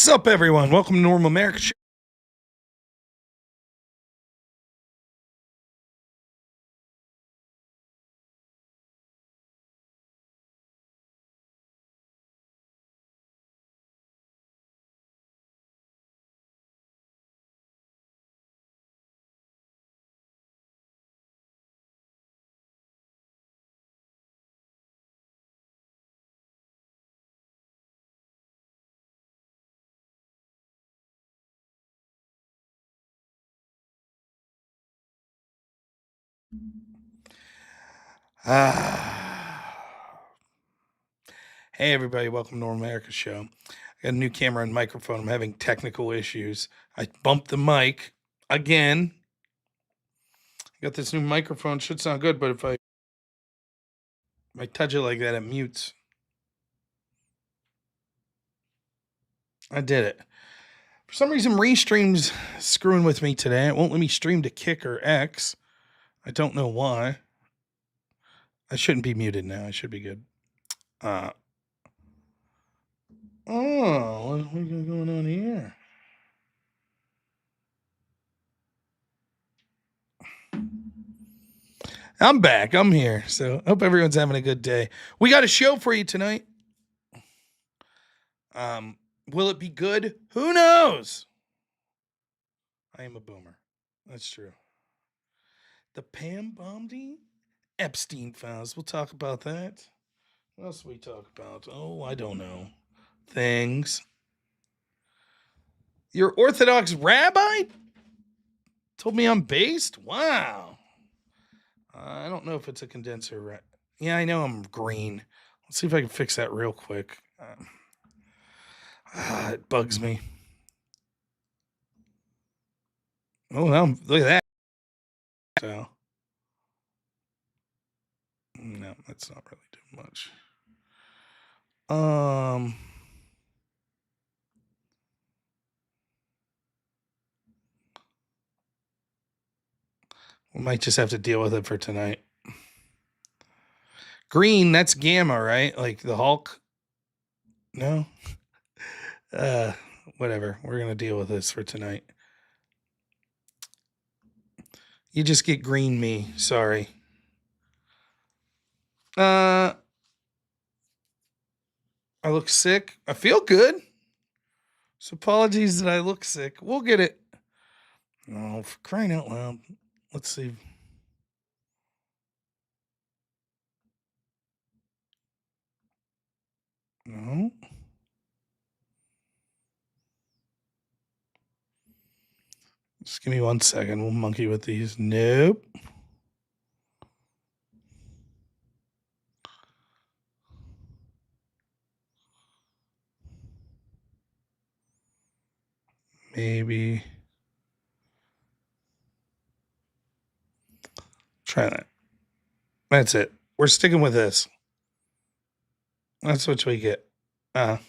What's up, everyone? Welcome to Normal America Show. Hey, everybody. Welcome to Normal America Show. I got a new camera and microphone. I'm having technical issues. I bumped the mic again. I got this new microphone. Should sound good, but if I touch it like that, it mutes. I did it. For some reason, Restream's screwing with me today. It won't let me stream to Kick or X. I don't know why. I shouldn't be muted now. I should be good. What's going on here? I'm back. I'm here. So hope everyone's having a good day. We got a show for you tonight. Will it be good? Who knows? I am a boomer. That's true. The Bondi Epstein files. We'll talk about that. What else do we talk about? Oh, I don't know. Things. Your Orthodox rabbi told me I'm based? Wow. I don't know if it's a condenser, right? Yeah, I know I'm green. Let's see if I can fix that real quick. It bugs me. Oh, now look at that. So, no, that's not really doing much. We might just have to deal with it for tonight. Green, that's gamma, right? Like the Hulk? No? Whatever. We're going to deal with this for tonight. You just get green me. Sorry. I look sick. I feel good. So apologies that I look sick. We'll get it. Oh, for crying out loud. Let's see. No. Just give me 1 second. We'll monkey with these. Nope. Maybe. Try that. That's it. We're sticking with this. That's what we get. Yeah,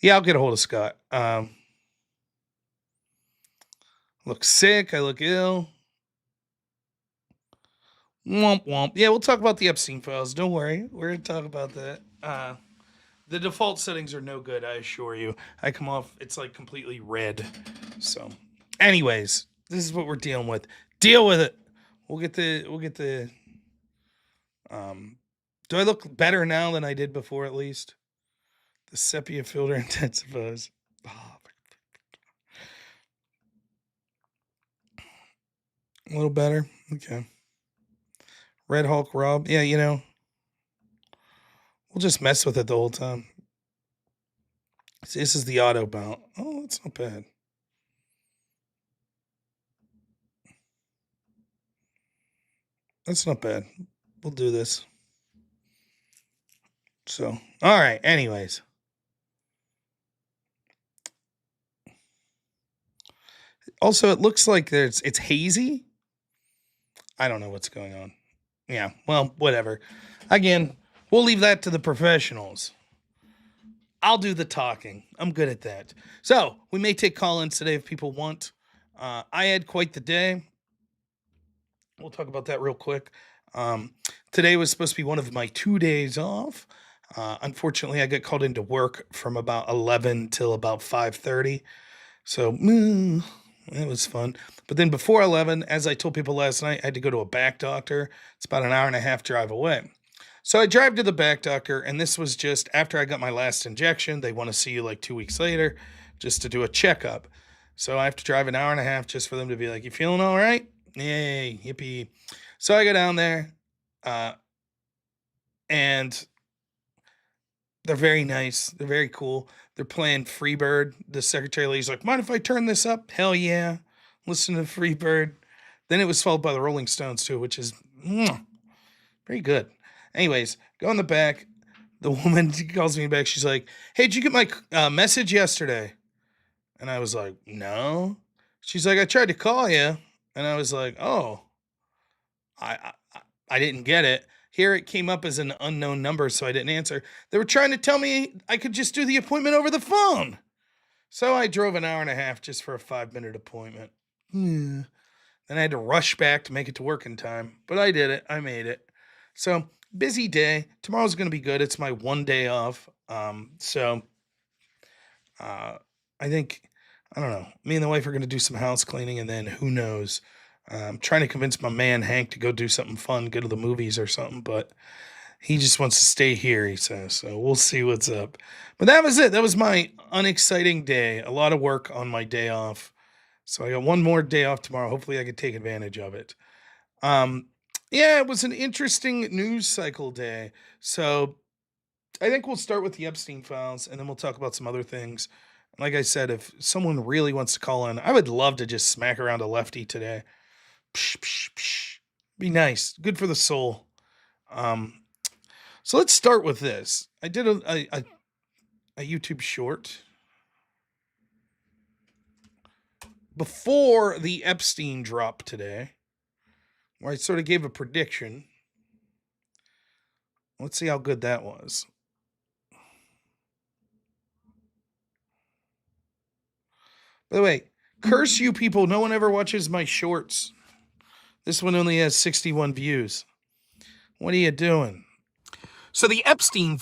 I'll get a hold of Scott. Look sick. I look ill. Womp womp. Yeah, we'll talk about the Epstein files. Don't worry. We're going to talk about that. The default settings are no good, I assure you. I come off, it's like completely red. So, anyways, this is what we're dealing with. Deal with it. We'll get the do I look better now than I did before, at least? The sepia filter intensifies. Oh, a little better. Okay. Red Hulk Rob. Yeah, we'll just mess with it the whole time. This is the auto mount. Oh, that's not bad. That's not bad. We'll do this. So, all right. Anyways. Also, it looks like it's hazy. I don't know what's going on. Yeah, well, whatever. Again, we'll leave that to the professionals. I'll do the talking. I'm good at that. So, we may take call-ins today if people want. I had quite the day. We'll talk about that real quick. Today was supposed to be one of my 2 days off. Unfortunately, I got called into work from about 11 till about 5:30. So it was fun. But then before 11, as I told people last night, I had to go to a back doctor. It's about an hour and a half drive away. So I drive to the back doctor, and this was just after I got my last injection. They want to see you like 2 weeks later just to do a checkup. So I have to drive an hour and a half just for them to be like, "You feeling all right?" Yay, yippee. So I go down there, and they're very nice. They're very cool. They're playing Freebird. The secretary lady's like, "Mind if I turn this up?" Hell yeah. Listen to Freebird. Then it was followed by the Rolling Stones too, which is pretty good. Anyways, go in the back. The woman calls me back. She's like, "Hey, did you get my message yesterday?" And I was like, "No." She's like, "I tried to call you." And I was like, "Oh, I didn't get it. Here it came up as an unknown number, so I didn't answer. They were trying to tell me I could just do the appointment over the phone." So I drove an hour and a half just for a 5-minute appointment. Then I had to rush back to make it to work in time, but I did it. I made it. So busy day. Tomorrow's going to be good. It's my one day off. So I think, I don't know, me and the wife are going to do some house cleaning, and then who knows. I'm trying to convince my man Hank to go do something fun, go to the movies or something, but he just wants to stay here, he says. So we'll see what's up. But that was it. That was my unexciting day. A lot of work on my day off. So I got one more day off tomorrow. Hopefully I can take advantage of it. Yeah, it was an interesting news cycle day. So I think we'll start with the Epstein files, and then we'll talk about some other things. Like I said, if someone really wants to call in, I would love to just smack around a lefty today. Psh, psh, psh. Be nice. Good for the soul. So let's start with this. I did a YouTube short before the Epstein drop today, where I sort of gave a prediction. Let's see how good that was. By the way, curse you people. No one ever watches my shorts. This one only has 61 views. What are you doing? So the Epstein...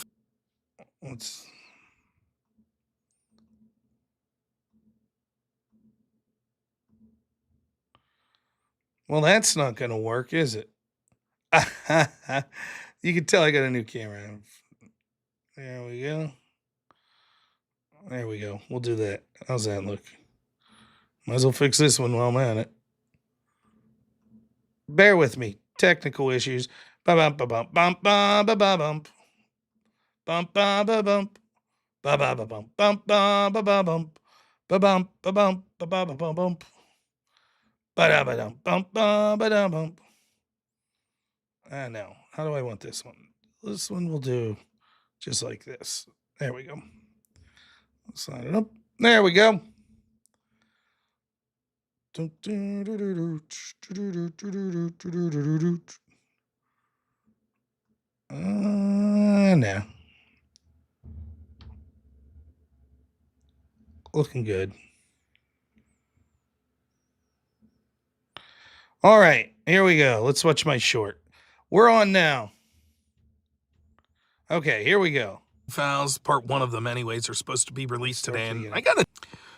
Well, that's not going to work, is it? You can tell I got a new camera. There we go. There we go. We'll do that. How's that look? Might as well fix this one while I'm at it. Bear with me. Technical issues. Ba-bum, ba-bum, bum, ba, ba-ba-bum. Bum, ba, ba-bum. Ba-ba-ba-bum, bum, ba, ba-ba-bum. Ba-bum, ba-bum, ba-ba-ba-bum. Ba-da-ba-dum, bum, ba-ba-dum. Now, how do I want this one? This one will do just like this. There we go. Slide it up. There we go. Now. Looking good. All right, here we go. Let's watch my short. We're on now. Okay, here we go. Files, part one of them anyways, are supposed to be released today, and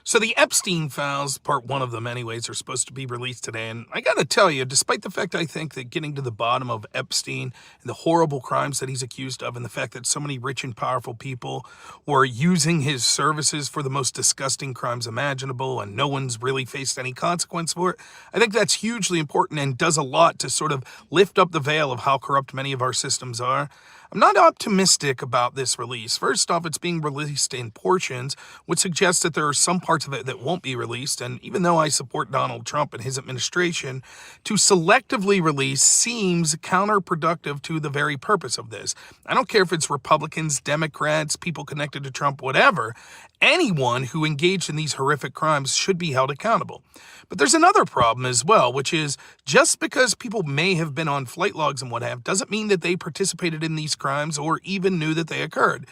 So the Epstein files, part one of them anyways, are supposed to be released today. And I got to tell you, despite the fact I think that getting to the bottom of Epstein and the horrible crimes that he's accused of, and the fact that so many rich and powerful people were using his services for the most disgusting crimes imaginable, and no one's really faced any consequence for it, I think that's hugely important and does a lot to sort of lift up the veil of how corrupt many of our systems are. I'm not optimistic about this release. First off, it's being released in portions, which suggests that there are some parts of it that won't be released. And even though I support Donald Trump and his administration, to selectively release seems counterproductive to the very purpose of this. I don't care if it's Republicans, Democrats, people connected to Trump, whatever. Anyone who engaged in these horrific crimes should be held accountable. But there's another problem as well, which is just because people may have been on flight logs and what have, doesn't mean that they participated in these crimes or even knew that they occurred.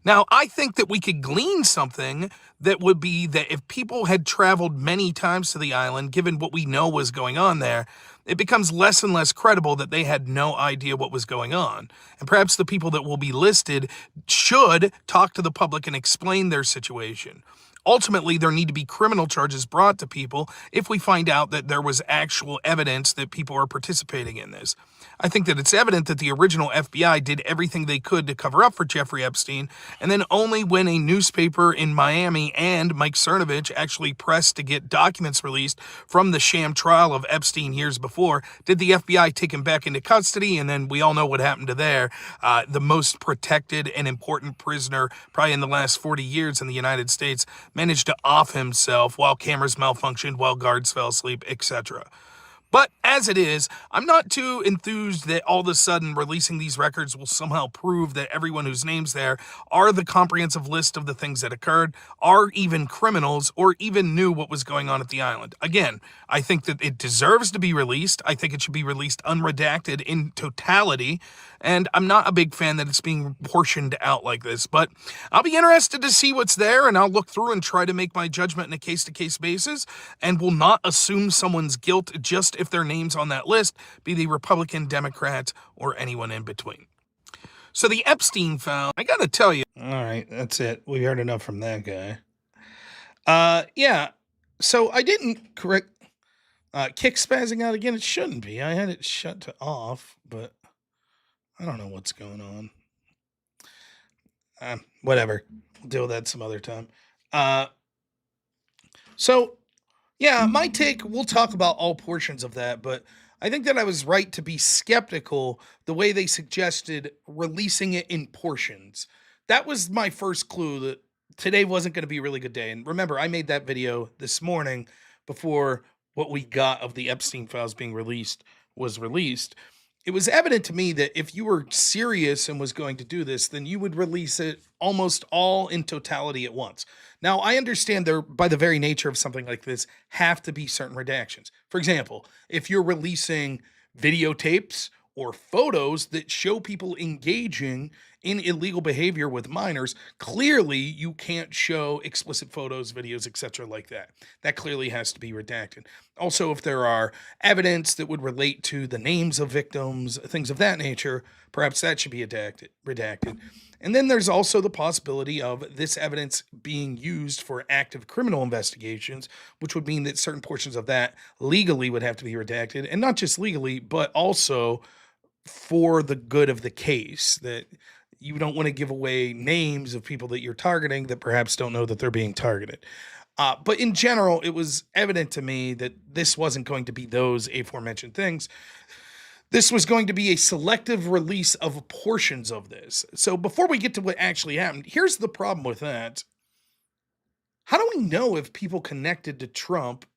Now, I think that we could glean something that would be that if people had traveled many times to the island, given what we know was going on there, it becomes less and less credible that they had no idea what was going on. And perhaps the people that will be listed should talk to the public and explain their situation. Ultimately, there need to be criminal charges brought to people if we find out that there was actual evidence that people are participating in this. I think that it's evident that the original FBI did everything they could to cover up for Jeffrey Epstein, and then only when a newspaper in Miami and Mike Cernovich actually pressed to get documents released from the sham trial of Epstein years before did the FBI take him back into custody, and then we all know what happened to there. The most protected and important prisoner probably in the last 40 years in the United States managed to off himself while cameras malfunctioned, while guards fell asleep, etc. But as it is, I'm not too enthused that all of a sudden releasing these records will somehow prove that everyone whose names there are the comprehensive list of the things that occurred, are even criminals, or even knew what was going on at the island. Again, I think that it deserves to be released. I think it should be released unredacted in totality. And I'm not a big fan that it's being portioned out like this, but I'll be interested to see what's there, and I'll look through and try to make my judgment in a case-to-case basis, and will not assume someone's guilt just if their name's on that list, be they Republican, Democrat, or anyone in between. So the Epstein file, I gotta tell you. All right, that's it. We heard enough from that guy. Yeah, so I didn't correct kick spazzing out again. It shouldn't be. I had it shut to off, but I don't know what's going on. Whatever. We'll deal with that some other time. So, yeah, my take, we'll talk about all portions of that, but I think that I was right to be skeptical the way they suggested releasing it in portions. That was my first clue that today wasn't going to be a really good day. And remember, I made that video this morning before what we got of the Epstein files being released was released. It was evident to me that if you were serious and was going to do this, then you would release it almost all in totality at once. Now, I understand there, by the very nature of something like this, have to be certain redactions. For example, if you're releasing videotapes or photos that show people engaging in illegal behavior with minors, clearly you can't show explicit photos, videos, etc. like that. That clearly has to be redacted. Also, if there are evidence that would relate to the names of victims, things of that nature, perhaps that should be redacted. And then there's also the possibility of this evidence being used for active criminal investigations, which would mean that certain portions of that legally would have to be redacted, and not just legally, but also for the good of the case, that you don't want to give away names of people that you're targeting that perhaps don't know that they're being targeted. But in general, it was evident to me that this wasn't going to be those aforementioned things. This was going to be a selective release of portions of this. So before we get to what actually happened, here's the problem with that. How do we know if people connected to Trump,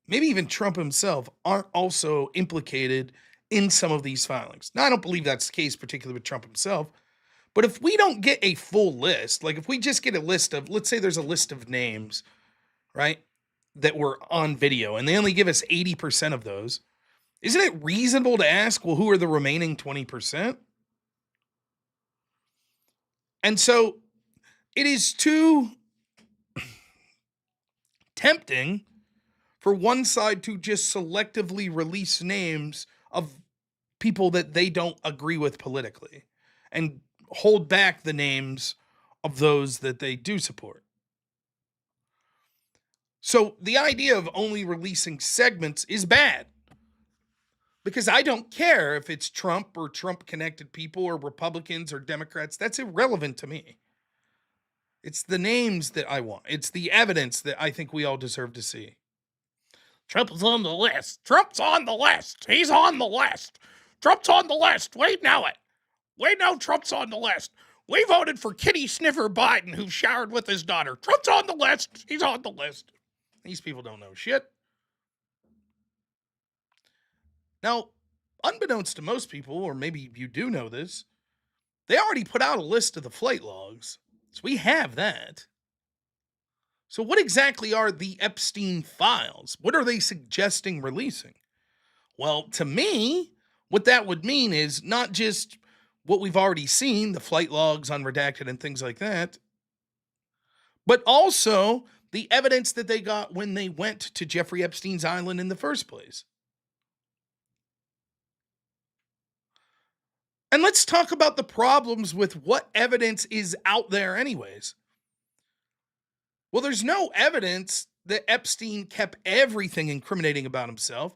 maybe even Trump himself, aren't also implicated in some of these filings? Now, I don't believe that's the case, particularly with Trump himself. But if we don't get a full list, like if we just get a list of, let's say there's a list of names, right, that were on video, and they only give us 80% of those, isn't it reasonable to ask, well, who are the remaining 20%? And so it is too tempting for one side to just selectively release names of people that they don't agree with politically and hold back the names of those that they do support. So the idea of only releasing segments is bad, because I don't care if it's Trump or Trump-connected people or Republicans or Democrats. That's irrelevant to me. It's the names that I want. It's the evidence that I think we all deserve to see. Trump's on the list. Trump's on the list. He's on the list. Trump's on the list. We know it. We know Trump's on the list. We voted for Kitty Sniffer Biden, who showered with his daughter. Trump's on the list. He's on the list. These people don't know shit. Now, unbeknownst to most people, or maybe you do know this, they already put out a list of the flight logs. So we have that. So what exactly are the Epstein files? What are they suggesting releasing? Well, to me, what that would mean is not just what we've already seen, the flight logs, unredacted, and things like that, but also the evidence that they got when they went to Jeffrey Epstein's island in the first place. And let's talk about the problems with what evidence is out there, anyways. Well, there's no evidence that Epstein kept everything incriminating about himself.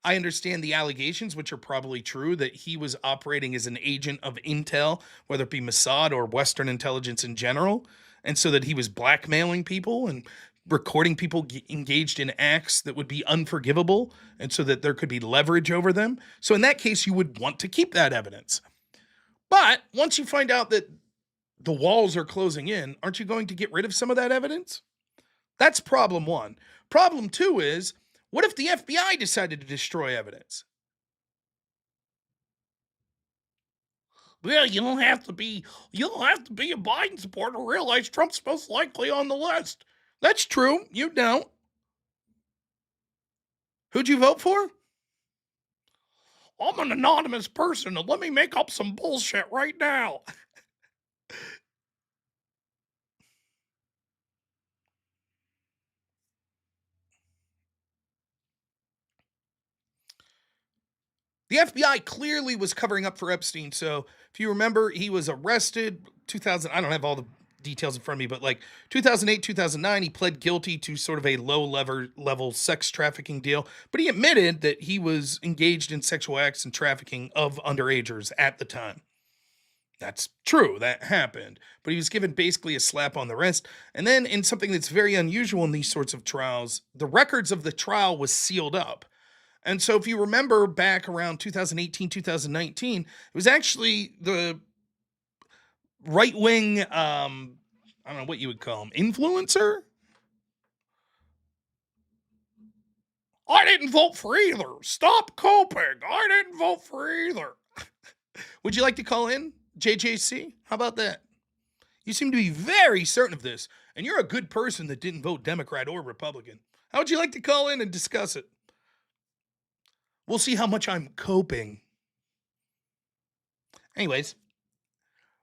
I understand the allegations, which are probably true, that he was operating as an agent of intel, whether it be Mossad or Western intelligence in general, and so that he was blackmailing people and recording people engaged in acts that would be unforgivable, and so that there could be leverage over them. So in that case, you would want to keep that evidence. But once you find out that the walls are closing in, aren't you going to get rid of some of that evidence? That's problem one. Problem two is, what if the FBI decided to destroy evidence? Well, you don't have to be a Biden supporter to realize Trump's most likely on the list. That's true. You don't. Who'd you vote for? I'm an anonymous person, and let me make up some bullshit right now. The FBI clearly was covering up for Epstein. So if you remember, he was arrested 2000. I don't have all the details in front of me, but like 2008, 2009, he pled guilty to sort of a low level sex trafficking deal. But he admitted that he was engaged in sexual acts and trafficking of underagers at the time. That's true. That happened. But he was given basically a slap on the wrist. And then in something that's very unusual in these sorts of trials, the records of the trial was sealed up. And so if you remember back around 2018, 2019, it was actually the right-wing, I don't know what you would call him, influencer? I didn't vote for either. Stop coping. I didn't vote for either. Would you like to call in, JJC? How about that? You seem to be very certain of this, and you're a good person that didn't vote Democrat or Republican. How would you like to call in and discuss it? We'll see how much I'm coping. Anyways,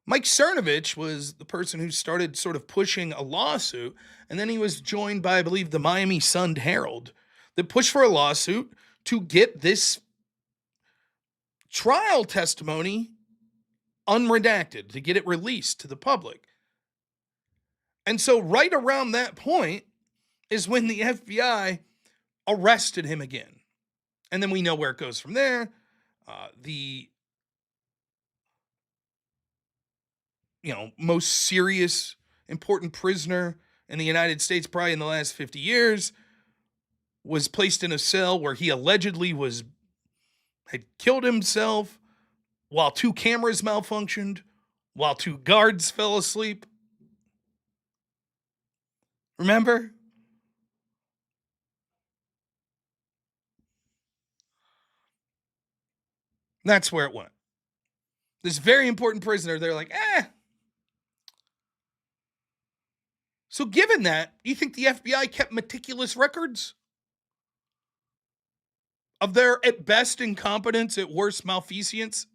Mike Cernovich was the person who started sort of pushing a lawsuit, and then he was joined by, I believe, the Miami Sun-Herald that pushed for a lawsuit to get this trial testimony unredacted, to get it released to the public. And so right around that point is when the FBI arrested him again. And then we know where it goes from there. The most serious, important prisoner in the United States, probably in the last 50 years, was placed in a cell where he allegedly had killed himself while 2 cameras malfunctioned, while 2 guards fell asleep. Remember? That's where it went. This very important prisoner, they're like, So given that, you think the FBI kept meticulous records of their, at best, incompetence, at worst, malfeasance?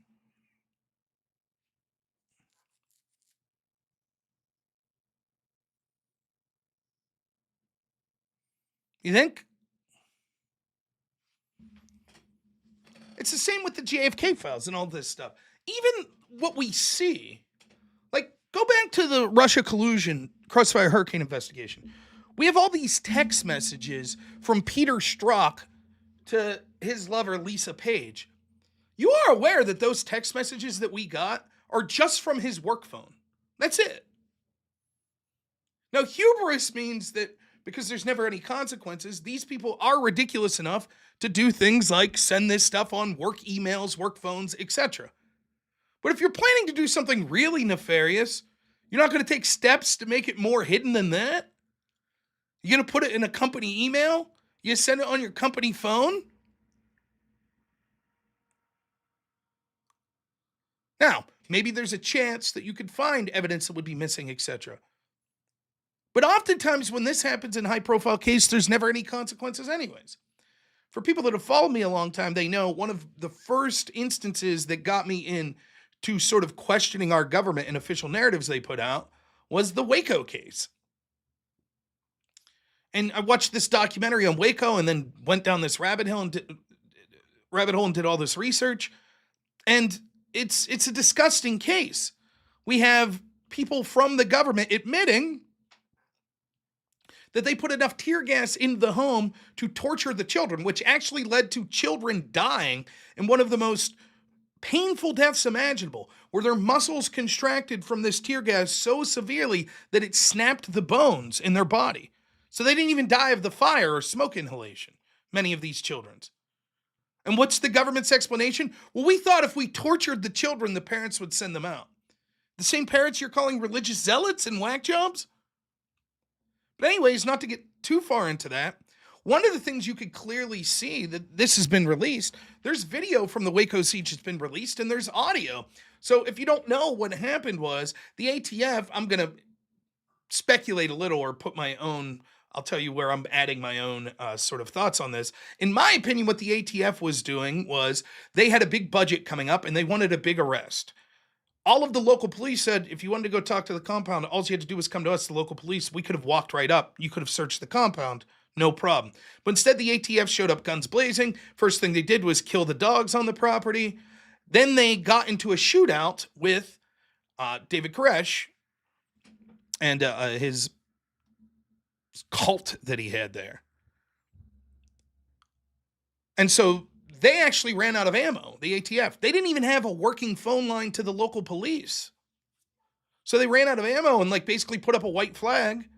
You think? It's the same with the JFK files and all this stuff. Even what we see, like, go back to the Russia collusion Crossfire Hurricane investigation. We have all these text messages from Peter Strzok to his lover, Lisa Page. You are aware that those text messages that we got are just from his work phone. That's it. Now, hubris means that because there's never any consequences, these people are ridiculous enough to do things like send this stuff on work emails, work phones, etc. But if you're planning to do something really nefarious, you're not going to take steps to make it more hidden than that? You're going to put it in a company email? You send it on your company phone? Now, maybe there's a chance that you could find evidence that would be missing, etc. But oftentimes when this happens in high-profile case, there's never any consequences anyways. For people that have followed me a long time, they know one of the first instances that got me in to sort of questioning our government and official narratives they put out was the Waco case. And I watched this documentary on Waco and then went down this rabbit hole and did all this research. And it's a disgusting case. We have people from the government admitting that they put enough tear gas into the home to torture the children, which actually led to children dying in one of the most painful deaths imaginable, where their muscles contracted from this tear gas so severely that it snapped the bones in their body. So they didn't even die of the fire or smoke inhalation, many of these children's. And what's the government's explanation? Well, we thought if we tortured the children, the parents would send them out. The same parents you're calling religious zealots and whack jobs? But anyways, not to get too far into that, one of the things you could clearly see that this has been released, there's video from the Waco siege that's been released, and there's audio. So if you don't know what happened was, the ATF, I'm going to speculate a little or put my own, I'll tell you where I'm adding my own sort of thoughts on this. In my opinion, what the ATF was doing was they had a big budget coming up and they wanted a big arrest. All of the local police said, if you wanted to go talk to the compound, all you had to do was come to us, the local police. We could have walked right up. You could have searched the compound. No problem. But instead, the ATF showed up guns blazing. First thing they did was kill the dogs on the property. Then they got into a shootout with David Koresh and his cult that he had there. And so they actually ran out of ammo, the ATF. They didn't even have a working phone line to the local police. So they ran out of ammo and basically put up a white flag.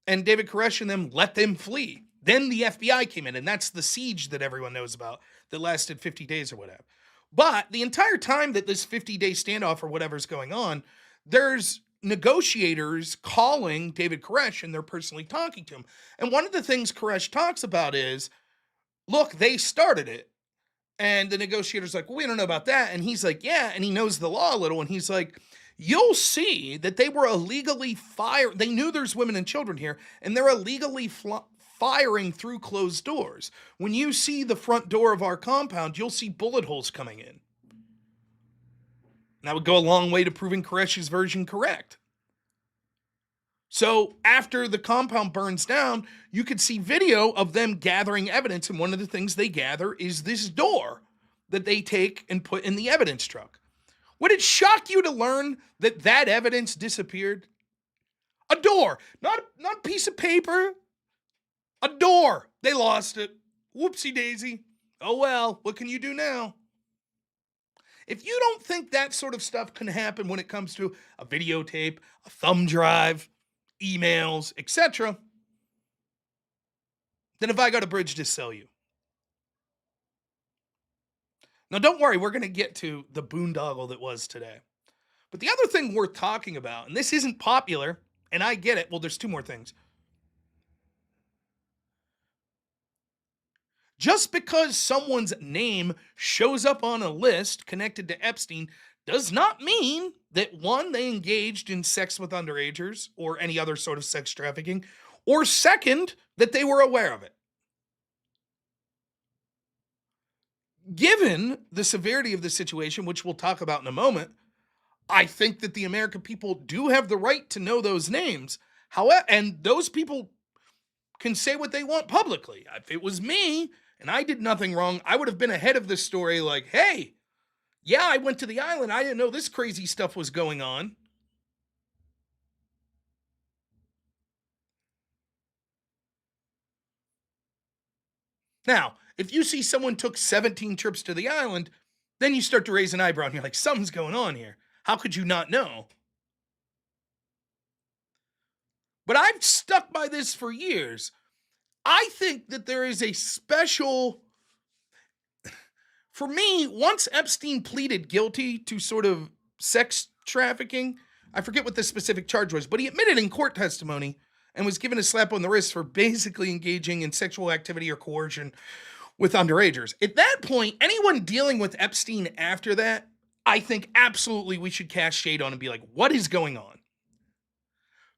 And David Koresh and them let them flee. Then the FBI came in, and that's the siege that everyone knows about that lasted 50 days or whatever. But the entire time that this 50-day standoff or whatever's going on, there's negotiators calling David Koresh, and they're personally talking to him. And one of the things Koresh talks about is, look, they started it. And the negotiator's like, well, we don't know about that. And he's like, yeah, and he knows the law a little. And he's like, you'll see that they were illegally firing. They knew there's women and children here, and they're illegally firing through closed doors. When you see the front door of our compound, you'll see bullet holes coming in. And that would go a long way to proving Koresh's version correct. So after the compound burns down, you could see video of them gathering evidence, and one of the things they gather is this door that they take and put in the evidence truck. Would it shock you to learn that that evidence disappeared? A door, not a piece of paper. A door. They lost it. Whoopsie daisy. Oh well, what can you do now? If you don't think that sort of stuff can happen when it comes to a videotape, a thumb drive, emails, etc., then have I got a bridge to sell you? Now, don't worry, we're going to get to the boondoggle that was today. But the other thing worth talking about, and this isn't popular, and I get it. Well, there's two more things. Just because someone's name shows up on a list connected to Epstein does not mean that, one, they engaged in sex with underagers or any other sort of sex trafficking, or second, that they were aware of it. Given the severity of the situation, which we'll talk about in a moment, I think that the American people do have the right to know those names. However, and those people can say what they want publicly. If it was me and I did nothing wrong, I would have been ahead of this story like, hey, yeah, I went to the island. I didn't know this crazy stuff was going on. Now, if you see someone took 17 trips to the island, then you start to raise an eyebrow and you're like, something's going on here. How could you not know? But I've stuck by this for years. I think that there is a special, for me, once Epstein pleaded guilty to sort of sex trafficking, I forget what the specific charge was, but he admitted in court testimony and was given a slap on the wrist for basically engaging in sexual activity or coercion with underagers. At that point, anyone dealing with Epstein after that, I think absolutely we should cast shade on and be like, what is going on?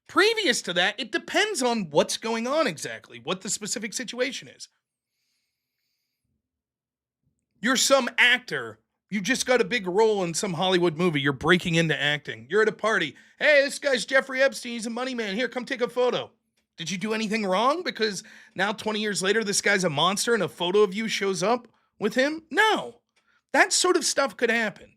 Previous to that, it depends on what's going on exactly, what the specific situation is. You're some actor. You just got a big role in some Hollywood movie. You're breaking into acting. You're at a party. Hey, this guy's Jeffrey Epstein. He's a money man. Here, come take a photo. Did you do anything wrong? Because now 20 years later, this guy's a monster and a photo of you shows up with him? No. That sort of stuff could happen.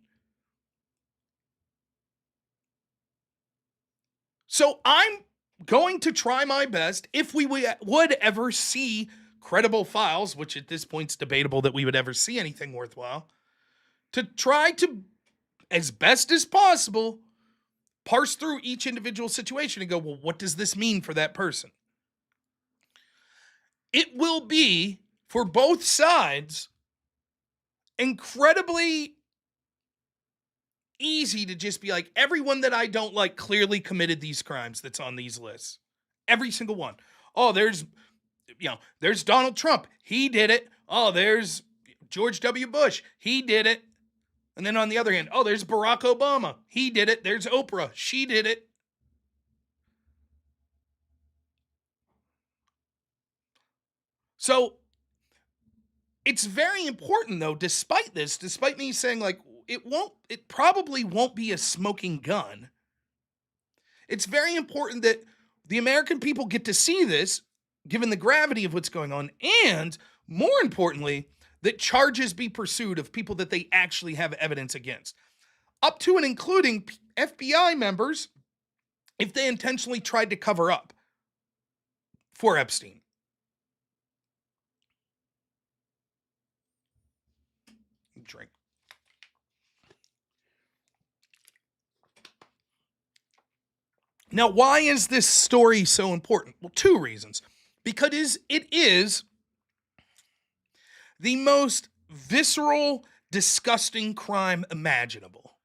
So I'm going to try my best, if we would ever see credible files, which at this point is debatable that we would ever see anything worthwhile, to try to, as best as possible, parse through each individual situation and go, well, what does this mean for that person? It will be, for both sides, incredibly easy to just be like, everyone that I don't like clearly committed these crimes that's on these lists. Every single one. Oh, there's Donald Trump. He did it. Oh, there's George W. Bush. He did it. And then on the other hand, oh, there's Barack Obama. He did it. There's Oprah. She did it. So it's very important, though, despite me saying like, it probably won't be a smoking gun. It's very important that the American people get to see this, given the gravity of what's going on, and more importantly, that charges be pursued of people that they actually have evidence against, up to and including FBI members if they intentionally tried to cover up for Epstein. Drink. Now, why is this story so important? Well, two reasons. Because it is the most visceral, disgusting crime imaginable.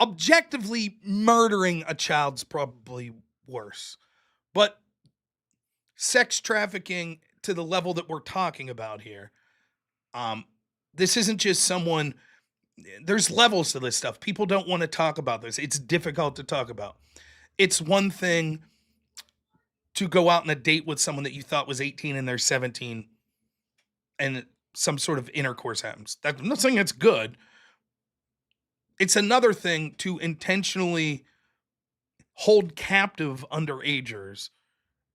Objectively, murdering a child's probably worse. But sex trafficking to the level that we're talking about here, this isn't just someone. There's levels to this stuff. People don't want to talk about this. It's difficult to talk about. It's one thing to go out on a date with someone that you thought was 18 and they're 17 and some sort of intercourse happens. I'm not saying that's good. It's another thing to intentionally hold captive underagers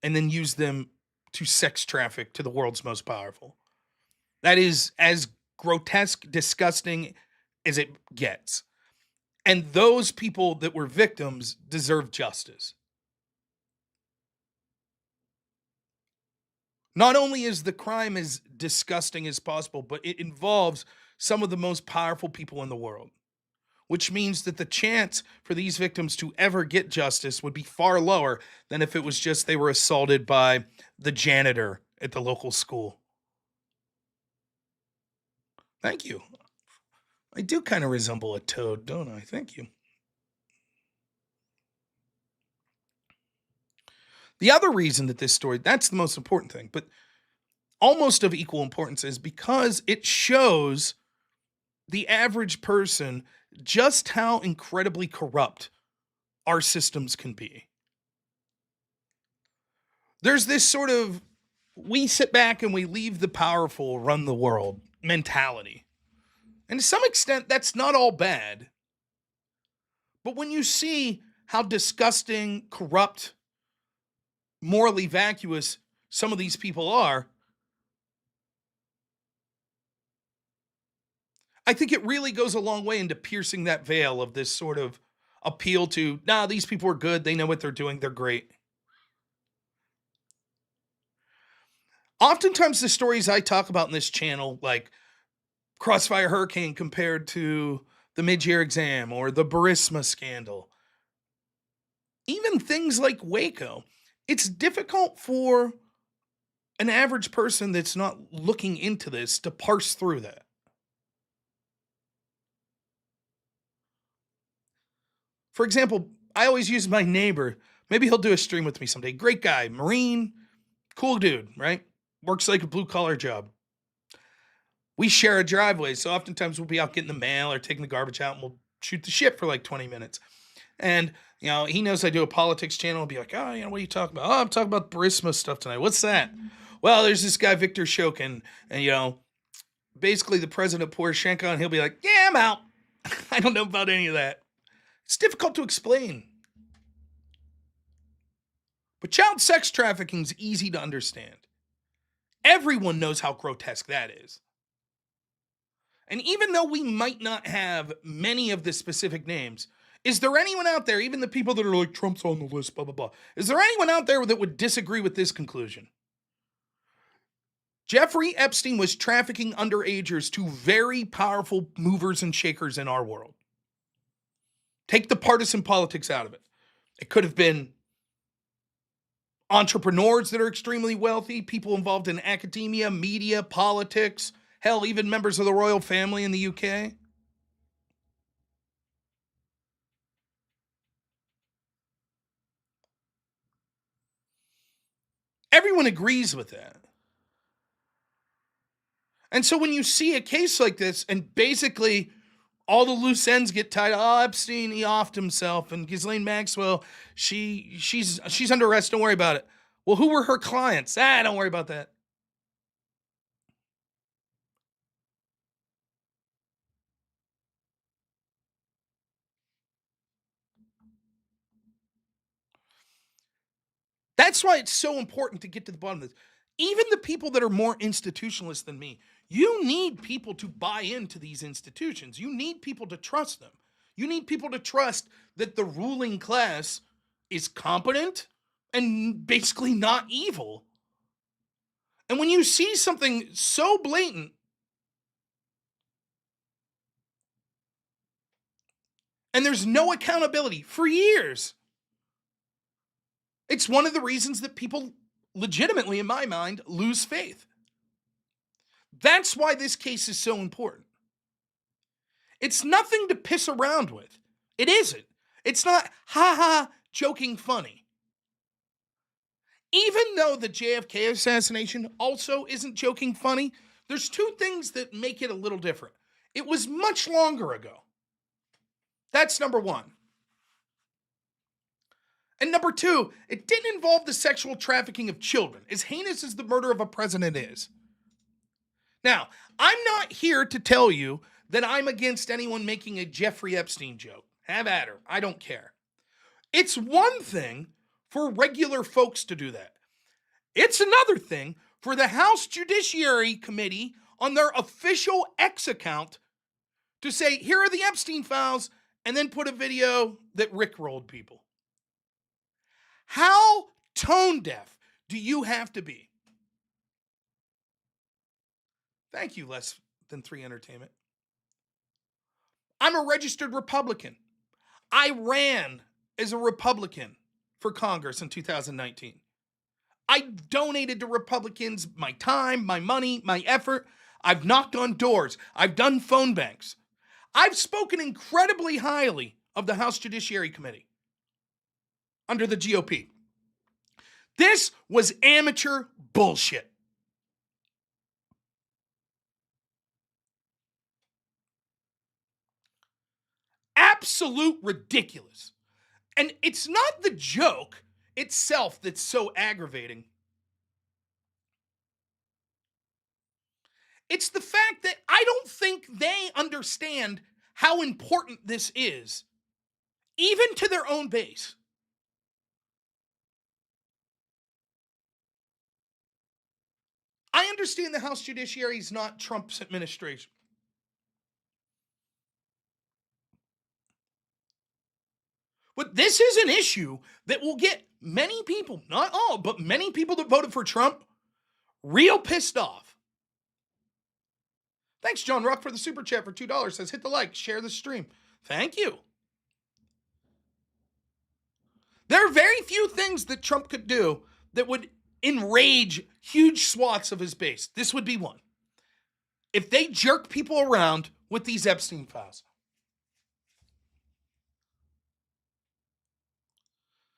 and then use them to sex traffic to the world's most powerful. That is as grotesque, disgusting as it gets. And those people that were victims deserve justice. Not only is the crime as disgusting as possible, but it involves some of the most powerful people in the world, which means that the chance for these victims to ever get justice would be far lower than if it was just they were assaulted by the janitor at the local school. Thank you. I do kind of resemble a toad, don't I? Thank you. The other reason that this story, that's the most important thing, but almost of equal importance, is because it shows the average person just how incredibly corrupt our systems can be. There's this sort of, we sit back and we leave the powerful run the world mentality. And to some extent, that's not all bad. But when you see how disgusting, corrupt, morally vacuous some of these people are, I think it really goes a long way into piercing that veil of this sort of appeal to, these people are good, they know what they're doing, they're great. Oftentimes the stories I talk about in this channel, like Crossfire Hurricane compared to the mid-year exam or the Burisma scandal, even things like Waco, it's difficult for an average person that's not looking into this to parse through that. For example, I always use my neighbor. Maybe he'll do a stream with me someday. Great guy, Marine, cool dude, right? Works like a blue-collar job. We share a driveway, so oftentimes we'll be out getting the mail or taking the garbage out, and we'll shoot the shit for like 20 minutes. And, he knows I do a politics channel. I'll be like, what are you talking about? Oh, I'm talking about Burisma stuff tonight. What's that? Well, there's this guy, Victor Shokin, and, basically the president of Poroshenko, and he'll be like, yeah, I'm out. I don't know about any of that. It's difficult to explain. But child sex trafficking is easy to understand. Everyone knows how grotesque that is. And even though we might not have many of the specific names, is there anyone out there, even the people that are like, Trump's on the list, blah, blah, blah, is there anyone out there that would disagree with this conclusion? Jeffrey Epstein was trafficking underagers to very powerful movers and shakers in our world. Take the partisan politics out of it. It could have been entrepreneurs that are extremely wealthy, people involved in academia, media, politics, hell, even members of the royal family in the UK. Everyone agrees with that. And so when you see a case like this, and basically all the loose ends get tied, oh, Epstein, he offed himself, and Ghislaine Maxwell, she's under arrest, don't worry about it. Well, who were her clients? Don't worry about that. That's why it's so important to get to the bottom of this. Even the people that are more institutionalist than me, you need people to buy into these institutions. You need people to trust them. You need people to trust that the ruling class is competent and basically not evil. And when you see something so blatant, and there's no accountability for years, it's one of the reasons that people legitimately, in my mind, lose faith. That's why this case is so important. It's nothing to piss around with. It isn't. It's not, joking funny. Even though the JFK assassination also isn't joking funny, there's two things that make it a little different. It was much longer ago. That's number one. And number two, it didn't involve the sexual trafficking of children, as heinous as the murder of a president is. Now, I'm not here to tell you that I'm against anyone making a Jeffrey Epstein joke. Have at her. I don't care. It's one thing for regular folks to do that. It's another thing for the House Judiciary Committee on their official X account to say, here are the Epstein files, and then put a video that rickrolled people. How tone deaf do you have to be? Thank you, Less Than 3 Entertainment. I'm a registered Republican. I ran as a Republican for Congress in 2019. I donated to Republicans my time, my money, my effort. I've knocked on doors. I've done phone banks. I've spoken incredibly highly of the House Judiciary Committee under the GOP. This was amateur bullshit. Absolute ridiculous. And it's not the joke itself that's so aggravating. It's the fact that I don't think they understand how important this is, even to their own base. I understand the House Judiciary is not Trump's administration. But this is an issue that will get many people, not all, but many people that voted for Trump, real pissed off. Thanks, John Ruck, for the super chat for $2. Says, hit the like, share the stream. Thank you. There are very few things that Trump could do that would enrage huge swaths of his base. This would be one. If they jerk people around with these Epstein files.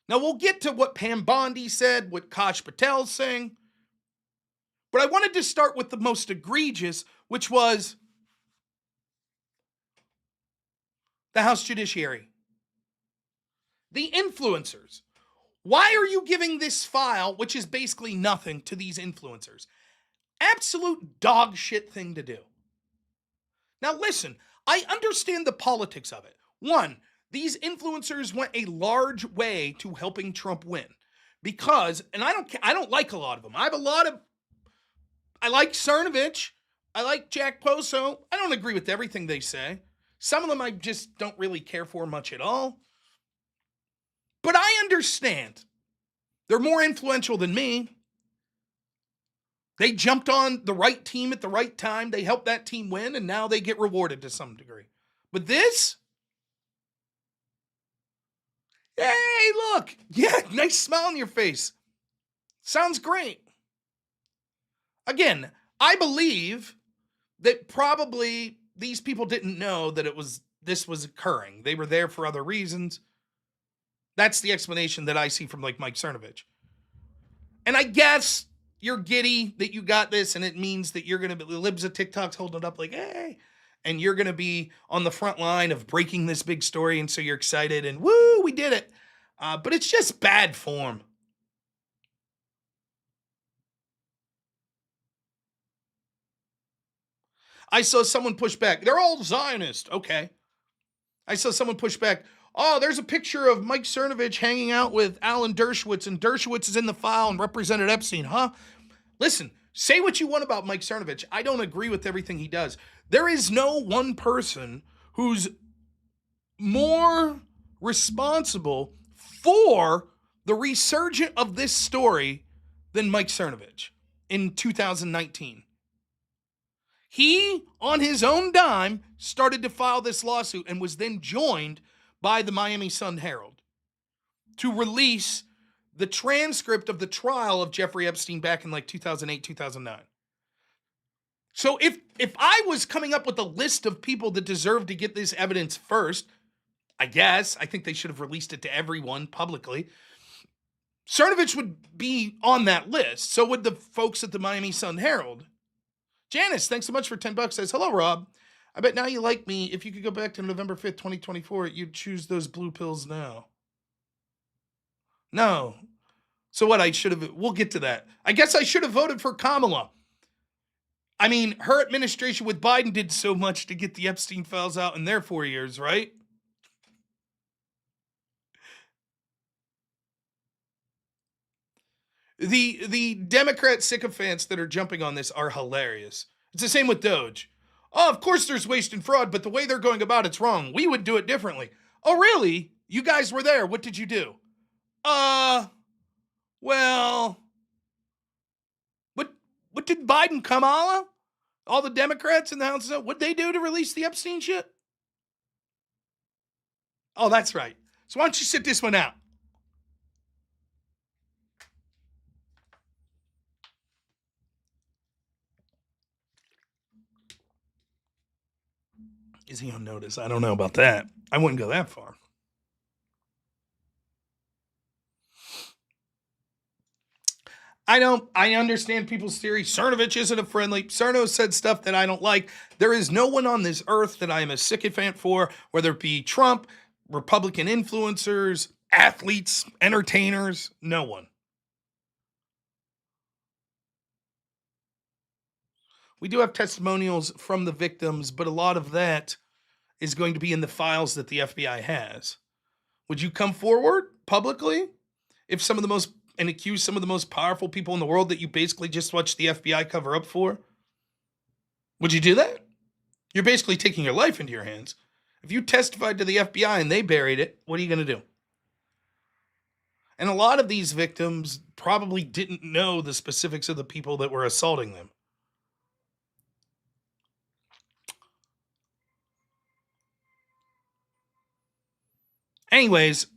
Now, we'll get to what Pam Bondi said, what Kash Patel saying. But I wanted to start with the most egregious, which was the House Judiciary. The influencers. Why are you giving this file, which is basically nothing, to these influencers? Absolute dog shit thing to do. Now listen, I understand the politics of it. One, these influencers went a large way to helping Trump win because, and I don't like a lot of them. I like Cernovich. I like Jack Poso. I don't agree with everything they say. Some of them I just don't really care for much at all. But I understand. They're more influential than me. They jumped on the right team at the right time. They helped that team win, and now they get rewarded to some degree. But this? Hey, look. Yeah, nice smile on your face. Sounds great. Again, I believe that probably these people didn't know that this was occurring. They were there for other reasons. That's the explanation that I see from like Mike Cernovich. And I guess you're giddy that you got this, and it means that you're going to be, libs of TikTok's holding it up like, hey, and you're going to be on the front line of breaking this big story, and so you're excited, and woo, we did it. But it's just bad form. I saw someone push back. They're all Zionists. Okay. I saw someone push back. Oh, there's a picture of Mike Cernovich hanging out with Alan Dershowitz, and Dershowitz is in the file and represented Epstein, huh? Listen, say what you want about Mike Cernovich. I don't agree with everything he does. There is no one person who's more responsible for the resurgence of this story than Mike Cernovich in 2019. He, on his own dime, started to file this lawsuit and was then joined by the Miami Sun-Herald to release the transcript of the trial of Jeffrey Epstein back in like 2008, 2009. So if I was coming up with a list of people that deserve to get this evidence first, I think they should have released it to everyone publicly. Cernovich would be on that list. So would the folks at the Miami Sun-Herald. Janice, thanks so much for $10. Says, hello, Rob. I bet now you like me. If you could go back to November 5th, 2024, you'd choose those blue pills now. No. So what, we'll get to that. I guess I should have voted for Kamala. I mean, her administration with Biden did so much to get the Epstein files out in their 4 years, right? The Democrat sycophants that are jumping on this are hilarious. It's the same with DOGE. Oh, of course there's waste and fraud, but the way they're going about it's wrong. We would do it differently. Oh, really? You guys were there. What did you do? Well, what did Biden, Kamala, all the Democrats in the House, what'd they do to release the Epstein shit? Oh, that's right. So why don't you sit this one out? Is he on notice? I don't know about that. I wouldn't go that far. I understand people's theory. Cernovich isn't a friendly. Cerno said stuff that I don't like. There is no one on this earth that I am a sycophant for, whether it be Trump, Republican influencers, athletes, entertainers, no one. We do have testimonials from the victims, but a lot of that is going to be in the files that the FBI has. Would you come forward publicly if some of the most, and accuse some of the most powerful people in the world that you basically just watched the FBI cover up for? Would you do that? You're basically taking your life into your hands. If you testified to the FBI and they buried it, what are you going to do? And a lot of these victims probably didn't know the specifics of the people that were assaulting them. Anyways,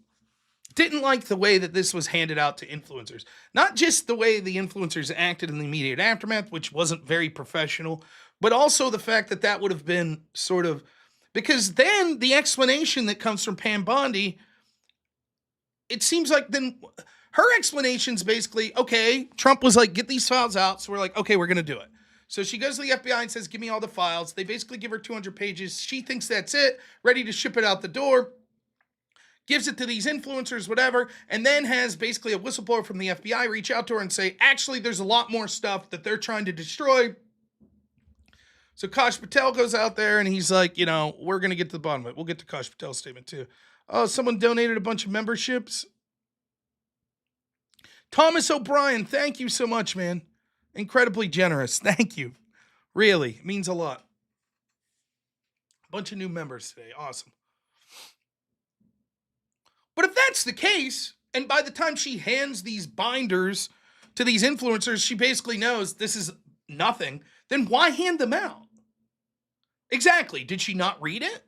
didn't like the way that this was handed out to influencers. Not just the way the influencers acted in the immediate aftermath, which wasn't very professional, but also the fact that that would have been sort of, because then the explanation that comes from Pam Bondi, it seems like then her explanation's basically, okay, Trump was like, get these files out. So we're like, okay, we're going to do it. So she goes to the FBI and says, give me all the files. They basically give her 200 pages. She thinks that's it, ready to ship it out the door. Gives it to these influencers, whatever, and then has basically a whistleblower from the FBI reach out to her and say, actually, there's a lot more stuff that they're trying to destroy. So Kash Patel goes out there and he's like, we're going to get to the bottom of it. We'll get to Kash Patel's statement too. Oh, someone donated a bunch of memberships. Thomas O'Brien, thank you so much, man. Incredibly generous. Thank you. Really, it means a lot. Bunch of new members today. Awesome. But if that's the case, and by the time she hands these binders to these influencers, she basically knows this is nothing, then why hand them out? Exactly. Did she not read it?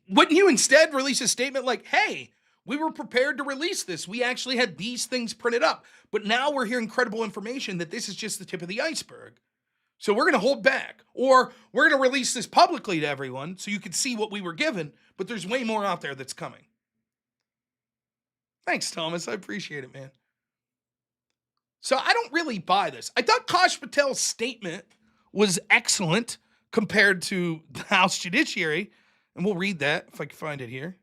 Wouldn't you instead release a statement like, hey, we were prepared to release this. We actually had these things printed up. But now we're hearing credible information that this is just the tip of the iceberg. So we're going to hold back. Or we're going to release this publicly to everyone so you can see what we were given. But there's way more out there that's coming. Thanks, Thomas. I appreciate it, man. So I don't really buy this. I thought Kash Patel's statement was excellent compared to the House Judiciary. And we'll read that if I can find it here.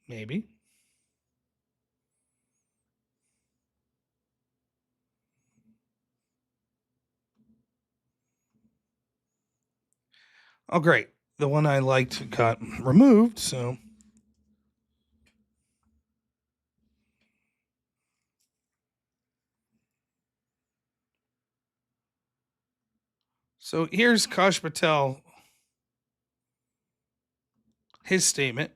Maybe. Oh, great. The one I liked got removed, so. So here's Kash Patel, his statement.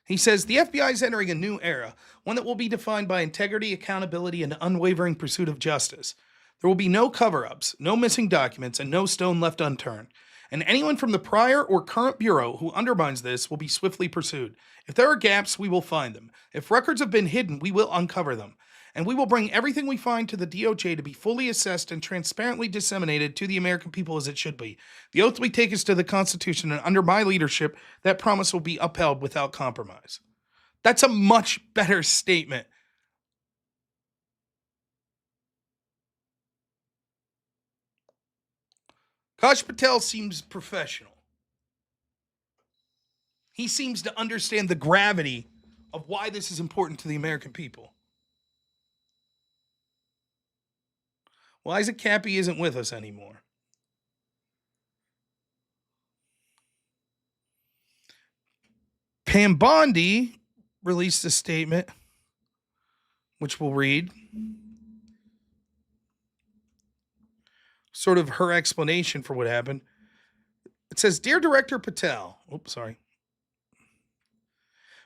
He says, the FBI is entering a new era, one that will be defined by integrity, accountability, and unwavering pursuit of justice. There will be no cover-ups, no missing documents, and no stone left unturned. And anyone from the prior or current bureau who undermines this will be swiftly pursued. If there are gaps, we will find them. If records have been hidden, we will uncover them. And we will bring everything we find to the DOJ to be fully assessed and transparently disseminated to the American people as it should be. The oath we take is to the Constitution, and under my leadership, that promise will be upheld without compromise. That's a much better statement. Kash Patel seems professional. He seems to understand the gravity of why this is important to the American people. Well, Isaac Cappy isn't with us anymore. Pam Bondi released a statement, which we'll read. Sort of her explanation for what happened. It says, Dear Director Patel,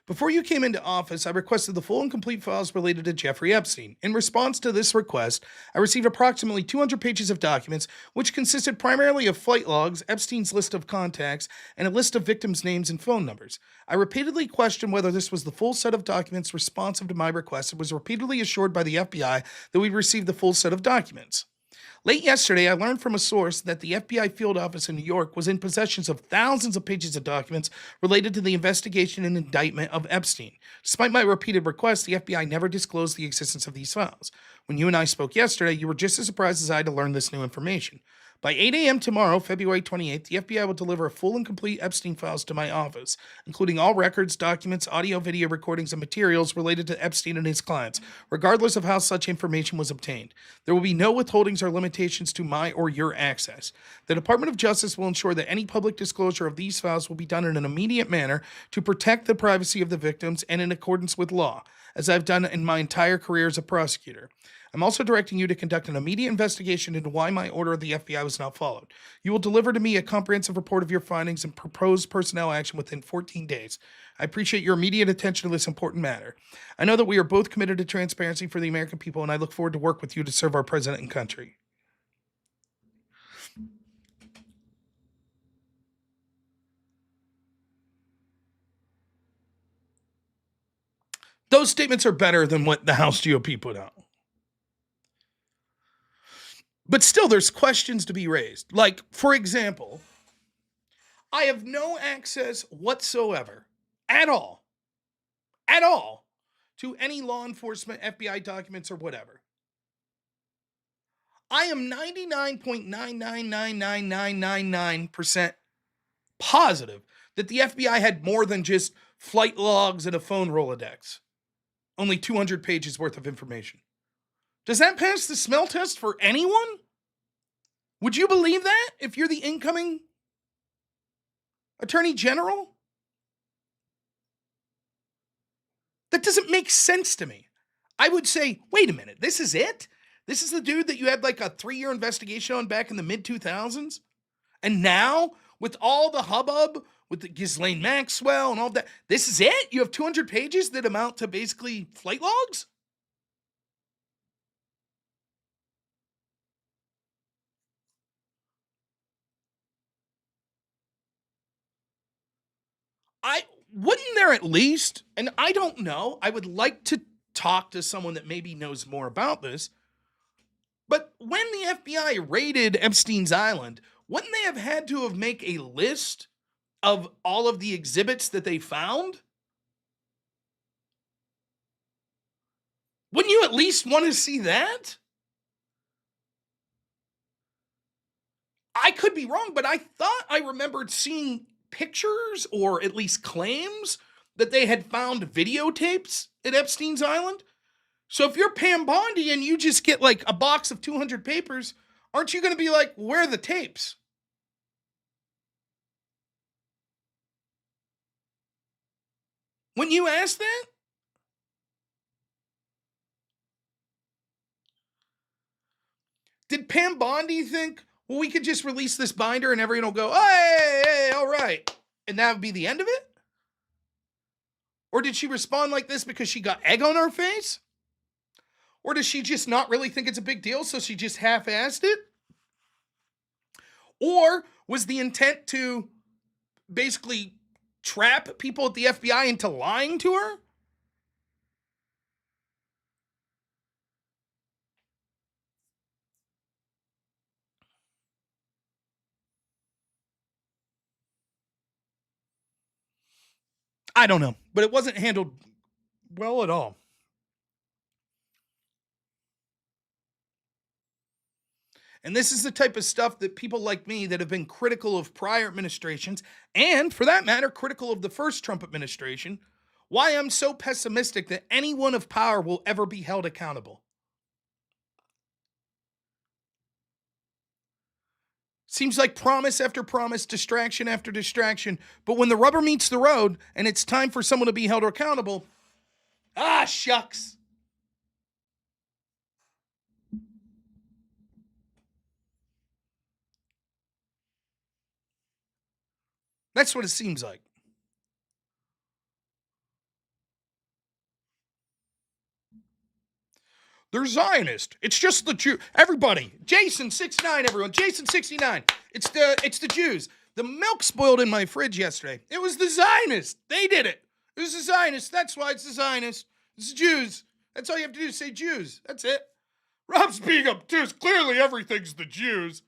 before you came into office, I requested the full and complete files related to Jeffrey Epstein. In response to this request, I received approximately 200 pages of documents, which consisted primarily of flight logs, Epstein's list of contacts, and a list of victims' names and phone numbers. I repeatedly questioned whether this was the full set of documents responsive to my request and was repeatedly assured by the FBI that we'd received the full set of documents. Late yesterday, I learned from a source that the FBI field office in New York was in possession of thousands of pages of documents related to the investigation and indictment of Epstein. Despite my repeated requests, the FBI never disclosed the existence of these files. When you and I spoke yesterday, you were just as surprised as I to learn this new information. By 8 a.m. tomorrow, February 28th, the FBI will deliver a full and complete Epstein files to my office, including all records, documents, audio, video recordings, and materials related to Epstein and his clients, regardless of how such information was obtained. There will be no withholdings or limitations to my or your access. The Department of Justice will ensure that any public disclosure of these files will be done in an immediate manner to protect the privacy of the victims and in accordance with law, as I've done in my entire career as a prosecutor. I'm also directing you to conduct an immediate investigation into why my order of the FBI was not followed. You will deliver to me a comprehensive report of your findings and proposed personnel action within 14 days. I appreciate your immediate attention to this important matter. I know that we are both committed to transparency for the American people, and I look forward to work with you to serve our president and country. Those statements are better than what the House GOP put out. But still, there's questions to be raised. Like, for example, I have no access whatsoever, at all, to any law enforcement, FBI documents, or whatever. I am 99.9999999% positive that the FBI had more than just flight logs and a phone Rolodex. Only 200 pages worth of information. Does that pass the smell test for anyone? Would you believe that if you're the incoming Attorney General? That doesn't make sense to me. I would say, wait a minute, this is it? This is the dude that you had like a 3-year investigation on back in the mid-2000s? And now, with all the hubbub, with the Ghislaine Maxwell and all that, this is it? You have 200 pages that amount to basically flight logs? Wouldn't there at least, and I don't know, I would like to talk to someone that maybe knows more about this, but when the FBI raided Epstein's Island, wouldn't they have had to have make a list of all of the exhibits that they found? Wouldn't you at least want to see that? I could be wrong, but I thought I remembered seeing pictures or at least claims that they had found videotapes at Epstein's Island. So if you're Pam Bondi and you just get like a box of 200 papers, aren't you going to be like, where are the tapes? Wouldn't you ask that? Did Pam Bondi think, well, we could just release this binder and everyone will go, hey, all right. And that would be the end of it? Or did she respond like this because she got egg on her face? Or does she just not really think it's a big deal, so she just half-assed it? Or was the intent to basically trap people at the FBI into lying to her? I don't know, but it wasn't handled well at all. And this is the type of stuff that people like me that have been critical of prior administrations, and for that matter, critical of the first Trump administration, why I'm so pessimistic that anyone of power will ever be held accountable. Seems like promise after promise, distraction after distraction, but when the rubber meets the road and it's time for someone to be held accountable, shucks. That's what it seems like. They're Zionist. It's just the Jew. Everybody, Jason 69, everyone. Jason 69. It's the Jews. The milk spoiled in my fridge yesterday. It was the Zionists. They did it. It was the Zionists. That's why it's the Zionists. It's the Jews. That's all you have to do is say Jews. That's it. Rob's being obtuse. Clearly everything's the Jews.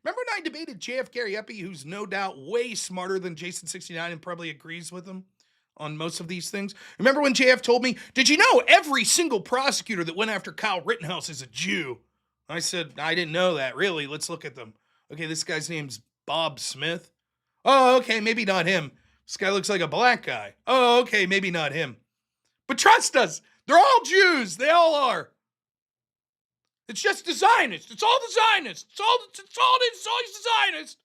Remember when I debated JF Gary Epi, who's no doubt way smarter than Jason 69 and probably agrees with him on most of these things? Remember when JF told me, did you know every single prosecutor that went after Kyle Rittenhouse is a Jew? I said, I didn't know that. Really? Let's look at them. Okay, this guy's name's Bob Smith. Oh, okay, maybe not him. This guy looks like a black guy. Oh, okay, maybe not him. But trust us, they're all Jews. They all are. It's just the Zionists. It's all the Zionists. It's all the Zionists.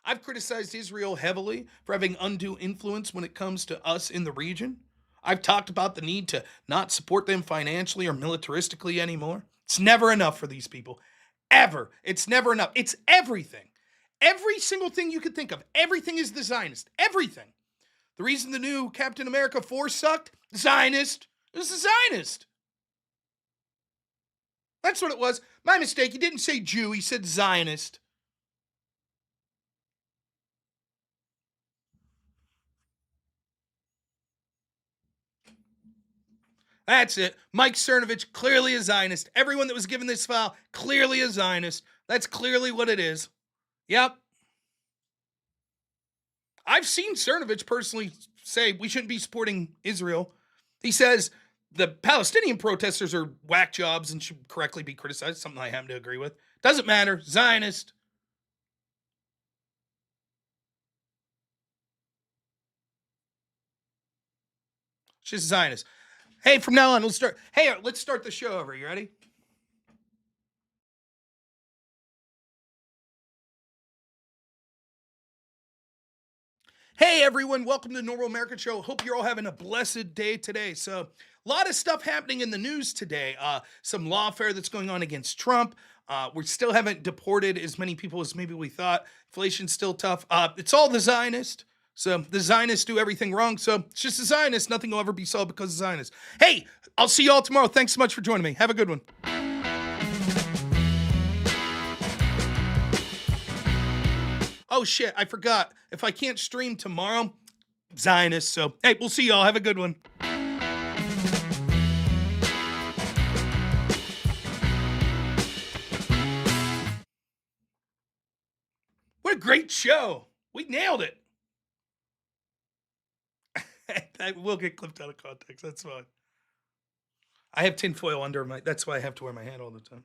I've criticized Israel heavily for having undue influence when it comes to us in the region. I've talked about the need to not support them financially or militaristically anymore. It's never enough for these people. Ever. It's never enough. It's everything. Every single thing you could think of. Everything is the Zionist. Everything. The reason the new Captain America 4 sucked? Zionist. It was the Zionist. That's what it was. My mistake. He didn't say Jew. He said Zionist. That's it. Mike Cernovich, clearly a Zionist. Everyone that was given this file, clearly a Zionist. That's clearly what it is. Yep. I've seen Cernovich personally say we shouldn't be supporting Israel. He says the Palestinian protesters are whack jobs and should correctly be criticized, something I happen to agree with. Doesn't matter. Zionist. She's a Zionist. Hey, from now on, let's start. Hey, let's start the show over. You ready? Hey, everyone. Welcome to the Normal American Show. Hope you're all having a blessed day today. So, a lot of stuff happening in the news today. Some lawfare that's going on against Trump. We still haven't deported as many people as maybe we thought. Inflation's still tough. It's all the Zionists. So the Zionists do everything wrong. So it's just the Zionists. Nothing will ever be solved because of Zionists. Hey, I'll see you all tomorrow. Thanks so much for joining me. Have a good one. Oh, shit. I forgot. If I can't stream tomorrow, Zionists. So, hey, we'll see y'all. Have a good one. What a great show. We nailed it. That will get clipped out of context. That's fine. I have tinfoil under my... That's why I have to wear my hat all the time.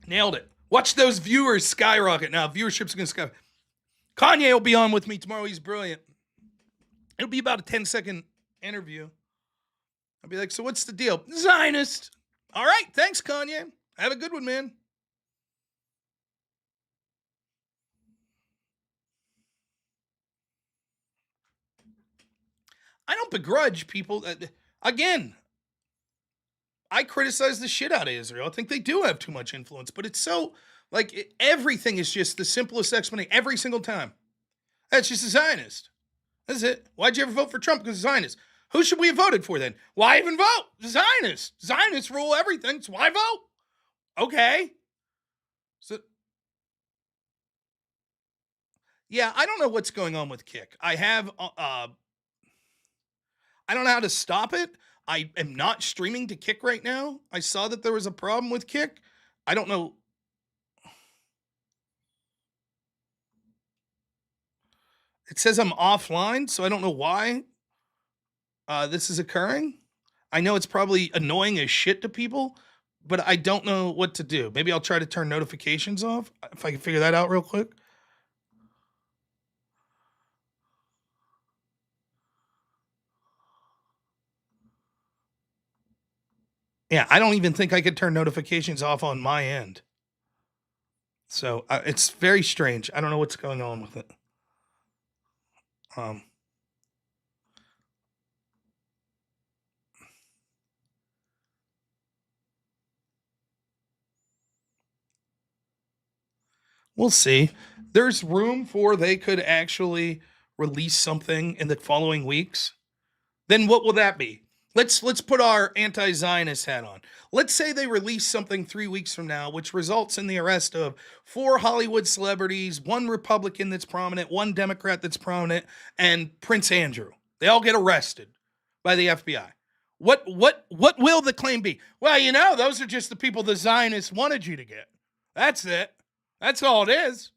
Nailed it. Watch those viewers skyrocket now. Viewership's going to skyrocket. Kanye will be on with me tomorrow. He's brilliant. It'll be about a 10-second interview. I'll be like, so what's the deal? Zionist. All right. Thanks, Kanye. Have a good one, man. I don't begrudge people. Again, I criticize the shit out of Israel. I think they do have too much influence, but it's so, like, everything is just the simplest explanation every single time. That's just a Zionist. That's it. Why'd you ever vote for Trump? Because he's a Zionist. Who should we have voted for then? Why even vote? Zionists. Zionists rule everything, so why vote? Okay. So, yeah, I don't know what's going on with Kick. I don't know how to stop it. I am not streaming to Kick right now. I saw that there was a problem with Kick. I don't know. It says I'm offline, so I don't know why this is occurring. I know it's probably annoying as shit to people, but I don't know what to do. Maybe I'll try to turn notifications off if I can figure that out real quick. Yeah, I don't even think I could turn notifications off on my end. So it's very strange. I don't know what's going on with it. We'll see. There's room for they could actually release something in the following weeks. Then what will that be? Let's put our anti-Zionist hat on. Let's say they release something 3 weeks from now, which results in the arrest of 4 Hollywood celebrities, 1 Republican that's prominent, 1 Democrat that's prominent, and Prince Andrew. They all get arrested by the FBI. What will the claim be? Well, those are just the people the Zionists wanted you to get. That's it. That's all it is.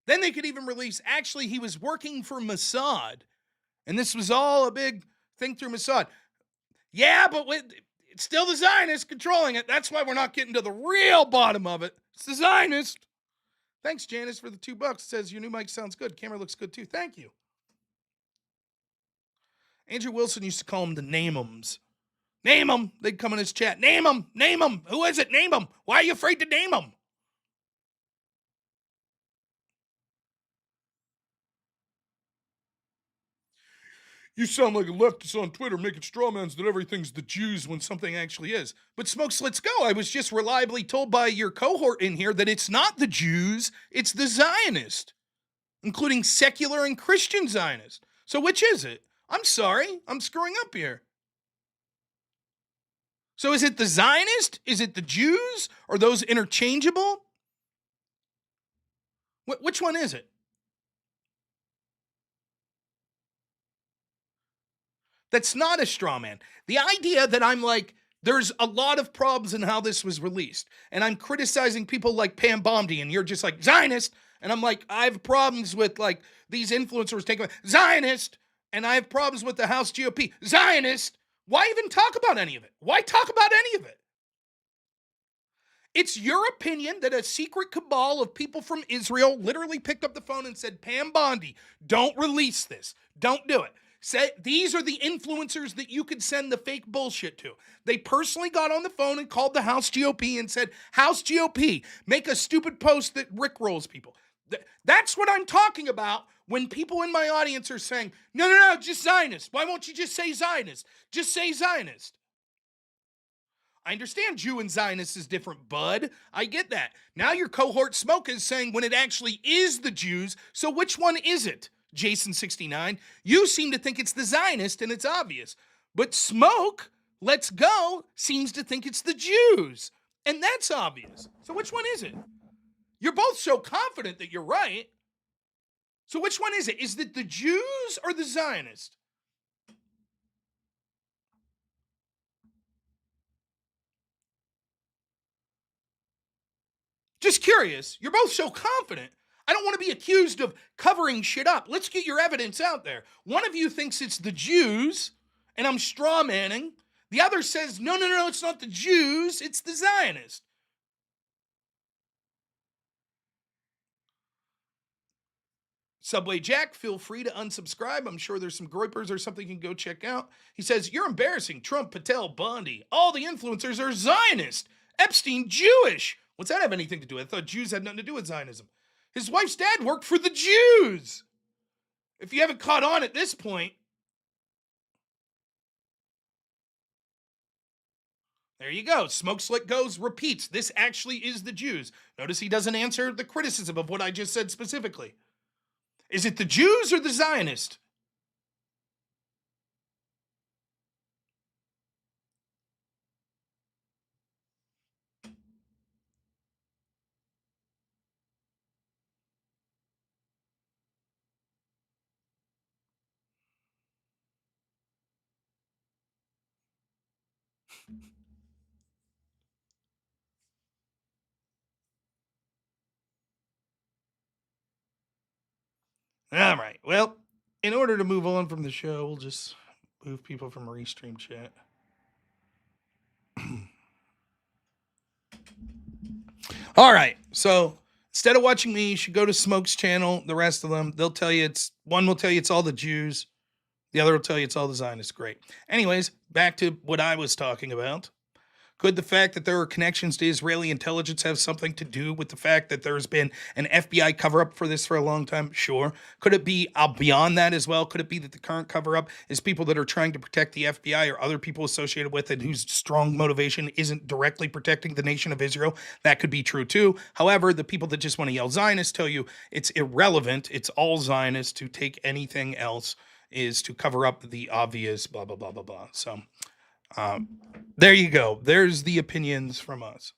Then they could even release, actually, he was working for Mossad, and this was all a big thing through Mossad. Yeah, but it's still the Zionists controlling it. That's why we're not getting to the real bottom of it. It's the Zionist. Thanks, Janice, for the $2. It says your new mic sounds good. Camera looks good, too. Thank you. Andrew Wilson used to call them the name-ems. Name them. They'd come in his chat. Name them. Name them. Who is it? Name them. Why are you afraid to name them? You sound like a leftist on Twitter making strawmans that everything's the Jews when something actually is. But Smokes, let's go. I was just reliably told by your cohort in here that it's not the Jews, it's the Zionist, including secular and Christian Zionists. So which is it? I'm sorry, I'm screwing up here. So is it the Zionist? Is it the Jews? Are those interchangeable? Which one is it? That's not a straw man. The idea that I'm like, there's a lot of problems in how this was released, and I'm criticizing people like Pam Bondi, and you're just like, Zionist. And I'm like, I have problems with like these influencers taking Zionist, and I have problems with the House GOP. Zionist. Why even talk about any of it? Why talk about any of it? It's your opinion that a secret cabal of people from Israel literally picked up the phone and said, Pam Bondi, don't release this. Don't do it. Say, these are the influencers that you could send the fake bullshit to. They personally got on the phone and called the House GOP and said, House GOP, make a stupid post that rickrolls people. That's what I'm talking about when people in my audience are saying, no, just Zionist. Why won't you just say Zionist? Just say Zionist. I understand Jew and Zionist is different, bud. I get that. Now your cohort Smoke is saying when it actually is the Jews, so which one is it? Jason69, you seem to think it's the Zionist, and it's obvious. But Smoke, let's go, seems to think it's the Jews. And that's obvious. So which one is it? You're both so confident that you're right. So which one is it? Is it the Jews or the Zionists? Just curious. You're both so confident. I don't want to be accused of covering shit up. Let's get your evidence out there. One of you thinks it's the Jews, and I'm straw manning. The other says, no, it's not the Jews, it's the Zionists. Subway Jack, feel free to unsubscribe. I'm sure there's some groypers or something you can go check out. He says, you're embarrassing. Trump, Patel, Bondi. All the influencers are Zionist. Epstein, Jewish. What's that have anything to do with? I thought Jews had nothing to do with Zionism. His wife's dad worked for the Jews. If you haven't caught on at this point. There you go. Smoke Slick Goes repeats. This actually is the Jews. Notice he doesn't answer the criticism of what I just said specifically. Is it the Jews or the Zionists? All right. Well, in order to move on from the show, we'll just move people from Restream chat. All right. So instead of watching me, you should go to Smoke's channel. The rest of them, they'll tell you one will tell you it's all the Jews. The other will tell you it's all the Zionists. Great. Anyways, back to what I was talking about. Could the fact that there are connections to Israeli intelligence have something to do with the fact that there's been an FBI cover-up for this for a long time? Sure. Could it be beyond that as well? Could it be that the current cover-up is people that are trying to protect the FBI or other people associated with it whose strong motivation isn't directly protecting the nation of Israel? That could be true too. However, the people that just want to yell Zionist tell you it's irrelevant. It's all Zionist. To take anything else is to cover up the obvious blah, blah, blah, blah, blah. So there you go. There's the opinions from us.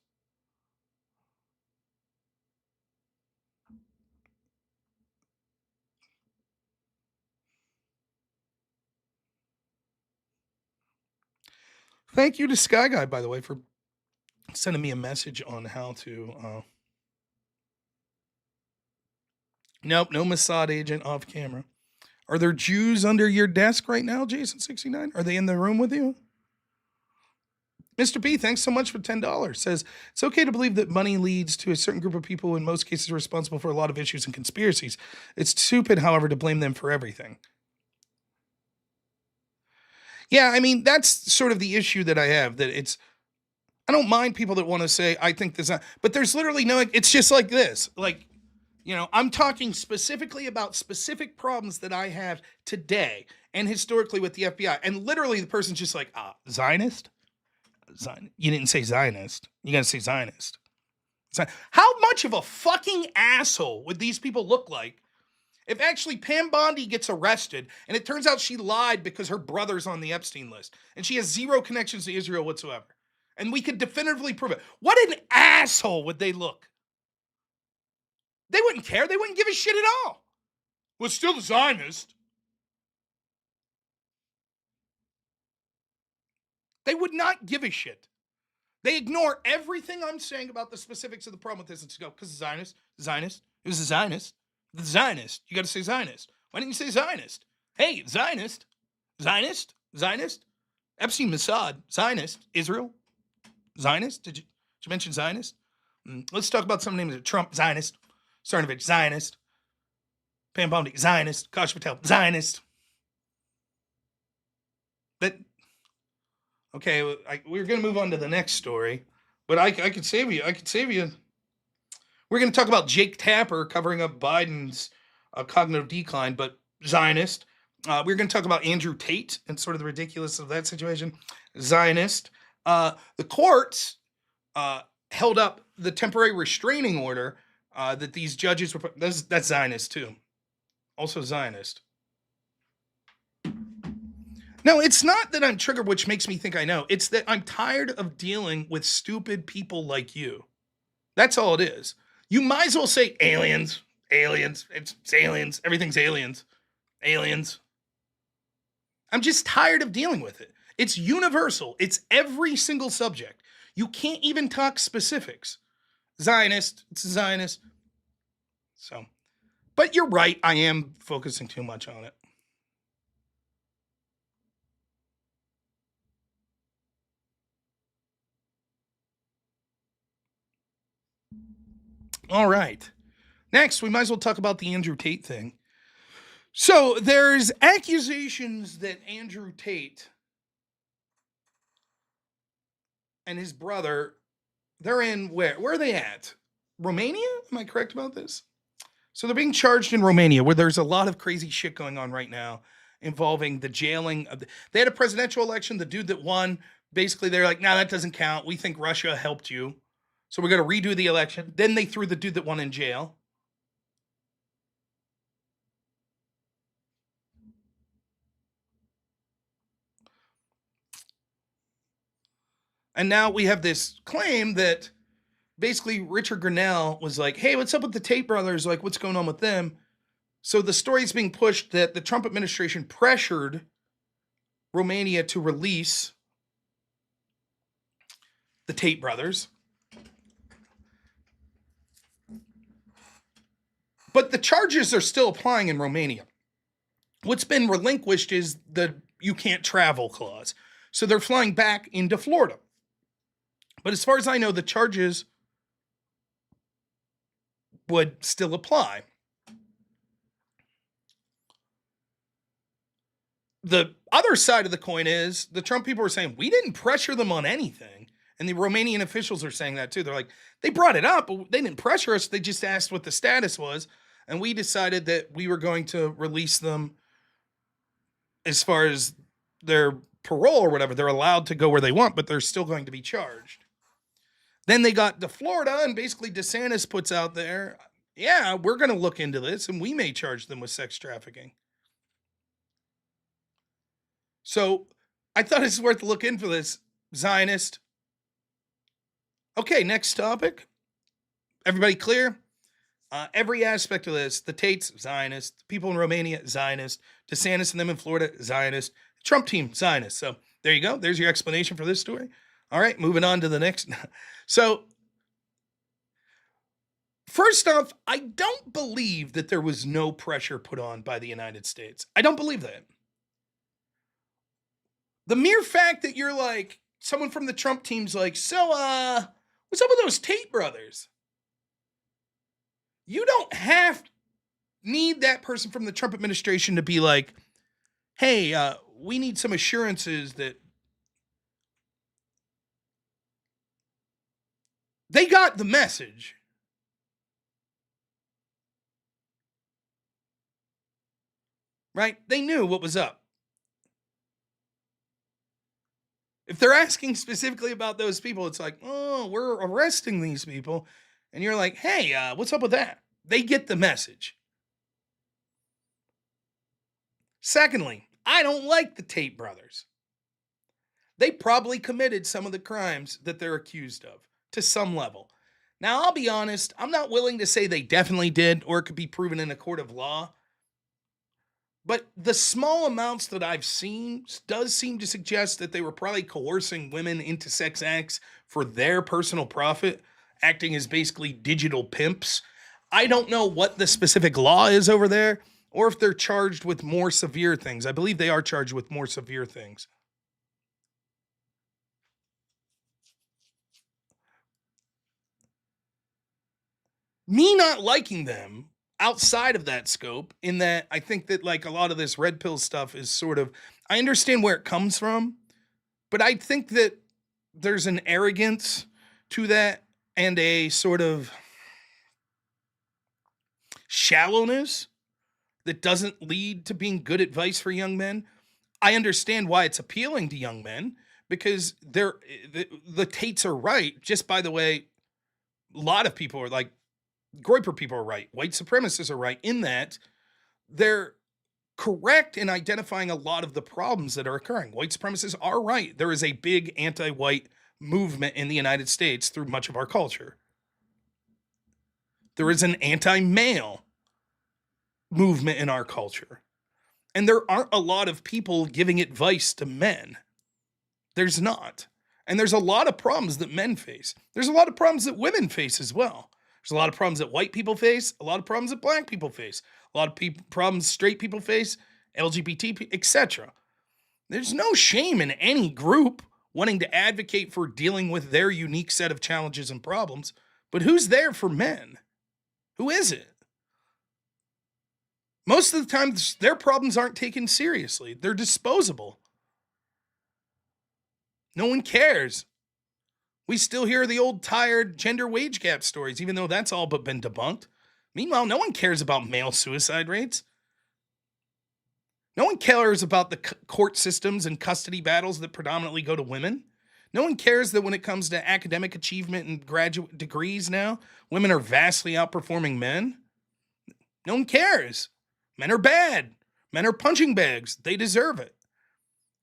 Thank you to Sky Guy, by the way, for sending me a message on how to. Nope, no Mossad agent off camera. Are there Jews under your desk right now, Jason69? Are they in the room with you? Mr. P, thanks so much for $10. Says, it's okay to believe that money leads to a certain group of people, in most cases responsible for a lot of issues and conspiracies. It's stupid, however, to blame them for everything. Yeah, I mean, that's sort of the issue that I have, that I don't mind people that want to say, I think this, but there's literally no, it's just like this. Like, I'm talking specifically about specific problems that I have today and historically with the FBI. And literally the person's just like, Zionist? You didn't say Zionist. You got to say Zionist. How much of a fucking asshole would these people look like if actually Pam Bondi gets arrested and it turns out she lied because her brother's on the Epstein list and she has zero connections to Israel whatsoever? And we could definitively prove it. What an asshole would they look? They wouldn't care. They wouldn't give a shit at all. Well, it's still the Zionist. They would not give a shit. They ignore everything I'm saying about the specifics of the problem with this and just go, because Zionist. He was a Zionist. The Zionist. You got to say Zionist. Why didn't you say Zionist? Hey, Zionist. Zionist. Zionist. Epstein, Mossad. Zionist. Israel. Zionist. Did you mention Zionist? Let's talk about some names. Trump. Zionist. Cernovich. Zionist. Pam Bondi. Zionist. Kash Patel. Zionist. Okay, we're going to move on to the next story, but I could save you. We're going to talk about Jake Tapper covering up Biden's cognitive decline, but Zionist. We're going to talk about Andrew Tate and sort of the ridiculous of that situation. Zionist. The courts held up the temporary restraining order that these judges were put. That's Zionist too. Also Zionist. No, it's not that I'm triggered, which makes me think I know. It's that I'm tired of dealing with stupid people like you. That's all it is. You might as well say aliens. Aliens. It's aliens. Everything's aliens. Aliens. I'm just tired of dealing with it. It's universal. It's every single subject. You can't even talk specifics. Zionist. It's a Zionist. So, but you're right. I am focusing too much on it. All right. Next, we might as well talk about the Andrew Tate thing. So there's accusations that Andrew Tate and his brother, they're in where? Where are they at? Romania? Am I correct about this? So they're being charged in Romania, where there's a lot of crazy shit going on right now involving the jailing of they had a presidential election. The dude that won, basically they're like, nah, that doesn't count. We think Russia helped you. So we're going to redo the election. Then they threw the dude that won in jail. And now we have this claim that basically Richard Grenell was like, hey, what's up with the Tate brothers? Like, what's going on with them? So the story's being pushed that the Trump administration pressured Romania to release the Tate brothers. But the charges are still applying in Romania. What's been relinquished is the you can't travel clause. So they're flying back into Florida. But as far as I know, the charges would still apply. The other side of the coin is the Trump people are saying, we didn't pressure them on anything. And the Romanian officials are saying that too. They're like, they brought it up, but they didn't pressure us. They just asked what the status was. And we decided that we were going to release them as far as their parole or whatever. They're allowed to go where they want, but they're still going to be charged. Then they got to Florida, and basically DeSantis puts out there, yeah, we're going to look into this, and we may charge them with sex trafficking. So I thought it's worth looking for this. Zionist. Okay, next topic. Everybody clear? Every aspect of this, the Tates, Zionist. People in Romania, Zionist. DeSantis and them in Florida, Zionist. Trump team, Zionist. So there you go. There's your explanation for this story. All right, moving on to the next. So first off, I don't believe that there was no pressure put on by the United States. I don't believe that. The mere fact that you're like, someone from the Trump team's like, so, what's up with those Tate brothers? You don't need that person from the Trump administration to be like, hey, we need some assurances that they got the message. Right? They knew what was up. If they're asking specifically about those people, it's like, oh, we're arresting these people. And you're like, hey, what's up with that? They get the message. Secondly, I don't like the Tate brothers. They probably committed some of the crimes that they're accused of to some level. Now, I'll be honest, I'm not willing to say they definitely did or it could be proven in a court of law. But the small amounts that I've seen does seem to suggest that they were probably coercing women into sex acts for their personal profit, acting as basically digital pimps. I don't know what the specific law is over there, or if they're charged with more severe things. I believe they are charged with more severe things. Me not liking them outside of that scope, in that I think that like a lot of this red pill stuff is sort of, I understand where it comes from, but I think that there's an arrogance to that and a sort of shallowness that doesn't lead to being good advice for young men. I understand why it's appealing to young men, because the Tates are right. Just by the way, a lot of people are like, Groyper people are right. White supremacists are right in that they're correct in identifying a lot of the problems that are occurring. White supremacists are right. There is a big anti-white movement in the United States through much of our culture. There is an anti-male movement in our culture. And there aren't a lot of people giving advice to men. There's not. And there's a lot of problems that men face. There's a lot of problems that women face as well. There's a lot of problems that white people face, a lot of problems that black people face, a lot of problems straight people face, LGBT, etc. There's no shame in any group wanting to advocate for dealing with their unique set of challenges and problems, but who's there for men? Who is it? Most of the time, their problems aren't taken seriously. They're disposable. No one cares. We still hear the old tired gender wage gap stories, even though that's all but been debunked. Meanwhile, no one cares about male suicide rates. No one cares about the court systems and custody battles that predominantly go to women. No one cares that when it comes to academic achievement and graduate degrees now, women are vastly outperforming men. No one cares. Men are bad. Men are punching bags. They deserve it.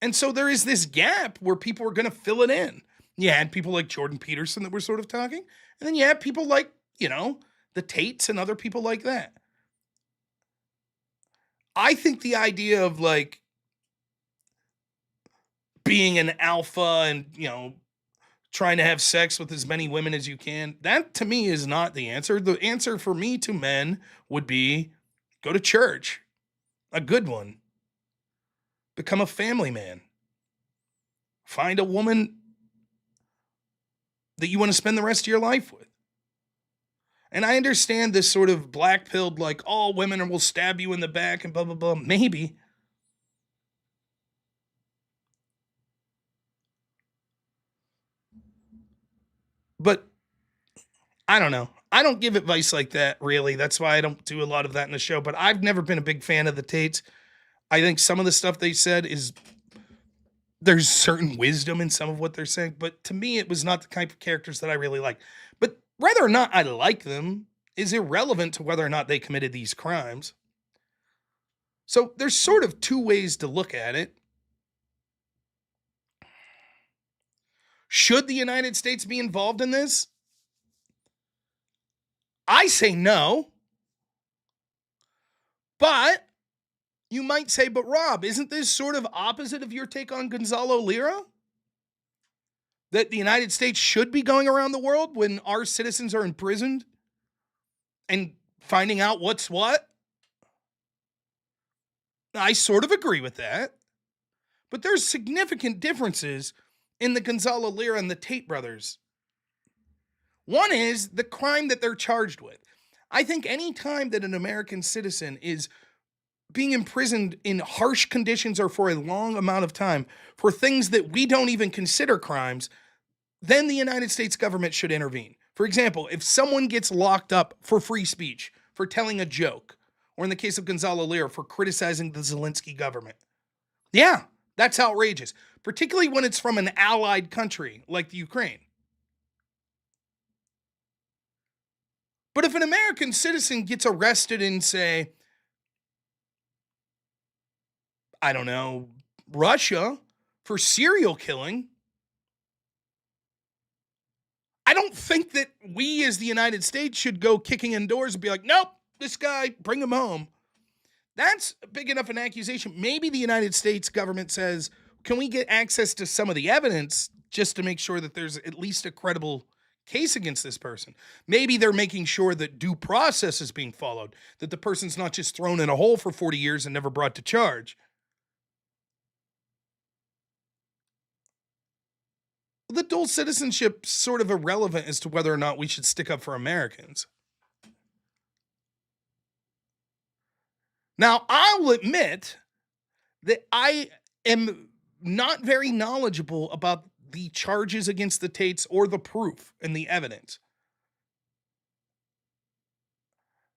And so there is this gap where people are going to fill it in. You had people like Jordan Peterson that were sort of talking, and then you had people like, the Tates and other people like that. I think the idea of like being an alpha and, trying to have sex with as many women as you can, that to me is not the answer. The answer for me to men would be go to church, a good one. Become a family man. Find a woman that you want to spend the rest of your life with. And I understand this sort of black-pilled, like, all women will stab you in the back and blah, blah, blah. Maybe. But I don't know. I don't give advice like that, really. That's why I don't do a lot of that in the show. But I've never been a big fan of the Tates. I think some of the stuff they said there's certain wisdom in some of what they're saying. But to me, it was not the type of characters that I really like. But whether or not I like them is irrelevant to whether or not they committed these crimes. So there's sort of two ways to look at it. Should the United States be involved in this? I say no. But you might say, but Rob, isn't this sort of opposite of your take on Gonzalo Lira? That the United States should be going around the world when our citizens are imprisoned and finding out what's what? I sort of agree with that. But there's significant differences in the Gonzalo Lira and the Tate brothers. One is the crime that they're charged with. I think any time that an American citizen is being imprisoned in harsh conditions or for a long amount of time for things that we don't even consider crimes, then the United States government should intervene. For example, if someone gets locked up for free speech, for telling a joke, or in the case of Gonzalo Lira, for criticizing the Zelensky government. Yeah, that's outrageous, particularly when it's from an allied country like the Ukraine. But if an American citizen gets arrested in, say, I don't know, Russia for serial killing, I don't think that we as the United States should go kicking in doors and be like, nope, this guy, bring him home. That's big enough an accusation. Maybe the United States government says, can we get access to some of the evidence just to make sure that there's at least a credible case against this person. Maybe they're making sure that due process is being followed, that the person's not just thrown in a hole for 40 years and never brought to charge. The dual citizenship's sort of irrelevant as to whether or not we should stick up for Americans. Now, I'll admit that I am not very knowledgeable about the charges against the Tates or the proof and the evidence.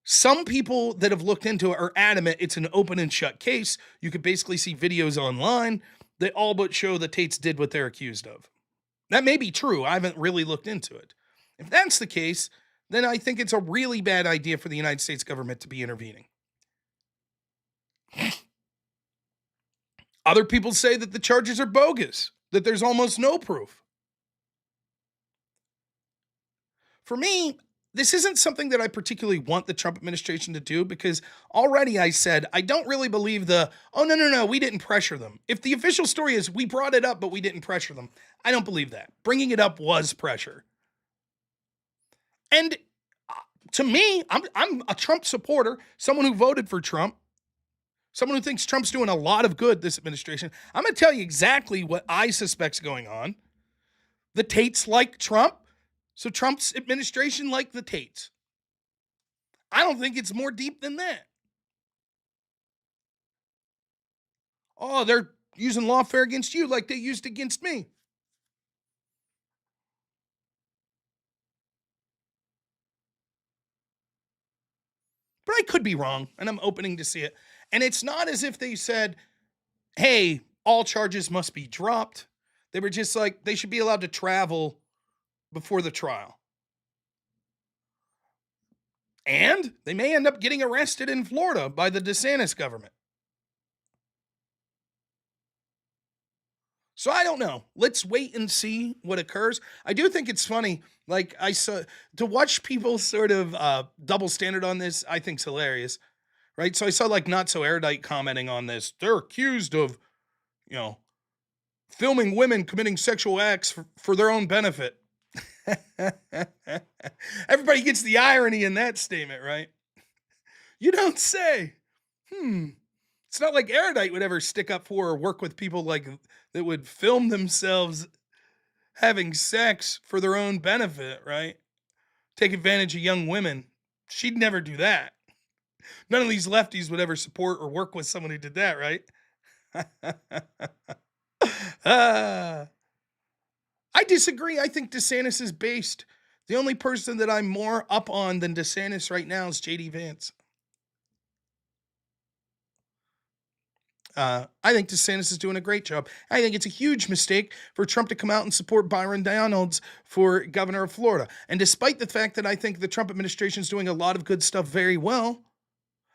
Some people that have looked into it are adamant it's an open and shut case. You could basically see videos online that all but show the Tates did what they're accused of. That may be true. I haven't really looked into it. If that's the case, then I think it's a really bad idea for the United States government to be intervening. Other people say that the charges are bogus, that there's almost no proof. For me, this isn't something that I particularly want the Trump administration to do, because already I said I don't really believe no, we didn't pressure them. If the official story is we brought it up, but we didn't pressure them, I don't believe that. Bringing it up was pressure. And to me, I'm a Trump supporter, someone who voted for Trump, someone who thinks Trump's doing a lot of good this administration. I'm going to tell you exactly what I suspect's going on. The Tates like Trump, so Trump's administration like the Tates. I don't think it's more deep than that. Oh, they're using lawfare against you like they used against me. But I could be wrong, and I'm opening to see it. And it's not as if they said, hey, all charges must be dropped. They were just like, they should be allowed to travel before the trial. And they may end up getting arrested in Florida by the DeSantis government. So I don't know. Let's wait and see what occurs. I do think it's funny. Like, I saw, to watch people sort of double standard on this, I think's hilarious. Right? So I saw like Not So Erudite commenting on this. They're accused of, filming women committing sexual acts for their own benefit. Everybody gets the irony in that statement, right? You don't say. It's not like Erudite would ever stick up for or work with people like that would film themselves having sex for their own benefit, right? Take advantage of young women. She'd never do that. None of these lefties would ever support or work with someone who did that, right? I disagree. I think DeSantis is based. The only person that I'm more up on than DeSantis right now is J.D. Vance. I think DeSantis is doing a great job. I think it's a huge mistake for Trump to come out and support Byron Donalds for governor of Florida. And despite the fact that I think the Trump administration is doing a lot of good stuff very well,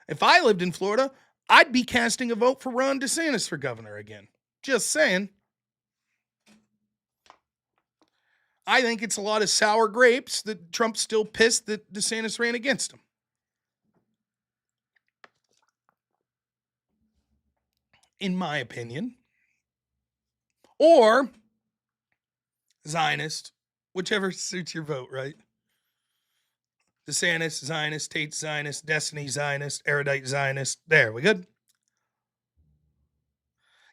if I lived in Florida, I'd be casting a vote for Ron DeSantis for governor again. Just saying. I think it's a lot of sour grapes that Trump's still pissed that DeSantis ran against him. In my opinion. Or Zionist, whichever suits your vote, right? DeSantis, Zionist, Tate, Zionist, Destiny, Zionist, Erudite, Zionist. There, we good?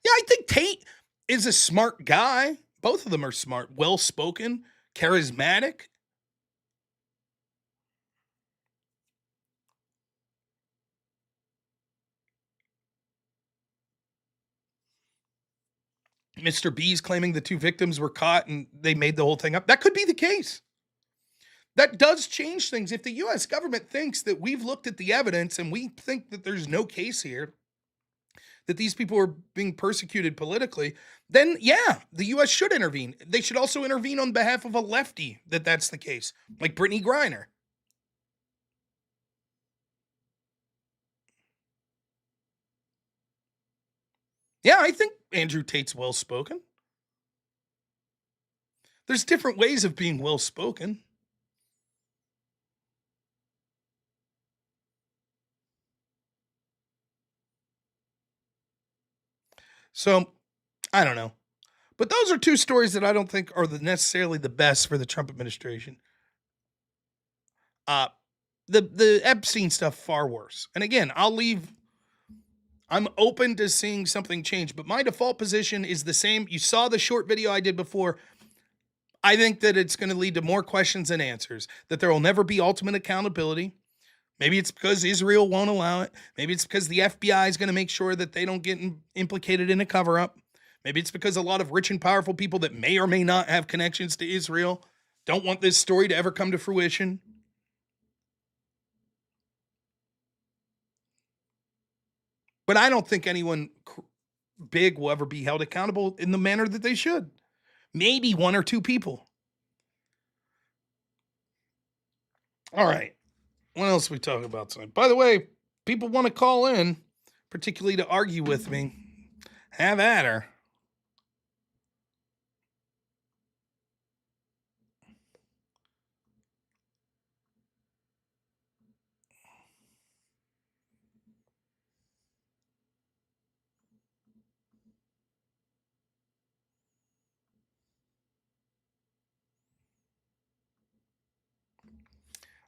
Yeah, I think Tate is a smart guy. Both of them are smart, well-spoken, charismatic. Mr. B's claiming the two victims were caught and they made the whole thing up. That could be the case. That does change things. If the U.S. government thinks that we've looked at the evidence and we think that there's no case here, that these people are being persecuted politically, then yeah, the U.S. should intervene. They should also intervene on behalf of a lefty that's the case, like Brittany Griner. Yeah, I think Andrew Tate's well-spoken. There's different ways of being well-spoken. So, I don't know. But those are two stories that I don't think are necessarily the best for the Trump administration. The Epstein stuff far worse. And again, I'm open to seeing something change, but my default position is the same. You saw the short video I did before. I think that it's going to lead to more questions than answers, that there will never be ultimate accountability. Maybe it's because Israel won't allow it. Maybe it's because the FBI is going to make sure that they don't get implicated in a cover-up. Maybe it's because a lot of rich and powerful people that may or may not have connections to Israel don't want this story to ever come to fruition. But I don't think anyone big will ever be held accountable in the manner that they should. Maybe one or two people. All right. What else are we talking about tonight? By the way, people want to call in, particularly to argue with me. Have at her.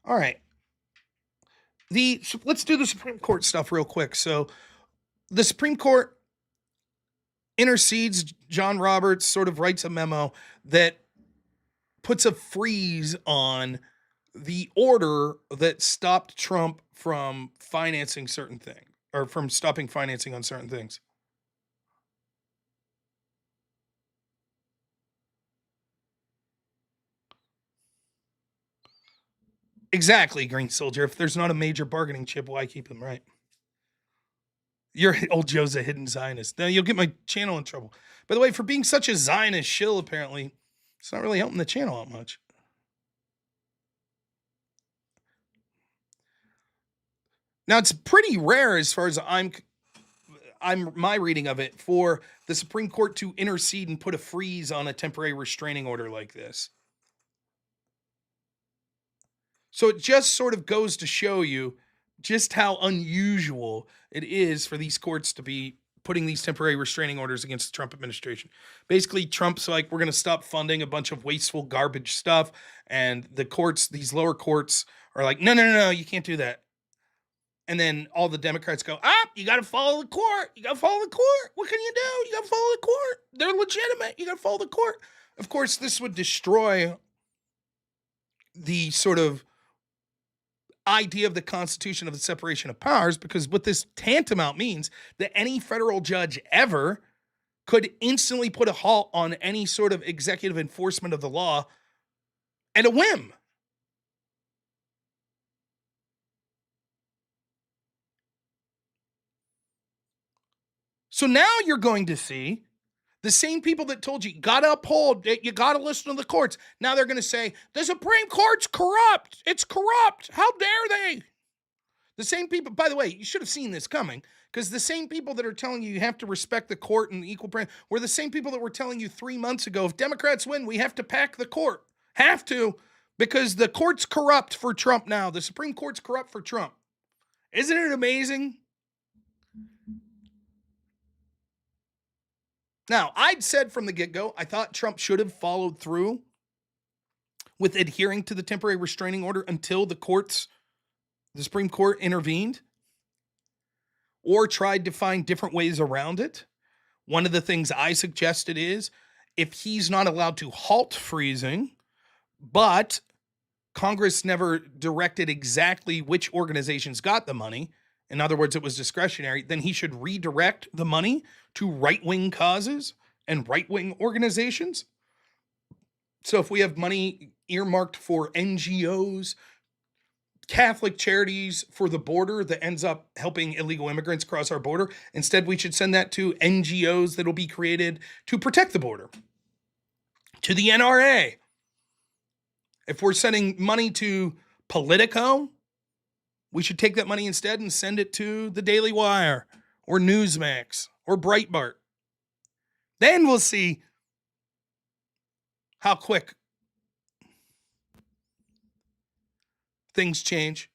All right. Let's do the Supreme Court stuff real quick. So the Supreme Court intercedes. John Roberts sort of writes a memo that puts a freeze on the order that stopped Trump from financing certain things, or from stopping financing on certain things. Exactly, Green Soldier. If there's not a major bargaining chip, why keep him, right? You're old Joe's a hidden Zionist. Now you'll get my channel in trouble. By the way, for being such a Zionist shill, apparently, it's not really helping the channel out much. Now it's pretty rare, as far as I'm my reading of it, for the Supreme Court to intercede and put a freeze on a temporary restraining order like this. So it just sort of goes to show you just how unusual it is for these courts to be putting these temporary restraining orders against the Trump administration. Basically, Trump's like, we're going to stop funding a bunch of wasteful garbage stuff. And the courts, these lower courts, are like, no, you can't do that. And then all the Democrats go, you got to follow the court. You got to follow the court. What can you do? You got to follow the court. They're legitimate. You got to follow the court. Of course, this would destroy the sort of idea of the Constitution of the separation of powers, because what this tantamount means that any federal judge ever could instantly put a halt on any sort of executive enforcement of the law at a whim. So now you're going to see the same people that told you got to uphold, you got to listen to the courts. Now they're going to say, the Supreme Court's corrupt. It's corrupt. How dare they? The same people, by the way, you should have seen this coming, because the same people that are telling you have to respect the court and equal were the same people that were telling you 3 months ago, if Democrats win, we have to pack the court. Have to, because the court's corrupt for Trump now. The Supreme Court's corrupt for Trump. Isn't it amazing? Now, I'd said from the get-go, I thought Trump should have followed through with adhering to the temporary restraining order until the Supreme Court intervened or tried to find different ways around it. One of the things I suggested is, if he's not allowed to halt freezing, but Congress never directed exactly which organizations got the money, in other words, it was discretionary, then he should redirect the money to right-wing causes and right-wing organizations. So if we have money earmarked for NGOs, Catholic charities for the border that ends up helping illegal immigrants cross our border, instead we should send that to NGOs that will be created to protect the border, to the NRA. If we're sending money to Politico, we should take that money instead and send it to the Daily Wire or Newsmax or Breitbart. Then we'll see how quick things change.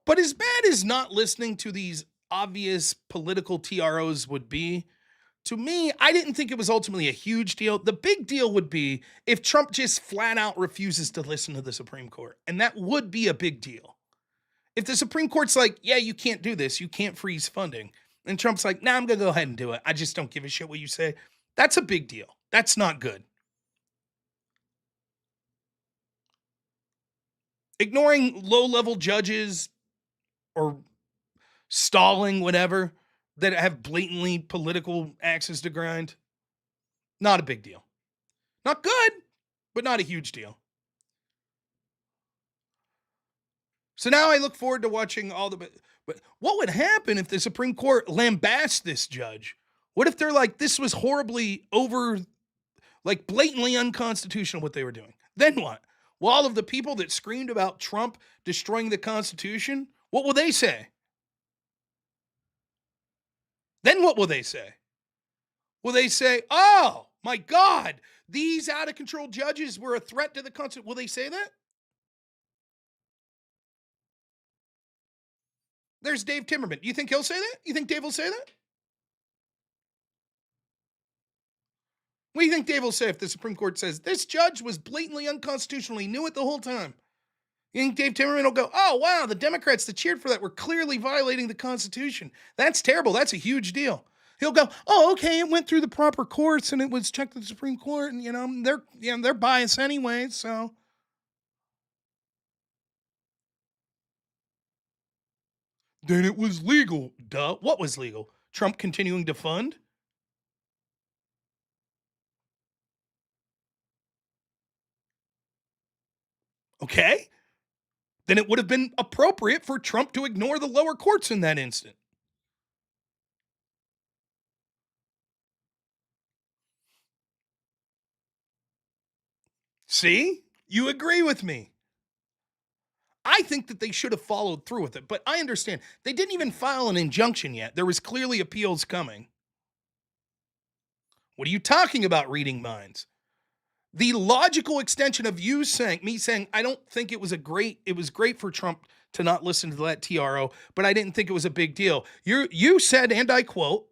But as bad as not listening to these obvious political TROs would be, to me, I didn't think it was ultimately a huge deal. The big deal would be if Trump just flat out refuses to listen to the Supreme Court. And that would be a big deal. If the Supreme Court's like, yeah, you can't do this, you can't freeze funding, and Trump's like, nah, I'm going to go ahead and do it. I just don't give a shit what you say. That's a big deal. That's not good. Ignoring low-level judges or stalling whatever that have blatantly political axes to grind, not a big deal. Not good, but not a huge deal. So now I look forward to watching all the... But what would happen if the Supreme Court lambasts this judge? What if they're like, this was horribly like blatantly unconstitutional what they were doing? Then what? Well, all of the people that screamed about Trump destroying the Constitution, what will they say? Then what will they say? Will they say, oh, my God, these out-of-control judges were a threat to the Constitution? Will they say that? There's Dave Timmerman. Do you think he'll say that? You think Dave will say that? What do you think Dave will say if the Supreme Court says, this judge was blatantly unconstitutional, he knew it the whole time? You think Dave Timmerman will go, oh, wow, the Democrats that cheered for that were clearly violating the Constitution. That's terrible. That's a huge deal. He'll go, oh, okay, it went through the proper courts and it was checked with the Supreme Court and, they're biased anyway, so. Then it was legal. Duh. What was legal? Trump continuing to fund? Okay. Then it would have been appropriate for Trump to ignore the lower courts in that instant. See? You agree with me. I think that they should have followed through with it, but I understand. They didn't even file an injunction yet. There was clearly appeals coming. What are you talking about, reading minds? The logical extension of me saying, I don't think it was great for Trump to not listen to that TRO, but I didn't think it was a big deal. You said, and I quote,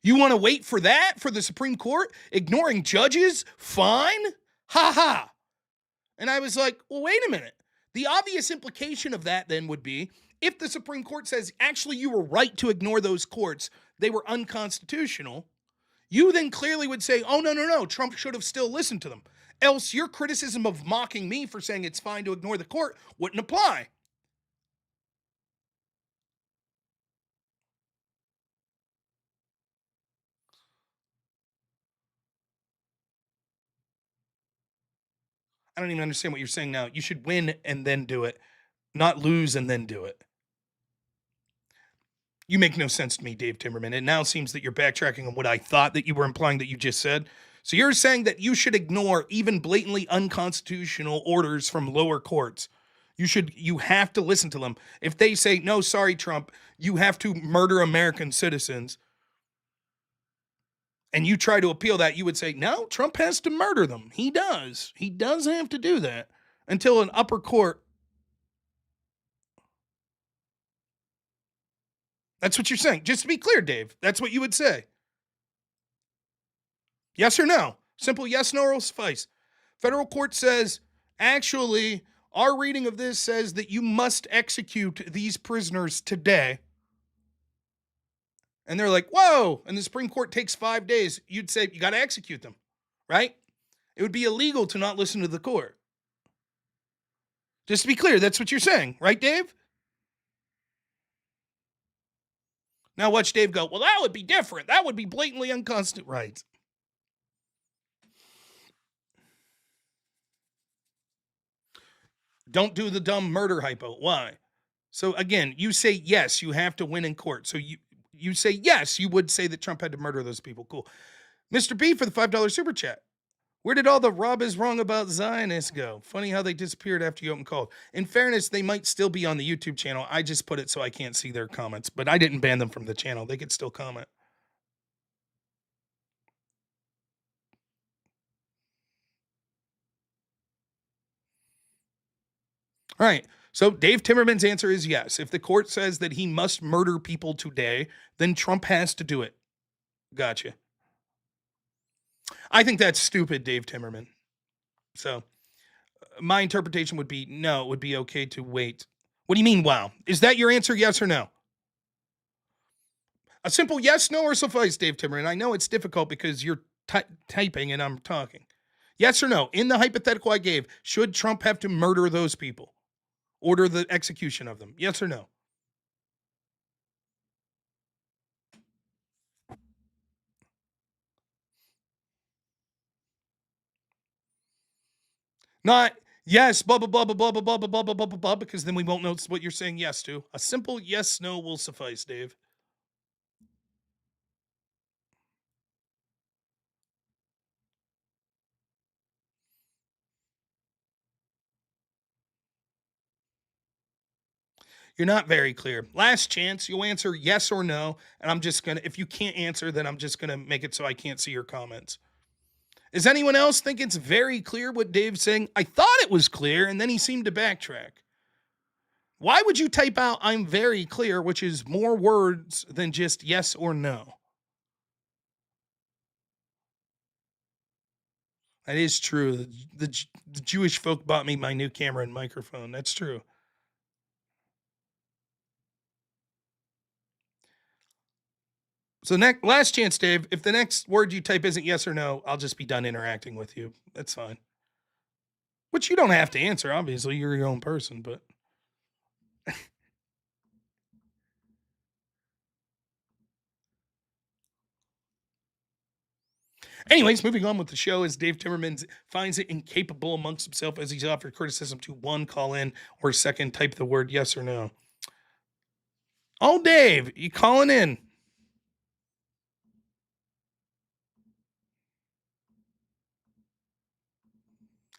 you want to wait for that for the Supreme Court? Ignoring judges? Fine. Ha ha. And I was like, well, wait a minute. The obvious implication of that then would be if the Supreme Court says, actually, you were right to ignore those courts, they were unconstitutional, you then clearly would say, oh, no, Trump should have still listened to them. Else your criticism of mocking me for saying it's fine to ignore the court wouldn't apply. I don't even understand what you're saying now. You should win and then do it, not lose and then do it. You make no sense to me, Dave Timmerman. It now seems that you're backtracking on what I thought that you were implying that you just said. So you're saying that you should ignore even blatantly unconstitutional orders from lower courts. You have to listen to them. If they say, no, sorry, Trump, you have to murder American citizens, and you try to appeal that, you would say, no, Trump has to murder them. He does. He does have to do that until an upper court. That's what you're saying. Just to be clear, Dave, that's what you would say. Yes or no? Simple yes, no will suffice. Federal court says, actually, our reading of this says that you must execute these prisoners today. And they're like, whoa. And the Supreme Court takes 5 days. You'd say, you got to execute them, right? It would be illegal to not listen to the court. Just to be clear, that's what you're saying, right, Dave? Now watch Dave go, well, that would be different. That would be blatantly unconstitutional. Right. Don't do the dumb murder hypo. Why? So again, you say yes, you have to win in court. So you say yes, you would say that Trump had to murder those people. Cool. Mr. B for the $5 super chat. Where did all the Rob is wrong about Zionists go? Funny how they disappeared after you opened call. In fairness, they might still be on the YouTube channel. I just put it so I can't see their comments, but I didn't ban them from the channel. They could still comment. All right. So Dave Timmerman's answer is yes. If the court says that he must murder people today, then Trump has to do it. Gotcha. I think that's stupid, Dave Timmerman. So my interpretation would be no, it would be okay to wait. What do you mean, wow? Is that your answer, yes or no? A simple yes, no, or suffice, Dave Timmerman. I know it's difficult because you're typing and I'm talking. Yes or no? In the hypothetical I gave, should Trump have to murder those people? Order the execution of them? Yes or no? Not yes, blah, blah, blah, blah, blah, blah, blah, blah, blah, blah, blah, blah, because then we won't know what you're saying yes to. A simple yes, no will suffice, Dave. You're not very clear. Last chance, you'll answer yes or no, and I'm just going to, if you can't answer, then I'm just going to make it so I can't see your comments. Does anyone else think it's very clear what Dave's saying? I thought it was clear, and then he seemed to backtrack. Why would you type out I'm very clear, which is more words than just yes or no? That is true. The Jewish folk bought me my new camera and microphone. That's true. So last chance, Dave. If the next word you type isn't yes or no, I'll just be done interacting with you. That's fine. Which you don't have to answer, obviously. You're your own person, but... Anyways, moving on with the show, as Dave Timmerman finds it incapable amongst himself as he's offered criticism to one, call in, or second, type the word yes or no. Oh, Dave, you calling in?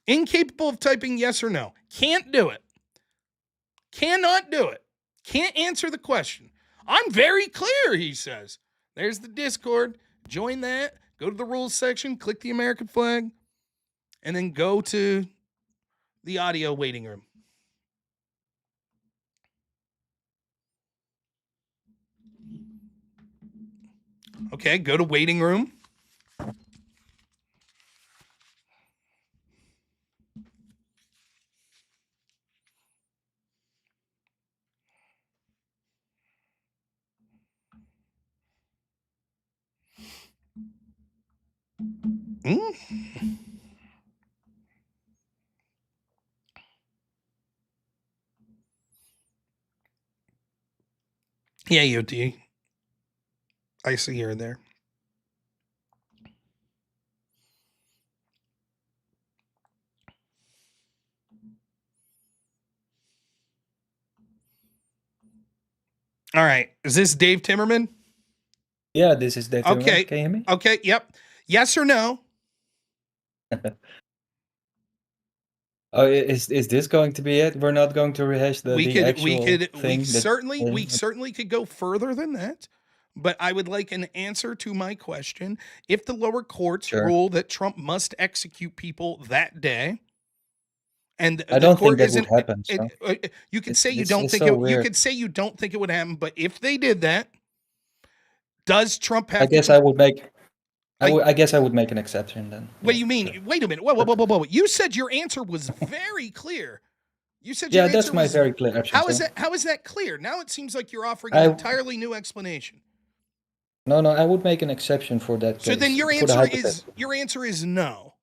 Incapable of typing yes or no. Can't do it. Cannot do it. Can't answer the question. I'm very clear, he says. There's the Discord. Join that. Go to the rules section. Click the American flag. And then go to the audio waiting room. Okay, go to waiting room. Yeah, UT. I see you're there. All right. Is this Dave Timmerman? Yeah, this is Dave Timmerman. Okay. Can you hear me? Okay. Yep. Yes or no? Oh, is this going to be it? We're not going to rehash the actual thing. We certainly could go further than that. But I would like an answer to my question. If the lower courts rule that Trump must execute people that day, and I don't think that would happen. You could say you don't think you could say you don't think it would happen, but if they did that, does Trump have? I guess I would make. I guess I would make an exception then. What do you mean? Sure. Wait a minute. Whoa. You said your answer was very clear. You said your answer that's my very clear option. How is that clear? Now it seems like you're offering an entirely new explanation. No, I would make an exception for that. So then your answer is no.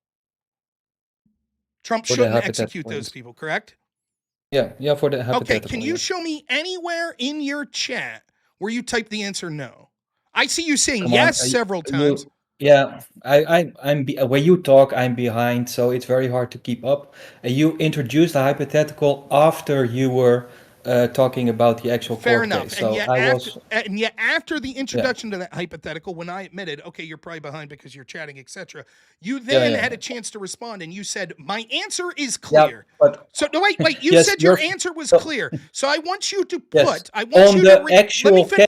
Trump shouldn't execute those people, correct? Yeah, for the hypothetical. Okay, can you show me anywhere in your chat where you type the answer no? I see you saying yes several times. I'm when you talk, I'm behind, so it's very hard to keep up. You introduced the hypothetical after you were talking about the actual Fair court enough. case. So And yet after the introduction to that hypothetical, when I admitted, okay, you're probably behind because you're chatting, etc., you then had a chance to respond and you said, my answer is clear. So no, wait, you said your answer was clear. So I want you to put, I want you to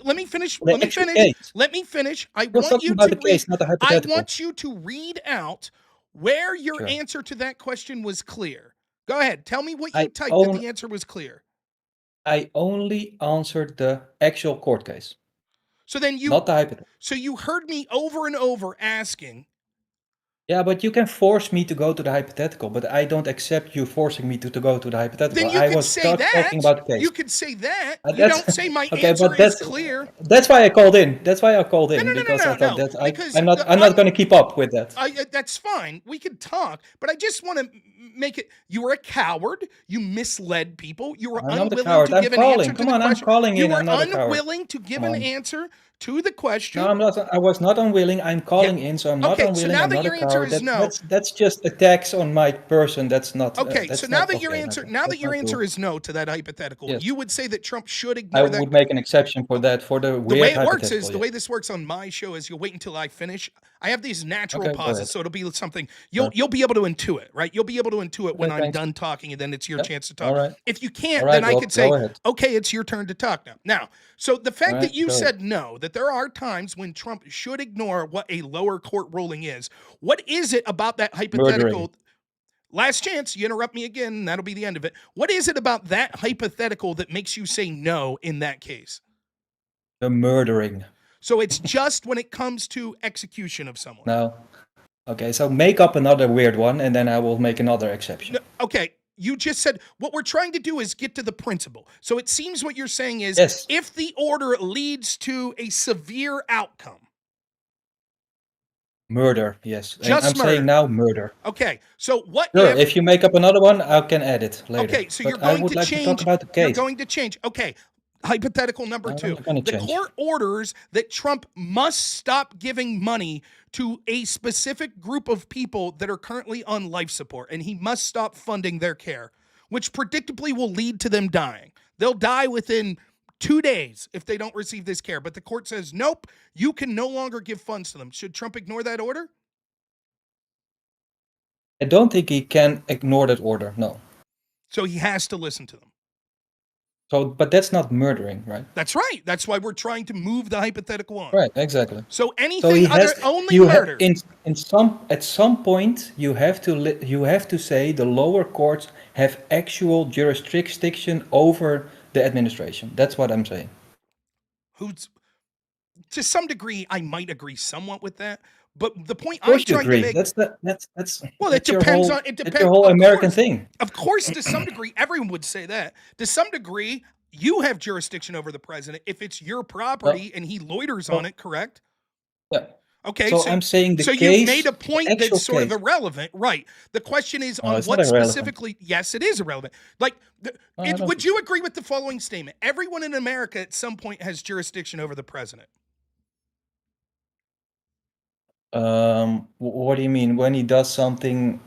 let me finish. I want you to read out where your answer to that question was clear. Go ahead. Tell me what you typed that the answer was clear. I only answered the actual court case, So then not the hypothetical. so you heard me over and over asking. Yeah, but you can force me to go to the hypothetical, but I don't accept you forcing me to go to the hypothetical. Then you I could was say just that. talking about the case. You could say that. You That's- don't say my okay, answer but is clear. That's why I called in. That's why I called in, No, because I thought that because I'm not going to keep up with that. That's fine. We could talk, but I just want to make it. You were a coward. You misled people. You were I'm not a unwilling coward. to I'm give calling. an answer to Come the on, I'm question. calling You in. were I'm not a coward. unwilling to give Come an on. answer to the question. No, I'm not. I was not unwilling. I'm calling in, so I'm not Okay, so unwilling. now I'm that not your a answer coward. is no. That's just attacks on my person. That's not. Okay, that's so now not that your okay, answer Michael. now that That's your not answer cool. is no to that hypothetical, Yes. you would say that Trump should I ignore that. would make an exception for that for the The weird way it works hypothetical. is the way this works on my show is you'll wait until I finish. I have these natural Okay, go pauses, ahead. so it'll be something you'll be able to intuit, right? You'll be able to intuit when Okay, I'm thanks. done talking, and then it's your Yep. chance to talk. All right. If you can't, All right, then I Rob, could say, go ahead. okay, it's your turn to talk now. Now, so the fact All that right, you go said no, that there are times when Trump should ignore what a lower court ruling is. What is it about that hypothetical? Murdering. Last chance, you interrupt me again, and that'll be the end of it. What is it about that hypothetical that makes you say no in that case? The murdering. So it's just when it comes to execution of someone. No. Okay, so make up another weird one, and then I will make another exception. No, okay, you just said what we're trying to do is get to the principle. So it seems what you're saying is Yes. if the order leads to a severe outcome. Murder, yes. And Just I'm saying now murder. Okay, so what Sure, if if you make up another one, I can add it later. Okay, so But you're I going would to like change. to talk about the You're case. going to change. Okay, hypothetical number I'm two. not gonna The change. court orders that Trump must stop giving money to a specific group of people that are currently on life support, and he must stop funding their care, which predictably will lead to them dying. They'll die within 2 days if they don't receive this care. But the court says, nope, you can no longer give funds to them. Should Trump ignore that order? I don't think he can ignore that order, no. So he has to listen to them. So, but that's not murdering, right? That's right. That's why we're trying to move the hypothetical on. Right, exactly. So So anything he other has only you murder. at some point you have to say the lower courts have actual jurisdiction over the administration. That's what I'm saying. Who's to some degree I might agree somewhat with that, but the point Of I'm course you trying agree. to make That's well, that's it depends on that's your whole of American course. thing. Of course, to some degree, everyone would say that. To some degree, you have jurisdiction over the president if it's your property and he loiters on it, correct? Yeah. Okay, So I'm saying the so case, you've made a point the actual that's sort of case. irrelevant, right? The question is No, on it's what not irrelevant. specifically. Yes, it is irrelevant. Like, I don't would think you agree with the following statement? Everyone in America at some point has jurisdiction over the president. What do you mean when he does something?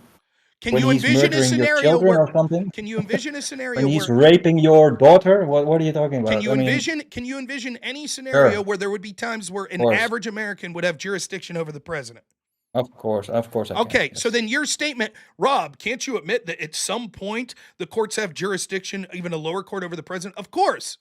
Can When you he's envision a murdering your scenario children where? or something? Can you envision a scenario When he's where? raping your daughter? What are you talking about? Can you I mean, envision? Can you envision any scenario Sure. where there would be times where an course. average American would have jurisdiction over the president? Of course I can. Okay, so Yes. then your statement, Rob, can't you admit that at some point the courts have jurisdiction, even a lower court, over the president? Of course.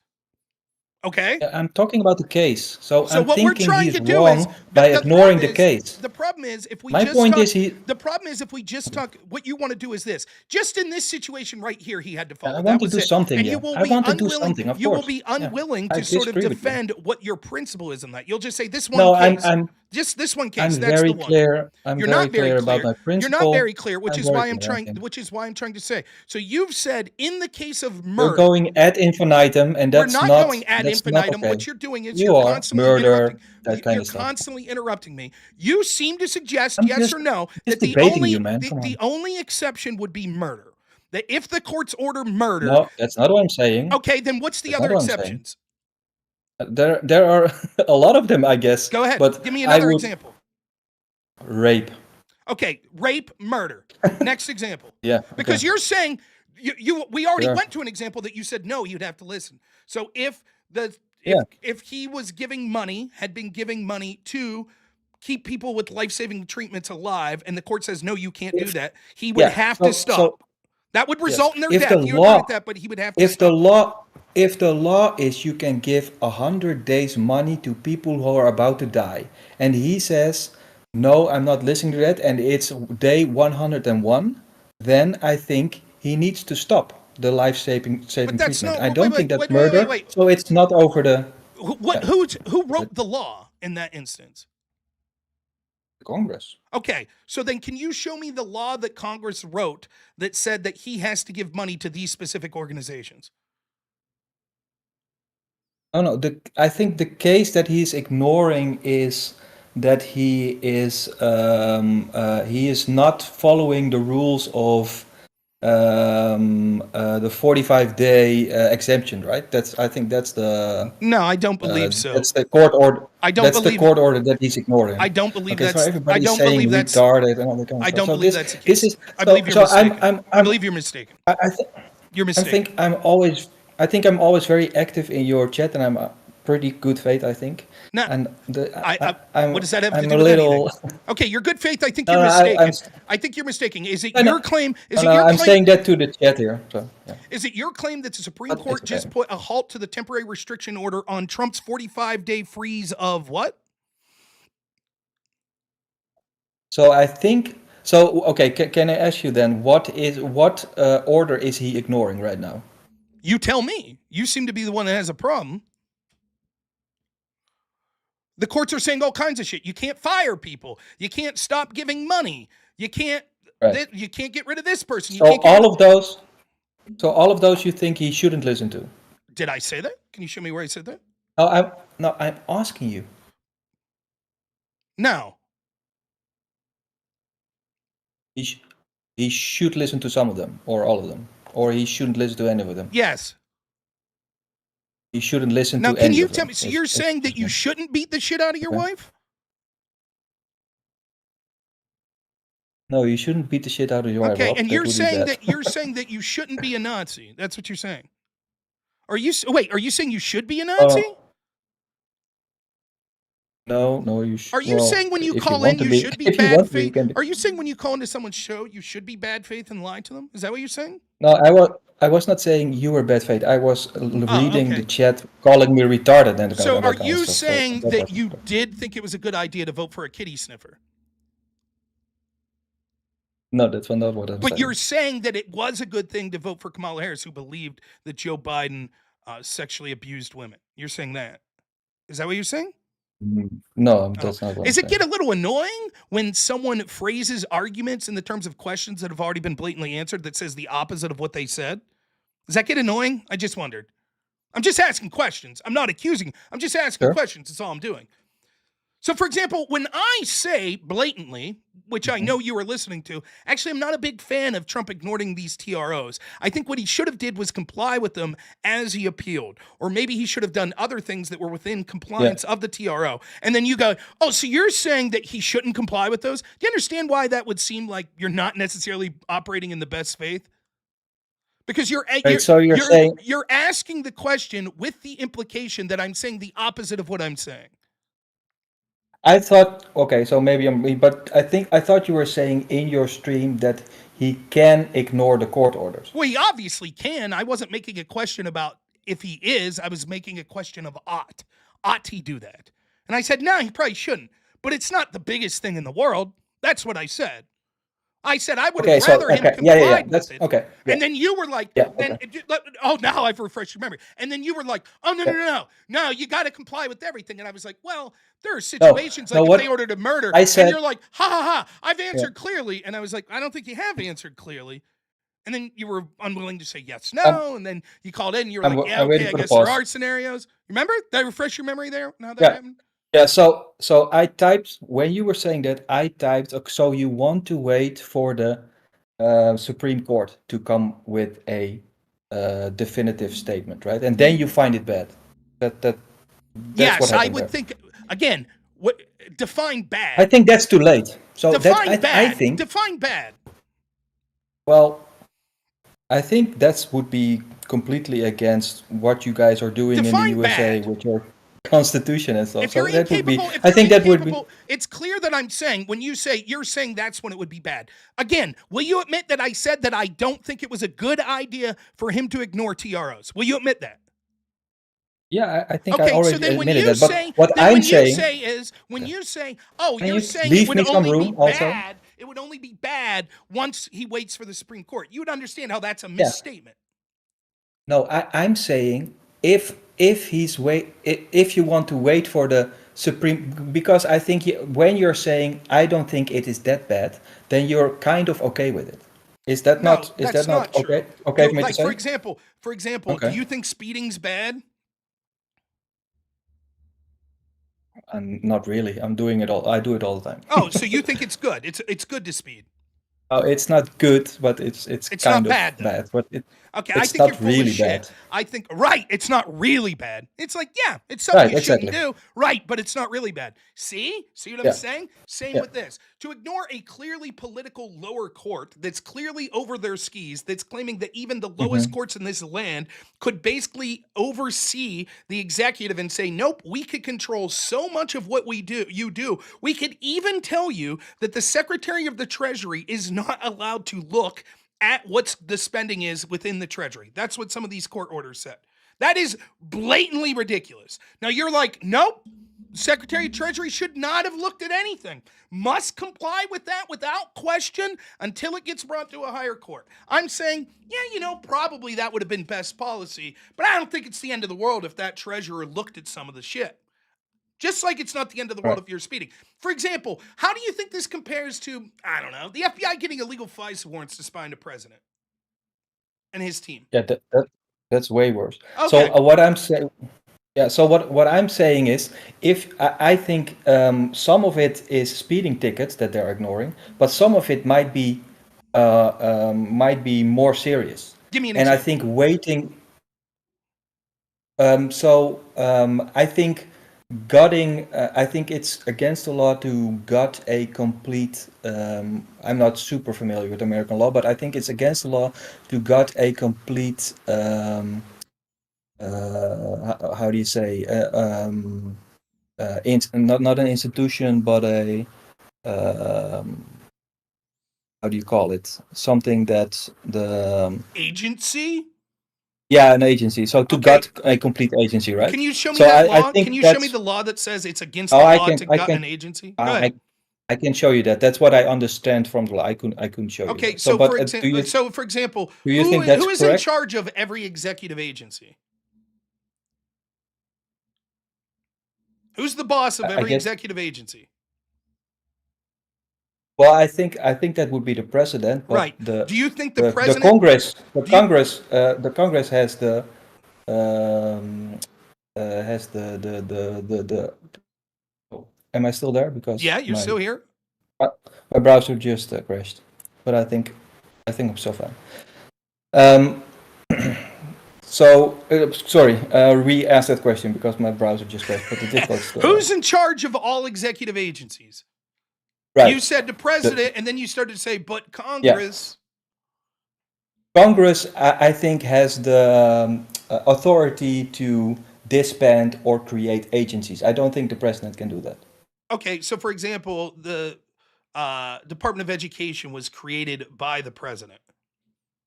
Okay. Yeah, I'm talking about the case. So So I'm what we're thinking trying he's to do wrong is by the ignoring problem the is- case. The problem is if we My just point talk, is he. the problem is if we just talk, what you want to do is this. Just in this situation right here, he had to follow. I That want to was do it. something. And Yeah. you will I be want to do unwilling. something. Of You will course. be Yeah. unwilling I to sort of disagree with you. defend what your principle is in that. You'll just say this one No, case, I'm just this one case. I'm That's very the one. clear. I'm You're very not very clear clear. about my principle. You're not very clear, which I'm is very why I'm clear, trying. okay. Which is why I'm trying to say. So you've said in the case of You're murder, going ad infinitum, and we're that's not not going ad that's not infinitum. okay. What you're doing is You you're are constantly murder, interrupting. that kind You're of stuff. constantly interrupting me. You seem to suggest, I'm yes just- or no, just that the debating only you, man. Come on. the only exception would be murder. That if the courts order murder, No, that's not what I'm saying. okay, then what's the That's other not what I'm saying. exceptions? There are a lot of them, I guess. Go ahead. But Give me I another would example. rape. Okay, rape, murder. Next example. Yeah. Because okay. you're saying we already Sure. went to an example that you said no, you'd have to listen. So if Yeah. if he was giving money, had been giving money to keep people with life-saving treatments alive, and the court says no, you can't do that, he would Yeah, have so- to stop. so- That would result in their If death. the You agree law- with that, but he would have to If stop. the law is you can give 100 days money to people who are about to die, and he says no, I'm not listening to that, and it's day 101, then I think he needs to stop. the life-saving But that's treatment. not. I don't think that's Wait. murder, so it's not over the Who wrote the law in that instance? Congress. Okay, so then can you show me the law that Congress wrote that said that he has to give money to these specific organizations? No. I think the case that he's ignoring is that he is not following the rules of the 45-day exemption, right? I think that's the No, I don't believe so. that's the court order. I don't That's the believe. court order that he's ignoring. I don't believe Okay, so that's. I everybody's don't saying believe that's. retarded and all that kind of I stuff. don't So believe this that's the this case. is I believe you're so mistaken. I I'm believe you're mistaken. I think You're I mistaken. think I'm always very active in your chat, and I'm pretty good faith, I think. No, And I'm what does that have to I'm do a with little. anything? Okay, your good faith. I think No, you're no, mistaken. I think you're mistaken. Is it No, no. your claim? Is No, it your I'm claim? saying that to the chat here. So yeah. Is it your claim that the Supreme But it's Court just okay. put a halt to the temporary restriction order on Trump's 45-day freeze of what? So I think so. Okay, can I ask you then? What order is he ignoring right now? You tell me. You seem to be the one that has a problem. The courts are saying all kinds of shit. You can't fire people. You can't stop giving money. You can't. Right. You can't get rid of this person. You So can't get all of those. So all of those you think he shouldn't listen to? Did I say that? Can you show me where I said that? I'm asking you. No. He should listen to some of them, or all of them, or he shouldn't listen to any of them. Yes. He shouldn't listen Now, to can any you of them. tell me? So you're saying that you shouldn't beat the shit out of your Okay. wife? No, you shouldn't beat the shit out of your wife. Okay, Rob. and That you're would be saying bad. that you're saying that you shouldn't be a Nazi. That's what you're saying. Are you wait? Are you saying you should be a Nazi? No, you should. Are you saying when you if call want in to you be- should be if you bad want to be, you faith? can be. Are you saying when you call into someone's show you should be bad faith and lie to them? Is that what you're saying? No, I was not saying you were bad faith. I was reading okay. the chat, calling me retarded and So that are kind of you stuff. So saying that that wasn't you correct. did think it was a good idea to vote for a kitty sniffer? No, that's not what I'm But saying. you're saying that it was a good thing to vote for Kamala Harris, who believed that Joe Biden sexually abused women. You're saying that. Is that what you're saying? No, that's not what Does I'm it get saying. a little annoying when someone phrases arguments in the terms of questions that have already been blatantly answered that says the opposite of what they said? Does that get annoying? I just wondered. I'm just asking questions. I'm not accusing. I'm just asking Sure. questions. That's all I'm doing. So, for example, when I say blatantly, which I know you were listening to, actually, I'm not a big fan of Trump ignoring these TROs. I think what he should have did was comply with them as he appealed. Or maybe he should have done other things that were within compliance of the TRO. And then you go, oh, so you're saying that he shouldn't comply with those? Do you understand why that would seem like you're not necessarily operating in the best faith? Because you're asking the question with the implication that I'm saying the opposite of what I'm saying. I thought, okay, so maybe but I thought you were saying in your stream that he can ignore the court orders. Well, he obviously can. I wasn't making a question about if he is. I was making a question of ought. Ought he do that? And I said, no, he probably shouldn't. But it's not the biggest thing in the world. That's what I said. I said I would have rather him complied with it. Okay. Yeah. And then you were like, now I've refreshed your memory. And then you were like, oh, no, you got to comply with everything. And I was like, well, there are situations like if they ordered a murder, and you're like, ha, I've answered clearly. And I was like, I don't think you have answered clearly. And then you were unwilling to say yes, no. And then you called in and you were like, yeah, okay, I guess there are scenarios. Remember? Did I refresh your memory there? Now that happened? Yeah, so I typed, when you were saying that, I typed, so you want to wait for the Supreme Court to come with a definitive statement, right? And then you find it bad. That's yes, what I would think, again, define bad. I think that's too late. So define bad. I think, define bad. Well, I think that would be completely against what you guys are doing define in the USA bad. with your constitution and stuff. If you're that incapable, would be, I think that would be. It's clear that I'm saying when you're saying that's when it would be bad. Again, will you admit that I said that I don't think it was a good idea for him to ignore TROs? Will you admit that? Yeah, I think I already so then admitted when you that. say, But what I'm saying is when you say, oh, Can you're you saying leave it would me some only room be also? bad. It would only be bad once he waits for the Supreme Court. You would understand how that's a misstatement. No, I'm saying if if you want to wait for the Supreme, because I think when you're saying I don't think it is that bad, then you're kind of okay with it. No, Is that that's not not true. okay for me to Like for say? example, do Okay. you think speeding's bad? Not really. I'm doing it all. I do it all the time. Oh, so you think it's good? It's good to speed. Oh, it's not good, but it's It's not kind of bad though. bad. But Okay, I it's think you're not full of really shit. bad. I think right, it's not really bad. It's like, yeah, it's something Right, you shouldn't exactly. do. Right, but it's not really bad. See what I'm Yeah, saying? Same yeah. with this. To ignore a clearly political lower court that's clearly over their skis, that's claiming that even the lowest Hmm. courts in this land could basically oversee the executive and say, nope, we could control so much of what you do. We could even tell you that the Secretary of the Treasury is not allowed to look at what the spending is within the Treasury. That's what some of these court orders said. That is blatantly ridiculous. Now you're like, nope, Secretary of Treasury should not have looked at anything. Must comply with that without question until it gets brought to a higher court. I'm saying, yeah, probably that would have been best policy, but I don't think it's the end of the world if that treasurer looked at some of the shit. Just like it's not the end of the world Right. if you're speeding. For example, how do you think this compares to, I don't know, the FBI getting illegal FISA warrants to spy on the president and his team? Yeah, that's way worse. So Okay. what I'm saying, yeah. So what I'm saying is, if I think some of it is speeding tickets that they're ignoring, but some of it might be more serious. Give me an And I example. think waiting. I think I think it's against the law to gut a complete. I'm not super familiar with American law, but I think it's against the law to gut a complete. How do you say? Not an institution, but a. Um, how do you call it? Something that the. Agency? Yeah, an agency. So to Okay. gut a complete agency, right? Can you show me So that I law? Can think you show me that's. the law that says it's against Oh, the law to I gut can an agency? Go ahead. I I can show you that. That's what I understand from the law. I couldn't show you Okay, that. So, so but for example, do you who think that's who is in correct? charge of every executive agency? Who's the boss of I every guess. executive agency? Well, I think that would be the president, but Right. Do you think the Congress do you the Congress has the. Oh, am I still there? Because Yeah, you're still here. uh, my browser just crashed, but I think I'm so fine. Um, so sorry, re-ask that question because my browser just crashed, but the difficulty is still there. Who's in charge of all executive agencies? Right. You said the president, and then you started to say, but Yeah. Congress. Congress, I think, has the authority to disband or create agencies. I don't think the president can do that. Okay, so for example, the Department of Education was created by the president.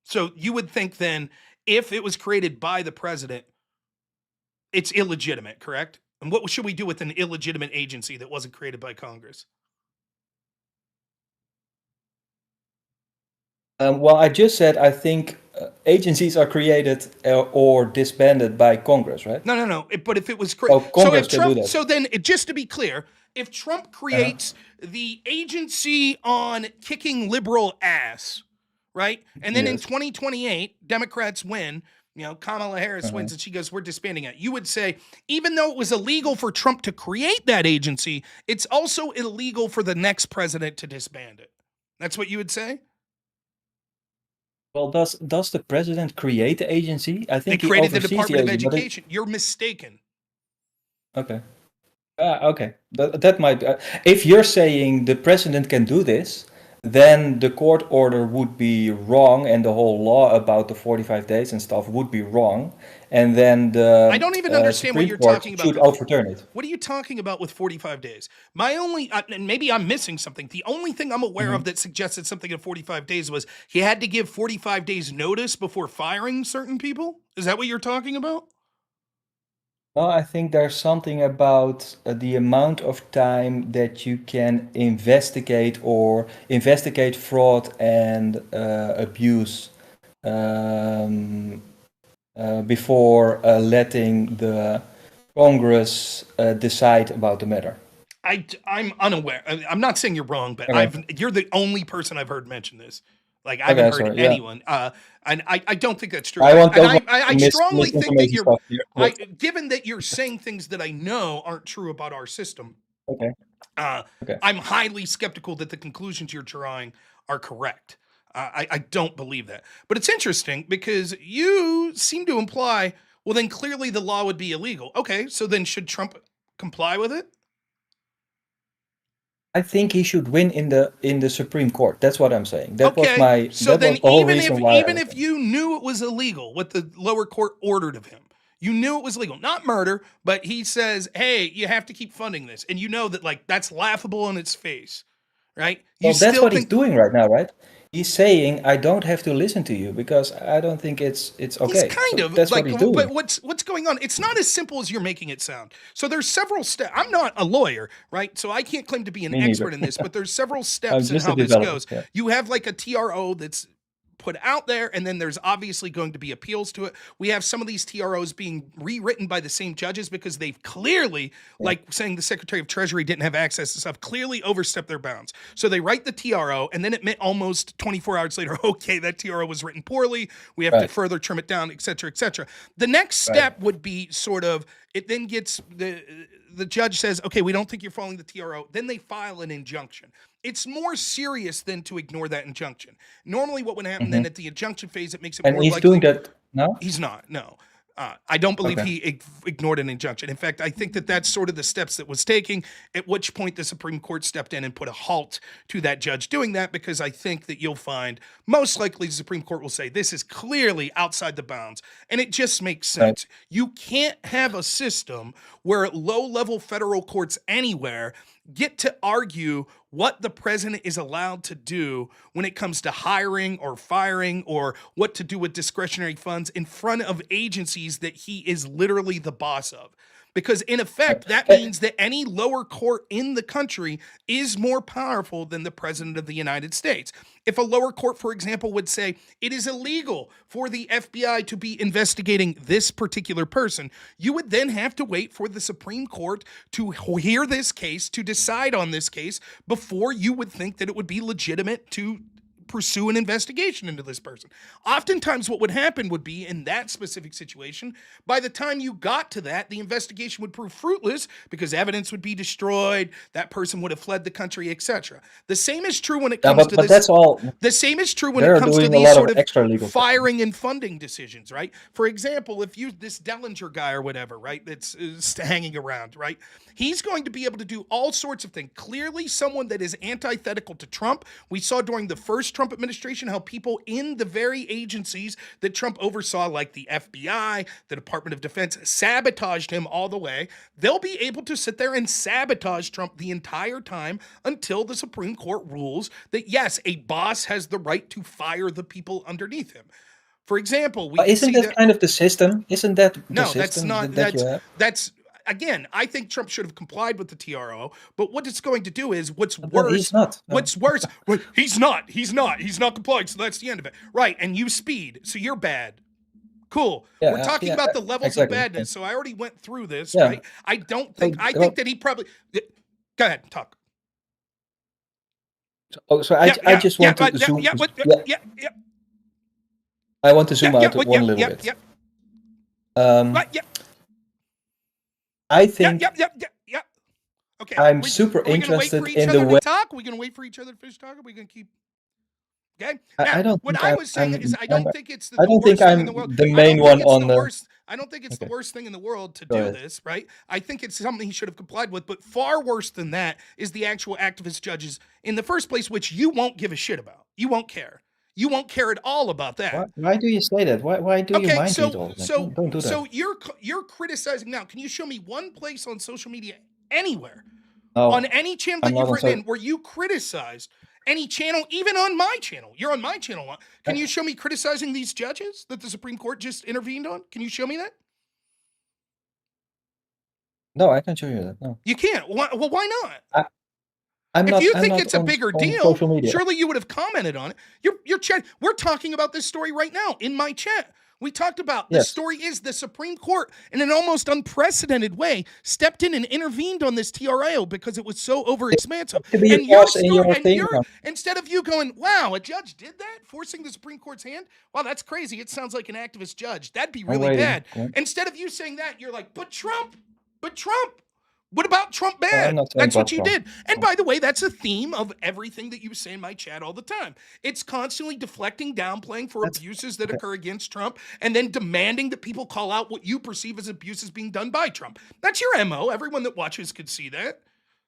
So you would think then, if it was created by the president, it's illegitimate, correct? And what should we do with an illegitimate agency that wasn't created by Congress? Well, I just said I think agencies are created or disbanded by Congress, right? No. But if it was Oh, so if Congress can do Trump, that. so then just to be clear, if Trump Uh-huh. creates the agency on kicking liberal ass, right? And then in Yes. 2028, Democrats win, Kamala Harris Uh-huh. wins and she goes, we're disbanding it. You would say, even though it was illegal for Trump to create that agency, it's also illegal for the next president to disband it. That's what you would say? Well, does the president create the agency? I They think he created the oversees the Department of agency. But Education. You're mistaken. okay. Okay. That might. If you're saying the president can do this, then the court order would be wrong, and the whole law about the 45 days and stuff would be wrong, and then I don't even understand what Supreme you're Court talking about. should overturn it. What are you talking about with 45 days? My only, and maybe I'm missing something. The only thing I'm aware of that suggested something in 45 days was he had to give 45 days notice before firing certain people. Is that what you're talking about? Well, I think there's something about the amount of time that you can investigate fraud and abuse. Um, before letting the Congress decide about the matter. I'm unaware. I'm not saying you're wrong, but Okay. you're the only person I've heard mention this. Like I haven't Okay, heard sorry. Yeah. anyone. And I don't think that's true. I want And to I strongly think that misinformation stuff here. But, given that you're saying things that I know aren't true about our system, okay. Okay. I'm highly skeptical that the conclusions you're drawing are correct. I don't believe that. But it's interesting because you seem to imply, well, then clearly the law would be illegal. Okay, so then should Trump comply with it? I think he should win in the Supreme Court. That's what I'm saying. That was Okay, my so that then was the whole even reason why. if you knew it was illegal, what the lower court ordered of him, you knew it was legal, not murder, but he says, "Hey, you have to keep funding this," and you know that like that's laughable on its face, right? You Well, that's still what he's think doing right now, right? He's saying, "I don't have to listen to you because I don't think it's he's okay." kind So of that's like, what he's doing. but what's going on? It's not as simple as you're making it sound. So there's several steps. I'm not a lawyer, right? So I can't claim to be an Me neither. expert in this, but there's several I'm steps in just a how this developer. goes. Yeah. You have like a TRO that's put out there, and then there's obviously going to be appeals to it. We have some of these TROs being rewritten by the same judges because they've clearly, like saying the Secretary of Treasury didn't have access to stuff, clearly overstepped their bounds. So they write the TRO, and then it meant almost 24 hours later, okay, that TRO was written poorly. We have to Right. further trim it down, et cetera, et cetera. The next step would be sort of, it then gets, the judge says, okay, we don't think you're following the TRO. Then they file an injunction. It's more serious than to ignore that injunction. Normally what would happen then at the injunction phase, it makes it And more he's likely. doing that now? He's not, no. I don't believe Okay. he ignored an injunction. In fact, I think that that's sort of the steps that was taking, at which point the Supreme Court stepped in and put a halt to that judge doing that, because I think that you'll find most likely the Supreme Court will say this is clearly outside the bounds, and it just makes sense. You can't have a system where low-level federal courts anywhere get to argue what the president is allowed to do when it comes to hiring or firing or what to do with discretionary funds in front of agencies that he is literally the boss of. Because in effect, that means that any lower court in the country is more powerful than the president of the United States. If a lower court, for example, would say it is illegal for the FBI to be investigating this particular person, you would then have to wait for the Supreme Court to hear this case, to decide on this case, before you would think that it would be legitimate to pursue an investigation into this person. Oftentimes what would happen would be, in that specific situation, by the time you got to that, the investigation would prove fruitless because evidence would be destroyed, that person would have fled the country, etc. The same is true when it comes to but this. that's all. The same is true when They're it comes to doing a these lot sort of of extra legal stuff. firing and funding decisions, right? For example, if you, this Dellinger guy or whatever, right, that's hanging around, right? He's going to be able to do all sorts of things. Clearly someone that is antithetical to Trump. We saw during the first Trump administration how people in the very agencies that Trump oversaw, like the FBI, the Department of Defense, sabotaged him all the way. They'll be able to sit there and sabotage Trump the entire time until the Supreme Court rules that, yes, a boss has the right to fire the people underneath him. For example, we But can isn't see that kind of the system? Isn't that the no, system that's not. that you have? That's again. I think Trump should have complied with the TRO. But what it's going to do is, what's But worse? he's not. No. What's worse? Well, he's not. He's not complying. So that's the end of it, right? And you speed, so you're bad. Cool. Yeah, We're talking yeah, about the levels exactly. of badness. So I already went through this, Yeah. right? I don't think. I well- think that he probably. Go ahead, talk. So I just want to zoom. I want to zoom out one little bit. Right, yeah. I think Yeah. Okay. I'm super interested in the way. Talk. Are we going to wait for each other to finish talking? Are we going to keep? Okay. I don't What think I I'm- was saying I'm- is, I don't I'm- think it's the I don't worst think thing I'm in the world. the I don't main think one it's on the the. worst. I don't think it's the Okay. worst thing in the world to Go do ahead. this, right? I think it's something he should have complied with. But far worse than that is the actual activist judges in the first place, which you won't give a shit about. You won't care. You won't care at all about that. Why do you say that? Why do you Okay, mind so it all? Don't do that. so you're criticizing now. Can you show me one place on social media anywhere, No, on any channel that I'm not you've on written in, where you criticized any channel, even on my channel? You're on my channel. Can you show me criticizing these judges that the Supreme Court just intervened on? Can you show me that? no, I can't show you that. No, You can't. Well, why not? I'm If not. you I'm think not it's a on- bigger on deal, social media. surely you would have commented on it. You're chat. We're talking about this story right now in my chat. We talked about the Yes. story is the Supreme Court, in an almost unprecedented way, stepped in and intervened on this TRO because it was so overexpansive. To be a And your pause in story, your and thing. your instead of you going, "Wow, a judge did that, forcing the Supreme Court's hand." Wow, that's crazy. It sounds like an activist judge. That'd be I'm really waiting. bad. Yeah. Instead of you saying that, you're like, "But Trump, but Trump." What about Trump No, I'm bad? not saying That's what about you Trump. did. And by the way, that's a theme of everything that you say in my chat all the time. It's constantly deflecting, downplaying for That's abuses that okay. occur against Trump, and then demanding that people call out what you perceive as abuses being done by Trump. That's your MO. Everyone that watches could see that.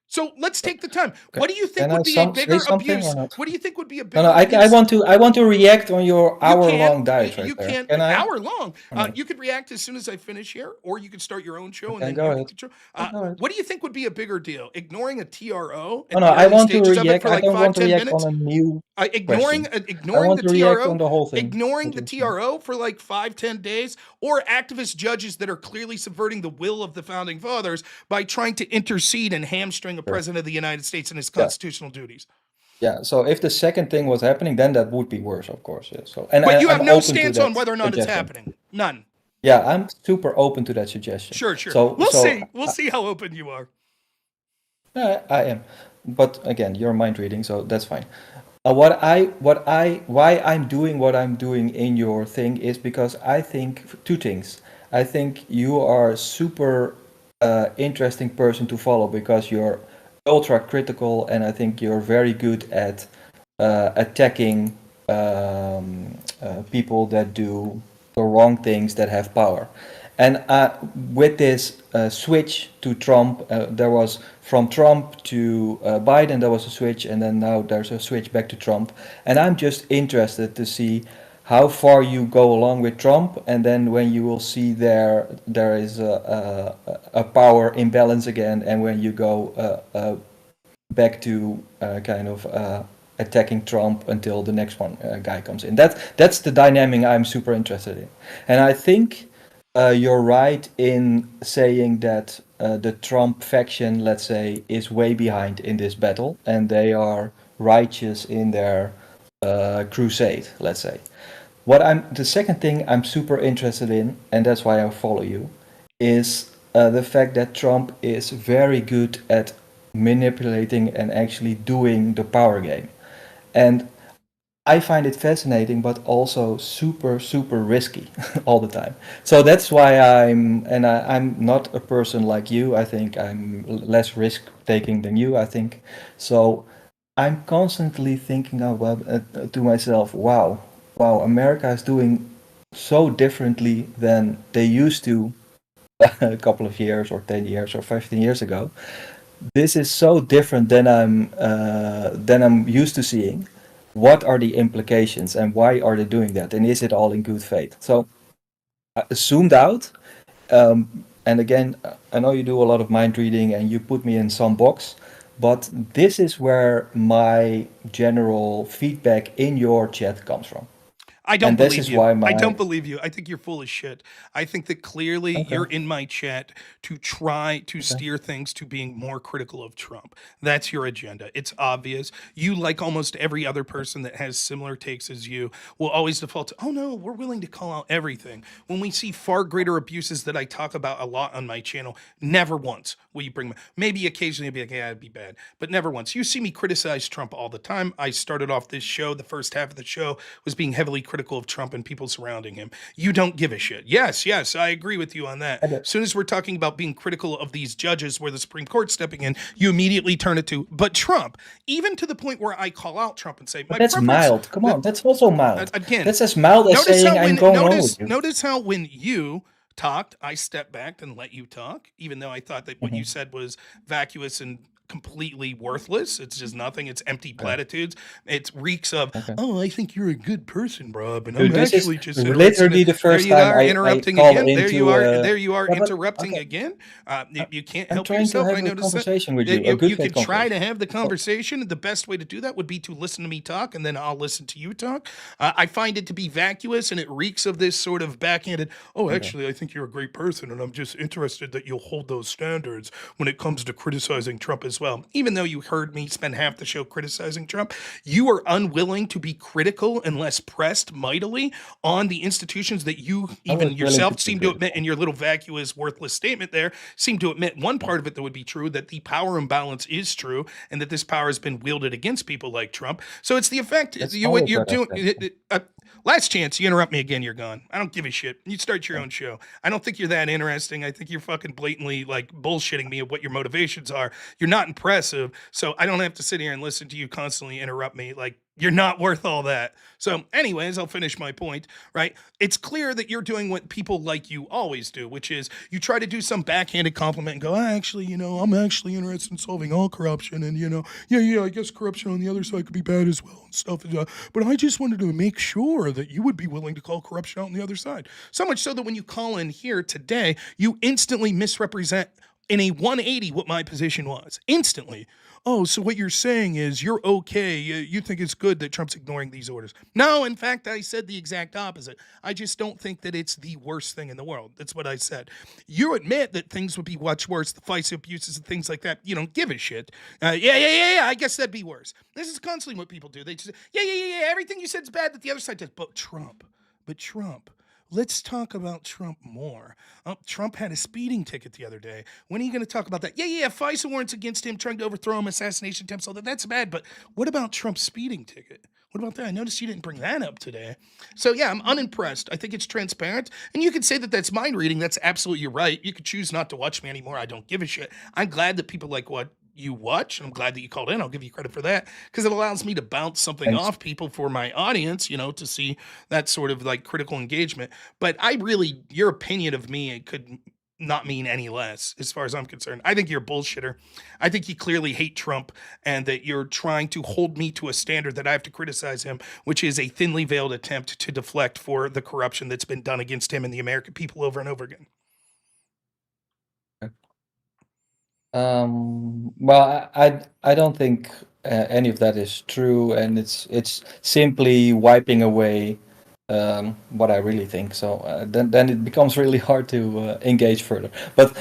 So let's take the time. Okay. What do you think Can I would be a say bigger something or abuse? not? What do you think would be a No, bigger no. I abuse? want to react on your You hour-long can. diatribe You there. can. Can I? Hour long. Or no? You could react as soon as I finish here, or you could start your own show and Okay, then go you ahead. can control. Go ahead. What do you think would be a bigger deal? Ignoring a TRO No, at no. the I early want to stages of it react. for I like don't want to 5-10 react minutes? on a new Ignoring question. I ignoring want the to react TRO, on the whole thing. ignoring What the you're saying. TRO for like 5-10 days, or activist judges that are clearly subverting the will of the founding fathers by trying to intercede and hamstring a Sure. president of the United States in his Yeah. constitutional duties. Yeah. So if the second thing was happening, then that would be worse, of course. Yeah. So and But you have I'm no open to stance on that whether or not it's suggestion. happening. None. Yeah, I'm super open to that suggestion. Sure, sure. So We'll so see. We'll see how open you are. I am, but again, you're mind reading, so that's fine. Why I'm doing what I'm doing in your thing is because I think two things. I think you are a super interesting person to follow because you're ultra critical, and I think you're very good at attacking people that do the wrong things that have power. And with this switch to Trump, there was from Trump to Biden, there was a switch, and then now there's a switch back to Trump. And I'm just interested to see how far you go along with Trump, and then when you will see there is a power imbalance again, and when you go back to kind of attacking Trump until the next one guy comes in. That's the dynamic I'm super interested in, and I think you're right in saying that the Trump faction, let's say, is way behind in this battle, and they are righteous in their crusade, let's say. The second thing I'm super interested in, and that's why I follow you, is the fact that Trump is very good at manipulating and actually doing the power game. And I find it fascinating, but also super, super risky all the time. So that's why I'm not a person like you. I think I'm less risk taking than you, I think. So I'm constantly thinking about to myself, wow, America is doing so differently than they used to a couple of years or 10 years or 15 years ago. This is so different than I'm used to seeing. What are the implications and why are they doing that? And is it all in good faith? So zoomed out, and again, I know you do a lot of mind reading and you put me in some box, but this is where my general feedback in your chat comes from. I don't And this believe is you. why I don't my believe you. I think you're full of shit. I think that clearly okay, you're in my chat to try to okay, steer things to being more critical of Trump. That's your agenda. It's obvious. You, like almost every other person that has similar takes as you, will always default to, oh no, we're willing to call out everything. When we see far greater abuses that I talk about a lot on my channel, never once will you bring me. Maybe occasionally you'll be like, yeah, it'd be bad. But never once. You see me criticize Trump all the time. I started off this show, the first half of the show was being heavily critical of Trump and people surrounding him. You don't give a shit. Yes, I agree with you on that. I do. As soon as we're talking about being critical of these judges where the Supreme Court's stepping in, you immediately turn it to, but Trump, even to the point where I call out Trump and say, But my that's preference, mild. Come on, that's also mild. again, That's as mild as notice saying how I'm when going along with you. notice how when you talked, I stepped back and let you talk, even though I thought that what you Mhm. said was vacuous and completely worthless. It's just nothing. It's empty Okay, platitudes. It reeks of, okay. oh, I think you're a good person, Rob, and Dude, I'm this is actually just interested literally in. the There first you time are I interrupting call again. There you into are. There you are yeah, but interrupting okay. again. I- You can't I'm help trying to yourself. have I a noticed that. conversation with you, a good You faith can try to conversation. have the So, conversation. The best way to do that would be to listen to me talk, and then I'll listen to you talk. I find it to be vacuous, and it reeks of this sort of backhanded, oh, okay. actually, I think you're a great person, and I'm just interested that you'll hold those standards when it comes to criticizing Trump as well. well. Even though you heard me spend half the show criticizing Trump, you are unwilling to be critical unless pressed mightily on the institutions that you I even was willing yourself to seem be to admit in your little vacuous, worthless statement there, seem to admit one part of it that would be true, that the power imbalance is true, and that this power has been wielded against people like Trump. So it's the effect, That's what always you're what I doing. said. Last chance, you interrupt me again, you're gone. I don't give a shit. You start your own show. I don't think you're that interesting. I think you're fucking blatantly like bullshitting me of what your motivations are. You're not impressive, so I don't have to sit here and listen to you constantly interrupt me. Like, you're not worth all that. So, anyways, I'll finish my point, right? It's clear that you're doing what people like you always do, which is you try to do some backhanded compliment and go, actually, I'm actually interested in solving all corruption. And, I guess corruption on the other side could be bad as well and stuff. But I just wanted to make sure that you would be willing to call corruption out on the other side. So much so that when you call in here today, you instantly misrepresent in a 180 what my position was. Instantly. Oh, so what you're saying is you're okay. You think it's good that Trump's ignoring these orders. No, in fact, I said the exact opposite. I just don't think that it's the worst thing in the world. That's what I said. You admit that things would be much worse, the FISA abuses and things like that. You don't give a shit. Yeah. I guess that'd be worse. This is constantly what people do. They just, yeah. Everything you said is bad that the other side does. But Trump. Let's talk about Trump more. Trump had a speeding ticket the other day. When are you going to talk about that? Yeah, FISA warrants against him, trying to overthrow him, assassination attempts, all that. That's bad. But what about Trump's speeding ticket? What about that? I noticed you didn't bring that up today. So, yeah, I'm unimpressed. I think it's transparent. And you could say that that's mind reading. That's absolutely right. You could choose not to watch me anymore. I don't give a shit. I'm glad that people like what you watch. I'm glad that you called in. I'll give you credit for that because it allows me to bounce something Thanks. off people for my audience, to see that sort of like critical engagement. But your opinion of me, it could not mean any less as far as I'm concerned. I think you're a bullshitter. I think you clearly hate Trump and that you're trying to hold me to a standard that I have to criticize him, which is a thinly veiled attempt to deflect for the corruption that's been done against him and the American people over and over again. Well, I don't think any of that is true, and it's simply wiping away what I really think. So then it becomes really hard to engage further. But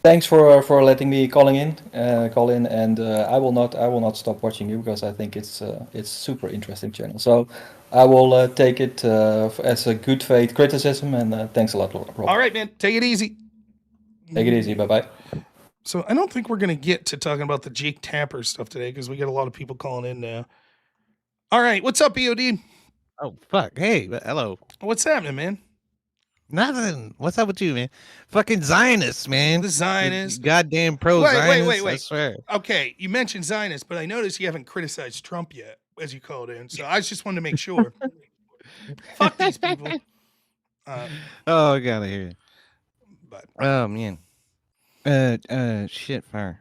thanks for letting me call in, and I will not stop watching you because I think it's super interesting channel. So I will take it as a good faith criticism, and thanks a lot, Rob. All right, man. Take it easy. Take it easy. Bye-bye. So I don't think we're going to get to talking about the Jake Tapper stuff today because we got a lot of people calling in now. All right. What's up, EOD? Oh, fuck. Hey, hello. What's happening, man? Nothing. What's up with you, man? Fucking Zionists, man. The Zionists. Goddamn pro-Zionists. Wait. I swear. Okay, you mentioned Zionists, but I noticed you haven't criticized Trump yet, as you called in. So I just wanted to make sure. Fuck these people. Oh, I gotta hear you. But Oh, man. Shit, fire.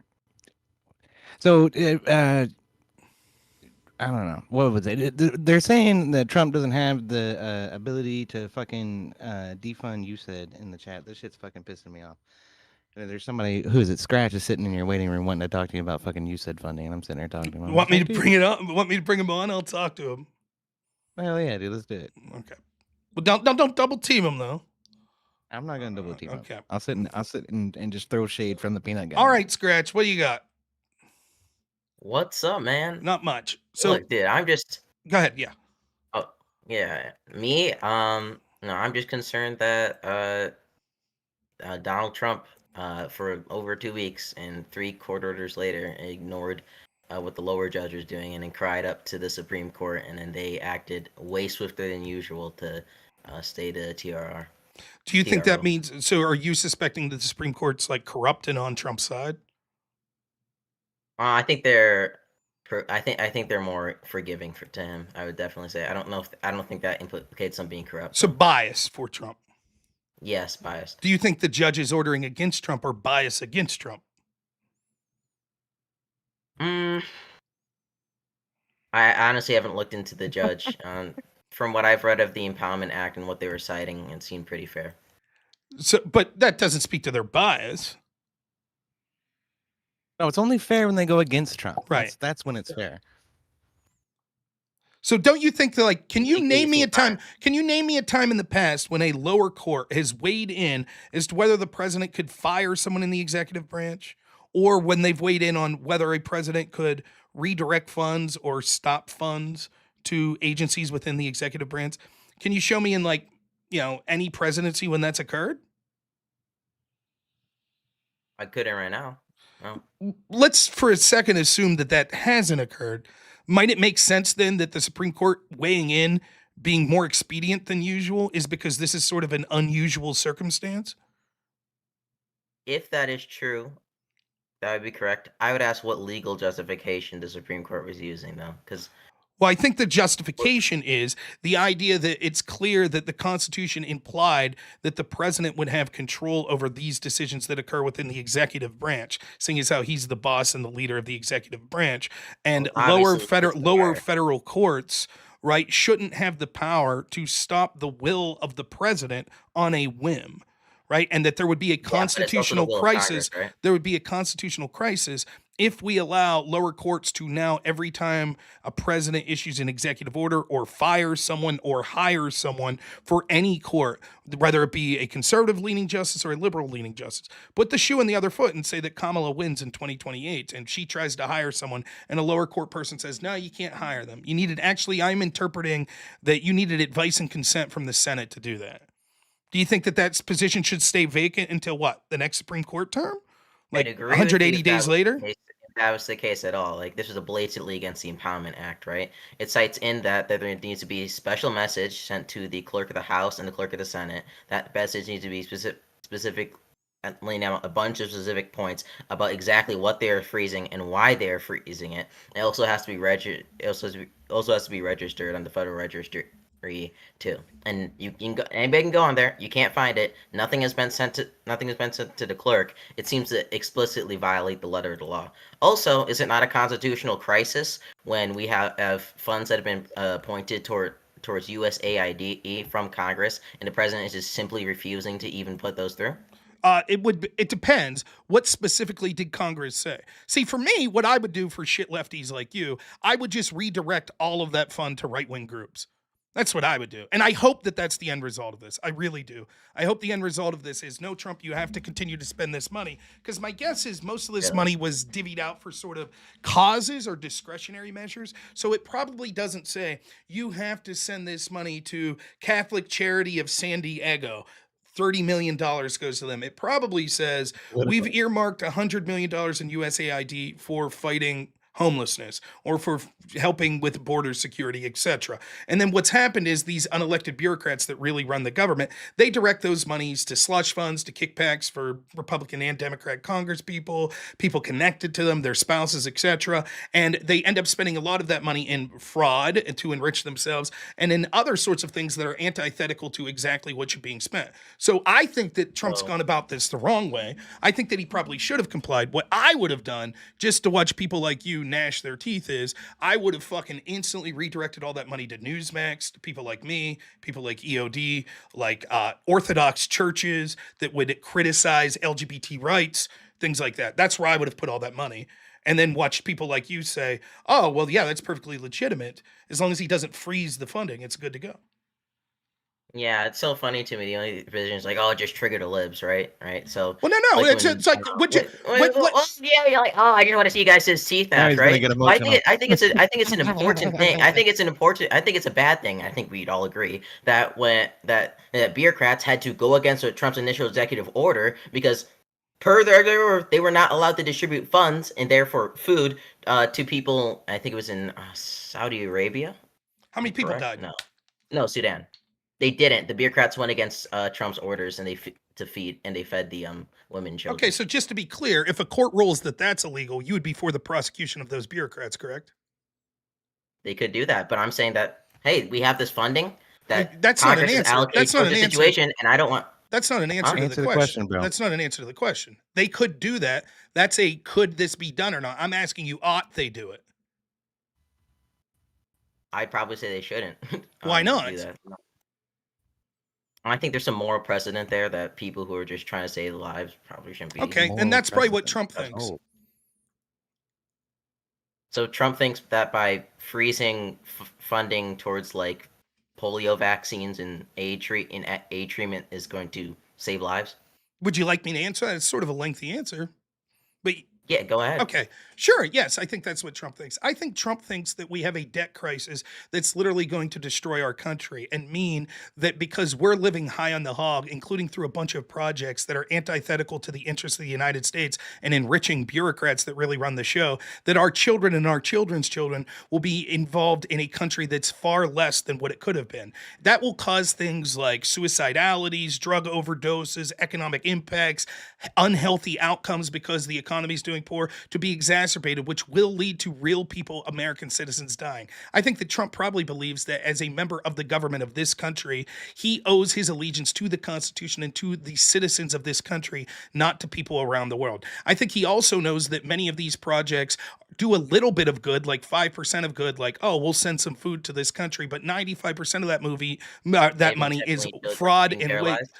So, I don't know. What was it? They're saying that Trump doesn't have the ability to fucking defund USAID in the chat. This shit's fucking pissing me off. There's somebody, who is it? Scratch is sitting in your waiting room wanting to talk to you about fucking USAID funding, and I'm sitting there talking to him. want me to bring it up? Want me to bring him on? I'll talk to him. Hell yeah, dude. Let's do it. Okay. Well, don't double team him though. I'm not gonna double team up. Okay. I'll sit and just throw shade from the peanut guy. All right, Scratch. What do you got? What's up, man? Not much. So Look, dude, I'm just go ahead. Yeah. oh yeah, me. No, I'm just concerned that Donald Trump for over 2 weeks and 3 court orders later ignored what the lower judge was doing and then cried up to the Supreme Court, and then they acted way swifter than usual to stay the TRR. Do you think that TRO. means? So, are you suspecting that the Supreme Court's like corrupt and on Trump's side? I think they're. I think they're more forgiving to him. I would definitely say. I don't think that implicates them being corrupt. So bias for Trump. Yes, biased. Do you think the judges ordering against Trump are biased against Trump? I honestly haven't looked into the judge. From what I've read of the Impoundment Act and what they were citing, it seemed pretty fair. So, but that doesn't speak to their bias. No, it's only fair when they go against Trump. Right. That's when it's fair. So don't you think that, like, can you think name me a these time? Can you name me a time in the past when a lower court has weighed in as to whether the president could fire someone in the executive branch or when they've weighed in on whether a president could redirect funds or stop funds to agencies within the executive branch. Can you show me in like, any presidency when that's occurred? I couldn't right now. No. Let's for a second assume that that hasn't occurred. Might it make sense then that the Supreme Court weighing in being more expedient than usual is because this is sort of an unusual circumstance? If that is true, that would be correct. I would ask what legal justification the Supreme Court was using, though, because Well, I think the justification is the idea that it's clear that the Constitution implied that the president would have control over these decisions that occur within the executive branch, seeing as how he's the boss and the leader of the executive branch, and lower federal courts, right, shouldn't have the power to stop the will of the president on a whim. Right. And that there would be a constitutional crisis. Congress, right? There would be a constitutional crisis if we allow lower courts to now, every time a president issues an executive order or fires someone or hires someone for any court, whether it be a conservative leaning justice or a liberal leaning justice, put the shoe on the other foot and say that Kamala wins in 2028 and she tries to hire someone and a lower court person says, no, you can't hire them. You needed, actually, I'm interpreting that you needed advice and consent from the Senate to do that. Do you think that that position should stay vacant until what? The next Supreme Court term? Like 180 days later? If that was the case at all. Like, this was a blatantly against the Empowerment Act, right? It cites in that there needs to be a special message sent to the clerk of the House and the clerk of the Senate. That message needs to be specific, laying down a bunch of specific points about exactly what they are freezing and why they are freezing it. It also has to be registered. It also has to be registered on the Federal Register too, and you can go, anybody can go on there. You can't find it. Nothing has been sent to the clerk. It seems to explicitly violate the letter of the law. Also, is it not a constitutional crisis when we have funds that have been appointed towards USAID from Congress, and the president is just simply refusing to even put those through? It depends. What specifically did Congress say? See, for me, what I would do for shit lefties like you, I would just redirect all of that fund to right-wing groups. That's what I would do. And I hope that that's the end result of this. I really do. I hope the end result of this is, no, Trump, you have to continue to spend this money. Because my guess is most of this money was divvied out for sort of causes or discretionary measures. So it probably doesn't say, you have to send this money to Catholic Charity of San Diego. $30 million goes to them. It probably says, we've earmarked $100 million in USAID for fighting homelessness or for helping with border security, etc. And then what's happened is these unelected bureaucrats that really run the government, they direct those monies to slush funds, to kickbacks for Republican and Democrat Congress people connected to them, their spouses, etc. And they end up spending a lot of that money in fraud to enrich themselves and in other sorts of things that are antithetical to exactly what you're being spent. So I think that Trump's gone about this the wrong way. I think that he probably should have complied. What I would have done, just to watch people like you gnash their teeth, is I would have fucking instantly redirected all that money to Newsmax, to people like me, people like EOD, like Orthodox churches that would criticize LGBT rights, things like that. That's where I would have put all that money. And then watch people like you say, oh, well, yeah, that's perfectly legitimate. As long as he doesn't freeze the funding, it's good to go. Yeah, it's so funny to me. The only division is like, oh, just trigger the libs, right? Right. So, well, no, like it's like, yeah, you're like, oh, I just want to see you guys' teeth out, right? Well, I think it's an important thing. I think it's a bad thing. I think we'd all agree that that bureaucrats had to go against Trump's initial executive order because per their they were not allowed to distribute funds and therefore food to people. I think it was in Saudi Arabia. How many people died? No, Sudan. They didn't. The bureaucrats went against Trump's orders, and they fed the women and children. Okay, so just to be clear, if a court rules that that's illegal, you would be for the prosecution of those bureaucrats, correct? They could do that, but I'm saying that, hey, we have this funding that that's Congress not an answer. That's not an answer. Situation, and I don't want. That's not an answer to the question, bro. That's not an answer to the question. They could do that. That's a could this be done or not? I'm asking you, ought they do it? I'd probably say they shouldn't. Why not? Do that. I think there's some moral precedent there that people who are just trying to save lives probably shouldn't be. Okay, and that's probably what Trump thinks. So Trump thinks that by freezing funding towards like polio vaccines and AIDS treatment is going to save lives. Would you like me to answer that? It's sort of a lengthy answer, but Yeah, go ahead. Okay, sure. Yes, I think that's what Trump thinks. I think Trump thinks that we have a debt crisis that's literally going to destroy our country and mean that because we're living high on the hog, including through a bunch of projects that are antithetical to the interests of the United States and enriching bureaucrats that really run the show, that our children and our children's children will be involved in a country that's far less than what it could have been. That will cause things like suicidalities, drug overdoses, economic impacts, unhealthy outcomes because the economy is doing poor to be exacerbated, which will lead to real people, American citizens dying. I think that Trump probably believes that as a member of the government of this country, he owes his allegiance to the Constitution and to the citizens of this country, not to people around the world. I think he also knows that many of these projects do a little bit of good, like 5% of good, like, oh, we'll send some food to this country, but 95% of that that money is fraud and waste.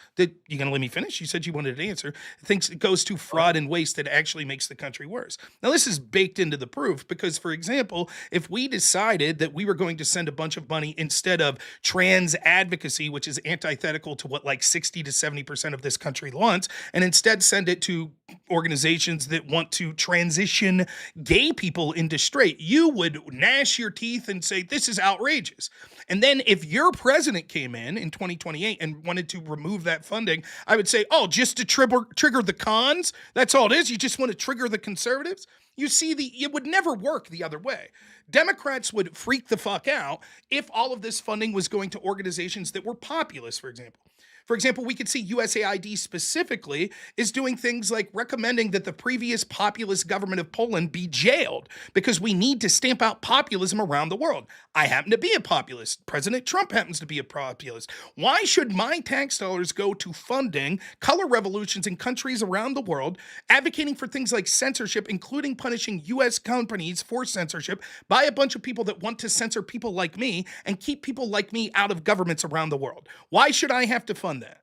You gonna let me finish? You said you wanted an answer. Thinks it goes to fraud and waste that actually makes the country worse. Now, this is baked into the proof because, for example, if we decided that we were going to send a bunch of money instead of trans advocacy, which is antithetical to what like 60 to 70% of this country wants, and instead send it to organizations that want to transition gay people into straight, you would gnash your teeth and say, this is outrageous. And then if your president came in 2028 and wanted to remove that funding, I would say, oh, just to trigger the cons? That's all it is? You just want to trigger the conservatives? You see, it would never work the other way. Democrats would freak the fuck out if all of this funding was going to organizations that were populist, for example. For example, we could see USAID specifically is doing things like recommending that the previous populist government of Poland be jailed because we need to stamp out populism around the world. I happen to be a populist. President Trump happens to be a populist. Why should my tax dollars go to funding color revolutions in countries around the world, advocating for things like censorship, including punishing U.S. companies for censorship by a bunch of people that want to censor people like me and keep people like me out of governments around the world? Why should I have to fund that?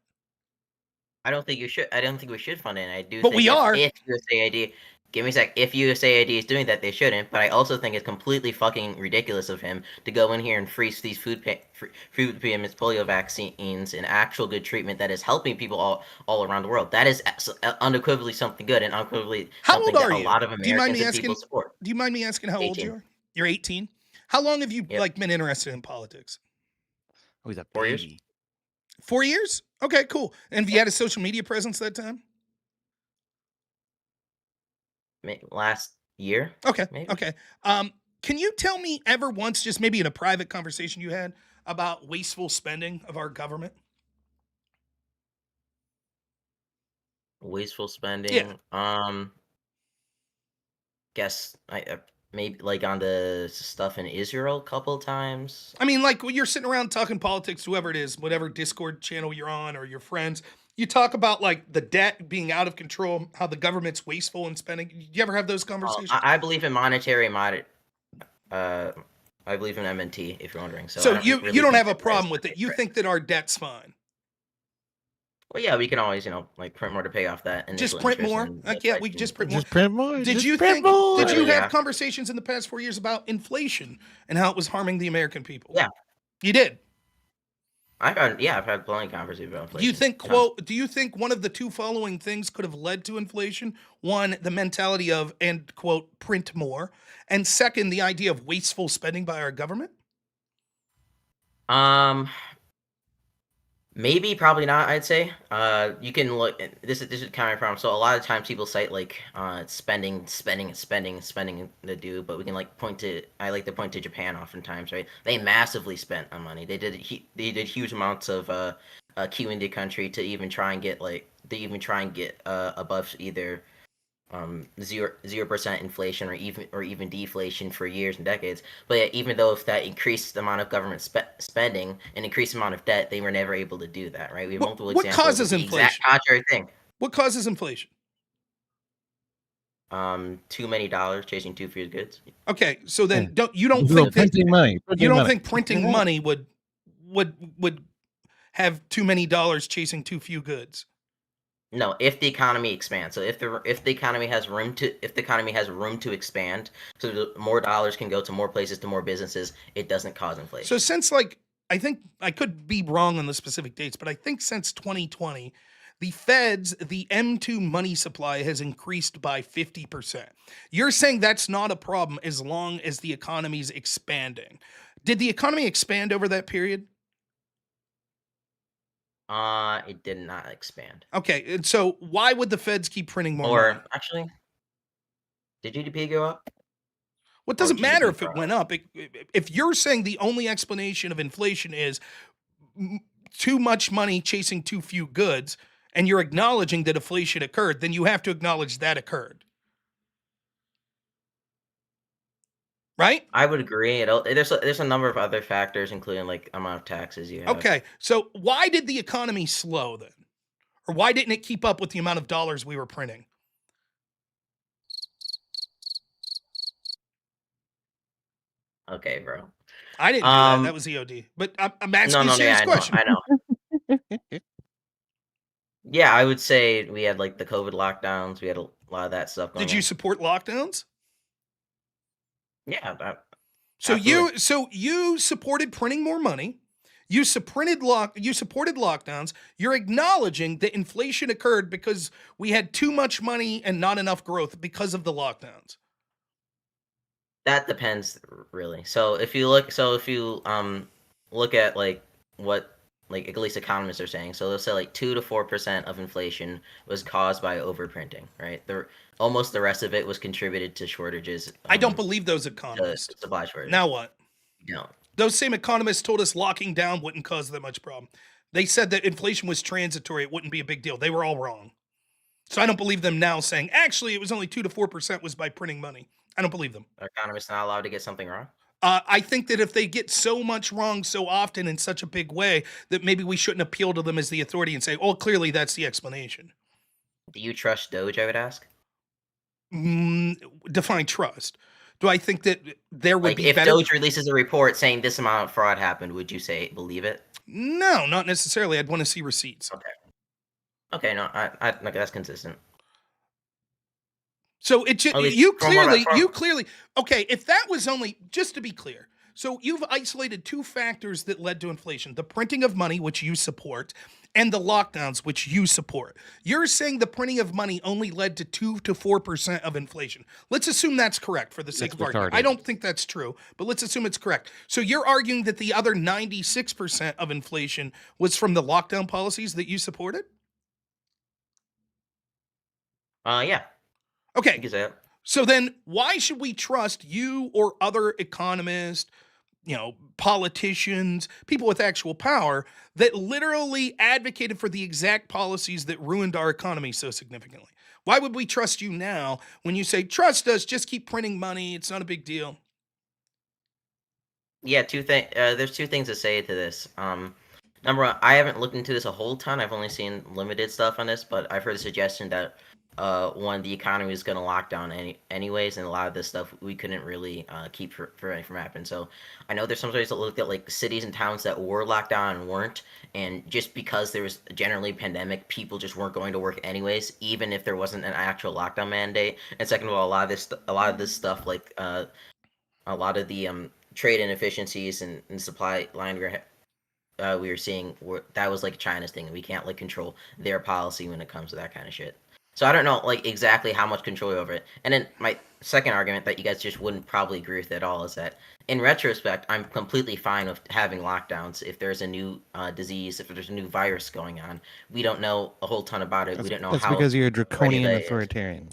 I don't think you should. I don't think we should fund it. I do. But think we are. If USAID, give me a sec. If USAID is doing that, they shouldn't. But I also think it's completely fucking ridiculous of him to go in here and freeze these food payments, polio vaccines, and actual good treatment that is helping people all around the world. That is unequivocally something good and unequivocally something that a lot of Americans and people support. Do you mind me asking how 18. old you are? You're 18. How long have you been interested in politics? Oh, he's a 4 years. baby. 4 years? Okay, cool. And have you had a social media presence that time? Last year. Okay. Maybe. Okay. Can you tell me ever once, just maybe in a private conversation you had, about wasteful spending of our government? Wasteful spending. Yeah. Guess I maybe like on the stuff in Israel a couple of times. I mean, like when you're sitting around talking politics, whoever it is, whatever Discord channel you're on or your friends, you talk about like the debt being out of control, how the government's wasteful in spending. Do you ever have those conversations? I believe in monetary I believe in MNT, if you're wondering. So you don't have a problem with it. You think that our debt's fine. Well, yeah, we can always, like print more to pay off that. Just print more. Yeah, we can just print more. Just print more. Did you have conversations in the past 4 years about inflation and how it was harming the American people? Yeah, you did. I've had plenty of conversations about inflation. Do you think one of the two following things could have led to inflation? One, the mentality of, and quote, print more, and second, the idea of wasteful spending by our government? Maybe, probably not. I'd say. You can look. This is kind of a problem. So a lot of times people cite like spending to do, but we can I like to point to Japan oftentimes, right? They massively spent on money. They did huge amounts of queue into country to even try and get above either 0% inflation or even deflation for years and decades. But yet, even though if that increased the amount of government spending and increased the amount of debt, they were never able to do that, right? We have multiple examples. What causes inflation? Exact contrary thing. What causes inflation? Too many dollars chasing too few goods. Okay, so then you don't think printing money? You don't think printing money would have too many dollars chasing too few goods? No, if the economy expands. So if the economy has room to expand, so more dollars can go to more places, to more businesses, it doesn't cause inflation. So since I think I could be wrong on the specific dates, but I think since 2020, the Fed's, the M2 money supply has increased by 50%. You're saying that's not a problem as long as the economy's expanding. Did the economy expand over that period? It did not expand. Okay, and so why would the Feds keep printing more money? Or actually, did GDP go up? Well, it Or doesn't matter GDP if it drop? went up. If you're saying the only explanation of inflation is too much money chasing too few goods, and you're acknowledging that inflation occurred, then you have to acknowledge that occurred. Right? I would agree. There's a number of other factors, including like amount of taxes you have. Okay, so why did the economy slow then? Or why didn't it keep up with the amount of dollars we were printing? Okay, bro. I didn't do that. That was EOD. But I'm asking you a serious question. I know. Yeah, I would say we had like the COVID lockdowns. We had a lot of that stuff going Did you on. support lockdowns? Yeah. So absolutely. you supported printing more money. You supported lockdowns. You're acknowledging that inflation occurred because we had too much money and not enough growth because of the lockdowns. That depends, really. So if you look at like what like at least economists are saying, so they'll say like 2 to 4% of inflation was caused by overprinting, right? Almost the rest of it was contributed to shortages. I don't believe those To economists. supply shortages. Now what? No. Those same economists told us locking down wouldn't cause that much problem. They said that inflation was transitory. It wouldn't be a big deal. They were all wrong. So I don't believe them now saying, actually, it was only 2 to 4% was by printing money. I don't believe them. Are economists not allowed to get something wrong? I think that if they get so much wrong so often in such a big way, that maybe we shouldn't appeal to them as the authority and say, oh, clearly that's the explanation. Do you trust DOGE, I would ask? Define trust. Do I think that there would Like be if better? DOGE releases a report saying this amount of fraud happened, would you say believe it? No, not necessarily. I'd want to see receipts. Okay, no, I okay, that's consistent. So it just At least you from what clearly okay, if that was only just to be clear. So you've isolated two factors that led to inflation: the printing of money, which you support, and the lockdowns, which you support. You're saying the printing of money only led to 2 to 4% of inflation. Let's assume that's correct for the sake of argument. I don't think that's true, but let's assume it's correct. So you're arguing that the other 96% of inflation was from the lockdown policies that you supported? Yeah. Okay. You can say it. So then why should we trust you or other economists, politicians, people with actual power that literally advocated for the exact policies that ruined our economy so significantly? Why would we trust you now when you say, trust us, just keep printing money, it's not a big deal? Yeah, there's two things to say to this. Number one, I haven't looked into this a whole ton. I've only seen limited stuff on this, but I've heard a suggestion that one, the economy is going to lock down anyways, and a lot of this stuff we couldn't really keep from happening. So I know there's some ways to look at like cities and towns that were locked down and weren't, and just because there was generally a pandemic, people just weren't going to work anyways, even if there wasn't an actual lockdown mandate. And second of all, a lot of this stuff, like a lot of the trade inefficiencies and supply line we were seeing, that was like China's thing, and we can't like control their policy when it comes to that kind of shit. So I don't know like exactly how much control over it. And then my second argument that you guys just wouldn't probably agree with at all is that in retrospect, I'm completely fine with having lockdowns if there's a new disease, if there's a new virus going on. We don't know a whole ton about it. We don't know That's how. because you're a draconian ready that is. authoritarian.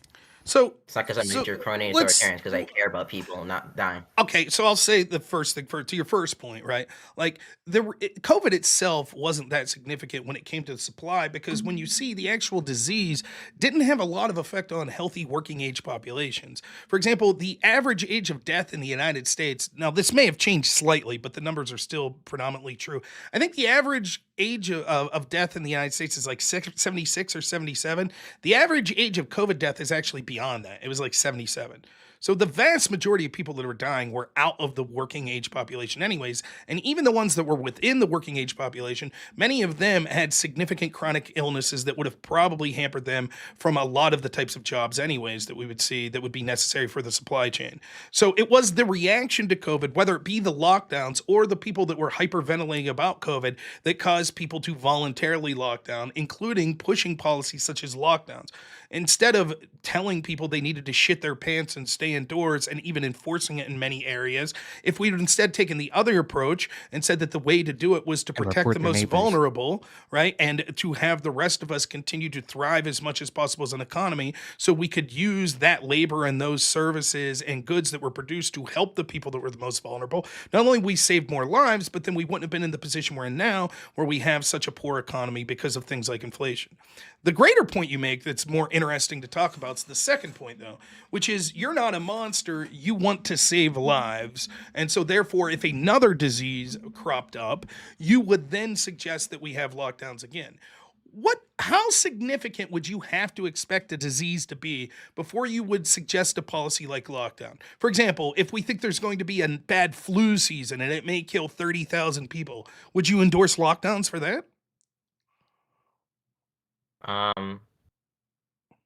So It's not because I'm a draconian let's- authoritarian, because I care about people not dying. Okay, so I'll say the first thing to your first point, right? Like COVID itself wasn't that significant when it came to the supply, because when you see the actual disease didn't have a lot of effect on healthy working age populations. For example, the average age of death in the United States, now this may have changed slightly, but the numbers are still predominantly true. I think the average age of death in the United States is like 76 or 77. The average age of COVID death is actually beyond that. It was like 77. So the vast majority of people that were dying were out of the working age population anyways. And even the ones that were within the working age population, many of them had significant chronic illnesses that would have probably hampered them from a lot of the types of jobs anyways that we would see that would be necessary for the supply chain. So it was the reaction to COVID, whether it be the lockdowns or the people that were hyperventilating about COVID, that caused people to voluntarily lock down, including pushing policies such as lockdowns. Instead of telling people they needed to shit their pants and stay indoors and even enforcing it in many areas, if we'd instead taken the other approach and said that the way to do it was to And protect report the their most neighbors. vulnerable, right? And to have the rest of us continue to thrive as much as possible as an economy so we could use that labor and those services and goods that were produced to help the people that were the most vulnerable. Not only we saved more lives, but then we wouldn't have been in the position we're in now where we have such a poor economy because of things like inflation. The greater point you make that's more interesting to talk about is the second point, though, which is you're not a monster. You want to save lives. And so, therefore, if another disease cropped up, you would then suggest that we have lockdowns again. How significant would you have to expect a disease to be before you would suggest a policy like lockdown? For example, if we think there's going to be a bad flu season and it may kill 30,000 people, would you endorse lockdowns for that?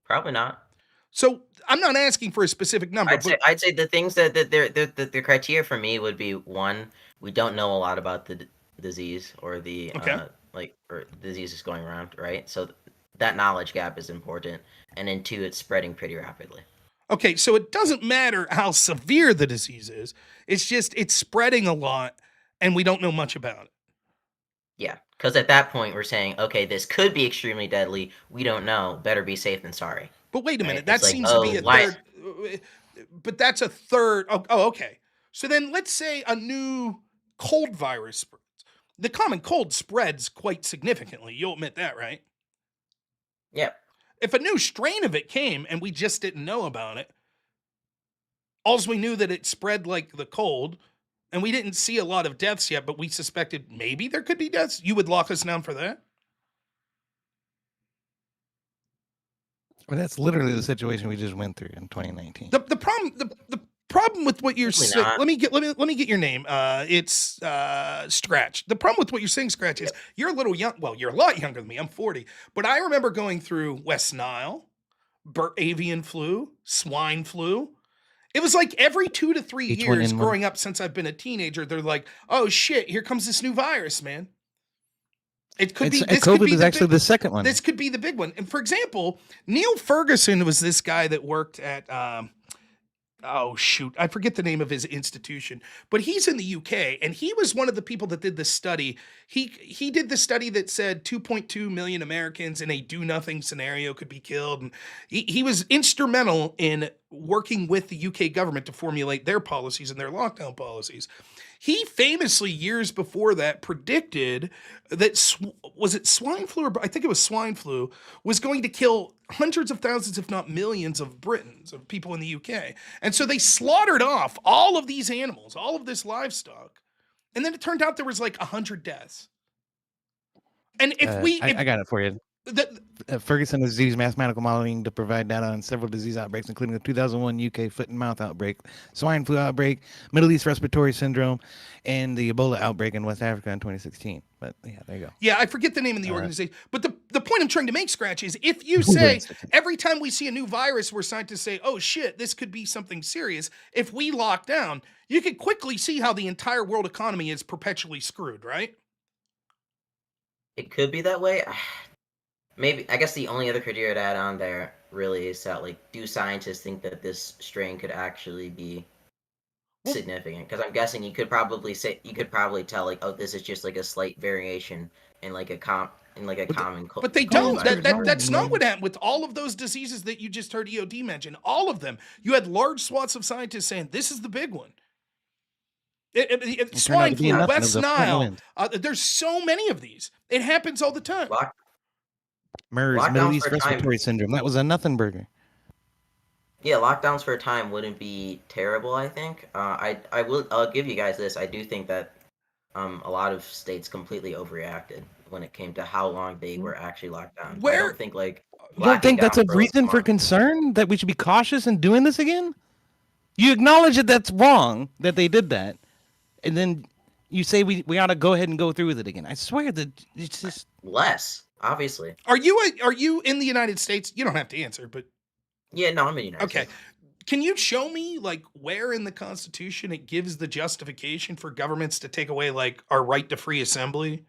Probably not. So I'm not asking for a specific number, I'd say the things that the criteria for me would be, one, we don't know a lot about the disease or the Okay. or diseases going around, right? So that knowledge gap is important, and then two, it's spreading pretty rapidly. Okay, so it doesn't matter how severe the disease is. It's just it's spreading a lot and we don't know much about it. Yeah, because at that point we're saying, okay, this could be extremely deadly. We don't know. Better be safe than sorry. But wait a Right? minute, that It's like, seems to be a why? third. But that's a third. Oh, okay. So then let's say a new cold virus spreads. The common cold spreads quite significantly. You'll admit that, right? Yeah. If a new strain of it came and we just didn't know about it, all we knew that it spread like the cold, and we didn't see a lot of deaths yet, but we suspected maybe there could be deaths, you would lock us down for that? Well, that's literally the situation we just went through in 2019. The problem with what you're Definitely saying, not. let me get your name. It's Scratch. The problem with what you're saying, Scratch, is you're a little young. Well, you're a lot younger than me. I'm 40, but I remember going through West Nile, avian flu, swine flu. It was like every 2 to 3 years H1N1. growing up since I've been a teenager, they're like, "Oh shit, here comes this new virus, man." It could be. This COVID could be is actually the second one. This could be the big one. And for example, Neil Ferguson was this guy that worked at oh shoot, I forget the name of his institution, but he's in the UK, and he was one of the people that did this study. He did the study that said 2.2 million Americans in a do nothing scenario could be killed, and he was instrumental in working with the UK government to formulate their policies and their lockdown policies. He famously, years before that, predicted that was it swine flu, or I think it was swine flu, was going to kill hundreds of thousands, if not millions, of Britons, of people in the UK. And so they slaughtered off all of these animals, all of this livestock, and then it turned out there was like 100 deaths. And I got it for you. the, Ferguson has used mathematical modeling to provide data on several disease outbreaks, including the 2001 UK foot and mouth outbreak, swine flu outbreak, Middle East respiratory syndrome, and the Ebola outbreak in West Africa in 2016. But yeah, there you go. Yeah, I forget the name of the organization. But the point I'm trying to make, Scratch, is if you say every time we see a new virus where scientists say, oh shit, this could be something serious, if we lock down, you could quickly see how the entire world economy is perpetually screwed, right? It could be that way. Maybe, I guess the only other criteria to add on there really is that, like, do scientists think that this strain could actually be significant? Because I'm guessing you could probably tell, like, oh, this is just like a slight variation in like a common cold. But they don't. That's not what happened with all of those diseases that you just heard EOD mention. All of them. You had large swaths of scientists saying this is the big one. Swine flu, West Nile. There's so many of these. It happens all the time. MERS, Middle East respiratory syndrome. That was a nothing burger. Yeah, lockdowns for a time wouldn't be terrible, I think. I'll give you guys this. I do think that a lot of states completely overreacted when it came to how long they were actually locked down. I don't think you don't think that's a reason for concern that we should be cautious in doing this again? You acknowledge that that's wrong, that they did that, and then you say we ought to go ahead and go through with it again. I swear that it's just Less, obviously. Are you in the United States? You don't have to answer, but Yeah, no, I'm in the United okay. States. Can you show me like where in the Constitution it gives the justification for governments to take away like our right to free assembly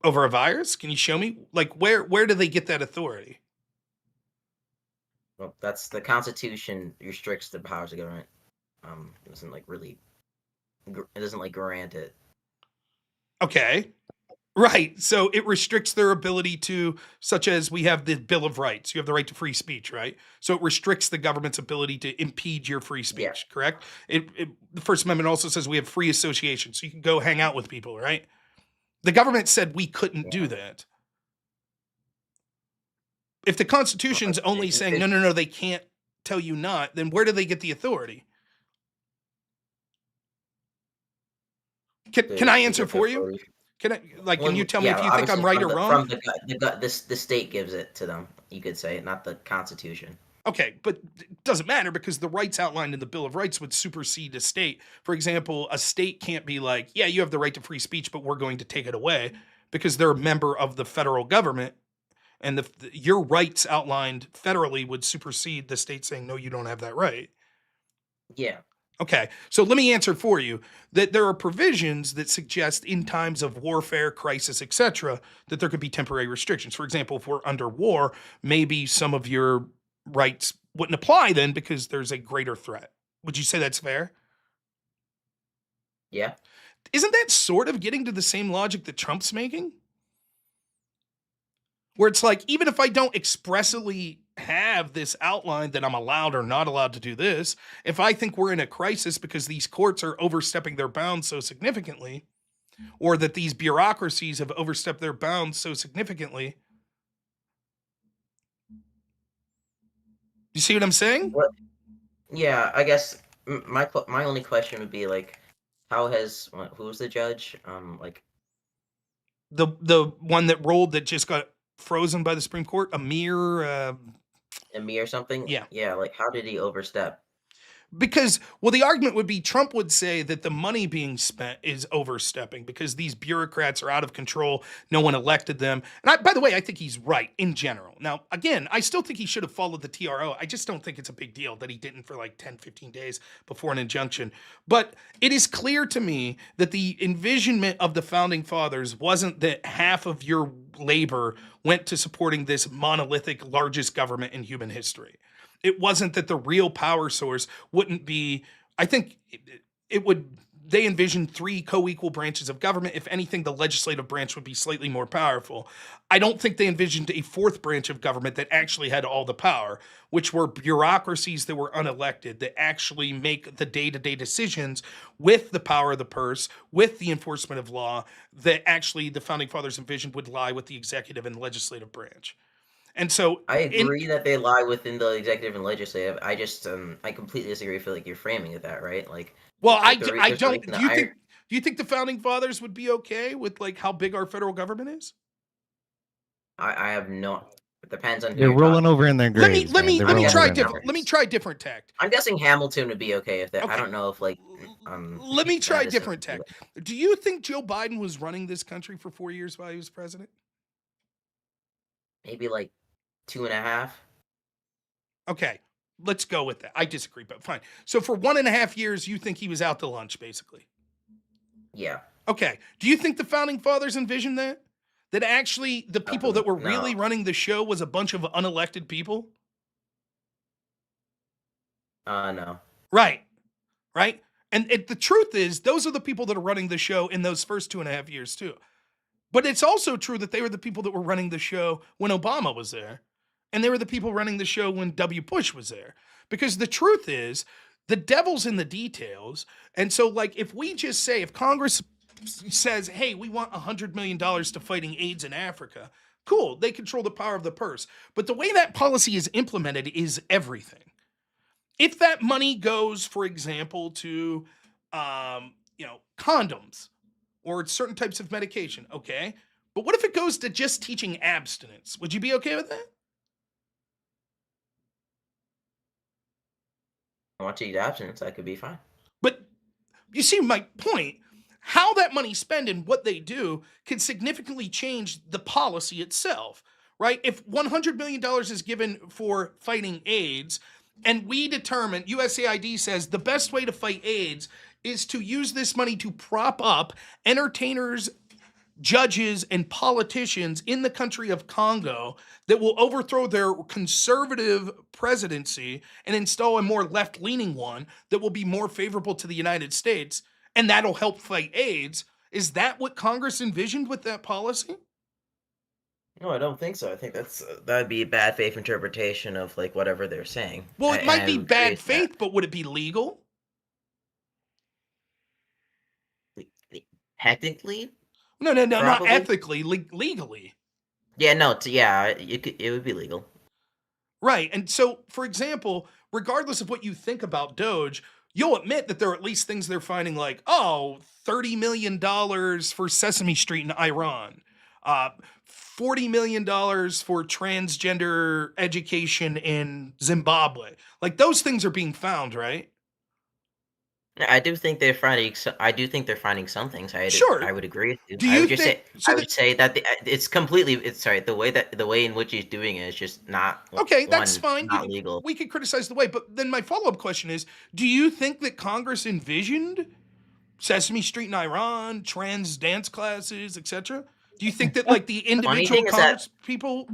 over a virus? Can you show me like where do they get that authority? Well, that's the Constitution restricts the powers of government. It doesn't like really. It doesn't like grant it. Okay. Right. So it restricts their ability to, such as we have the Bill of Rights. You have the right to free speech, right? So it restricts the government's ability to impede your free speech, Yeah. correct? The First Amendment also says we have free association, so you can go hang out with people, right? The government said we couldn't do that. If the Constitution's only saying, no, they can't tell you not, then where do they get the authority? Can I answer for you? Can I, like, can you tell me if you think I'm right or wrong? The state gives it to them, you could say, not the Constitution. Okay, but it doesn't matter because the rights outlined in the Bill of Rights would supersede a state. For example, a state can't be like, yeah, you have the right to free speech, but we're going to take it away because they're a member of the federal government. And your rights outlined federally would supersede the state saying, no, you don't have that right. Yeah. Okay, so let me answer for you that there are provisions that suggest in times of warfare, crisis, etc., that there could be temporary restrictions. For example, if we're under war, maybe some of your rights wouldn't apply then because there's a greater threat. Would you say that's fair? Yeah. Isn't that sort of getting to the same logic that Trump's making? Where it's like, even if I don't expressly have this outline that I'm allowed or not allowed to do this, if I think we're in a crisis because these courts are overstepping their bounds so significantly, or that these bureaucracies have overstepped their bounds so significantly. You see what I'm saying? What? Yeah, I guess my only question would be like, how has who's the judge? Like the one that rolled that just got frozen by the Supreme Court, Amir or something? Yeah. Yeah, like how did he overstep? Because, well, the argument would be Trump would say that the money being spent is overstepping because these bureaucrats are out of control. No one elected them. And by the way, I think he's right in general. Now, again, I still think he should have followed the TRO. I just don't think it's a big deal that he didn't for like 10, 15 days before an injunction. But it is clear to me that the envisionment of the founding fathers wasn't that half of your labor went to supporting this monolithic largest government in human history. It wasn't that the real power source wouldn't be, I think it would, they envisioned 3 co-equal branches of government. If anything, the legislative branch would be slightly more powerful. I don't think they envisioned a 4th branch of government that actually had all the power, which were bureaucracies that were unelected, that actually make the day-to-day decisions with the power of the purse, with the enforcement of law, that actually the founding fathers envisioned would lie with the executive and legislative branch. And so I agree that they lie within the executive and legislative. I just I completely disagree. I feel like you're framing it that right. Like, well, like I don't. Do you think the founding fathers would be okay with like how big our federal government is? I have no. It depends on who they're you're rolling talking. over in their graves. Let me try different. Let me try different tact. I'm guessing Hamilton would be okay if that. Okay. I don't know if like. Let me try different tact. Do you think Joe Biden was running this country for 4 years while he was president? Maybe like 2.5. Okay, let's go with that. I disagree, but fine. So for 1.5 years, you think he was out to lunch, basically? Yeah. Okay. Do you think the founding fathers envisioned that? That actually the people that were really running the show was a bunch of unelected people? No. Right. Right? And the truth is, those are the people that are running the show in those first 2.5 years, too. But it's also true that they were the people that were running the show when Obama was there. And they were the people running the show when W. Bush was there. Because the truth is, the devil's in the details. And so, like, if we just say, if Congress says, hey, we want $100 million to fighting AIDS in Africa, cool, they control the power of the purse. But the way that policy is implemented is everything. If that money goes, for example, to, condoms or certain types of medication, okay? But what if it goes to just teaching abstinence? Would you be okay with that? want to eat options, that could be fine. But you see my point. How that money's spent and what they do can significantly change the policy itself, right? If $100 million is given for fighting AIDS, and we determine, USAID says the best way to fight AIDS is to use this money to prop up entertainers, judges, and politicians in the country of Congo that will overthrow their conservative presidency and install a more left-leaning one that will be more favorable to the United States, and that'll help fight AIDS. Is that what Congress envisioned with that policy? No, I don't think so. I think that'd be a bad faith interpretation of like whatever they're saying. Well, it And might I be would agree bad with that. faith, but would it be legal? Technically, No, not Probably. ethically, legally. yeah, no, it would be legal. Right. And so, for example, regardless of what you think about DOGE, you'll admit that there are at least things they're finding like, oh, $30 million for Sesame Street in Iran, $40 million for transgender education in Zimbabwe. Like those things are being found, right? Yeah, I do think they're finding. I do think they're finding some things. Sure. I would agree with you. Do I you would just think- say. so I would say that it's completely. It's sorry. The way in which he's doing it is just not. Okay, that's fine. Not legal. We could criticize the way, but then my follow-up question is, do you think that Congress envisioned Sesame Street in Iran, trans dance classes, etc.? Do you think that like the individual thing is that- Congress people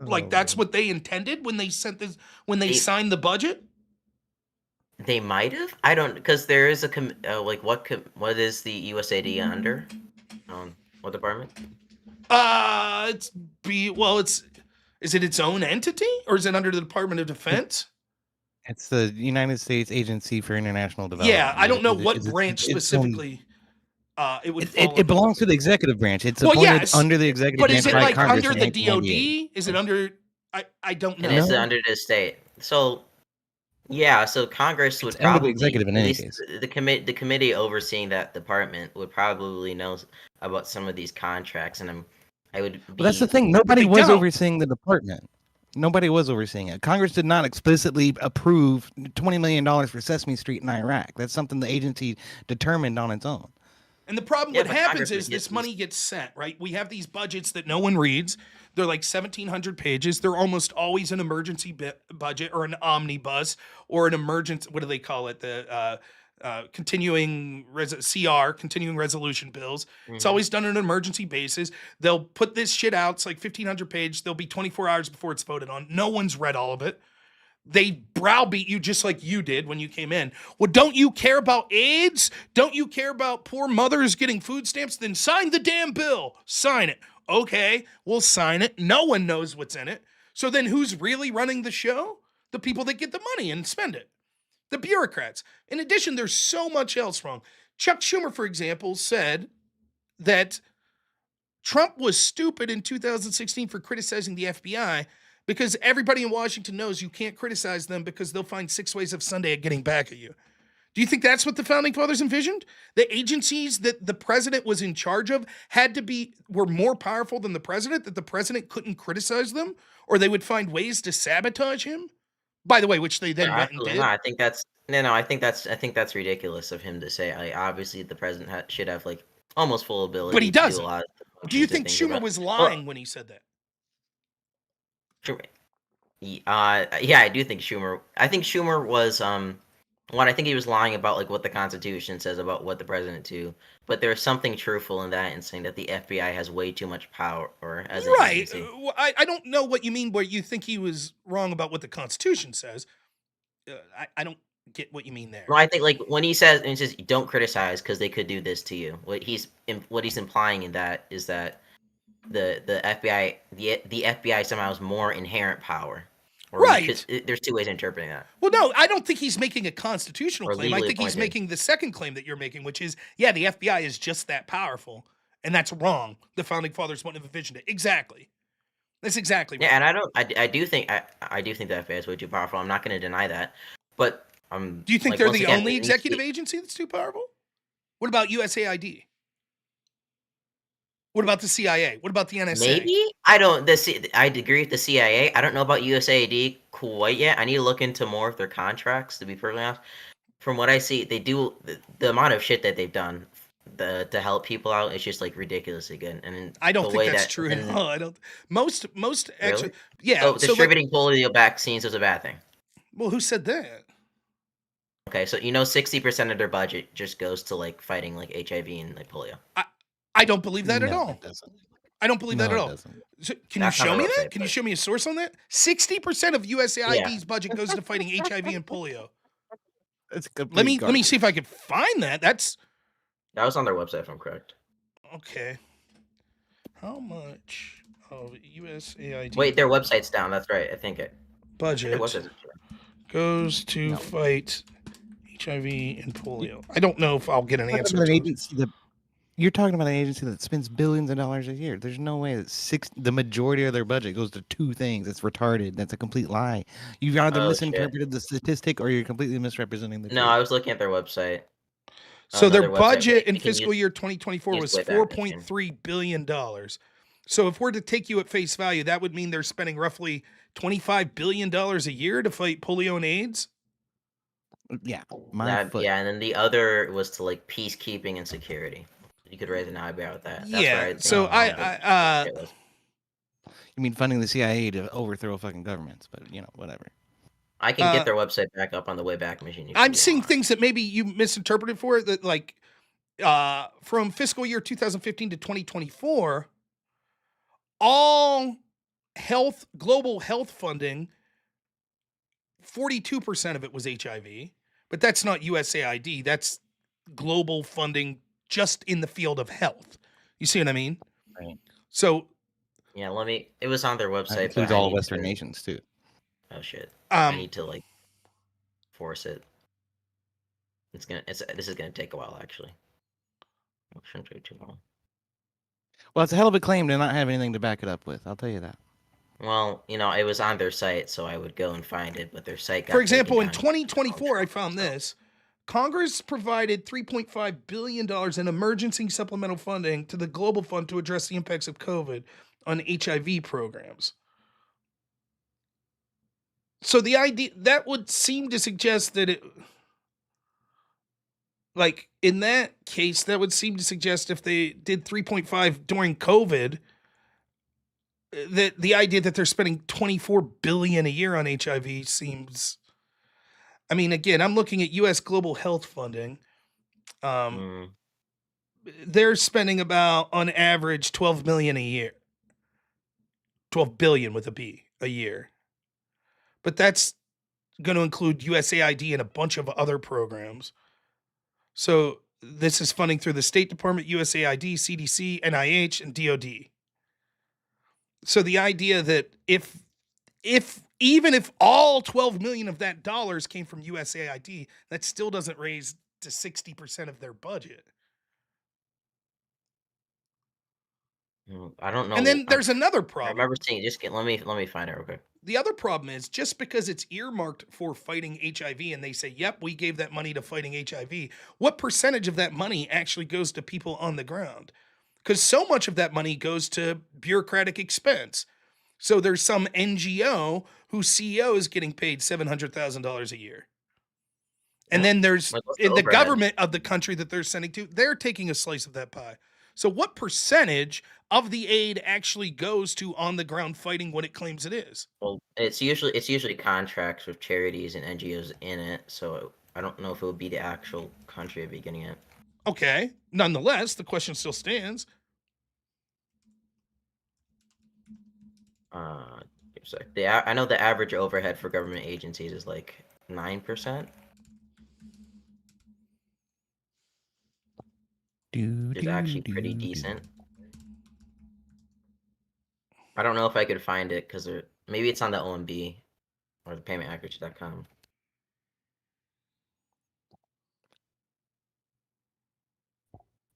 like that's what they intended when they sent this when they signed the budget? They might have. I don't, because there is a what is the USAID under? What department? Is it its own entity or is it under the Department of Defense? It's the United States Agency for International Development. Yeah, I don't know what It's- branch it's own- specifically. It would. It belongs to the executive branch. It's Well, appointed yes, under the executive But branch is it by like Congress under in the 1998. DOD? Is it under? I don't know. And it's under the state. So, yeah. So Congress would It's under the probably executive in at any least case. the committee overseeing that department would probably know about some of these contracts, and I would. Well, that's the be- thing. Nobody they was don't. overseeing the department. Nobody was overseeing it. Congress did not explicitly approve $20 million for Sesame Street in Iraq. That's something the agency determined on its own. And the problem, Yeah, what but happens Congress is would this get money gets sent, right? We have these budgets that no one reads. They're like 1,700 pages. They're almost always an emergency budget or an omnibus or an emergency, what do they call it? The continuing resolution bills. It's Mhm. always done on an emergency basis. They'll put this shit out. It's like 1,500 pages. There'll be 24 hours before it's voted on. No one's read all of it. They browbeat you just like you did when you came in. Well, don't you care about AIDS? Don't you care about poor mothers getting food stamps? Then sign the damn bill. Sign it. Okay, we'll sign it. No one knows what's in it. So then who's really running the show? The people that get the money and spend it. The bureaucrats. In addition, there's so much else wrong. Chuck Schumer, for example, said that Trump was stupid in 2016 for criticizing the FBI because everybody in Washington knows you can't criticize them because they'll find 6 ways of Sunday at getting back at you. Do you think that's what the founding fathers envisioned? The agencies that the president was in charge of were more powerful than the president, that the president couldn't criticize them, or they would find ways to sabotage him? By the way, which they then No, went and absolutely did. not. I think that's no. I think that's ridiculous of him to say. Obviously, the president should have like almost full ability. But he to doesn't. Do a lot of Do you functions and think things Schumer about- was lying when he said that? Schumer, yeah, I do think Schumer. I think Schumer was one. I think he was lying about like what the Constitution says about what the president do. But there's something truthful in that, in saying that the FBI has way too much power. As an Right. agency. I don't know what you mean where you think he was wrong about what the Constitution says. I don't get what you mean there. Well, I think like when he says don't criticize because they could do this to you. What he's implying in that is that the FBI the FBI somehow has more inherent power. Or Right. Because there's two ways of interpreting that. Well, no, I don't think he's making a constitutional Or claim. I legally think he's appointed. making the second claim that you're making, which is, yeah, the FBI is just that powerful. And that's wrong. The founding fathers wouldn't have envisioned it. Exactly. That's exactly right. Yeah, and I do think the FBI is way too powerful. I'm not going to deny that. But Do you think like, they're once the again, only it needs to be- executive agency that's too powerful? What about USAID? What about the CIA? What about the NSA? Maybe I don't. I agree with the CIA. I don't know about USAID quite yet. I need to look into more of their contracts. To be perfectly honest, from what I see, they do the amount of shit that they've done to help people out is just like ridiculously good. And I don't the think way that's that, true and- at all. I don't. Most actually, Really? yeah. So So, distributing polio vaccines is a bad thing. well, who said that? Okay, so 60% of their budget just goes to like fighting like HIV and like polio. I don't believe that at No, all. it doesn't. I don't believe No, that at it all. doesn't. So, can you That's on show their me that? website, Can you but- show me a source on that? 60% of USAID's budget goes to fighting HIV and polio. It's Let me see if I can find that. That's That was on their website, if I'm correct. okay. How much of USAID Wait, their website's down. That's right. I think it. budget Their website's goes to No. fight HIV and polio? I don't know if I'll get an You're answer. talking about To an it. agency that you're talking about an agency that spends billions of dollars a year. There's no way that the majority of their budget goes to two things. It's retarded. That's a complete lie. You've either Oh, shit. misinterpreted the statistic or you're completely misrepresenting the No, truth. I was looking at their website. So no, their their website, budget they in can fiscal use- year 2024 use was Wayback $4.3 billion. So if we're to take you at face value, that would mean they're spending roughly $25 billion a year to fight polio and AIDS. Yeah, my foot. Yeah, and then the other was to like peacekeeping and security. You could raise an eyebrow at that. That's Yeah, where I think so the shit was. You mean funding the CIA to overthrow fucking governments? But whatever. I can get their website back up on the Wayback machine. if I'm you seeing want. things that maybe you misinterpreted for it, that like from fiscal year 2015 to 2024, all global health funding, 42% of it was HIV, but that's not USAID. That's global funding just in the field of health. You see what I mean? Right. So Yeah, it was on their That website. includes but I all need Western to- nations too. Oh shit! I need to like force it. This is gonna take a while actually. It shouldn't take too long. Well, it's a hell of a claim to not have anything to back it up with. I'll tell you that. Well, it was on their site, so I would go and find it, but their site got for example, taken in down. 2024, I found this. Congress provided $3.5 billion in emergency supplemental funding to the Global Fund to address the impacts of COVID on HIV programs. So the idea that would seem to suggest that in that case, that would seem to suggest if they did 3.5 during COVID, that the idea that they're spending 24 billion a year on HIV seems. I mean, again, I'm looking at U.S. global health funding. They're spending about, on average, 12 million a year. 12 billion with a B a year. But that's going to include USAID and a bunch of other programs. So this is funding through the State Department, USAID, CDC, NIH, and DOD. So the idea that even if all 12 million of that dollars came from USAID, that still doesn't raise to 60% of their budget. I don't know. And then there's another I problem. remember seeing. Let me find it real quick. The other problem is just because it's earmarked for fighting HIV and they say, yep, we gave that money to fighting HIV, what percentage of that money actually goes to people on the ground? Because so much of that money goes to bureaucratic expense. So there's some NGO whose CEO is getting paid $700,000 a year. And then there's Like, what's the in the overhead? government of the country that they're sending to, they're taking a slice of that pie. So what percentage of the aid actually goes to on the ground fighting what it claims it is? Well, it's usually contracts with charities and NGOs in it, so I don't know if it would be the actual country of beginning it. Okay. Nonetheless, the question still stands. I know the average overhead for government agencies is like 9%. Which is actually pretty decent. I don't know if I could find it because maybe it's on the OMB or the payment.accuracy.com.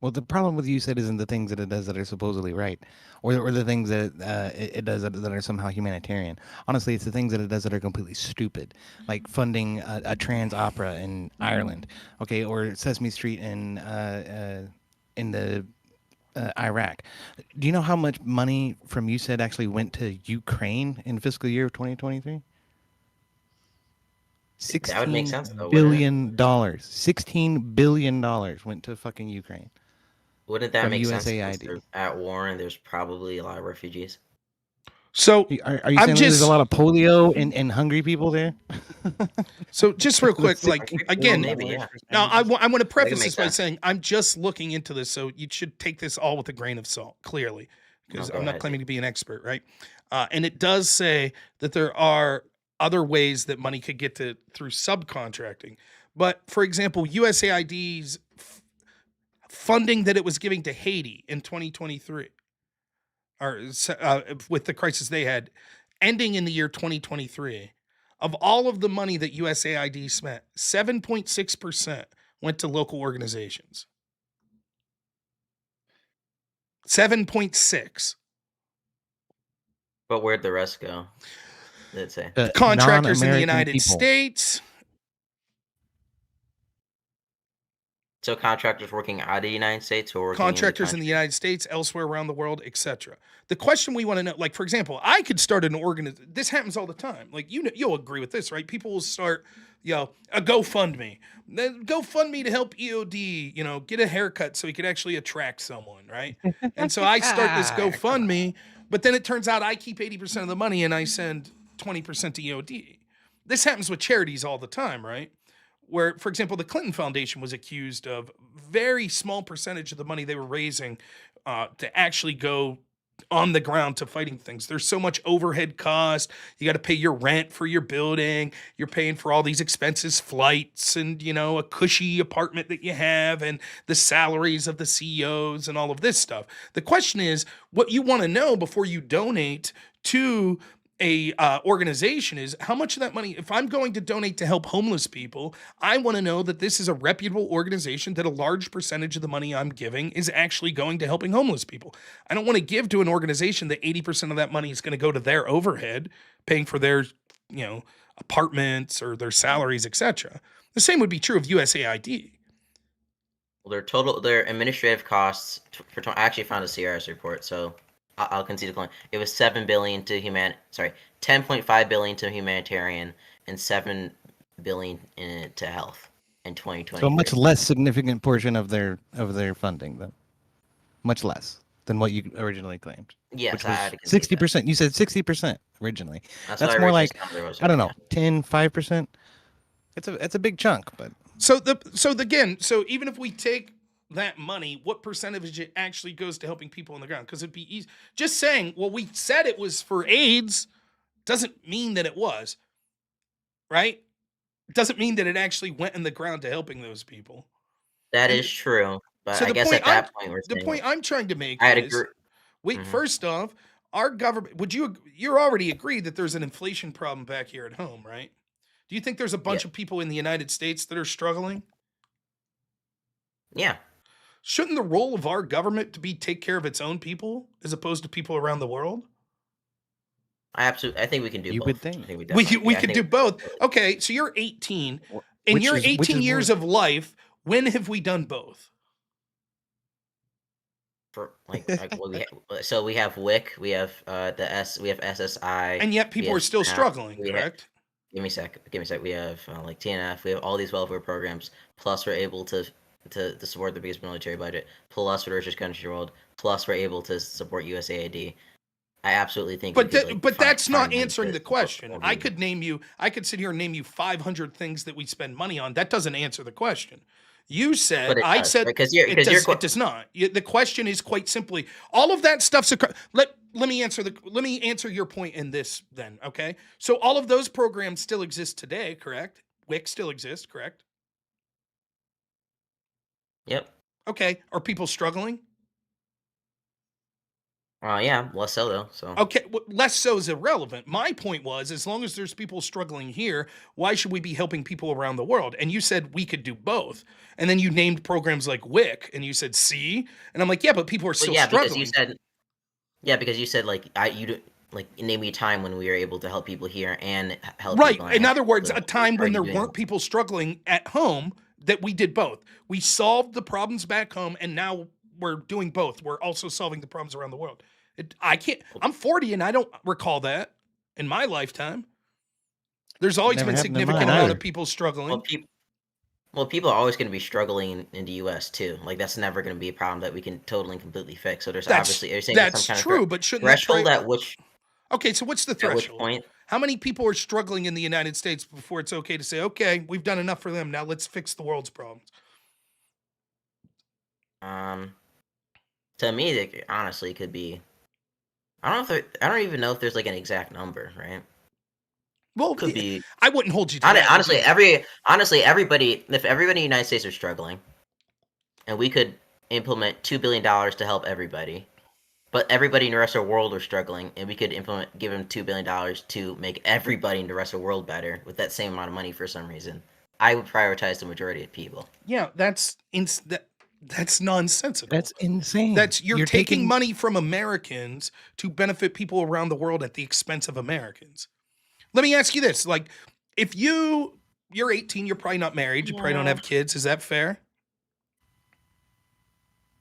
Well, the problem with UCEDD isn't the things that it does that are supposedly right, or the things that it does that are somehow humanitarian. Honestly, it's the things that it does that are completely stupid, like funding a trans opera in Ireland, okay, or Sesame Street in the Iraq. Do you know how much money from USAID actually went to Ukraine in fiscal year 2023? That would make $16 sense, though, wouldn't it? billion. $16 billion went to fucking Ukraine Wouldn't that from make sense? Since USAID. they're at war and there's probably a lot of refugees. So Are you I'm saying that there's just a lot of polio and hungry people there? so just real quick, like again, Maybe, yeah. now I want to preface make this by sense. saying I'm just looking into this, so you should take this all with a grain of salt, clearly, because go I'm not ahead, claiming to be an expert, right? And it does say that there are other ways that money could get to through subcontracting, but for example, USAID's funding that it was giving to Haiti in 2023, or with the crisis they had, ending in the year 2023, of all of the money that USAID spent, 7.6% went to local organizations. 7.6. But where'd the rest go? Did it say? Contractors in the Non-American United people. States. So contractors working out of the United States who are working Contractors in the United States, elsewhere around the world, etc. The question we want to know, like for example, I could start an organization. This happens all the time. Like you'll agree with this, right? People will start, a GoFundMe. GoFundMe to help EOD, get a haircut so he could actually attract someone, right? And so I start this GoFundMe, but then it turns out I keep 80% of the money and I send 20% to EOD. This happens with charities all the time, right? Where, for example, the Clinton Foundation was accused of very small percentage of the money they were raising to actually go on the ground to fighting things. There's so much overhead cost. You got to pay your rent for your building. You're paying for all these expenses, flights, and a cushy apartment that you have, and the salaries of the CEOs and all of this stuff. The question is, what you want to know before you donate to a organization is how much of that money, if I'm going to donate to help homeless people, I want to know that this is a reputable organization, that a large percentage of the money I'm giving is actually going to helping homeless people. I don't want to give to an organization that 80% of that money is going to go to their overhead, paying for their, apartments or their salaries, etc. The same would be true of USAID. Well, their administrative costs I actually found a CRS report, so I'll concede the claim. It was $7 billion to 10.5 billion to humanitarian and $7 billion to health in 2020. So a much less significant portion of their funding, then. Much less than what you originally claimed. Yes, which I had was to concede 60%. You said 60% originally. That's That's what I more read like, this number was, I don't know, yeah. 10, 5%. It's a big chunk, but So even if we take that money, what percentage it actually goes to helping people on the ground? Because it'd be easy. Just saying, well, we said it was for AIDS doesn't mean that it was, right? Doesn't mean that it actually went in the ground to helping those people. That is true, but So I the guess point at that point we're the saying point I'm trying to make I'd is, agree. wait, Mhm. first off, our government, you're already agreed that there's an inflation problem back here at home, right? Do you think there's a bunch of people in the United States that are struggling? Yeah. Shouldn't the role of our government to be take care of its own people as opposed to people around the world? I think we can do You both. would think. I think We definitely- could do both. Okay, so you're 18. In your 18 years of life, when have we done both? For so we have WIC, we have we have SSI, And yet people are still struggling, correct? Give me a sec. We have like TNF. We have all these welfare programs. Plus, we're able to support the biggest military budget. Plus, we're the richest country in the world. Plus, we're able to support USAID. I absolutely think. But that's not answering the support question. all I these. could sit here and name you 500 things that we spend money on. That doesn't answer the question. You said, But it I does, said, because it does not. The question is quite simply, all of that stuff's let me answer your point in this then, okay? So all of those programs still exist today, correct? WIC still exists, correct? Yep. Okay. Are people struggling? Yeah, less so though. So. Okay, less so is irrelevant. My point was, as long as there's people struggling here, why should we be helping people around the world? And you said we could do both. And then you named programs like WIC, and you said, see? And I'm like, yeah, but people are still struggling. Because you said name me a time when we were able to help people here and help Right. people In other words, a time when there doing weren't people struggling at home, that we did both. We solved the problems back home, and now we're doing both. We're also solving the problems around the world. I'm 40 and I don't recall that in my lifetime. There's always never been happened in significant mine amount either. of people struggling. Well, people are always going to be struggling in the U.S. too. Like that's never going to be a problem that we can totally and completely fix. So there's obviously you're saying there's That's some kind true, of but shouldn't that threshold at which Okay, so what's the at which threshold? point How many people are struggling in the United States before it's okay to say, okay, we've done enough for them. Now let's fix the world's problems? to me it honestly could be I don't even know if there's like an exact number, right? Well, Could be I wouldn't hold you to that. honestly everybody if everybody in the United States are struggling and we could implement $2 billion to help everybody, but everybody in the rest of the world are struggling and we could give them $2 billion to make everybody in the rest of the world better with that same amount of money for some reason, I would prioritize the majority of people. Yeah, that's nonsensical. That's insane. You're taking money from Americans to benefit people around the world at the expense of Americans. Let me ask you this: like, if you're 18, you're probably not married, you probably don't have kids. Is that fair?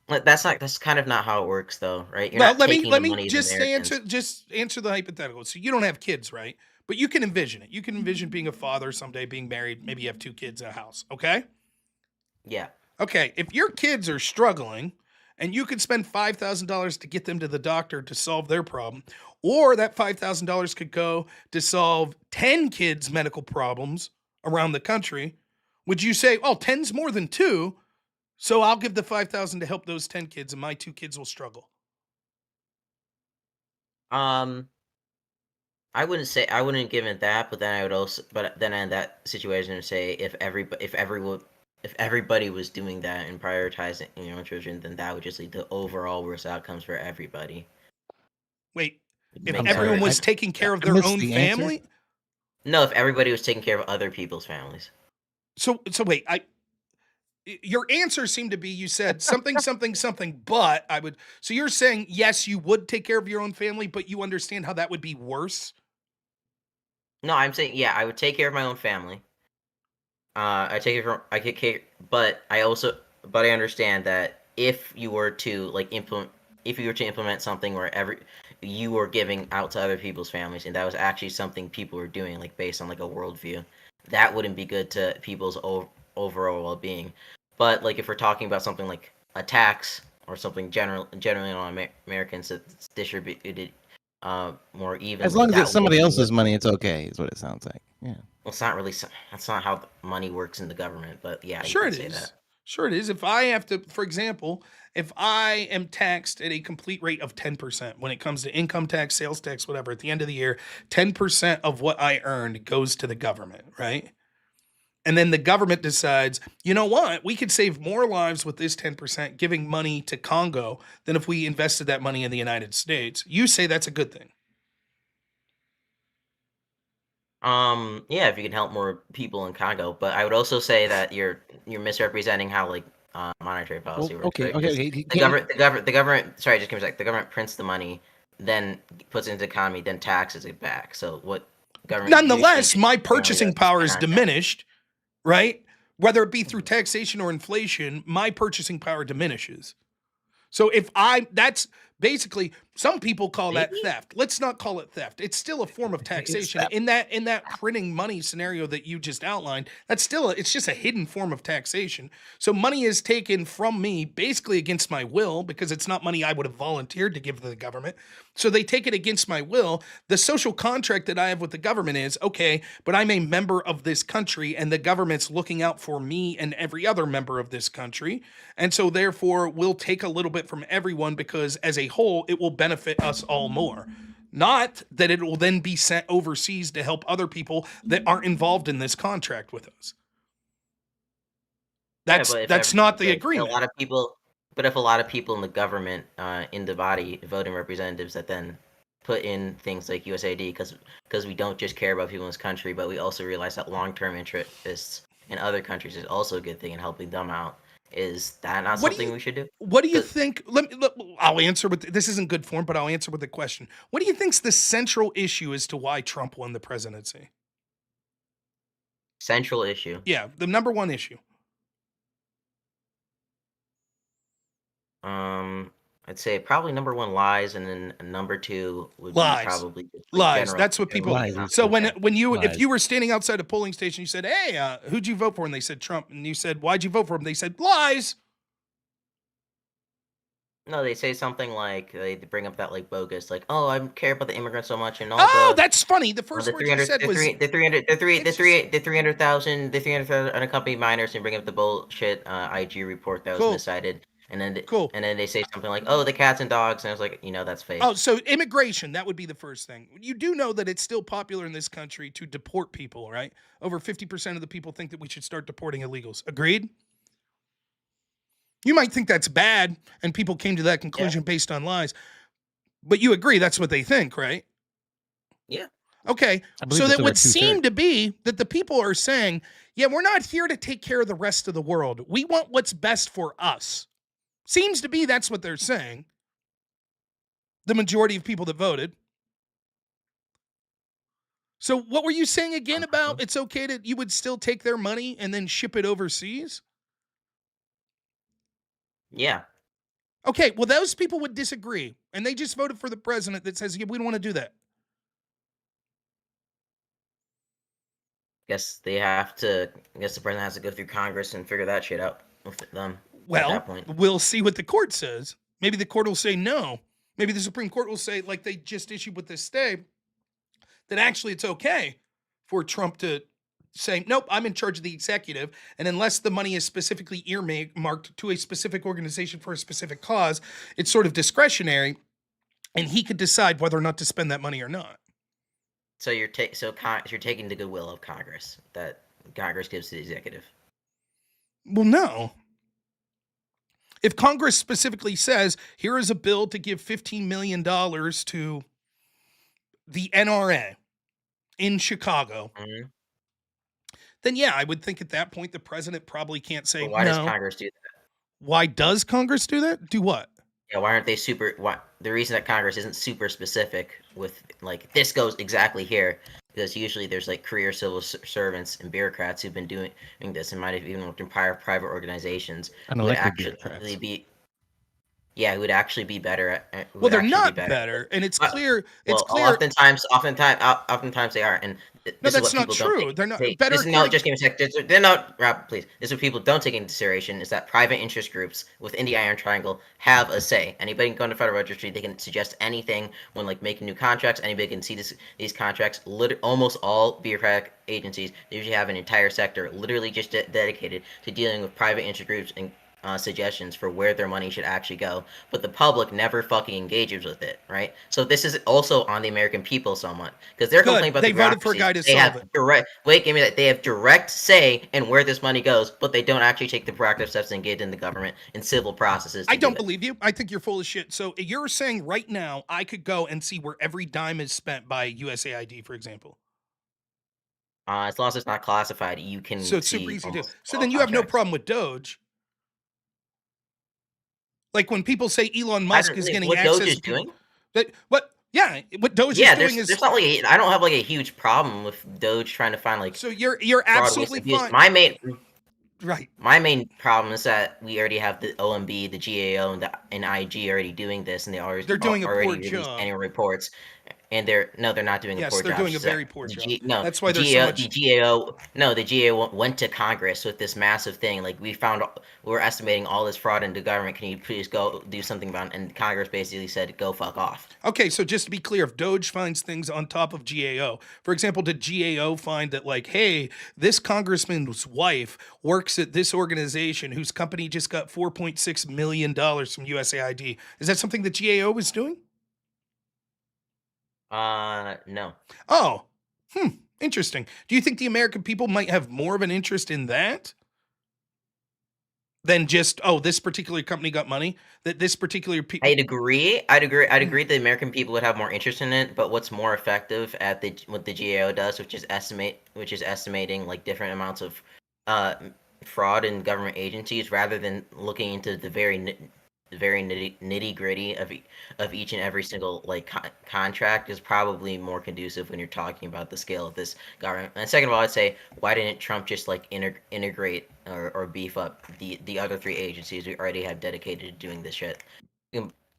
That's kind of not how it works, though, right? You're Well, not let taking me the money of the Americans. just answer the hypothetical. So you don't have kids, right? But you can envision it. You can envision being a father someday, being married. Maybe you have 2 kids in a house. Okay. Yeah. Okay. If your kids are struggling, and you could spend $5,000 to get them to the doctor to solve their problem, or that $5,000 could go to solve 10 kids' medical problems around the country, would you say, "Oh, 10's more than 2, so I'll give the $5,000 to help those 10 kids, and my 2 kids will struggle"? I wouldn't give it that, but then in that situation, I'd say if everybody was doing that and prioritizing children, then that would just lead to overall worse outcomes for everybody. Wait, if Makes everyone sense. was taking care of I their missed own the answer. family? No, if everybody was taking care of other people's families. So wait, your answer seemed to be you said something, something, something, but I would. So you're saying yes, you would take care of your own family, but you understand how that would be worse? No, I'm saying I would take care of my own family. I take it from I get care, but I understand that if you were to implement something where you were giving out to other people's families, and that was actually something people were doing, like based on like a worldview, that wouldn't be good to people's overall well-being. But like if we're talking about something like a tax or something generally on Americans that's distributed more evenly, As long as that it's somebody would be else's money, it's okay. Is what it sounds like. Yeah. well, it's not really. That's not how the money works in the government. But yeah, you Sure could it say is. that. Sure it is. If I have to, for example, if I am taxed at a complete rate of 10% when it comes to income tax, sales tax, whatever, at the end of the year, 10% of what I earned goes to the government, right? And then the government decides, you know what? We could save more lives with this 10% giving money to Congo than if we invested that money in the United States. You say that's a good thing. Yeah, if you can help more people in Congo, but I would also say that you're misrepresenting how like monetary policy works, Okay. right? Okay. Because Okay. the government. Sorry, just give me a sec. The government prints the money, then puts it into the economy, then taxes it back. So what government Nonetheless, my usually purchasing does power is on that. diminished, right? Whether it be through taxation or inflation, my purchasing power diminishes. So that's basically, some people call that Maybe? theft. Let's not call it theft. It's still a form of taxation. theft. In that printing money scenario that you just outlined, it's just a hidden form of taxation. So money is taken from me basically against my will because it's not money I would have volunteered to give to the government. So they take it against my will. The social contract that I have with the government is, okay, but I'm a member of this country and the government's looking out for me and every other member of this country. And so therefore we'll take a little bit from everyone because as a whole, it will benefit us all more. Not that it will then be sent overseas to help other people that aren't involved in this contract with us. That's not the agreement. If a lot of people in the government, in the body, voting representatives that then put in things like USAID, because we don't just care about people in this country, but we also realize that long-term interests in other countries is also a good thing in helping them out. Is that not something we should do? What do you think? I'll answer with this. Isn't good form, but I'll answer with a question. What do you think's the central issue as to why Trump won the presidency? Central issue. Yeah, the number one issue. I'd say probably number one, lies, and then number two would Lies. be probably just, Lies. general. That's what people. Lies is So okay. when you if Lies. you were standing outside a polling station, you said, "Hey, who'd you vote for?" And they said Trump, and you said, "Why'd you vote for him?" They said, "Lies." No, they say something like they bring up that like bogus, like, oh, I care about the immigrants so much, and all Oh, the that's funny. The first the word you said was the 300,000 unaccompanied minors, and bring up the bullshit IG report that was Cool. miscited, and then Cool. and then they say something like, oh, the cats and dogs, and I was like, that's fake. Oh, so immigration, that would be the first thing. You do know that it's still popular in this country to deport people, right? Over 50% of the people think that we should start deporting illegals. Agreed? You might think that's bad, and people came to that conclusion based on lies. But you agree that's what they think, right? Yeah. Okay. I believe So it's that over would seem two-thirds. to be that the people are saying, yeah, we're not here to take care of the rest of the world. We want what's best for us. Seems to be that's what they're saying. The majority of people that voted. So what were you saying again about it's okay that you would still take their money and then ship it overseas? Yeah. Okay, well, those people would disagree, and they just voted for the president that says, yeah, we don't want to do that. Guess the president has to go through Congress and figure that shit out with them. Well, at that point. we'll see what the court says. Maybe the court will say no. Maybe the Supreme Court will say, like they just issued with this stay, that actually it's okay for Trump to say, nope, I'm in charge of the executive. And unless the money is specifically earmarked to a specific organization for a specific cause, it's sort of discretionary. And he could decide whether or not to spend that money or not. So you're taking the goodwill of Congress that Congress gives to the executive. Well, no. If Congress specifically says, here is a bill to give $15 million to the NRA in Chicago, then yeah, I would think at that point the president probably can't say, But why does no. Congress do that? Why does Congress do that? Do what? Yeah, why aren't they the reason that Congress isn't super specific with like this goes exactly here, because usually there's like career civil servants and bureaucrats who've been doing this and might have even worked in private organizations who would Unelected actually bureaucrats. be who would actually be better at Well, they're not better, and it's clear. It's clear. Oftentimes they are, and No, this is that's what not people don't true. take- They're not take- better. this is- No, just give me a sec. They're not, Rob, please. This is what people don't take into consideration is that private interest groups within the Iron Triangle have a say. Anybody can go into Federal Registry. They can suggest anything when like making new contracts. Anybody can see these contracts. Almost all bureaucratic agencies usually have an entire sector literally just dedicated to dealing with private interest groups and suggestions for where their money should actually go, but the public never fucking engages with it, right? So this is also on the American people somewhat, because they're complaining about They the voted for a guy to solve it. Give me that. They have direct say in where this money goes, but they don't actually take the proactive steps to engage in the government and civil processes. I don't believe you. I think you're full of shit. So you're saying right now I could go and see where every dime is spent by USAID, for example. As long as it's not classified, you can. So it's super easy to do. So then you have no problem with DOGE. Like when people say Elon Musk is getting access DOGE is to people, doing? what DOGE is doing is there's not like I don't have like a huge problem with DOGE trying to find like. So you're absolutely fine. My main right. My main problem is that we already have the OMB, the GAO, and IG already doing this, and they're doing a poor already job. Annual reports. And they're not doing a poor job. Yes, they're doing a very poor job. That's why the GAO went to Congress with this massive thing. Like we're estimating all this fraud into government. Can you please go do something about it? And Congress basically said, go fuck off. Okay, so just to be clear, if DOGE finds things on top of GAO, for example, did GAO find that like, hey, this congressman's wife works at this organization whose company just got $4.6 million from USAID? Is that something that GAO was doing? No. Oh, interesting. Do you think the American people might have more of an interest in that than just, this particular company got money? That this particular people. I'd agree. The American people would have more interest in it. But what's more effective at what the GAO does, which is estimating like different amounts of fraud in government agencies, rather than looking into the very nitty gritty of each and every single like contract, is probably more conducive when you're talking about the scale of this government. And second of all, I'd say, why didn't Trump just like integrate or beef up the other three agencies we already have dedicated to doing this shit?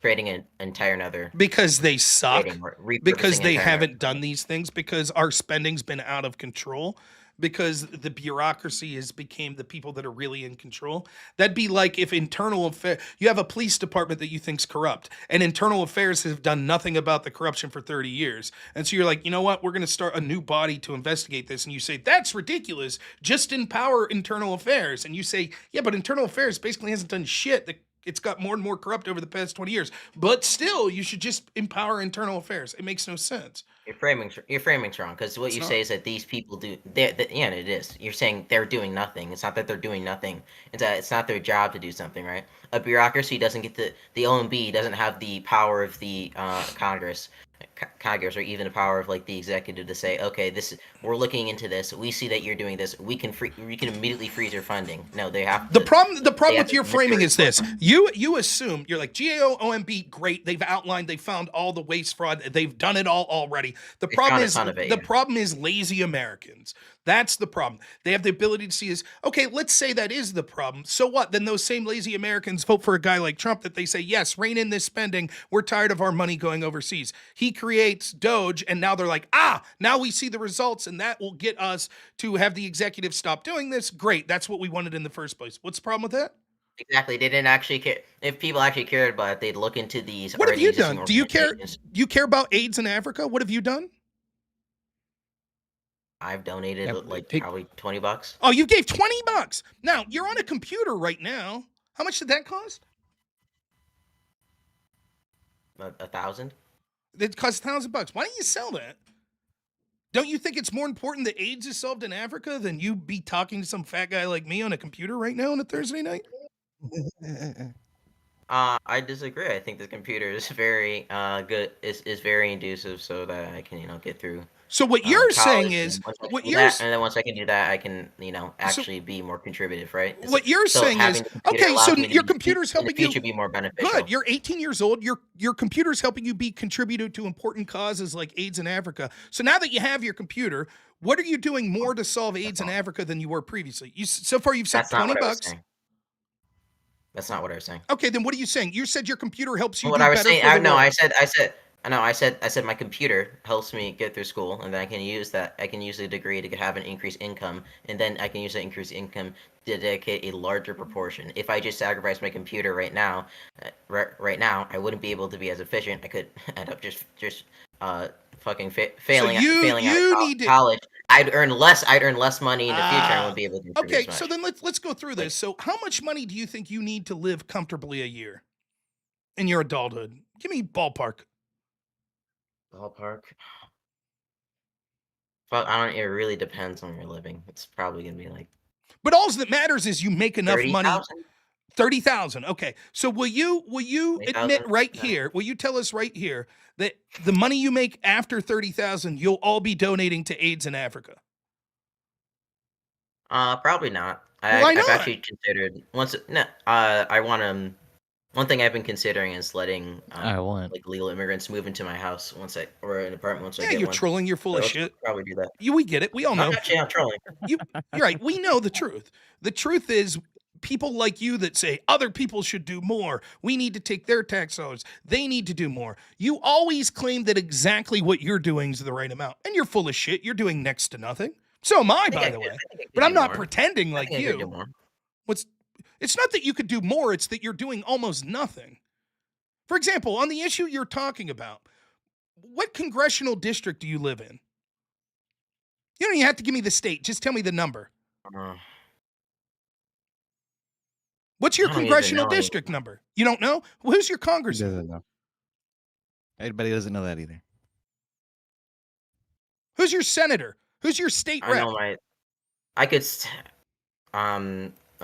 creating an entire another Because they suck. Because repurposing they entire haven't done these things. Because our spending's been out of control. Because the bureaucracy has became the people that are really in control. That'd be like if internal affairs, you have a police department that you think's corrupt, and internal affairs have done nothing about the corruption for 30 years. And so you're like, you know what? We're going to start a new body to investigate this. And you say, that's ridiculous. Just empower internal affairs. And you say, yeah, but internal affairs basically hasn't done shit. It's got more and more corrupt over the past 20 years. But still, you should just empower internal affairs. It makes no sense. You're framing wrong, because what It's you not. say is that these people do. Yeah, it is. You're saying they're doing nothing. It's not that they're doing nothing. It's that it's not their job to do something, right? A bureaucracy doesn't get the OMB doesn't have the power of the Congress, or even the power of like the executive to say, okay, we're looking into this. We see that you're doing this. We can immediately freeze your funding. No, they have The to. problem They with have to your submit their framing is report. this. You assume, you're like, GAO, OMB, great. They've outlined, they found all the waste fraud. They've done it all already. The They problem found a is ton of it, the yeah. problem is lazy Americans. That's the problem. They have the ability to see is, okay, let's say that is the problem. So what? Then those same lazy Americans vote for a guy like Trump that they say, yes, rein in this spending. We're tired of our money going overseas. He creates DOGE, and now they're like, now we see the results, and that will get us to have the executive stop doing this. Great. That's what we wanted in the first place. What's the problem with that? Exactly. They didn't actually care. If people actually cared about it, they'd look into these. What have already you existing done? Do you care? organizations. Do you care about AIDS in Africa? What have you done? I've donated Yeah, like take- probably $20. Oh, you gave $20. Now you're on a computer right now. How much did that cost? $1,000. It cost $1,000. Why don't you sell that? Don't you think it's more important that AIDS is solved in Africa than you be talking to some fat guy like me on a computer right now on a Thursday night? I disagree. I think the computer is very good. Is very inducive, so that I can get through. So what you're college, saying and is, once I what can do you're that, and then once I can do that, I can actually be more contributive, right? what you're So saying is, having the computer okay, so allows me to your be- computer's in the helping you. future be more beneficial. Good. You're 18 years old. Your computer's helping you be contributed to important causes like AIDS in Africa. So now that you have your computer, what are you doing more to solve AIDS in Africa than you were previously? So far you've said That's not what I was $20. saying. That's not what I was saying. Okay, then what are you saying? You said your computer helps you What do I was better saying, for the world. I said my computer helps me get through school, and then I can use that. I can use the degree to have an increased income, and then I can use that increased income to dedicate a larger proportion. If I just sacrifice my computer right now, I wouldn't be able to be as efficient. I could end up just fucking failing you out need to- college. I'd earn less money in the future. I wouldn't be able to contribute Okay, as so much. then let's go through this. So how much money do you think you need to live comfortably a year in your adulthood? Give me ballpark. Ballpark. Fuck, I don't. It really depends on where you're living. It's probably gonna be like But all that matters is you make enough money. 30,000. 30,000. Okay. So will you 30,000? admit right Yeah. here, will you tell us right here that the money you make after 30,000 you'll all be donating to AIDS in Africa? Probably not. Why I've not? actually considered I want to. One thing I've been considering is letting like legal immigrants move into my house or an apartment once I Yeah, get you're one. trolling, you're full So of let's shit. probably do that. We get it. We all know. I'm actually not trolling. You're right. We know the truth. The truth is people like you that say other people should do more. We need to take their tax dollars. They need to do more. You always claim that exactly what you're doing is the right amount. And you're full of shit. You're doing next to nothing. So am I, by the way. But I'm not pretending like you. It's not that you could do more, it's that you're doing almost nothing. For example, on the issue you're talking about, what congressional district do you live in? You don't even have to give me the state. Just tell me the number. What's your I don't even congressional know district number? You don't know? Well, who's your He congressman? doesn't know. Everybody doesn't know that either. Who's your senator? Who's your state I rep? know my. I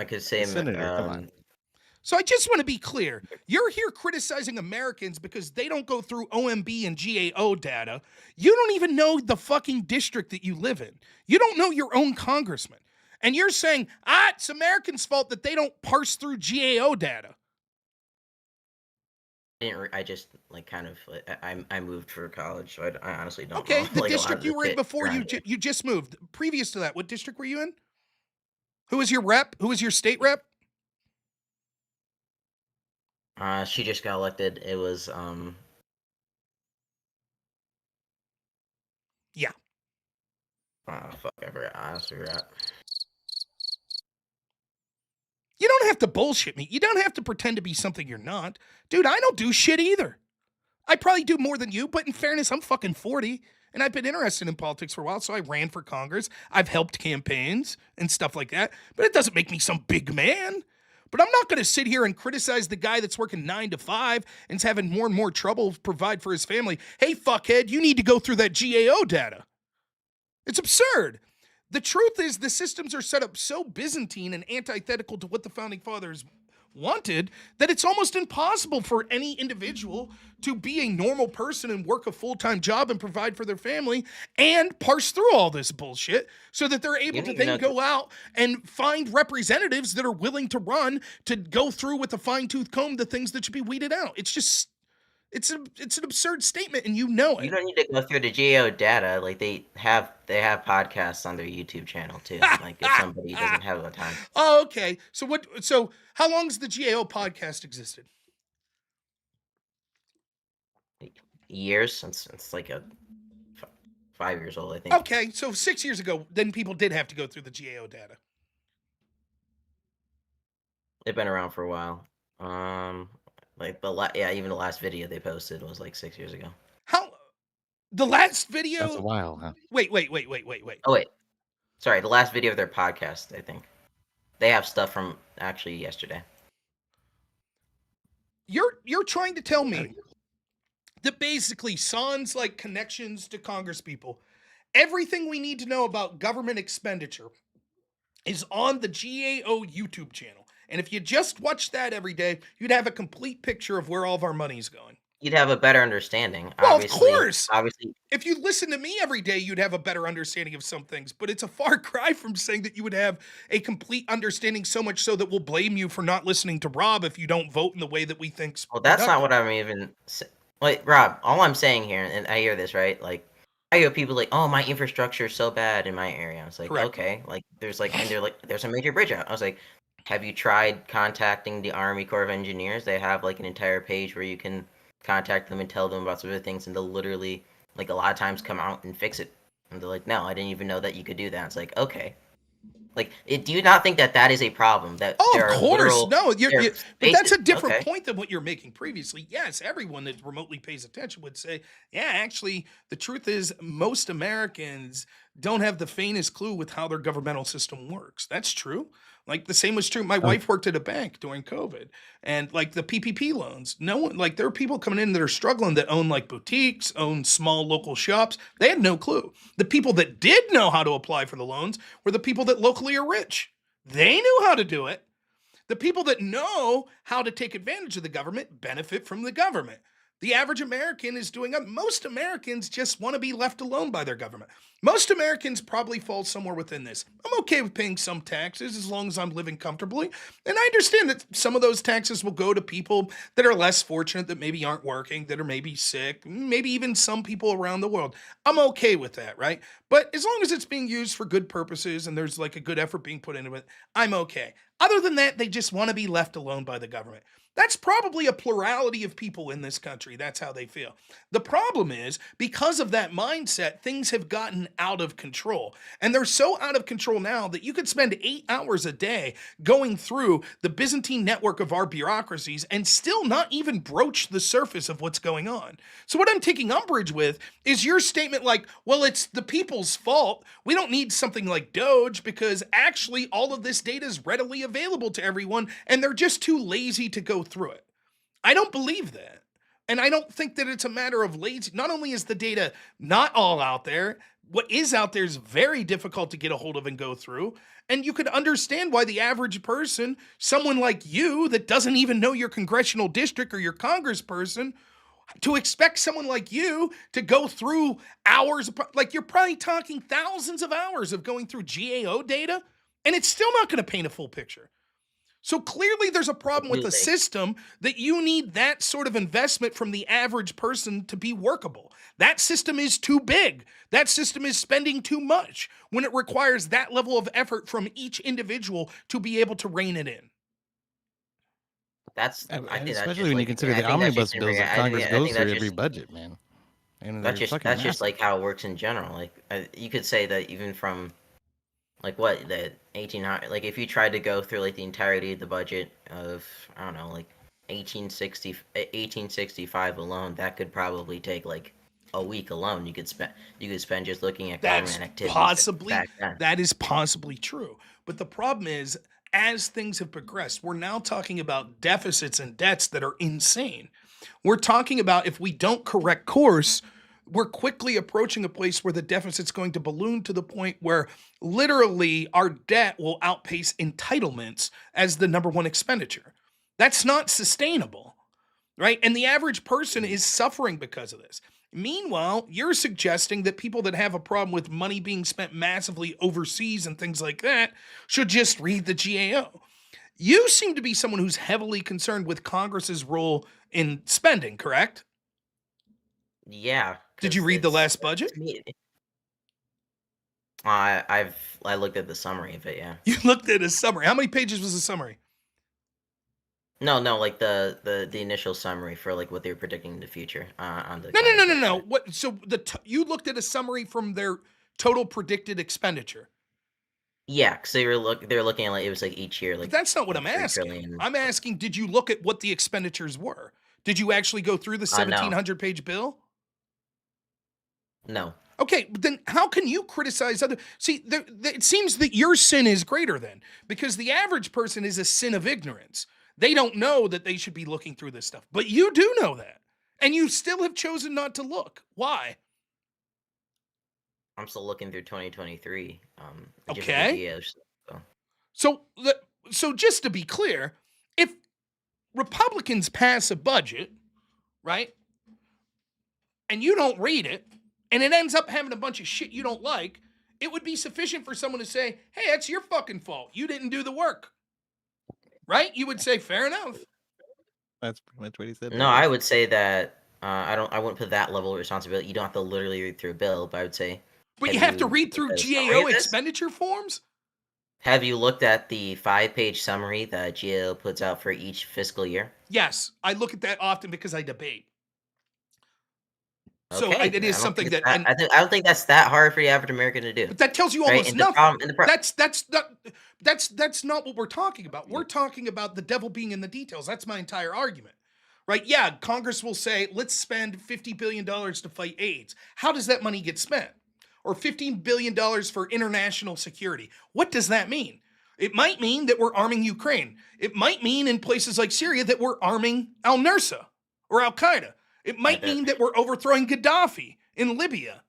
could say Senator, come on. So I just want to be clear. You're here criticizing Americans because they don't go through OMB and GAO data. You don't even know the fucking district that you live in. You don't know your own congressman. And you're saying, it's Americans' fault that they don't parse through GAO data. I just I moved for college, so I honestly don't know. Okay, the like, a lot district of you the were in shit before around here. you just moved. Previous to that, what district were you in? Who was your rep? Who was your state rep? She just got elected. It was Yeah. oh fuck, I forgot. I honestly forgot. You don't have to bullshit me. You don't have to pretend to be something you're not. Dude, I don't do shit either. I probably do more than you, but in fairness, I'm fucking 40 and I've been interested in politics for a while, so I ran for Congress. I've helped campaigns and stuff like that, but it doesn't make me some big man. But I'm not going to sit here and criticize the guy that's working 9 to 5 and's having more and more trouble to provide for his family. Hey, fuckhead, you need to go through that GAO data. It's absurd. The truth is the systems are set up so Byzantine and antithetical to what the founding fathers wanted that it's almost impossible for any individual to be a normal person and work a full-time job and provide for their family and parse through all this bullshit so that they're able to then go out and find representatives that are willing to run to go through with a fine-tooth comb the things that should be weeded out. It's just it's an absurd statement, and you know it. You don't need to go through the GAO data. Like they have podcasts on their YouTube channel too. Like if somebody doesn't have the time. Oh, okay. So how long has the GAO podcast existed? Years since it's like a 5 years old, I think. Okay, so 6 years ago, then people did have to go through the GAO data. They've been around for a while. Like even the last video they posted was like 6 years ago. How? The last video? That's a while, huh? Wait. Oh wait, sorry. The last video of their podcast, I think. They have stuff from actually yesterday. You're trying to tell me that basically sans like connections to Congress people, everything we need to know about government expenditure is on the GAO YouTube channel. And if you just watch that every day, you'd have a complete picture of where all of our money's going. You'd have a better understanding. Well, obviously, of course. Obviously, if you listen to me every day, you'd have a better understanding of some things. But it's a far cry from saying that you would have a complete understanding, so much so that we'll blame you for not listening to Rob if you don't vote in the way that we think's well, that's not what I'm even. Like Rob, all I'm saying here, and I hear this right, like I hear people like, "Oh, my infrastructure is so bad in my area." I was like, Correct. "Okay," like there's like, and they're like, "There's a major bridge out." I was like, "Have you tried contacting the Army Corps of Engineers? They have like an entire page where you can contact them and tell them about some of the things, and they'll literally like a lot of times come out and fix it." And they're like, "No, I didn't even know that you could do that." It's like, okay. Like, do you not think that that is a problem? That oh, of course, no. But that's a different okay. point than what you're making previously. Yes, everyone that remotely pays attention would say, yeah, actually, the truth is most Americans don't have the faintest clue with how their governmental system works. That's true. Like the same was true. My wife worked at a bank during COVID, and like the PPP loans, no one, like there are people coming in that are struggling that own like boutiques, own small local shops. They had no clue. The people that did know how to apply for the loans were the people that locally are rich. They knew how to do it. The people that know how to take advantage of the government benefit from the government. The average American is doing it. Most Americans just want to be left alone by their government. Most Americans probably fall somewhere within this. I'm okay with paying some taxes as long as I'm living comfortably. And I understand that some of those taxes will go to people that are less fortunate, that maybe aren't working, that are maybe sick, maybe even some people around the world. I'm okay with that, right? But as long as it's being used for good purposes and there's like a good effort being put into it, I'm okay. Other than that, they just want to be left alone by the government. That's probably a plurality of people in this country. That's how they feel. The problem is, because of that mindset, things have gotten out of control. And they're so out of control now that you could spend 8 hours a day going through the Byzantine network of our bureaucracies and still not even broach the surface of what's going on. So what I'm taking umbrage with is your statement like, well, it's the people's fault. We don't need something like DOGE because actually all of this data is readily available to everyone and they're just too lazy to go through it. I don't believe that. And I don't think that it's a matter of lazy. Not only is the data not all out there, what is out there is very difficult to get a hold of and go through. And you could understand why the average person, someone like you that doesn't even know your congressional district or your congressperson, to expect someone like you to go through hours, like you're probably talking thousands of hours of going through GAO data, and it's still not going to paint a full picture. So clearly there's a problem with the system that you need that sort of investment from the average person to be workable. That system is too big. That system is spending too much when it requires that level of effort from each individual to be able to rein it in. That's I think that's Especially just when you like consider I the think that's just omnibus bills that I Congress think goes that's through every just budget, man. And that's they're just fucking massive. like how it works in general. Like you could say that even from like what the 1800, like if you tried to go through like the entirety of the budget of I don't know like 1865 alone, that could probably take like a week alone. You could spend just looking at That's government activities possibly, back then. that is possibly true. But the problem is, as things have progressed, we're now talking about deficits and debts that are insane. We're talking about if we don't correct course, we're quickly approaching a place where the deficit's going to balloon to the point where literally our debt will outpace entitlements as the number one expenditure. That's not sustainable, right? And the average person is suffering because of this. Meanwhile, you're suggesting that people that have a problem with money being spent massively overseas and things like that should just read the GAO. You seem to be someone who's heavily concerned with Congress's role in spending, correct? Yeah. Did you 'cause read the it's last budget? to me, I looked at the summary of it. Yeah. You looked at a summary. How many pages was the summary? No, like the initial summary for like what they were predicting in the future on the No. Congress website. What? So you looked at a summary from their total predicted expenditure. Yeah, because they were looking at like it was like each year But like that's not what I'm 3 asking. trillion. I'm asking, did you look at what the expenditures were? Did you actually go through the No. 1,700-page bill? No. Okay, but then how can you criticize other? See, it seems that your sin is greater then, because the average person is a sin of ignorance. They don't know that they should be looking through this stuff, but you do know that, and you still have chosen not to look. Why? I'm still looking through 2023. Just Okay. the GAO stuff, so. So just to be clear, if Republicans pass a budget, right, and you don't read it, and it ends up having a bunch of shit you don't like, it would be sufficient for someone to say, hey, that's your fucking fault. You didn't do the work. Right? You would say, fair enough. That's pretty much what he said. No, I would say that I wouldn't put that level of responsibility. You don't have to literally read through a bill, but I would say. But you have to read looked through at a summary GAO of this? expenditure forms? Have you looked at the 5-page summary that GAO puts out for each fiscal year? Yes, I look at that often because I debate. So Okay, it is something that, I don't think that's that hard for the average American to do. but that tells you Right, almost and the nothing. problem- and the pro- That's not what we're talking about. We're talking about the devil being in the details. That's my entire argument. Right? Yeah, Congress will say, let's spend $50 billion to fight AIDS. How does that money get spent? Or $15 billion for international security. What does that mean? It might mean that we're arming Ukraine. It might mean in places like Syria that we're arming al-Nusra or al-Qaeda. It might mean that we're overthrowing Gaddafi in Libya.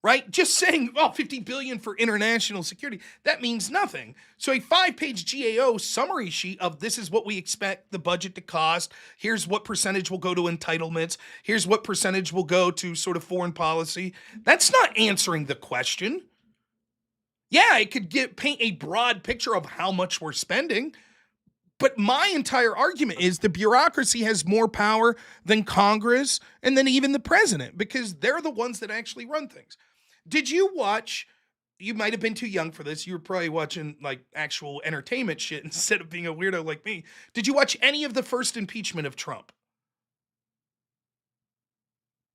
Right? Just saying, well, 50 billion for international security, that means nothing. So a 5-page GAO summary sheet of this is what we expect the budget to cost. Here's what percentage will go to entitlements. Here's what percentage will go to sort of foreign policy. That's not answering the question. Yeah, it could paint a broad picture of how much we're spending. But my entire argument is the bureaucracy has more power than Congress and than even the president, because they're the ones that actually run things. Did you watch, you might have been too young for this, you were probably watching like actual entertainment shit instead of being a weirdo like me. Did you watch any of the first impeachment of Trump?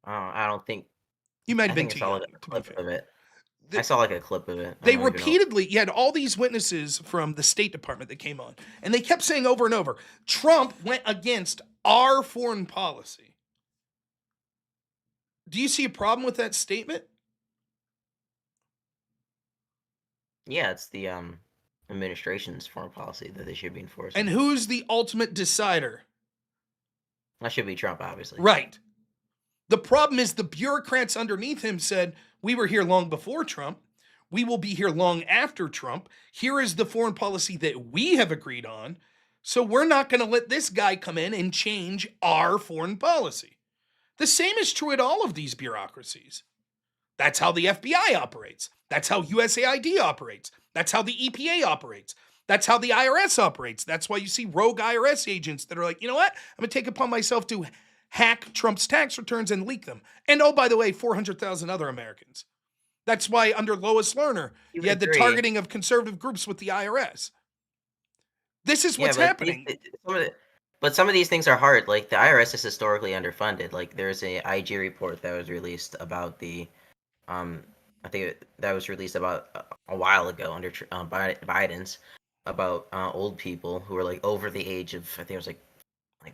I don't think. You might I have been think I too saw young, like a to be clip fair. of it. I saw like a clip of it. I They don't even know. repeatedly, you had all these witnesses from the State Department that came on, and they kept saying over and over, Trump went against our foreign policy. Do you see a problem with that statement? Yeah, it's the administration's foreign policy that they should be enforcing. And who's the ultimate decider? That should be Trump, obviously. Right. The problem is the bureaucrats underneath him said, we were here long before Trump. We will be here long after Trump. Here is the foreign policy that we have agreed on. So we're not going to let this guy come in and change our foreign policy. The same is true at all of these bureaucracies. That's how the FBI operates. That's how USAID operates. That's how the EPA operates. That's how the IRS operates. That's why you see rogue IRS agents that are like, you know what? I'm going to take upon myself to hack Trump's tax returns and leak them. And oh, by the way, 400,000 other Americans. That's why under Lois Lerner, you had the targeting of conservative groups with the IRS. This is what's happening. But some of these things are hard. Like the IRS is historically underfunded. Like there's a IG report that was released about the, I think that was released about a while ago under Biden's, about old people who were like over the age of, I think it was like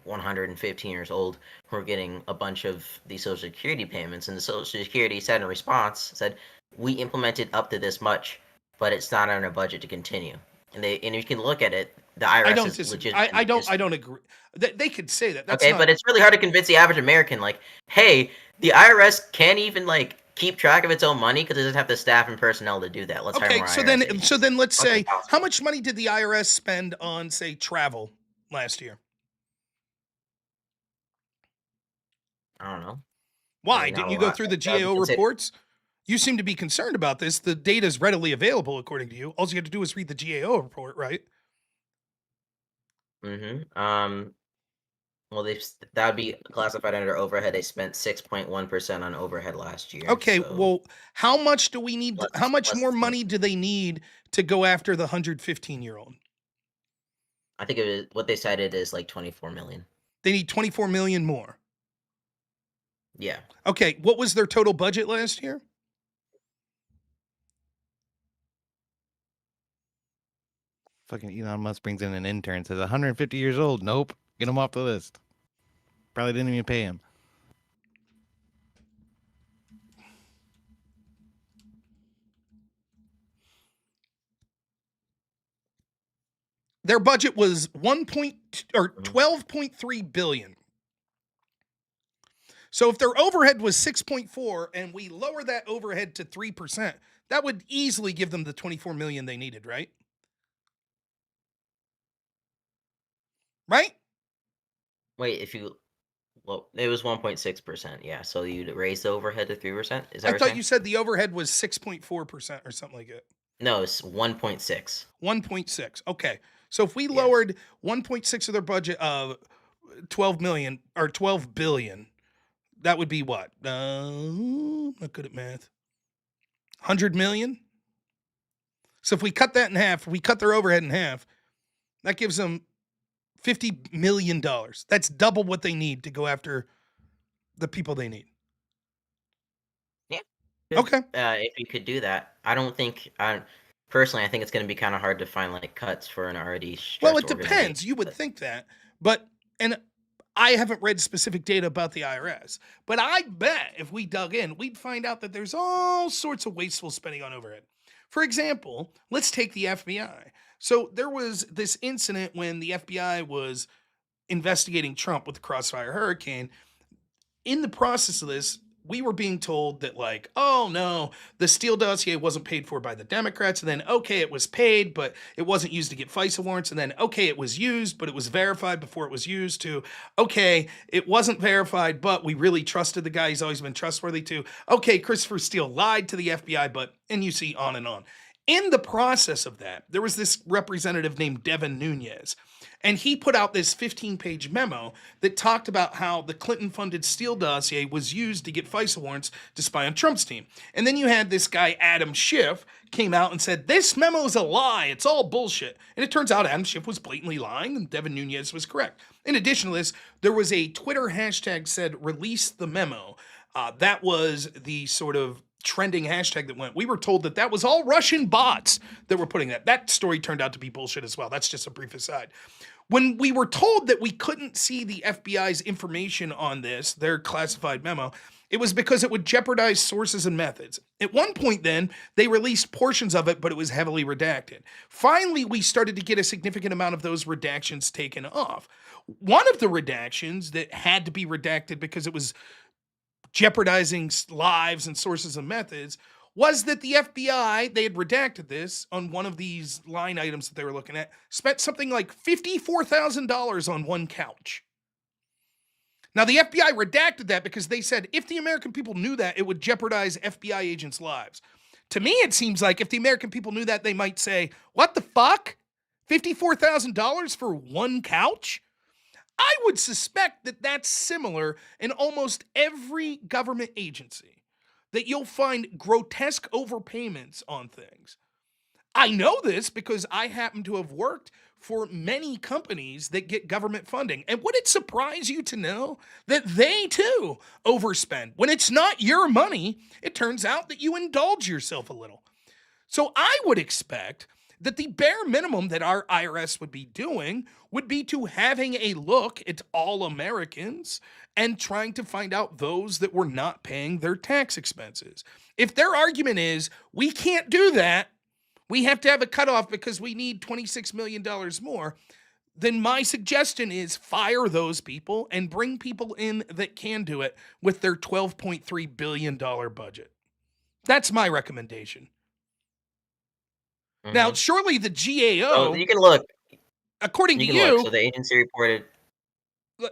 115 years old, who were getting a bunch of the Social Security payments, and the Social Security said in response, said, we implemented up to this much, but it's not on our budget to continue. And you can look at it, the IRS I don't is disagree. legit. I don't agree. They could say that. That's Okay, not, but it's really hard to convince the average American, like, hey, the IRS can't even like keep track of its own money because it doesn't have the staff and personnel to do that. Let's hire okay. more So IRS then, agents. so then, let's Fucking say, impossible. how much money did the IRS spend on, say, travel last year? I don't know. Why Maybe not didn't a you go lot. through the That would be GAO considered- reports? You seem to be concerned about this. The data is readily available, according to you. All you have to do is read the GAO report, right? Well, that would be classified under overhead. They spent 6.1% on overhead last year. Okay, so well, how much do we need? How much less more than- money do they need to go after the 115-year-old? I think it was, what they cited is like 24 million. They need 24 million more. Yeah. Okay, what was their total budget last year? Fucking Elon Musk brings in an intern, says 150 years old. Nope, get him off the list. Probably didn't even pay him. Their budget was 12.3 billion. So if their overhead was 6.4 and we lower that overhead to 3%, that would easily give them the 24 million they needed, right? Right? Wait, well, it was 1.6%. Yeah. So you'd raise the overhead to 3%. Is that I what thought you said the overhead was 6.4% or something like that. No, it's 1.6. 1.6. Okay. So if we lowered 1.6 of their budget of 12 million or 12 billion, that would be what? I'm not good at math. 100 million? So if we cut that in half, we cut their overhead in half, that gives them $50 million. That's double what they need to go after the people they need. Yeah. Okay. If you could do that, I don't think, personally, I think it's going to be kind of hard to find like cuts for an already stressed Well, it depends. organization, You would but- think that. And I haven't read specific data about the IRS, but I bet if we dug in, we'd find out that there's all sorts of wasteful spending on overhead. For example, let's take the FBI. So there was this incident when the FBI was investigating Trump with the Crossfire Hurricane. In the process of this, we were being told that, like, oh no, the Steele dossier wasn't paid for by the Democrats. And then, okay, it was paid, but it wasn't used to get FISA warrants. And then, okay, it was used, but it was verified before it was used to, okay, it wasn't verified, but we really trusted the guy. He's always been trustworthy to, okay, Christopher Steele lied to the FBI, but, and you see on and on. In the process of that, there was this representative named Devin Nunes, and he put out this 15-page memo that talked about how the Clinton-funded Steele dossier was used to get FISA warrants to spy on Trump's team. And then you had this guy, Adam Schiff, came out and said, this memo is a lie. It's all bullshit. And it turns out Adam Schiff was blatantly lying, and Devin Nunes was correct. In addition to this, there was a Twitter hashtag said, release the memo. That was the sort of trending hashtag that went. We were told that that was all Russian bots that were putting that. That story turned out to be bullshit as well. That's just a brief aside. When we were told that we couldn't see the FBI's information on this, their classified memo, it was because it would jeopardize sources and methods. At one point then, they released portions of it, but it was heavily redacted. Finally, we started to get a significant amount of those redactions taken off. One of the redactions that had to be redacted because it was jeopardizing lives and sources and methods was that the FBI, they had redacted this on one of these line items that they were looking at, spent something like $54,000 on one couch. Now, the FBI redacted that because they said if the American people knew that, it would jeopardize FBI agents' lives. To me, it seems like if the American people knew that, they might say, what the fuck? $54,000 for one couch? I would suspect that that's similar in almost every government agency, that you'll find grotesque overpayments on things. I know this because I happen to have worked for many companies that get government funding. And would it surprise you to know that they too overspend? When it's not your money, it turns out that you indulge yourself a little. So I would expect that the bare minimum that our IRS would be doing would be to having a look at all Americans and trying to find out those that were not paying their tax expenses. If their argument is, we can't do that, we have to have a cutoff because we need $26 million more, then my suggestion is fire those people and bring people in that can do it with their $12.3 billion budget. That's my recommendation. Now, surely the GAO, you can look. according to You can you, look. So the agency reported.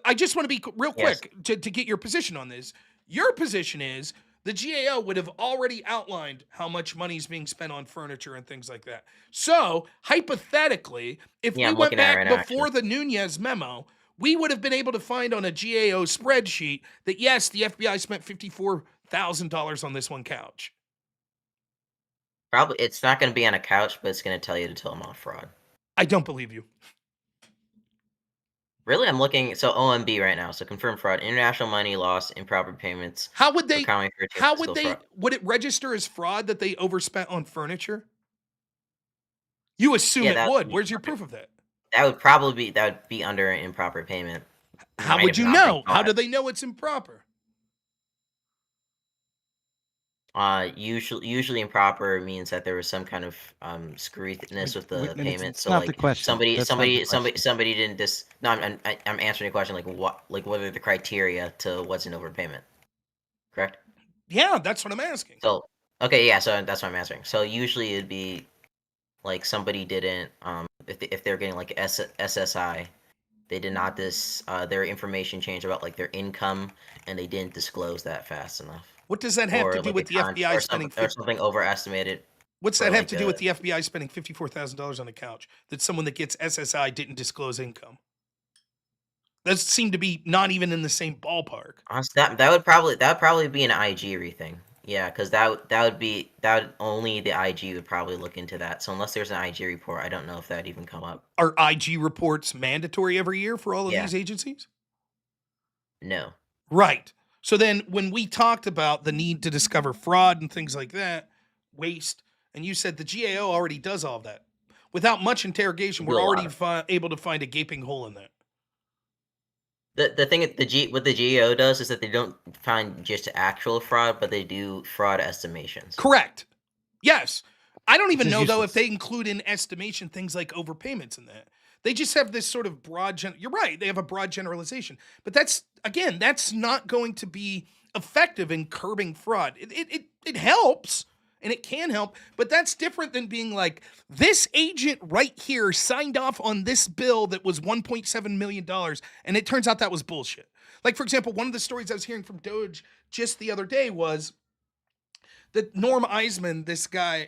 I just want to be real Yes. quick to get your position on this. Your position is the GAO would have already outlined how much money is being spent on furniture and things like that. So, hypothetically, if Yeah, we I'm went looking at it back right now, before the Nunez memo, we would have been able to find on a GAO spreadsheet that, yes, the FBI spent $54,000 on this one couch. Probably it's not going to be on a couch, but it's going to tell you to tell them off fraud. I don't believe you. Really, I'm looking. So OMB right now. So confirmed fraud, international money loss, improper payments. How would they? accounting for How fiscal would they? fraud. Would it register as fraud that they overspent on furniture? You assume Yeah, it that would. would be Where's your fraud. proof of that? That would be under an improper payment. How Might would have you not been know? How caught. do they know it's improper? Usually improper means that there was some kind of screwishness with the It's payment. So not like the question. somebody That's not the somebody didn't No, I'm answering the question what are the criteria to what's an overpayment? Correct. Yeah, that's what I'm asking. So okay, yeah. So that's what I'm answering. So usually it'd be like somebody didn't if they're getting like SSI, they did not their information changed about like their income and they didn't disclose that fast enough. What does that have to do like with the FBI spending? or something overestimated. What's or that have like to do with the FBI spending $54,000 on a couch that someone that gets SSI didn't disclose income? That seemed to be not even in the same ballpark. Honestly, that would probably be an IG thing. Yeah, because that only the IG would probably look into that. So unless there's an IG report, I don't know if that'd even come up. Are IG reports mandatory every year for all of Yeah. these agencies? No. Right. So then when we talked about the need to discover fraud and things like that, waste, and you said the GAO already does all of that. Without much interrogation, Do we're a lot already able to find a gaping hole in that. The thing what the GAO does is that they don't find just actual fraud, but they do fraud estimations. Correct. Yes. I don't even is know, though, if useless. they include in estimation things like overpayments in that. They just have this sort of broad, you're right, they have a broad generalization. But that's, again, that's not going to be effective in curbing fraud. It helps, and it can help, but that's different than being like, this agent right here signed off on this bill that was $1.7 million, and it turns out that was bullshit. Like, for example, one of the stories I was hearing from DOGE just the other day was that Norm Eisen, this guy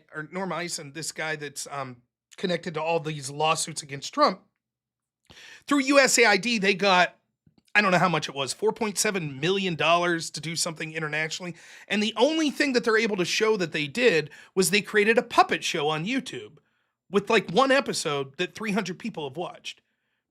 that's connected to all these lawsuits against Trump, through USAID, they got, I don't know how much it was, $4.7 million to do something internationally. And the only thing that they're able to show that they did was they created a puppet show on YouTube with like one episode that 300 people have watched.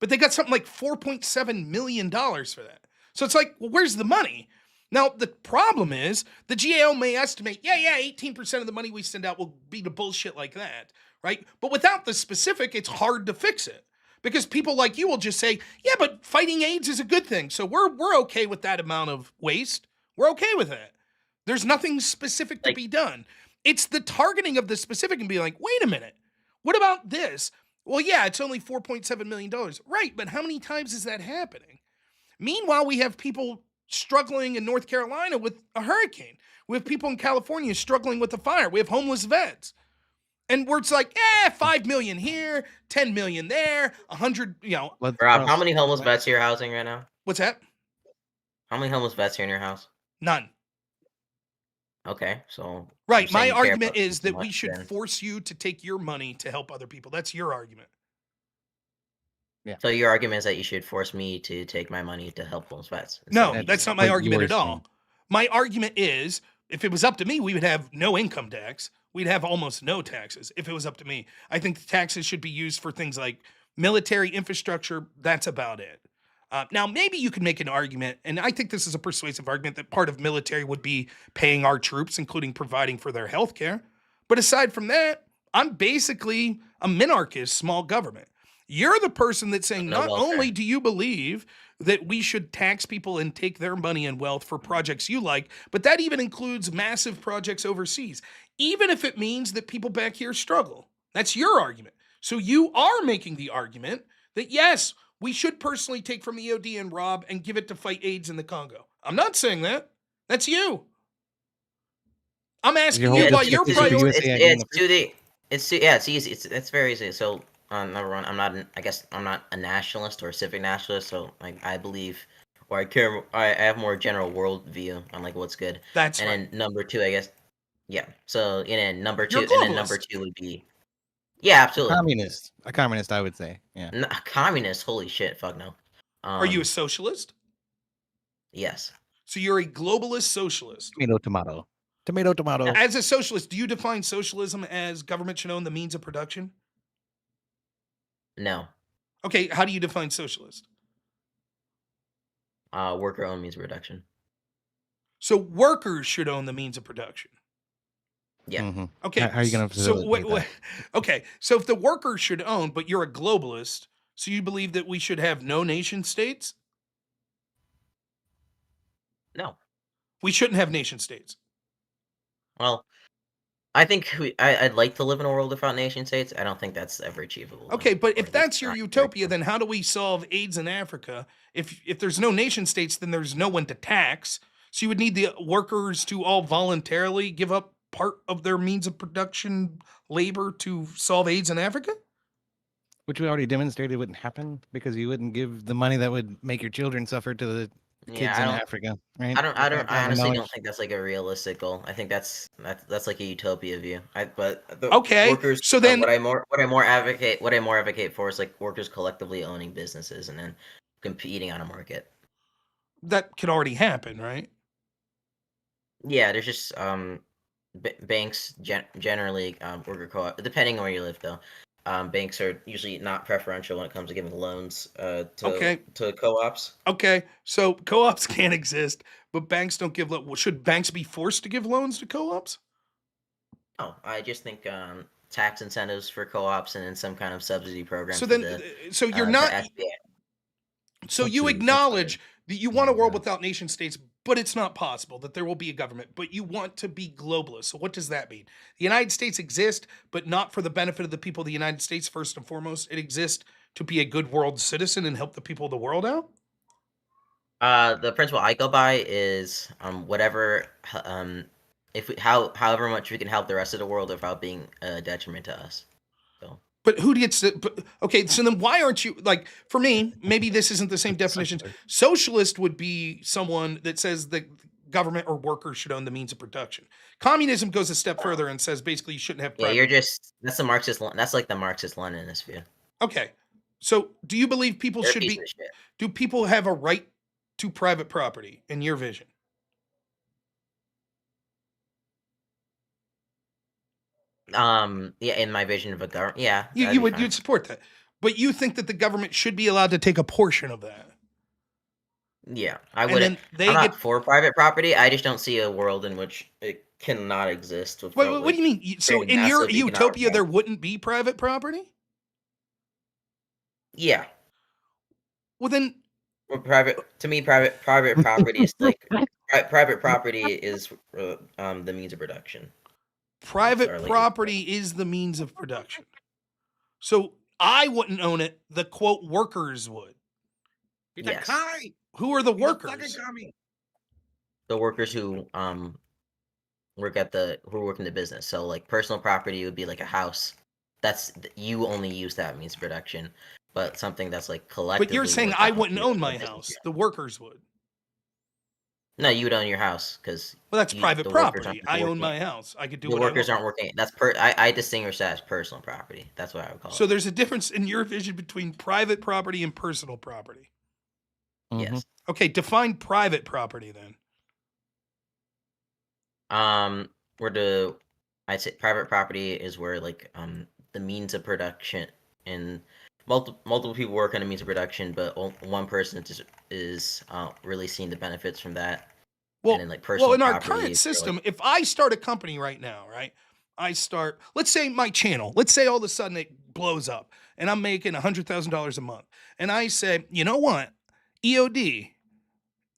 But they got something like $4.7 million for that. So it's like, well, where's the money? Now, the problem is the GAO may estimate, 18% of the money we send out will be to bullshit like that, right? But without the specific, it's hard to fix it. Because people like you will just say, yeah, but fighting AIDS is a good thing. So we're okay with that amount of waste. We're okay with that. There's nothing specific to be done. It's the targeting of the specific and being like, wait a minute, what about this? Well, yeah, it's only $4.7 million. Right, but how many times is that happening? Meanwhile, we have people struggling in North Carolina with a hurricane. We have people in California struggling with a fire. We have homeless vets. And where it's like, 5 million here, 10 million there, 100, Let's Rob, cross- how many homeless vets are you housing right now? What's that? How many homeless vets are in your house? None. Okay, so Right. you're saying My you care argument about is them that we much should then. force you to take your money to help other people. That's your argument. So your argument is that you should force me to take my money to help homeless vets. No, instead of that's using not my what argument you're at all. saying. My argument is, if it was up to me, we would have no income tax. we'd have almost no taxes if it was up to me. I think taxes should be used for things like military infrastructure. That's about it. Now, maybe you can make an argument, and I think this is a persuasive argument, that part of military would be paying our troops, including providing for their health care. But aside from that, I'm basically a minarchist, small government. You're the person that's saying No not welfare. only do you believe that we should tax people and take their money and wealth for projects you like, but that even includes massive projects overseas, even if it means that people back here struggle. That's your argument. So you are making the argument that yes, we should personally take from EOD and rob and give it to fight AIDS in the Congo. I'm not saying that. That's you. I'm asking whole you why district your is to be priority. USAID in It's easy. It's very easy. So number one, I guess I'm not a nationalist or a civic nationalist. So like I believe, or I have more general worldview on like what's good. That's and right. then number two, I guess, yeah. So and then number You're two, a and then number globalist. two would be, yeah, absolutely. A communist, I would say. Yeah. A communist. Holy shit, fuck no. Are you a socialist? Yes. So you're a globalist socialist. Tomato. Tomato. As a socialist, do you define socialism as government should own the means of production? No. Okay, how do you define socialist? Worker owned means reduction. So workers should own the means of production. Yeah. Mm-hmm. Okay. How are you going to facilitate that? Okay, so if the workers should own, but you're a globalist, so you believe that we should have no nation states? No. We shouldn't have nation states. Well, I think I'd like to live in a world without nation states. I don't think that's ever achievable. Okay, but or if at least that's your not utopia, very- then how do we solve AIDS in Africa? If there's no nation states, then there's no one to tax. So you would need the workers to all voluntarily give up part of their means of production labor to solve AIDS in Africa? Which we already demonstrated wouldn't happen because you wouldn't give the money that would make your children suffer to the kids Yeah, in Africa, right? I honestly don't think that's like a realistic goal. I think that's like a utopia view. But the Okay, workers. so then- what I more advocate for is like workers collectively owning businesses and then competing on a market. That could already happen, right? Yeah, there's just banks generally worker co-op, depending on where you live though. Banks are usually not preferential when it comes to giving loans to co-ops. Okay, so co-ops can't exist, but banks don't give should banks be forced to give loans to co-ops? Oh, I just think tax incentives for co-ops and then some kind of subsidy program. So for then, the, so you're the not. FBA. So you Subsidies, acknowledge that you want a world Yeah. without nation states, but it's not possible that there will be a government, but you want to be globalist. So what does that mean? The United States exists, but not for the benefit of the people of the United States first and foremost. It exists to be a good world citizen and help the people of the world out? The principle I go by is however much we can help the rest of the world without being a detriment to us. So But who gets it? Okay, so then why aren't you, like, for me, maybe this isn't the same definition. Socialist would be someone that says that government or workers should own the means of production. Communism goes a step further and says basically you shouldn't have yeah, private. that's the Marxist. That's like the Marxist Leninist view. Okay, so do you believe people They're a should piece be, of shit. do people have a right to private property in your vision? Yeah, in my vision of a government, yeah, that'd You be would, fine. you'd support that. But you think that the government should be allowed to take a portion of that. Yeah, I And wouldn't. then they I'm not get, for private property. I just don't see a world in which it cannot exist. wait, Without, what do you mean? So creating in your massive economic utopia, there wealth. wouldn't be private property? Yeah. Well, then Well, private property is like private property is the means of production. private Sorry, like- property is the means of production. So I wouldn't own it. The quote workers would. Yes. Who are the workers? The workers who work in the business. So like personal property would be like a house. That's you only use that means of production. But something that's like collectively. But you're saying worked I out wouldn't is own my like- house. The workers would. No, you would own your house because Well, that's You- private the workers property. aren't I own working. my house. I could do the what workers I aren't want. working. That's I distinguish that as personal property. That's what I would call So it. there's a difference in your vision between private property and personal property. Mhm. Yes. Okay, define private property then. Where the I'd say private property is where like the means of production and multiple people work on a means of production, but one person is really seeing the benefits from that. Well, and then like personal in our property current is where, system, like, if I start a company right now, right? Let's say my channel, let's say all of a sudden it blows up and I'm making $100,000 a month. And I say, you know what? EOD,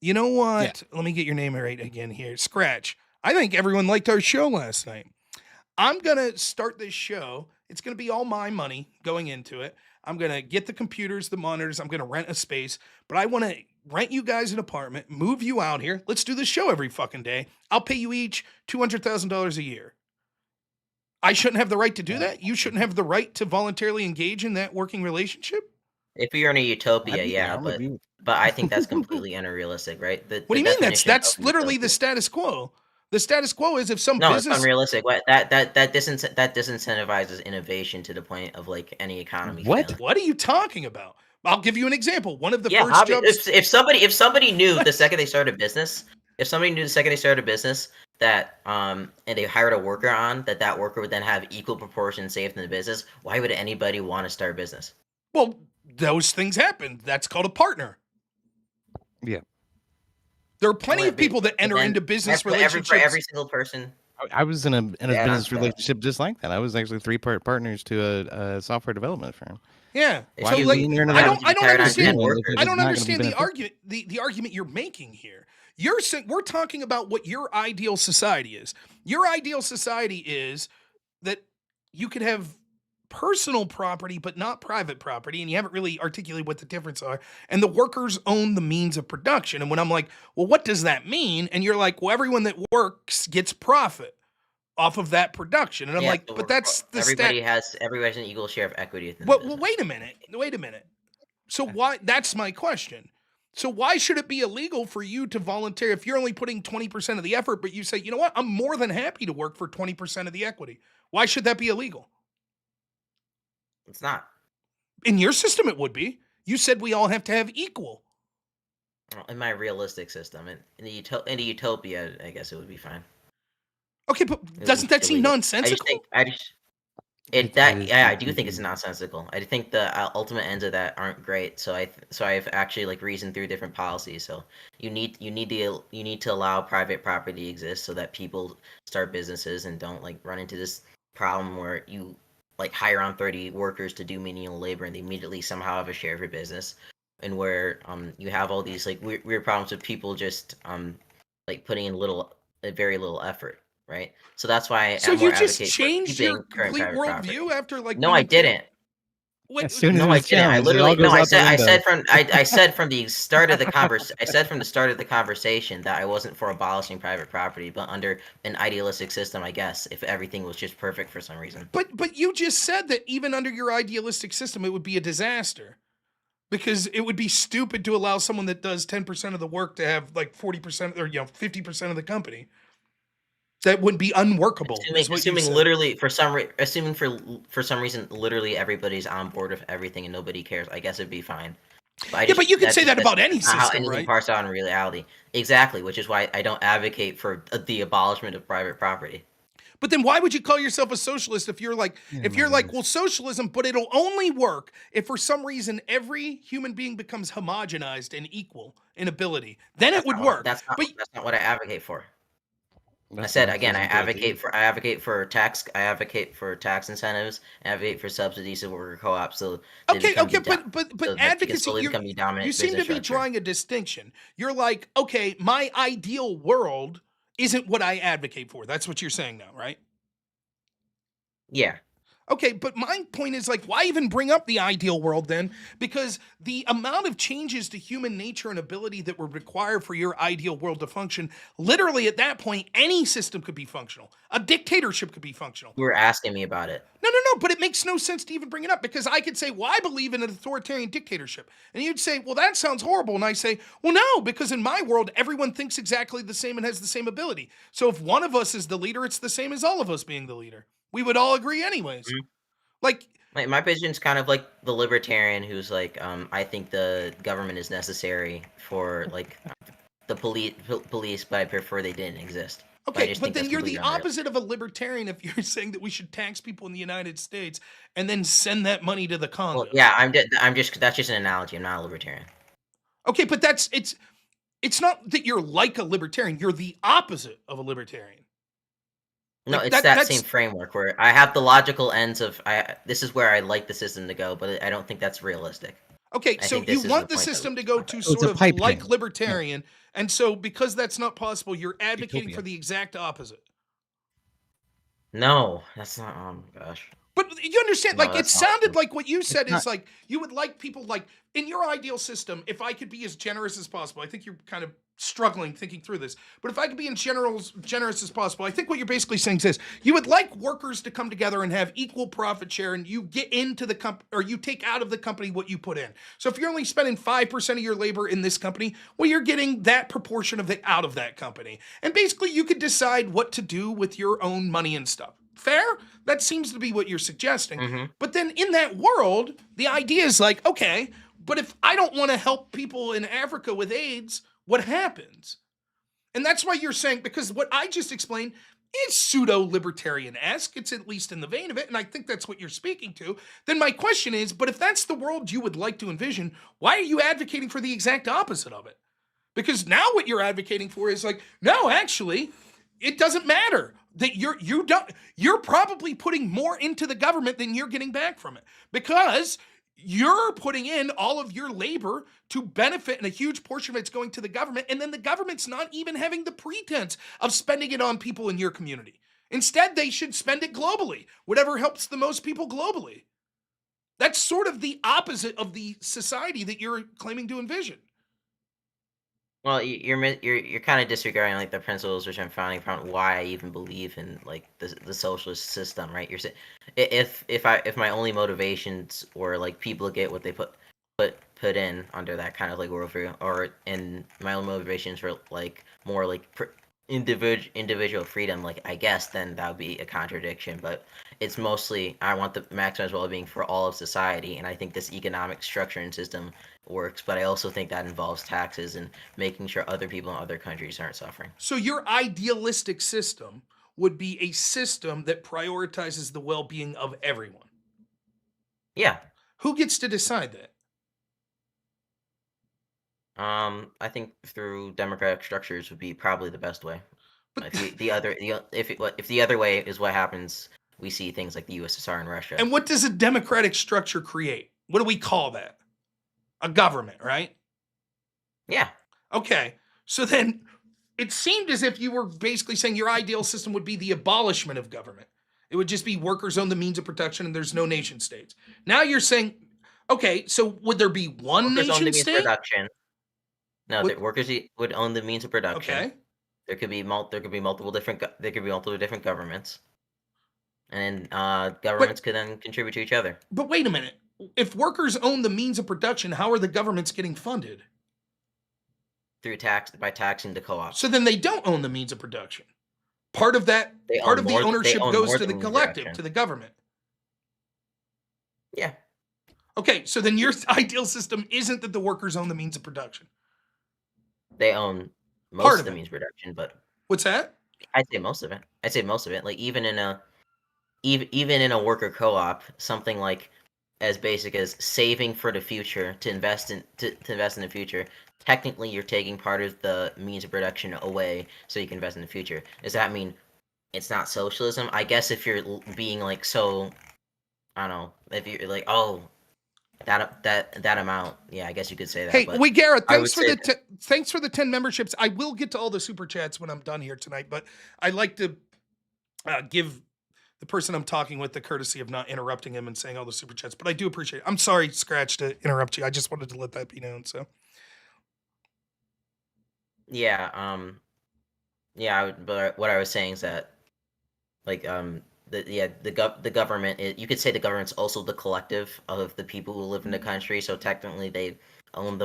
you know what? Let me get your name right again here. Scratch. I think everyone liked our show last night. I'm going to start this show. It's going to be all my money going into it. I'm going to get the computers, the monitors. I'm going to rent a space, but I want to rent you guys an apartment, move you out here. Let's do this show every fucking day. I'll pay you each $200,000 a year. I shouldn't have the right to do that. You shouldn't have the right to voluntarily engage in that working relationship. if you're in a utopia, yeah, I'm with but you. I think that's completely unrealistic, right? What do you mean? That's literally the status quo. The status quo is if some No, business. it's unrealistic. What that disincentivizes innovation to the point of like any economy. What? failing. What are you talking about? I'll give you an example. One of the Yeah, first jobs. if somebody knew the second they started a business, that and they hired a worker on that worker would then have equal proportions saved in the business, why would anybody want to start a business? Well, those things happen. That's called a partner. Yeah. There are plenty Right, of people that enter then into business for relationships. every single person. I was in a Yeah, business yeah. relationship just like that. I was actually 3-part partners to a software development firm. Yeah. Why So are you like, being here I don't Why would you be hired on understand. 10 workers? I don't It's not gonna be understand the beneficial. argument. The argument you're making here. We're talking about what your ideal society is. Your ideal society is that you could have personal property but not private property, and you haven't really articulated what the difference are. And the workers own the means of production. And when I'm like, well, what does that mean? And you're like, well, everyone that works gets profit off of that production. And I'm Yeah, like, so but that's the everybody has an equal share of equity within the well, business. wait a minute. So why? That's my question. So why should it be illegal for you to volunteer if you're only putting 20% of the effort, but you say, you know what, I'm more than happy to work for 20% of the equity? Why should that be illegal? It's not. In your system, it would be. You said we all have to have equal. Well, in my realistic system, in the utopia, I guess it would be fine. Okay, but It would doesn't be that seem illegal. nonsensical? I do think it's nonsensical. I think the ultimate ends of that aren't great. So I've actually like reasoned through different policies. So you need to allow private property to exist so that people start businesses and don't like run into this problem where you like hire on 30 workers to do menial labor and they immediately somehow have a share of your business, and where you have all these like weird problems with people just like putting in very little effort. Right, so that's why So I more you just advocate for changed keeping your current complete private property. worldview after like No, I didn't. Wait, As soon as No, I it's didn't. I challenged, it all literally goes no. out the I said window. I said from the start of the conversation that I wasn't for abolishing private property, but under an idealistic system, I guess, if everything was just perfect for some reason. But you just said that even under your idealistic system, it would be a disaster. Because it would be stupid to allow someone that does 10% of the work to have like 40% or 50% of the company. That would be unworkable. Assuming literally for some reason literally everybody's on board with everything and nobody cares, I guess it'd be fine. But you can say that about any that's not system, how anything right? parts out in reality. Exactly, which is why I don't advocate for the abolishment of private property. But then why would you call yourself a socialist if you're like, well, socialism, but it'll only work if for some reason every human being becomes homogenized and equal in ability. Then it would work. That's not what I advocate for. I That's said not again, I a good advocate for tax incentives, I advocate for subsidies to worker co-ops. So but so advocacy, become the dominant you seem to business be structure. drawing a distinction. You're like, okay, my ideal world isn't what I advocate for. That's what you're saying now, right? Yeah. Okay, but my point is like, why even bring up the ideal world then? Because the amount of changes to human nature and ability that would require for your ideal world to function, literally at that point, any system could be functional. A dictatorship could be functional. You were asking me about it. No, but it makes no sense to even bring it up because I could say, well, I believe in an authoritarian dictatorship. And you'd say, well, that sounds horrible. And I say, well, no, because in my world, everyone thinks exactly the same and has the same ability. So if one of us is the leader, it's the same as all of us being the leader. We would all agree anyways. Mm-hmm. Like my position's kind of like the libertarian who's like, I think the government is necessary for like the police, but I prefer they didn't exist. Okay, just but think then that's you're the completely unreal. opposite of a libertarian if you're saying that we should tax people in the United States and then send that money to the Congo. Well, yeah, I'm just that's just an analogy. I'm not a libertarian. Okay, but it's not that you're like a libertarian. You're the opposite of a libertarian. No, Like, it's that same that's framework where I have the logical ends of this is where I like the system to go, but I don't think that's realistic. okay. I So think you this is want the the point that system we to go talk to about. So it's sort a of pipe like dream. libertarian, and so because that's not possible, you're advocating Utopia. for the exact opposite. No, that's not. Oh my gosh. But you understand, No, like, it that's not sounded true. like what you said not- is like you would like people like in your ideal system, if I could be as generous as possible. I think you're kind of struggling thinking through this, but if I could be in generous as possible, I think what you're basically saying is this: you would like workers to come together and have equal profit share, and you get into the company or you take out of the company what you put in. So if you're only spending 5% of your labor in this company, well, you're getting that proportion of it out of that company, and basically you could decide what to do with your own money and stuff. Fair? That seems to be what you're suggesting. Mm-hmm. But then in that world, the idea is like, okay, but if I don't want to help people in Africa with AIDS, what happens? And that's why you're saying, because what I just explained is pseudo-libertarian-esque, it's at least in the vein of it, and I think that's what you're speaking to. Then my question is, but if that's the world you would like to envision, why are you advocating for the exact opposite of it? Because now what you're advocating for is like, no, actually, it doesn't matter that you're probably putting more into the government than you're getting back from it, because you're putting in all of your labor to benefit, and a huge portion of it's going to the government, and then the government's not even having the pretense of spending it on people in your community. Instead, they should spend it globally, whatever helps the most people globally. That's sort of the opposite of the society that you're claiming to envision. Well, you're kind of disregarding like the principles which I'm founding from why I even believe in like the socialist system, right? You're saying if my only motivations were like people get what they put in under that kind of like worldview, or in my own motivations for like more like individual freedom, like I guess then that would be a contradiction. But it's mostly I want the maximized well-being for all of society, and I think this economic structure and system works, but I also think that involves taxes and making sure other people in other countries aren't suffering. So your idealistic system would be a system that prioritizes the well-being of everyone. Yeah. Who gets to decide that? I think through democratic structures would be probably the best way. But If the other way is what happens, we see things like the USSR and Russia. and what does a democratic structure create? What do we call that? A government, right? Yeah. Okay. So then it seemed as if you were basically saying your ideal system would be the abolishment of government. It would just be workers own the means of production and there's no nation states. Now you're saying, okay, so would there be one Workers own the nation means of state? production. No, Would- the workers would own the means of production. Okay. There could be multiple different governments, and governments could then contribute to each other But wait a minute. If workers own the means of production, how are the governments getting funded? through by taxing the co-ops. So then they don't own the means of production. Part of that, They part own of the more- they ownership own goes more to the than means of collective, production. to the government. Yeah. Okay, so then your ideal system isn't that the workers own the means of production. They own most Part of of the it. means of production, but What's that? I'd say most of it. Like even in a worker co-op, something like as basic as saving for the future to invest in the future. Technically, you're taking part of the means of production away so you can invest in the future. Does that mean it's not socialism? I guess if you're being like so, I don't know, if you're like, oh, that amount, yeah, I guess you could say that. Hey, but wait, Garrett, I thanks for would the say thanks for the 10 memberships. I will get to all the super chats when I'm done here tonight, but I like to give the person I'm talking with the courtesy of not interrupting him and saying all the super chats. But I do appreciate it. I'm sorry, Scratch, to interrupt you. I just wanted to let that be known. So yeah, but what I was saying is that, like, the government. You could say the government's also the collective of the people who live in the country. So technically, they own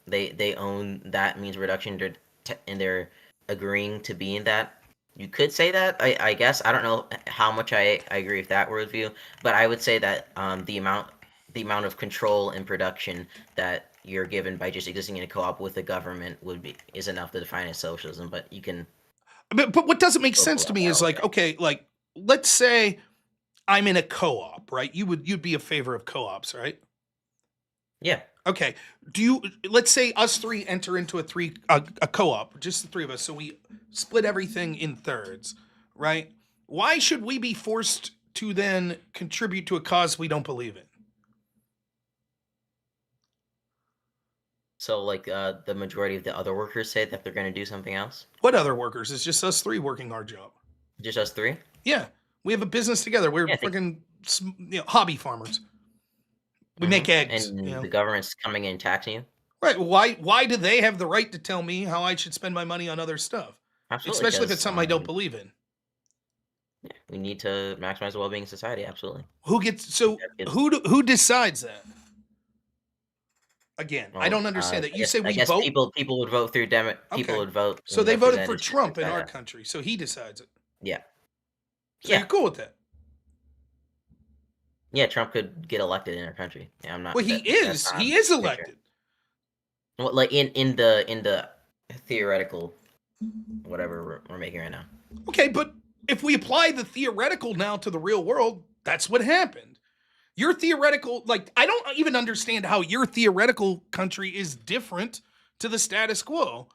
they own that means of production, and they're agreeing to be in that. You could say that. I guess I don't know how much I agree with that worldview, but I would say that the amount of control and production that you're given by just existing in a co-op with the government is enough to define as socialism. But you can But what doesn't make Go sense pull to out me that is whole like, thing. okay, like let's say I'm in a co-op, right? You'd be a favor of co-ops, right? Yeah. Okay. Let's say us three enter into a co-op, just the three of us, so we split everything in thirds, right? Why should we be forced to then contribute to a cause we don't believe in? So like the majority of the other workers say that they're going to do something else. What other workers? It's just us three working our job. Just us three. Yeah, we have a business together. We're Yeah, I think- freaking hobby farmers. We make eggs. And the government's coming in and taxing you. Right. Why do they have the right to tell me how I should spend my money on other stuff? Absolutely. Especially if it's something I don't 'cause, believe in. we need to maximize the well-being of society. Absolutely. Who decides that? Again, I Well, don't understand that. You say I we guess vote. people would vote through people Okay. would vote. So in they voted for representatives Trump in like our that. country, so he decides it. Yeah. So Yeah. you're cool with that? Yeah, Trump could get elected in our country. Yeah, I'm not. Well, he that's is. not He is a picture. elected. Well, like in the theoretical whatever we're making right now. Okay, but if we apply the theoretical now to the real world, that's what happened. Your theoretical, like, I don't even understand how your theoretical country is different to the status quo.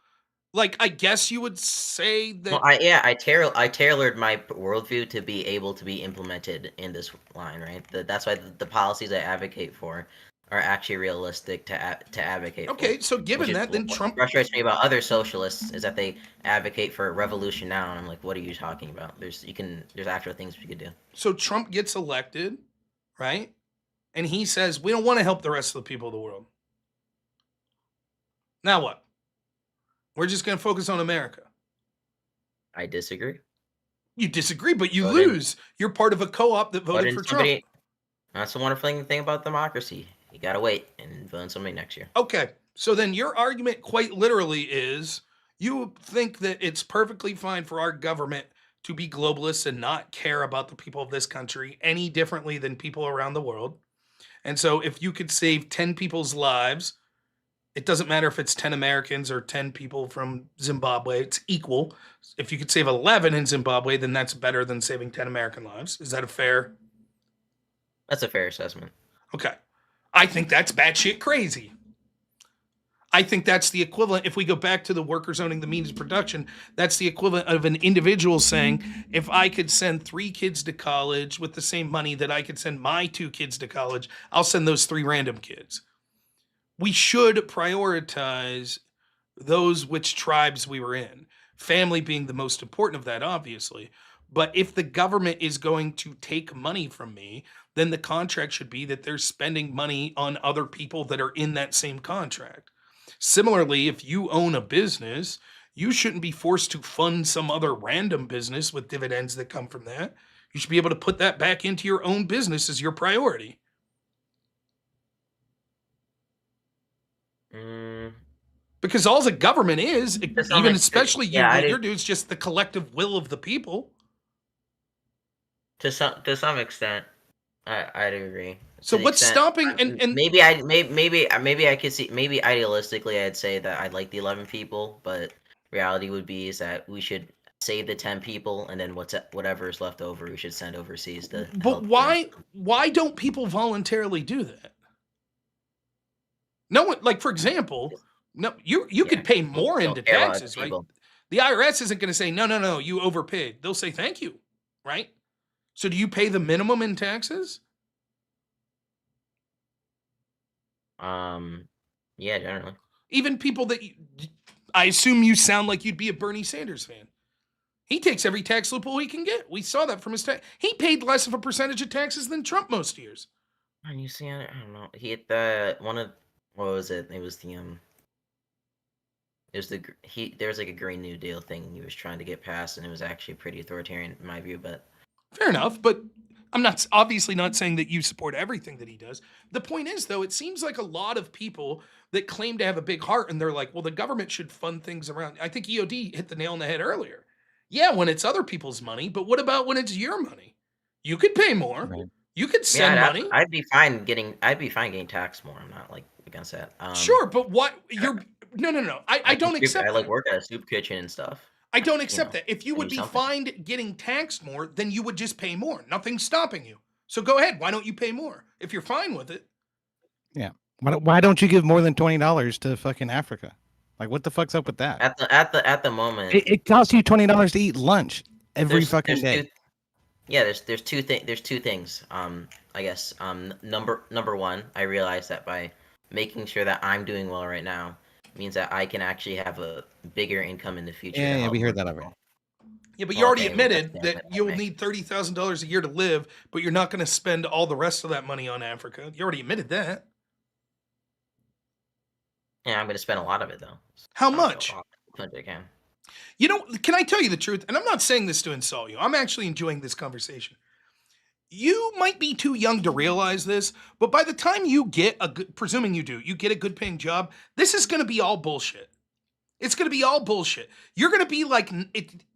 Like, I guess you would say that. Well, I tailored my worldview to be able to be implemented in this line, right? That's why the policies I advocate for are actually realistic to advocate for. Okay, so given Which is that, then what Trump. frustrates me about other socialists is that they advocate for a revolution now, and I'm like, what are you talking about? There's actual things we could do. So Trump gets elected, right? And he says, we don't want to help the rest of the people of the world. Now what? We're just going to focus on America. I disagree. You disagree, but you Vote in. lose. You're part of a co-op that Vote voted in for somebody. Trump. That's the wonderful thing about democracy. You gotta wait and vote in somebody next year. Okay, so then your argument quite literally is you think that it's perfectly fine for our government to be globalists and not care about the people of this country any differently than people around the world. And so if you could save 10 people's lives, it doesn't matter if it's 10 Americans or 10 people from Zimbabwe, it's equal. If you could save 11 in Zimbabwe, then that's better than saving 10 American lives. Is that a fair? That's a fair assessment. Okay. I think that's batshit crazy. I think that's the equivalent, if we go back to the workers owning the means of production, that's the equivalent of an individual saying, if I could send 3 kids to college with the same money that I could send my 2 kids to college, I'll send those 3 random kids. We should prioritize those which tribes we were in. Family being the most important of that, obviously. But if the government is going to take money from me, then the contract should be that they're spending money on other people that are in that same contract. Similarly, if you own a business, you shouldn't be forced to fund some other random business with dividends that come from that. You should be able to put that back into your own business as your priority. Because all the government is, even especially you, what you're doing, is just the collective will of the people. To some extent, I'd agree. So what's stopping? And maybe I could see, maybe idealistically I'd say that I'd like the 11 people, but reality would be is that we should save the 10 people, and then whatever is left over we should send overseas to. But why don't people voluntarily do that? No one, like, for example, no, you could pay more into taxes, right? The IRS isn't going to say no, you overpaid. They'll say thank you, right? So do you pay the minimum in taxes? Yeah, generally. Even people that I assume you sound like you'd be a Bernie Sanders fan. He takes every tax loophole he can get. We saw that from his tax. He paid less of a percentage of taxes than Trump most years. And you see, I don't know. He hit one of, what was it? It was there was like a Green New Deal thing he was trying to get passed, and it was actually pretty authoritarian in my view. But fair enough. But I'm obviously not saying that you support everything that he does. The point is, though, it seems like a lot of people that claim to have a big heart, and they're like, well, the government should fund things around. I think EOD hit the nail on the head earlier. Yeah, when it's other people's money, but what about when it's your money? You could pay more. Right. You could send money. I'd be fine getting taxed more. I'm not like against that. Sure, but what you're no. I don't accept. I like work at a soup kitchen and stuff. I don't accept know, that. If you can would do be something. fined getting taxed more, then you would just pay more. Nothing's stopping you. So go ahead. Why don't you pay more if you're fine with it? Yeah. Why don't you give more than $20 to fucking Africa? Like, what the fuck's up with that? At the moment, It costs you $20 to eat lunch every there's fucking day. there's two things. I guess number one, I realize that by making sure that I'm doing well right now means that I can actually have a bigger income in the future. to Yeah, help we heard more that already. people. Yeah, but you Well, already okay, well, that's admitted the that admit I you'll make. need $30,000 a year to live, but you're not going to spend all the rest of that money on Africa. You already admitted that. Yeah, I'm going to spend a lot of it though. How I'll- much? I'll put it again. You know, can I tell you the truth? And I'm not saying this to insult you. I'm actually enjoying this conversation. You might be too young to realize this, but by the time you get a good, presuming you do, you get a good paying job, this is going to be all bullshit. It's going to be all bullshit. You're going to be like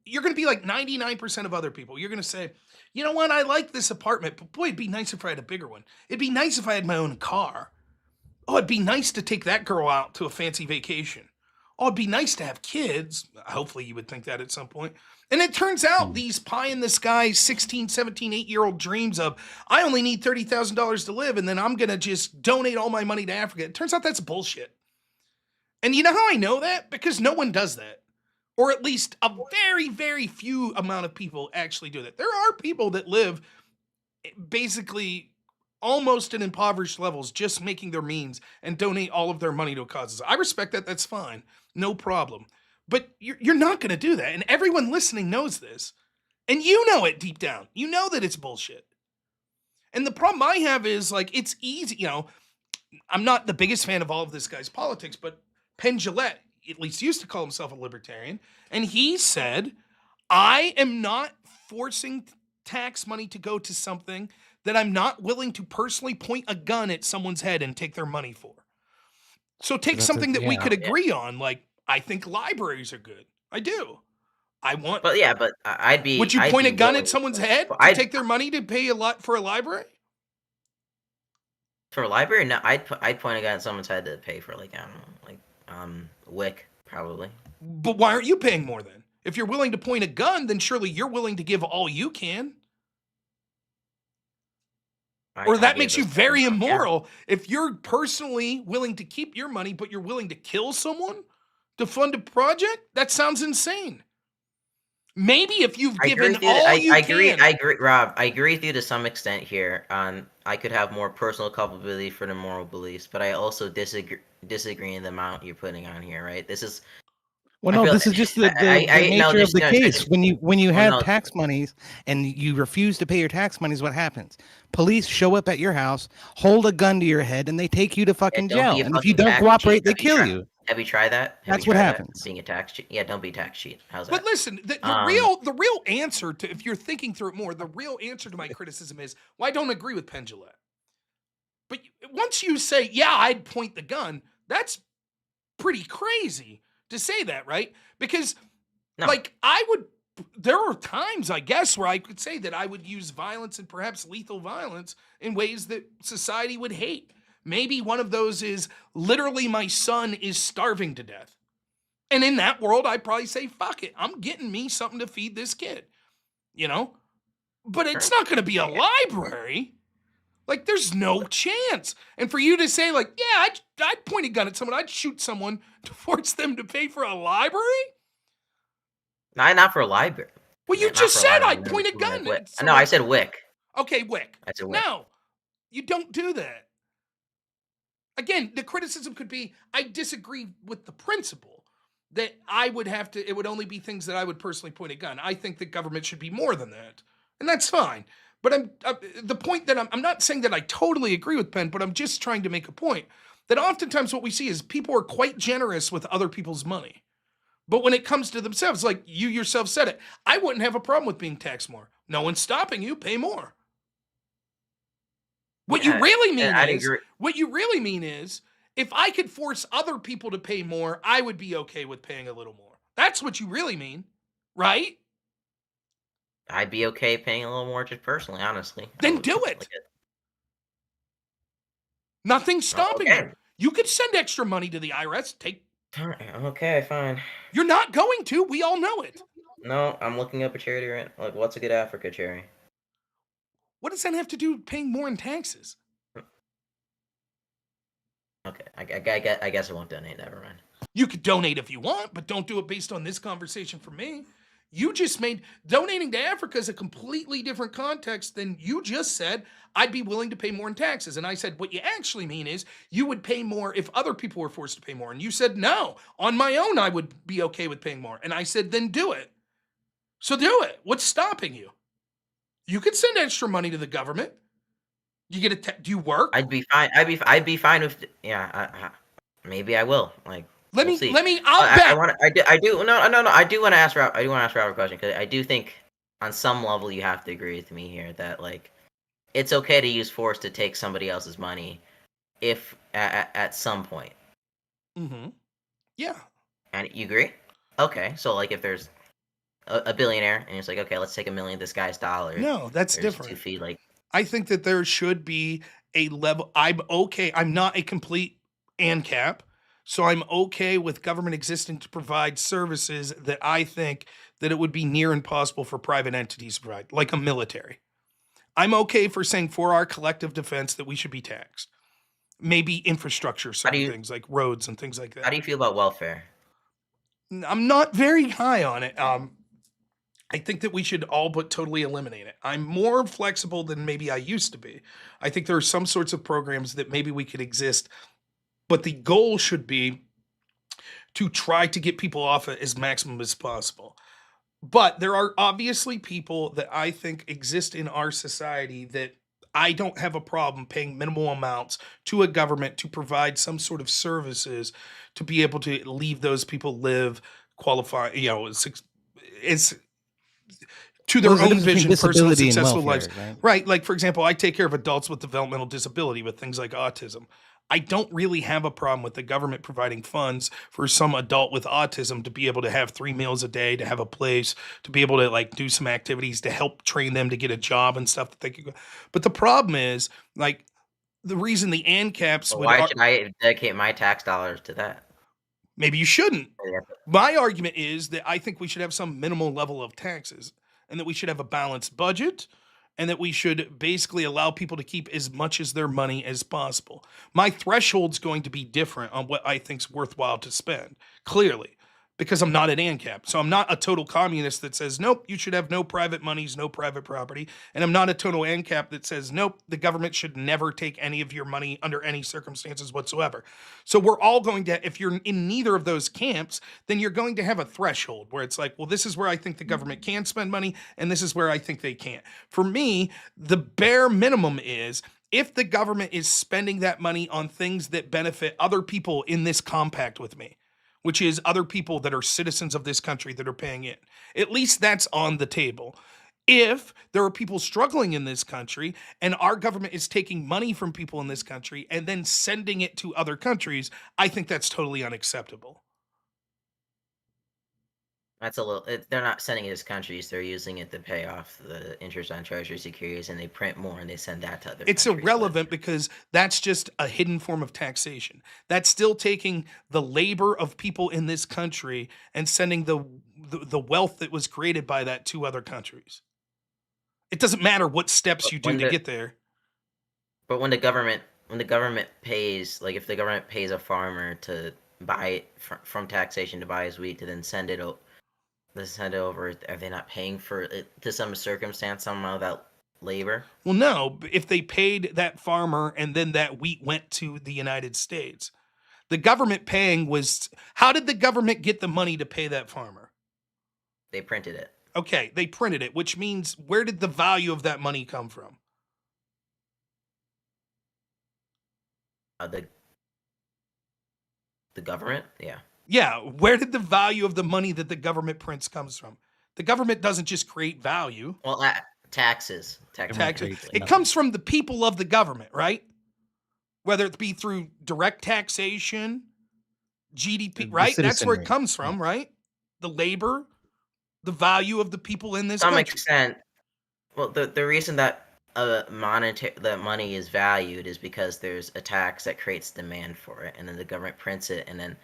you're going to be like 99% of other people. You're going to say, "You know what? I like this apartment, but boy, it'd be nice if I had a bigger one. It'd be nice if I had my own car. Oh, it'd be nice to take that girl out to a fancy vacation. Oh, it'd be nice to have kids." Hopefully you would think that at some point. And it turns out these pie in the sky 16, 17, 8-year-old dreams of, I only need $30,000 to live and then I'm going to just donate all my money to Africa. It turns out that's bullshit. And you know how I know that? Because no one does that. Or at least a very, very few amount of people actually do that. There are people that live basically almost in impoverished levels, just making their means and donate all of their money to causes. I respect that. That's fine. No problem. But you're not going to do that. And everyone listening knows this. And you know it deep down. You know that it's bullshit. And the problem I have is, like, it's easy. You know, I'm not the biggest fan of all of this guy's politics, but Penn Jillette at least used to call himself a libertarian. And he said, I am not forcing tax money to go to something that I'm not willing to personally point a gun at someone's head and take their money for. So take That's something that we yeah. could agree on. Like, I think libraries are good. I do. I want. But yeah, but I'd be. Would you I'd point be a gun willing- at someone's head to I'd- take their money to pay a lot for a library? For a library? No, I'd point a gun at someone's head to pay for, like, I don't know, like WIC probably. But why aren't you paying more then? If you're willing to point a gun, then surely you're willing to give all you can. Or that makes you very immoral. If you're personally willing to keep your money, but you're willing to kill someone to fund a project, that sounds insane. Maybe if you've given all you can. I agree, Rob. I agree with you to some extent here. I could have more personal culpability for the moral beliefs, but I also disagree in the amount you're putting on here. Right? This is. Well, no, this is just the nature of the case. When you have tax monies and you refuse to pay your tax monies, what happens? Police show up at your house, hold a gun to your head, and they take you to fucking jail. And if you don't cooperate, they kill you. Have you tried that? That's what happens. Being a tax cheat. Yeah, don't be tax cheat. How's that? But listen, the real answer to, if you're thinking through it more, the real answer to my criticism is, well, I don't agree with Penn Jillette. But once you say, yeah, I'd point the gun, that's pretty crazy to say that, right? Because, there are times, I guess, where I could say that I would use violence and perhaps lethal violence in ways that society would hate. Maybe one of those is literally my son is starving to death. And in that world, I'd probably say, fuck it. I'm getting me something to feed this kid, you know? But it's not going to be a library. Like, there's no chance. And for you to say, like, yeah, I'd point a gun at someone. I'd shoot someone to force them to pay for a library? Not for a library. Well, you just said I'd point a gun. No, I said WIC. Okay, WIC. I said WIC. No, you don't do that. Again, the criticism could be, I disagree with the principle that it would only be things that I would personally point a gun. I think the government should be more than that. And that's fine. But the point that I'm not saying that I totally agree with Penn, but I'm just trying to make a point that oftentimes what we see is people are quite generous with other people's money. But when it comes to themselves, like you yourself said it, I wouldn't have a problem with being taxed more. No one's stopping you, pay more. What you really mean is, if I could force other people to pay more, I would be okay with paying a little more. That's what you really mean, right? I'd be okay paying a little more just personally, honestly. Then do it. Nothing's stopping you. You could send extra money to the IRS. Take Okay, fine. You're not going to. We all know it. No, I'm looking up a charity right. Like, what's a good Africa charity? What does that have to do with paying more in taxes? Okay, I guess I won't donate. Never mind. You could donate if you want, but don't do it based on this conversation from me. You just made donating to Africa is a completely different context than you just said. I'd be willing to pay more in taxes. And I said, what you actually mean is you would pay more if other people were forced to pay more. And you said, no, on my own, I would be okay with paying more. And I said, then do it. So do it. What's stopping you? You could send extra money to the government. You get do you work? I'd be fine. I'd be fine with. Yeah, maybe I will. Like, Let we'll me see. I'll bet. I do. No. I do want to ask Rob. I do want to ask Rob a question because I do think on some level you have to agree with me here that like it's okay to use force to take somebody else's money if at some point. Mm-hmm. Yeah. And you agree? Okay, so like if there's a billionaire and it's like, okay, let's take $1 million of this guy's dollars. No, that's there's different. 2 feet, like. I think that there should be a level. I'm okay. I'm not a complete ANCAP, so I'm okay with government existing to provide services that I think that it would be near impossible for private entities to provide, like a military. I'm okay for saying for our collective defense that we should be taxed. Maybe infrastructure, certain things like roads and things like that. How do you feel about welfare? I'm not very high on it. I think that we should all but totally eliminate it. I'm more flexible than maybe I used to be. I think there are some sorts of programs that maybe we could exist, but the goal should be to try to get people off it as maximum as possible. But there are obviously people that I think exist in our society that I don't have a problem paying minimal amounts to a government to provide some sort of services to be able to leave those people live, qualify, it's to their Well, there's a own difference vision, between personal, disability and successful welfare, lives. right? Right. Like, for example, I take care of adults with developmental disability with things like autism. I don't really have a problem with the government providing funds for some adult with autism to be able to have 3 meals a day, to have a place, to be able to like do some activities to help train them to get a job and stuff that they could go. But the problem is, like, the reason the ANCAPs But would why should I dedicate my tax dollars to that? maybe you shouldn't. Yeah. My argument is that I think we should have some minimal level of taxes and that we should have a balanced budget and that we should basically allow people to keep as much as their money as possible. My threshold's going to be different on what I think's worthwhile to spend, clearly, because I'm not an ANCAP. So I'm not a total communist that says, nope, you should have no private monies, no private property. And I'm not a total ANCAP that says, nope, the government should never take any of your money under any circumstances whatsoever. So we're all going to, if you're in neither of those camps, then you're going to have a threshold where it's like, well, this is where I think the government can spend money, and this is where I think they can't. For me, the bare minimum is if the government is spending that money on things that benefit other people in this compact with me, which is other people that are citizens of this country that are paying in. At least that's on the table. If there are people struggling in this country and our government is taking money from people in this country and then sending it to other countries, I think that's totally unacceptable. That's a little. They're not sending it to countries. They're using it to pay off the interest on Treasury securities, and they print more and they send that to other. It's countries, irrelevant because that's just a hidden form of taxation. That's still taking the labor of people in this country and sending the wealth that was created by that to other countries. It doesn't matter what steps you do to get there. But when the government pays, like if the government pays a farmer to buy it from taxation to buy his wheat to then send it over, are they not paying for it to some circumstance somehow that labor? Well, no, if they paid that farmer and then that wheat went to the United States, the government paying was, how did the government get the money to pay that farmer? They printed it. Okay, they printed it, which means where did the value of that money come from? The government? Yeah. Yeah, where did the value of the money that the government prints comes from? The government doesn't just create value. Well, taxes. It comes from the people of the government, right? Whether it be through direct taxation, GDP, right? That's where it comes from, right? The labor, the value of the people in this country. To some extent. Well, the reason that that money is valued is because there's a tax that creates demand for it, and then the government prints it, and then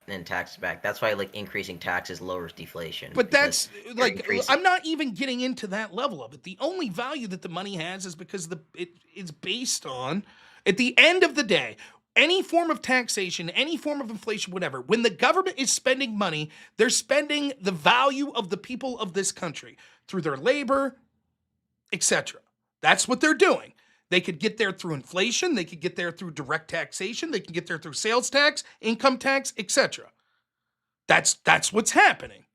and tax back. That's why like increasing taxes lowers deflation. But because that's you're like, increasing- I'm not even getting into that level of it. The only value that the money has is because it's based on, at the end of the day, any form of taxation, any form of inflation, whatever, when the government is spending money, they're spending the value of the people of this country through their labor, etc. That's what they're doing. They could get there through inflation, they could get there through direct taxation, they can get there through sales tax, income tax, etc. That's what's happening.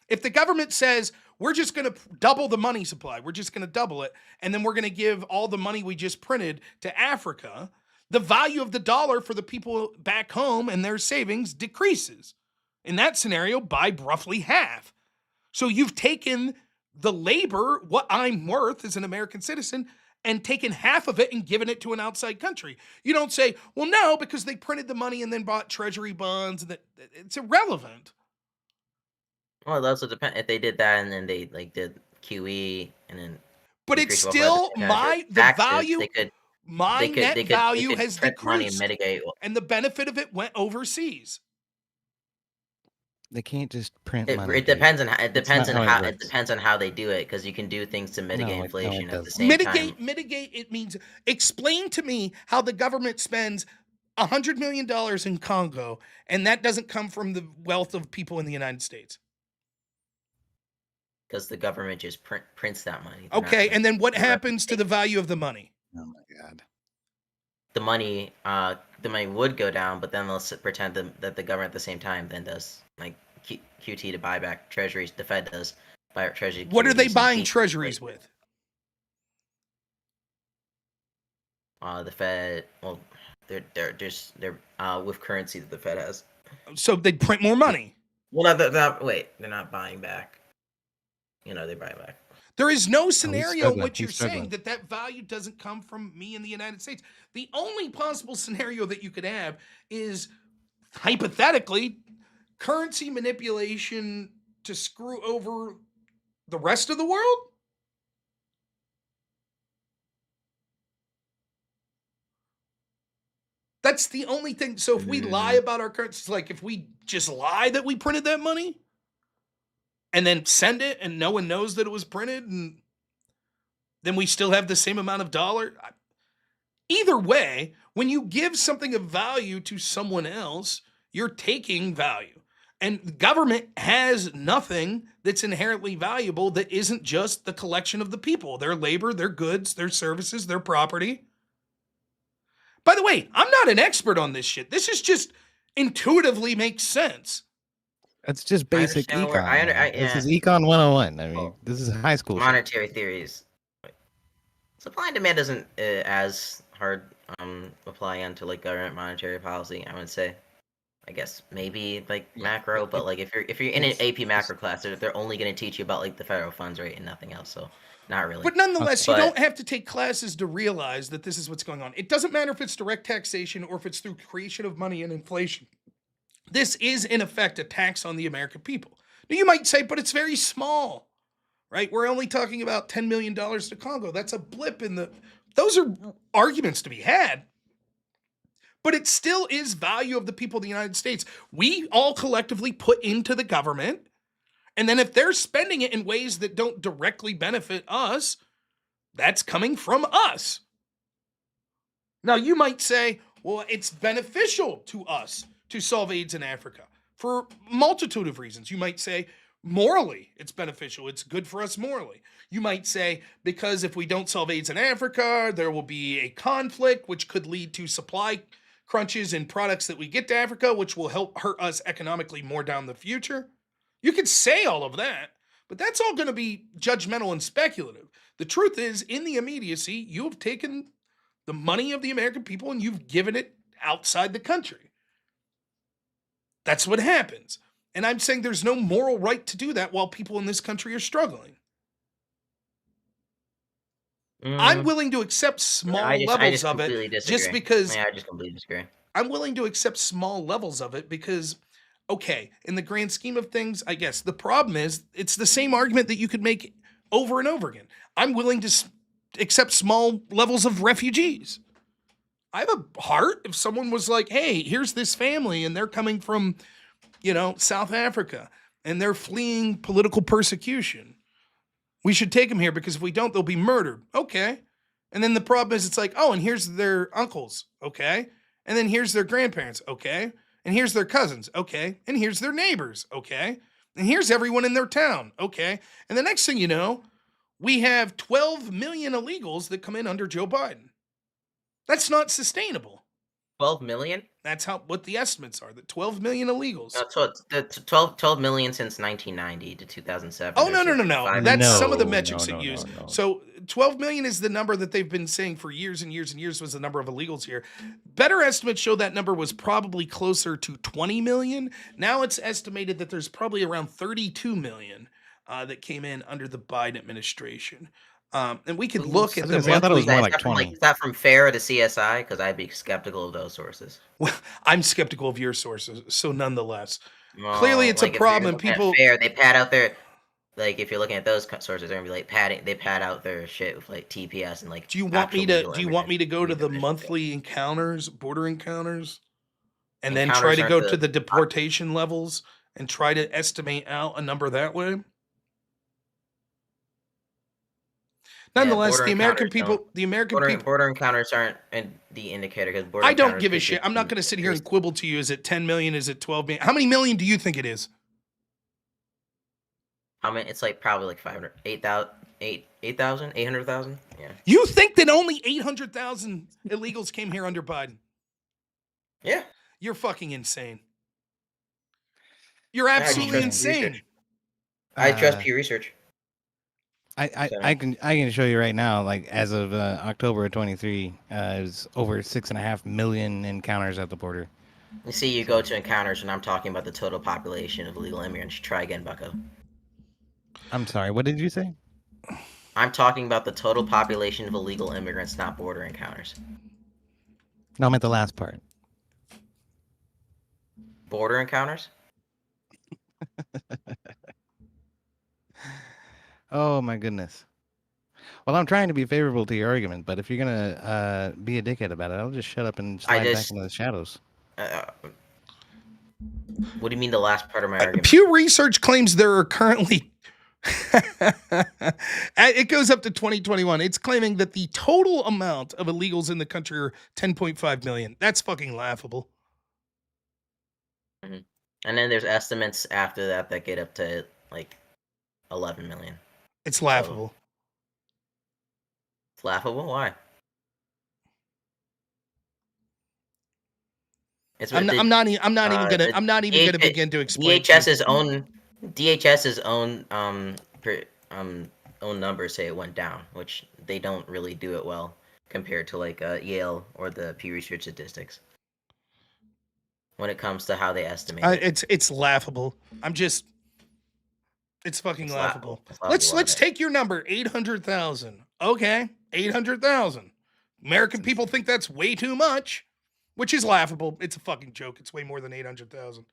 If the government says, we're just going to double the money supply, we're just going to double it, and then we're going to give all the money we just printed to Africa, the value of the dollar for the people back home and their savings decreases. In that scenario, by roughly half. So you've taken the labor, what I'm worth as an American citizen, and taken half of it and given it to an outside country. You don't say, well, no, because they printed the money and then bought treasury bonds. And that it's irrelevant. Well, it also depends if they did that and then they like did QE and then. But it's increase welfare still at the the taxes, value. They could Net value could has print money and decreased, mitigate. and the benefit of it went overseas. They can't just print It, money. it depends on how it That's depends not on how it how it works. depends on how they do it because you can do things to mitigate No, inflation it at the doesn't. same time. Mitigate. It means explain to me how the government spends $100 million in Congo, and that doesn't come from the wealth of people in the United States. Because the government just prints that money. They're not, Okay, like, and then what they're happens to the value of the money? Oh my god. the money would go down, but then they'll pretend that the government at the same time then does like QT to buy back treasuries. The Fed does buy treasury. What are they QEs and buying keep- treasuries with? The Fed, well, they're with currency that the Fed has. So they'd print more money. Well, they're not buying back. They buy back. There is no scenario in struggling. which He's you're saying struggling. that value doesn't come from me in the United States. The only possible scenario that you could have is, hypothetically, currency manipulation to screw over the rest of the world. That's the only thing. So if we lie about our currency, like if we just lie that we printed that money and then send it and no one knows that it was printed, and then we still have the same amount of dollar. Either way, when you give something of value to someone else, you're taking value. And the government has nothing that's inherently valuable that isn't just the collection of the people, their labor, their goods, their services, their property. By the way, I'm not an expert on this shit. This is just intuitively makes sense. It's just basic understand econ. where- This is econ 101. I mean, Well, this is high school. shit. Monetary theories. Supply and demand doesn't as hard apply onto like government monetary policy. I would say. I guess maybe like macro, but like if you're in an AP macro class, they're only going to teach you about like the federal funds rate and nothing else. So not really. But nonetheless, Okay. you But- don't have to take classes to realize that this is what's going on. It doesn't matter if it's direct taxation or if it's through creation of money and inflation. This is, in effect, a tax on the American people. Now, you might say, but it's very small, right? We're only talking about $10 million to Congo. That's a blip in the... Those are arguments to be had. But it still is value of the people of the United States. We all collectively put into the government. And then if they're spending it in ways that don't directly benefit us, that's coming from us. Now, you might say, well, it's beneficial to us to solve AIDS in Africa for a multitude of reasons. You might say, morally, it's beneficial. It's good for us morally. You might say, because if we don't solve AIDS in Africa, there will be a conflict, which could lead to supply crunches in products that we get to Africa, which will help hurt us economically more down the future. You could say all of that, but that's all going to be judgmental and speculative. The truth is, in the immediacy, you have taken the money of the American people and you've given it outside the country. That's what happens. And I'm saying there's no moral right to do that while people in this country are struggling. I'm willing to accept small levels of it just because I just completely disagree. I'm willing to accept small levels of it because, okay, in the grand scheme of things, I guess the problem is it's the same argument that you could make over and over again. I'm willing to accept small levels of refugees. I have a heart if someone was like, hey, here's this family and they're coming from South Africa, and they're fleeing political persecution. We should take them here because if we don't, they'll be murdered. Okay. And then the problem is it's like, oh, and here's their uncles. Okay. And then here's their grandparents. Okay. And here's their cousins. Okay. And here's their neighbors. Okay. And here's everyone in their town. Okay. And the next thing you know, we have 12 million illegals that come in under Joe Biden. That's not sustainable. 12 million? That's what the estimates are, that 12 million illegals. No, so it's 12 million since 1990 to 2007. Oh, no. That's some of the metrics no, it used. no. So 12 million is the number that they've been saying for years and years and years was the number of illegals here. Better estimates show that number was probably closer to 20 million. Now it's estimated that there's probably around 32 million that came in under the Biden administration. And we could look at the I thought it was monthly. more like 20. Is that from FAIR to CSI? Because I'd be skeptical of those sources. Well, I'm skeptical of your sources, so nonetheless. Well, Clearly it's a if you're problem, looking at people- FAIR, they pad out their, like, if you're looking at those sources, they're gonna be like they pad out their shit with like TPS and like. Do you want me to go to the immigrants. monthly encounters, border encounters, and then try Encounters to aren't go the- to the deportation levels and try to estimate out a number that way? Nonetheless, border the American encounters people, border encounters aren't the indicator because I don't give a shit. I'm not going to sit here and quibble to you. Is it 10 million? Is it 12 million? How many million do you think it is? I mean, it's like probably like 500, 8,000, 800,000. Yeah. You think that only 800,000 illegals came here under Biden? Yeah. You're fucking insane. You're absolutely insane. I trust Pew Research. I can show you right now, like as of October of 23, it was over 6.5 million encounters at the border. You see, you go to encounters, and I'm talking about the total population of illegal immigrants. Try again, Bucko. I'm sorry, what did you say? I'm talking about the total population of illegal immigrants, not border encounters. No, I meant the last part. Border encounters? Oh my goodness. Well, I'm trying to be favorable to your argument, but if you're gonna be a dickhead about it, I'll just shut up and slide back into the shadows. What do you mean the last part of my argument? Pew Research claims there are currently it goes up to 2021. It's claiming that the total amount of illegals in the country are 10.5 million. That's fucking laughable. Mm-hmm. And then there's estimates after that get up to like 11 million. It's laughable. It's laughable? Why? I'm not even gonna begin to explain. DHS's own numbers say it went down, which they don't really do it well compared to like Yale or the Pew Research statistics when it comes to how they estimate. It's laughable. It's fucking laughable. Let's take your number, 800,000. Okay, 800,000. American people think that's way too much, which is laughable. It's a fucking joke. It's way more than 800,000.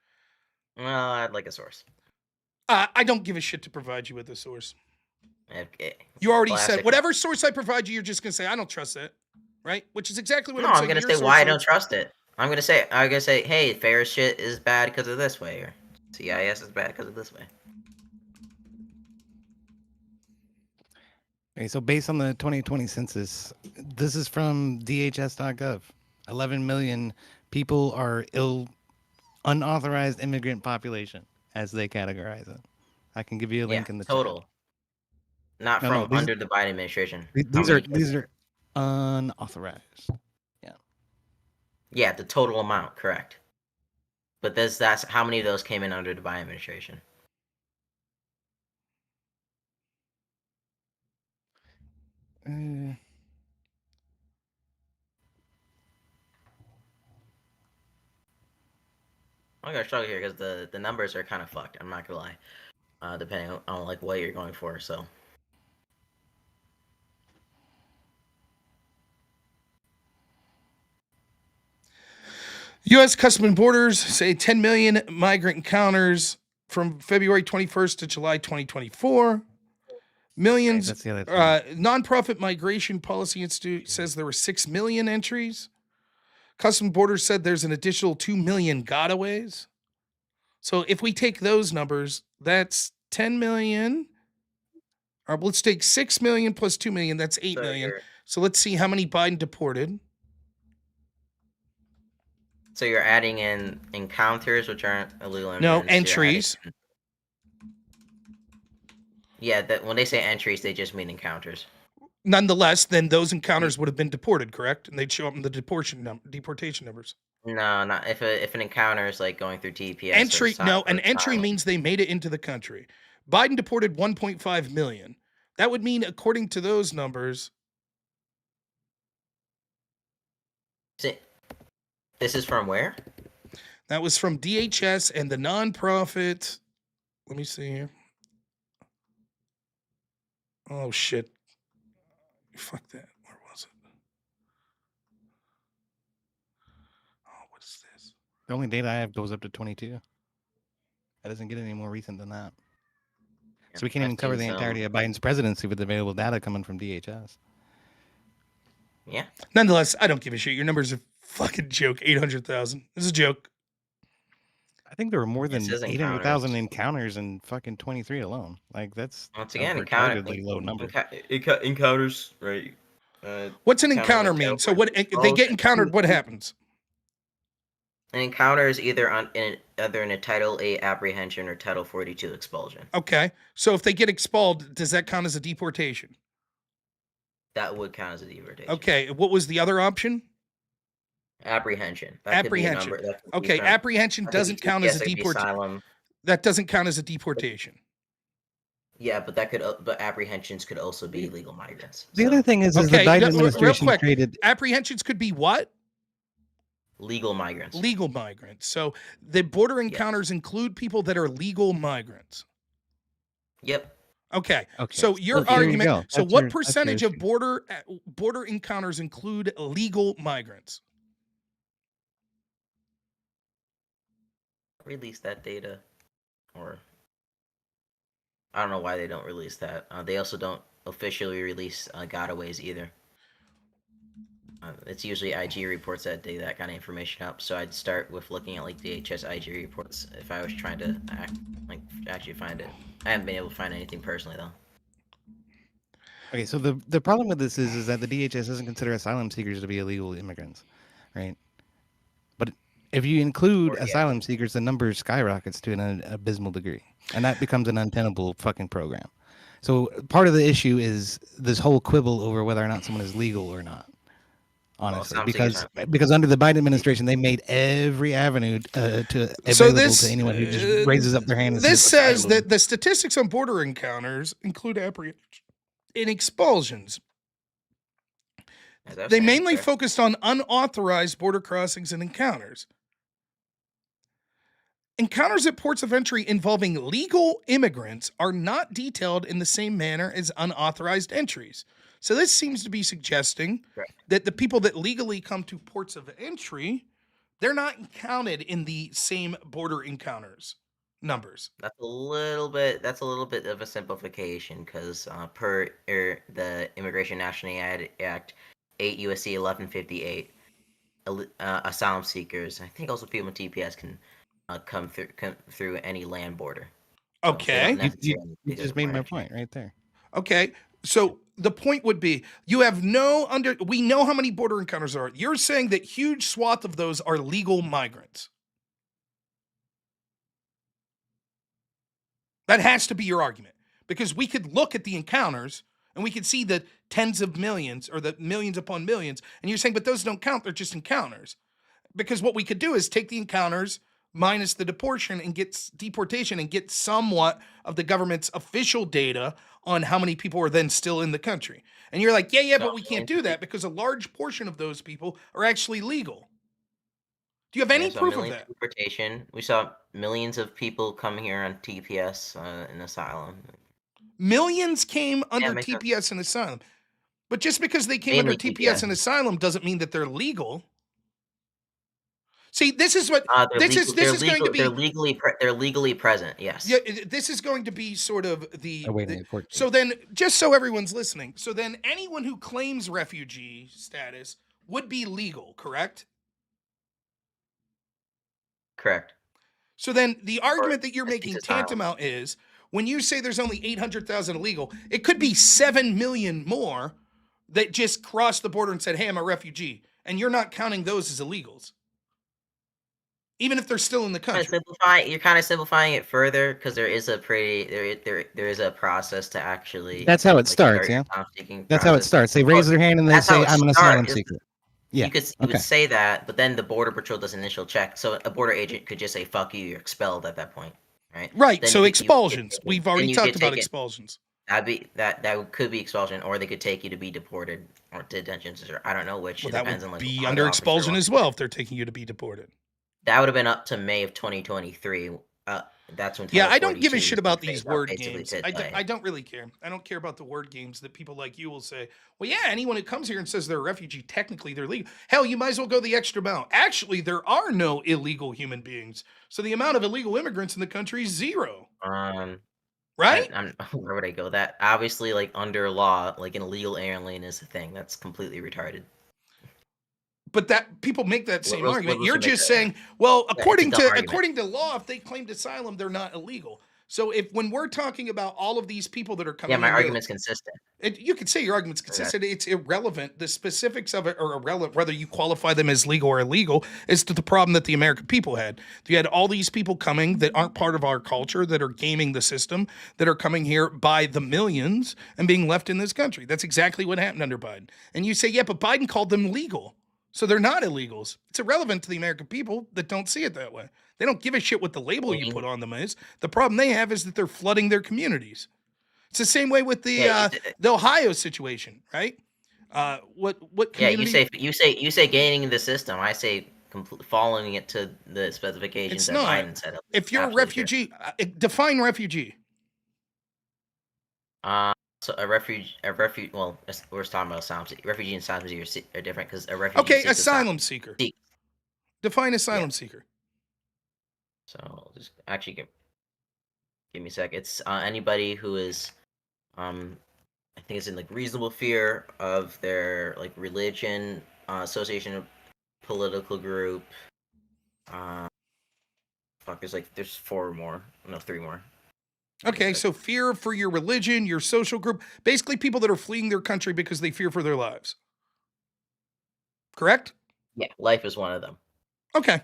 Well, I'd like a source. I don't give a shit to provide you with a source. Okay. You already said whatever source I provide you, you're just gonna say I don't trust it, right? Which is exactly what I'm saying. I'm gonna say why I don't trust it. I'm gonna say, hey, fair shit is bad because of this way, or CIS is bad because of this way. Okay, so based on the 2020 census, this is from DHS.gov. 11 million people are unauthorized immigrant population, as they categorize it. I can give you a link in the total. chat. Not from under the Biden administration. These are unauthorized. Yeah. Yeah, the total amount, correct. But that's how many of those came in under the Biden administration? I gotta struggle here because the numbers are kind of fucked. I'm not gonna lie, depending on like what you're going for. So. U.S. Customs and Borders say 10 million migrant encounters from February 21st to July 2024. Millions. Okay, that's the other thing. Nonprofit Migration Policy Institute says there were 6 million entries. Customs and Borders said there's an additional 2 million gotaways. So if we take those numbers, that's 10 million. Or let's take 6 million plus 2 million. That's 8 So million. you're So let's see how many Biden deported. so you're adding in encounters, which aren't illegal immigrants. No, you're adding entries. in- Yeah, that when they say entries, they just mean encounters. Nonetheless, then those encounters would have been deported, correct? And they'd show up in the deportation numbers. No, not if an encounter is like going through TPS. Entry, no, an entry asylum. means they made it into the country. Biden deported 1.5 million. That would mean, according to those numbers, This is from where? that was from DHS and the nonprofit. Let me see here. Oh, shit. Fuck that. Where was it? Oh, what is this? The only data I have goes up to 22. That doesn't get any more recent than that. So we can't even cover the entirety of Biden's presidency with available data coming from DHS. Yeah. Nonetheless, I don't give a shit. Your numbers are fucking joke. 800,000. This is a joke. I think there were more It than says 800,000 encounters in fucking 23 alone. Like that's Once a again, encounter retardedly low number. encounters, right? What's an Encounter encounter like mean? that So word. what if they get encountered, what happens? An encounter is either in a Title 8 apprehension or Title 42 expulsion. Okay. So if they get expelled, does that count as a deportation? That would count as a deportation. Okay. What was the other option? Apprehension. Apprehension. Okay. Apprehension doesn't count as a deportation. That doesn't count as a deportation. Yeah, but but apprehensions could also be illegal migrants. The other thing is the Okay, Biden no, real administration quick. created Apprehensions could be what? Legal migrants. Legal migrants. So the border encounters include people that are legal migrants. Yep. Okay. Okay. So your There you argument. go. So That's what your percentage of issue. border encounters include legal migrants? Release that data, or I don't know why they don't release that. They also don't officially release gotaways either. It's usually IG reports that dig that kind of information up. So I'd start with looking at like DHS IG reports if I was trying to actually find it. I haven't been able to find anything personally though. Okay, so the problem with this is that the DHS doesn't consider asylum seekers to be illegal immigrants, right? But if you include asylum seekers, the number skyrockets to an abysmal degree, and that becomes an untenable fucking program. So part of the issue is this whole quibble over whether or not someone is legal or not. Honestly, because under the Biden administration, they made every avenue to available to anyone who just raises up their hand. And This says that the statistics on border encounters include apprehension and expulsions. They mainly focused on unauthorized border crossings and encounters. Encounters at ports of entry involving legal immigrants are not detailed in the same manner as unauthorized entries. So this seems to be suggesting that the people that legally come to ports of entry, they're not counted in the same border encounters numbers. That's a little bit of a simplification because per the Immigration Nationality Act 8 USC 1158, asylum seekers, I think also people with TPS can come through any land border. Okay. You just made my point right there. Okay. So the point would be we know how many border encounters are. You're saying that huge swath of those are legal migrants. That has to be your argument, because we could look at the encounters and we could see the tens of millions or the millions upon millions. And you're saying, but those don't count. They're just encounters. Because what we could do is take the encounters minus the deportation and get somewhat of the government's official data on how many people are then still in the country. And you're like, but we can't do that because a large portion of those people are actually legal. Do you have any proof of that? Deportation. We saw millions of people coming here on TPS in asylum. Millions came under TPS and asylum. But just because they came under TPS and asylum doesn't mean that they're legal. See, this is what this is going to be. They're legally present. Yes. Yeah, this is going to be sort of so then, just so everyone's listening, so then anyone who claims refugee status would be legal, correct? Correct. So then the argument that you're that making seeks asylum. tantamount is when you say there's only 800,000 illegal, it could be 7 million more that just crossed the border and said, hey, I'm a refugee. And you're not counting those as illegals, even if they're still in the country. You're kind of simplifying it further because there is a there is a process to actually. That's how it like, starts, start yeah? your asylum-seeking That's how it process. starts. They raise their hand and they That's how say, it I'm an starts, asylum is- seeker. Yeah. You okay. would say that, but then the border patrol does initial check, so a border agent could just say "fuck you," you're expelled at that point, right? Right. Then So you expulsions. get taken. We've Then already you talked get about taken. expulsions. That could be expulsion, or they could take you to be deported or detention, or I don't know which. Well, It that depends would on like be how under the officer expulsion wants as well if they're taking you to be deported. That would have been up to May of 2023. That's when. Yeah, Title I don't give a 42 shit was about phased these out word basically games. today. I don't really care. I don't care about the word games that people like you will say, well, yeah, anyone who comes here and says they're a refugee, technically they're legal. Hell, you might as well go the extra mile. Actually, there are no illegal human beings. So the amount of illegal immigrants in the country is zero. Right? Where would I go? That obviously, like under law, like an illegal alien is a thing. That's completely retarded. But that people make that same Liberals- argument. liberals You're who make just that- saying, well, it's a according dumb to argument. law, if they claimed asylum, they're not illegal. So if when we're talking about all of these people that are coming, Yeah, my into- argument's consistent. you could say your argument's consistent. It's irrelevant. The specifics of it are irrelevant. Whether you qualify them as legal or illegal is to the problem that the American people had. You had all these people coming that aren't part of our culture, that are gaming the system, that are coming here by the millions and being left in this country. That's exactly what happened under Biden. And you say, yeah, but Biden called them legal. So they're not illegals. It's irrelevant to the American people that don't see it that way. They don't give a shit what the label you put on them is. The problem they have is that they're flooding their communities. It's the same way with the Ohio situation, right? What community? You say gaining the system. I say following it to the specifications It's that not. Biden set up. If you're a Absolutely refugee, define refugee. So a refugee. Well, we're talking about asylum. Refugee and asylum seeker are different because a refugee. Okay, seeks asylum seeker. Define asylum seeker. So just actually give me a sec. It's anybody who is, I think it's in like reasonable fear of their like religion, association, political group. There's 4 more. No, 3 more. Okay, so fear for your religion, your social group, basically people that are fleeing their country because they fear for their lives. Correct? Yeah, life is one of them. Okay.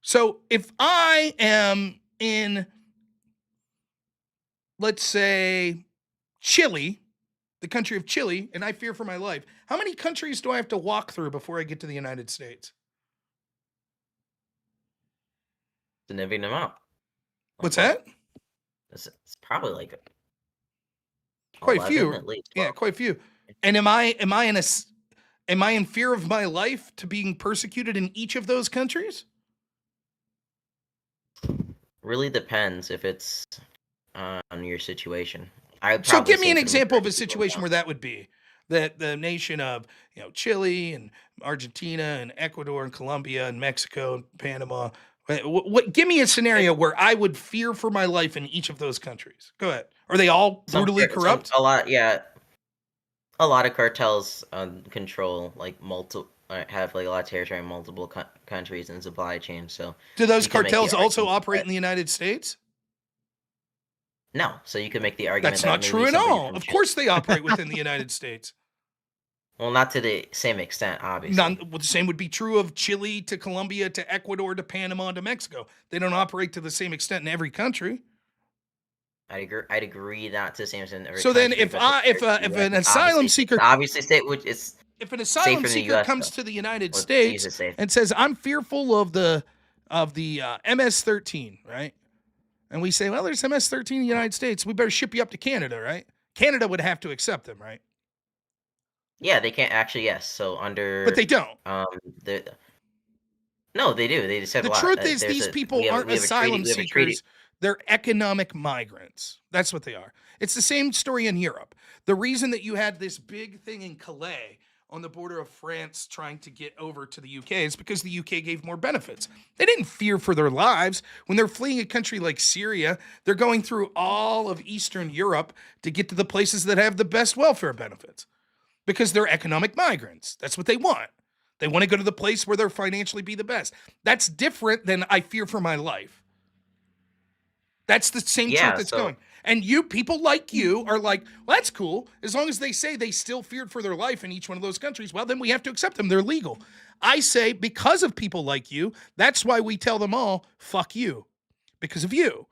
So if I am in, let's say, Chile, the country of Chile, and I fear for my life, how many countries do I have to walk through before I get to the United States? Significant amount. What's that? It's probably like Quite 11 few. at least. Yeah, quite few. And am I in fear of my life to being persecuted in each of those countries? Really depends if it's on your situation. So give me an example of a situation where that would be. That the nation of, Chile and Argentina and Ecuador and Colombia and Mexico and Panama. Give me a scenario where I would fear for my life in each of those countries. Go ahead. Are they all brutally corrupt? A lot of cartels control have like a lot of territory in multiple countries and supply chains. So do those you can make the cartels also argument operate in the United States? No. So you can make the argument That's that not maybe true at somebody all. from Of Chile- course they operate within the United States. Well, not to the same extent, obviously. The same would be true of Chile to Colombia to Ecuador to Panama to Mexico. They don't operate to the same extent in every country. I'd agree not to the same extent. in every So then, country, if an asylum seeker, obviously state which is if an asylum safer in the seeker US, comes though. to the United Let's States use it safe. and says, "I'm fearful of the MS-13," right? And we say, "Well, there's MS-13 in the United States. We better ship you up to Canada, right?" Canada would have to accept them, right? Yeah, they can't actually. Yes, so under. But they don't. No, they do. They just have The a lot. truth is, these people aren't asylum we have a treaty. seekers. They're economic migrants. That's what they are. It's the same story in Europe. The reason that you had this big thing in Calais on the border of France trying to get over to the UK is because the UK gave more benefits. They didn't fear for their lives. When they're fleeing a country like Syria, they're going through all of Eastern Europe to get to the places that have the best welfare benefits because they're economic migrants. That's what they want. They want to go to the place where they'll financially be the best. That's different than I fear for my life. That's the same truth Yeah, that's so going. And you, people like you, are like, well, that's cool. As long as they say they still feared for their life in each one of those countries, well, then we have to accept them. They're legal. I say, because of people like you, that's why we tell them all, fuck you. Because of you.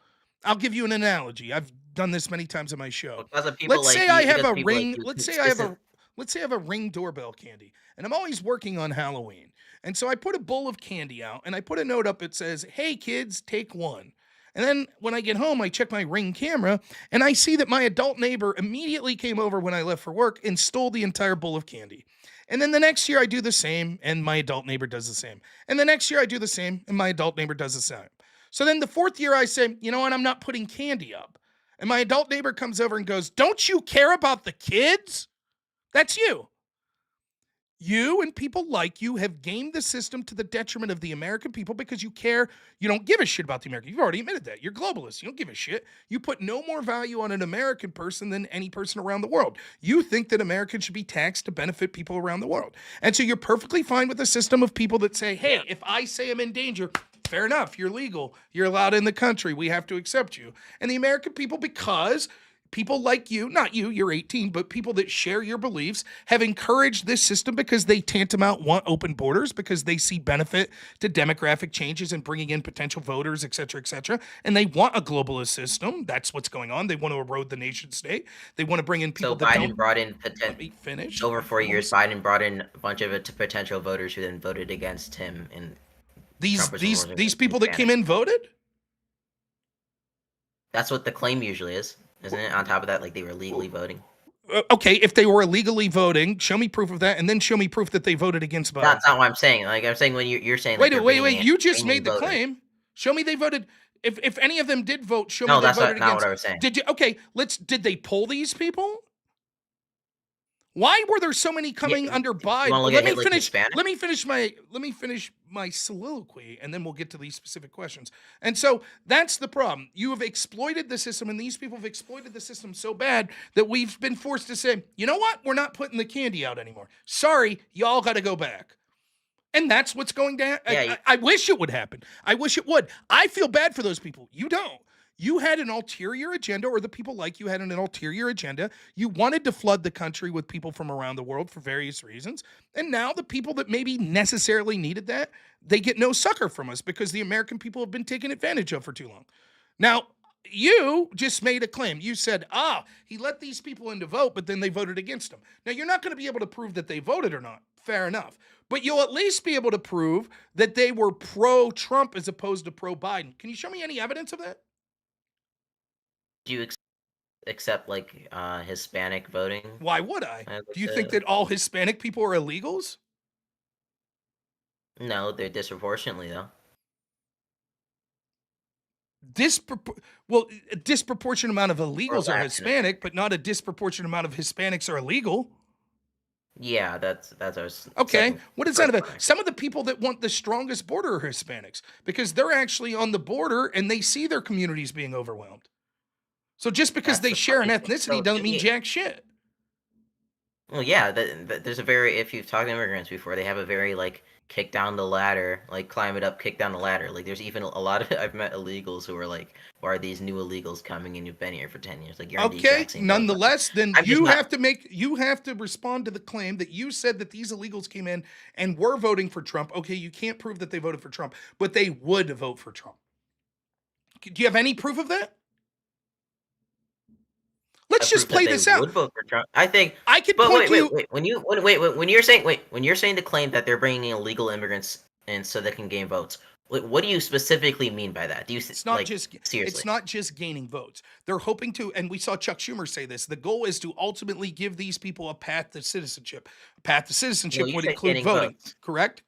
I'll give you an analogy. I've done this many times on my show. because of people Let's like say you, I have because a people like ring. you, Let's say I have specific- a let's say I have a ring doorbell candy, and I'm always working on Halloween. And so I put a bowl of candy out, and I put a note up that says, "Hey kids, take one." And then when I get home, I check my Ring camera, and I see that my adult neighbor immediately came over when I left for work and stole the entire bowl of candy. And then the next year I do the same, and my adult neighbor does the same. And the next year I do the same, and my adult neighbor does the same. So then the fourth year I say, you know what, I'm not putting candy up. And my adult neighbor comes over and goes, "Don't you care about the kids?" That's you. You and people like you have gamed the system to the detriment of the American people because you care. You don't give a shit about the American. You've already admitted that. You're globalists. You don't give a shit. You put no more value on an American person than any person around the world. You think that Americans should be taxed to benefit people around the world. And so you're perfectly fine with a system of people that say, hey, if I say I'm in danger, fair enough. You're legal. You're allowed in the country. We have to accept you. And the American people, because people like you, not you, you're 18, but people that share your beliefs have encouraged this system because they tantamount want open borders, because they see benefit to demographic changes and bringing in potential voters, et cetera, and they want a globalist system. That's what's going on. They want to erode the nation state. They want to bring in people So that Biden don't. brought in Let me finish. over 4 years. Biden brought in a bunch of potential voters who then voted against him. And Trump was These people that came in voted? that's what the claim usually is, isn't it? On top of that, like they were legally voting. Okay, if they were illegally voting, show me proof of that, and then show me proof that they voted against Biden. That's not what I'm saying. Like I'm saying when you're saying. Like, Wait. You just made the claim. Show me they voted. If any of them did vote, show me they that's voted not against. what I was saying. Did you? Okay, did they poll these people? Why were there so many coming under Biden? Let me finish my soliloquy, and then we'll get to these specific questions. And so that's the problem. You have exploited the system, and these people have exploited the system so bad that we've been forced to say, you know what? We're not putting the candy out anymore. Sorry, y'all got to go back. And that's what's going down. Yeah, I wish it would happen. I wish it would. I feel bad for those people. You don't. You had an ulterior agenda, or the people like you had an ulterior agenda. You wanted to flood the country with people from around the world for various reasons. And now the people that maybe necessarily needed that, they get no succor from us because the American people have been taken advantage of for too long. Now, you just made a claim. You said, he let these people in to vote, but then they voted against him. Now, you're not going to be able to prove that they voted or not. Fair enough. But you'll at least be able to prove that they were pro-Trump as opposed to pro-Biden. Can you show me any evidence of that? Do you accept like Hispanic voting? Why would I? Do you think that all Hispanic people are illegals? No, they're disproportionately though. A disproportionate amount of illegals are Hispanic, but not a disproportionate amount of Hispanics are illegal. Yeah, that's our okay. What is that about? Some of the people that want the strongest border are Hispanics because they're actually on the border and they see their communities being overwhelmed. So just because they share an ethnicity doesn't mean jack shit. Well, yeah, there's a very, if you've talked to immigrants before, they have a very like kick down the ladder, like climb it up, kick down the ladder. Like there's even a lot of, I've met illegals who are like, why are these new illegals coming and you've been here for 10 years? Like you're okay. Nonetheless, then you have to respond to the claim that you said that these illegals came in and were voting for Trump. Okay, you can't prove that they voted for Trump, but they would vote for Trump. Do you have any proof of that? Let's just play this out. Would vote for Trump. I think I could point you. Wait. When you're saying the claim that they're bringing in illegal immigrants and so they can gain votes, what do you specifically mean by that? Do you? It's not seriously. It's not just gaining votes. They're hoping to, and we saw Chuck Schumer say this. The goal is to ultimately give these people a path to citizenship. A path to citizenship would include voting. Votes. Correct?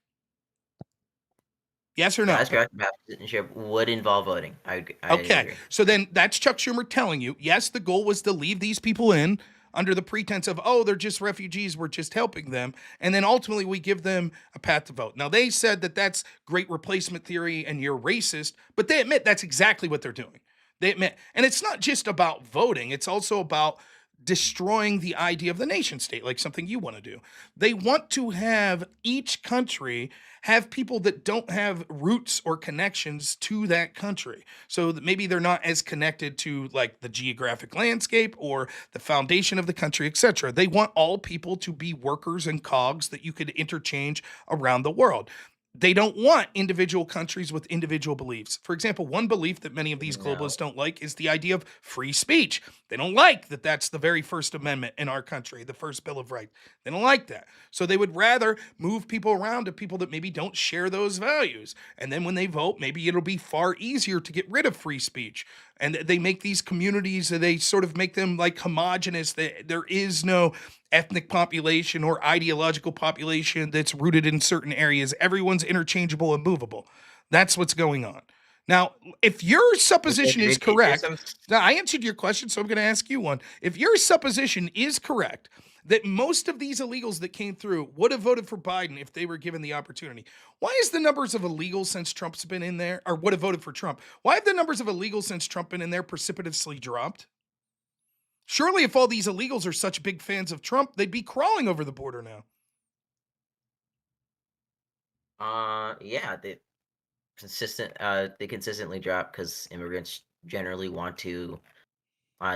Yes or no? That's correct. Citizenship would involve voting. I okay. Agree. So then that's Chuck Schumer telling you, yes, the goal was to leave these people in under the pretense of, they're just refugees, we're just helping them. And then ultimately we give them a path to vote. Now they said that that's great replacement theory and you're racist, but they admit that's exactly what they're doing. They admit, and it's not just about voting. It's also about destroying the idea of the nation state, like something you want to do. They want to have each country have people that don't have roots or connections to that country. So that maybe they're not as connected to like the geographic landscape or the foundation of the country, etc. They want all people to be workers and cogs that you could interchange around the world. They don't want individual countries with individual beliefs. For example, one belief that many of these globalists don't like is the idea of free speech. They don't like that that's the very First Amendment in our country, the first Bill of Rights. They don't like that. So they would rather move people around to people that maybe don't share those values. And then when they vote, maybe it'll be far easier to get rid of free speech. And they make these communities, they sort of make them like homogenous. There is no ethnic population or ideological population that's rooted in certain areas. Everyone's interchangeable and movable. That's what's going on. Now, if your supposition is correct, now I answered your question, so I'm going to ask you one. If your supposition is correct, that most of these illegals that came through would have voted for Biden if they were given the opportunity, why is the numbers of illegals since Trump's been in there, or would have voted for Trump, why have the numbers of illegals since Trump been in there precipitously dropped? Surely if all these illegals are such big fans of Trump, they'd be crawling over the border now. Yeah, they consistently drop because immigrants generally want to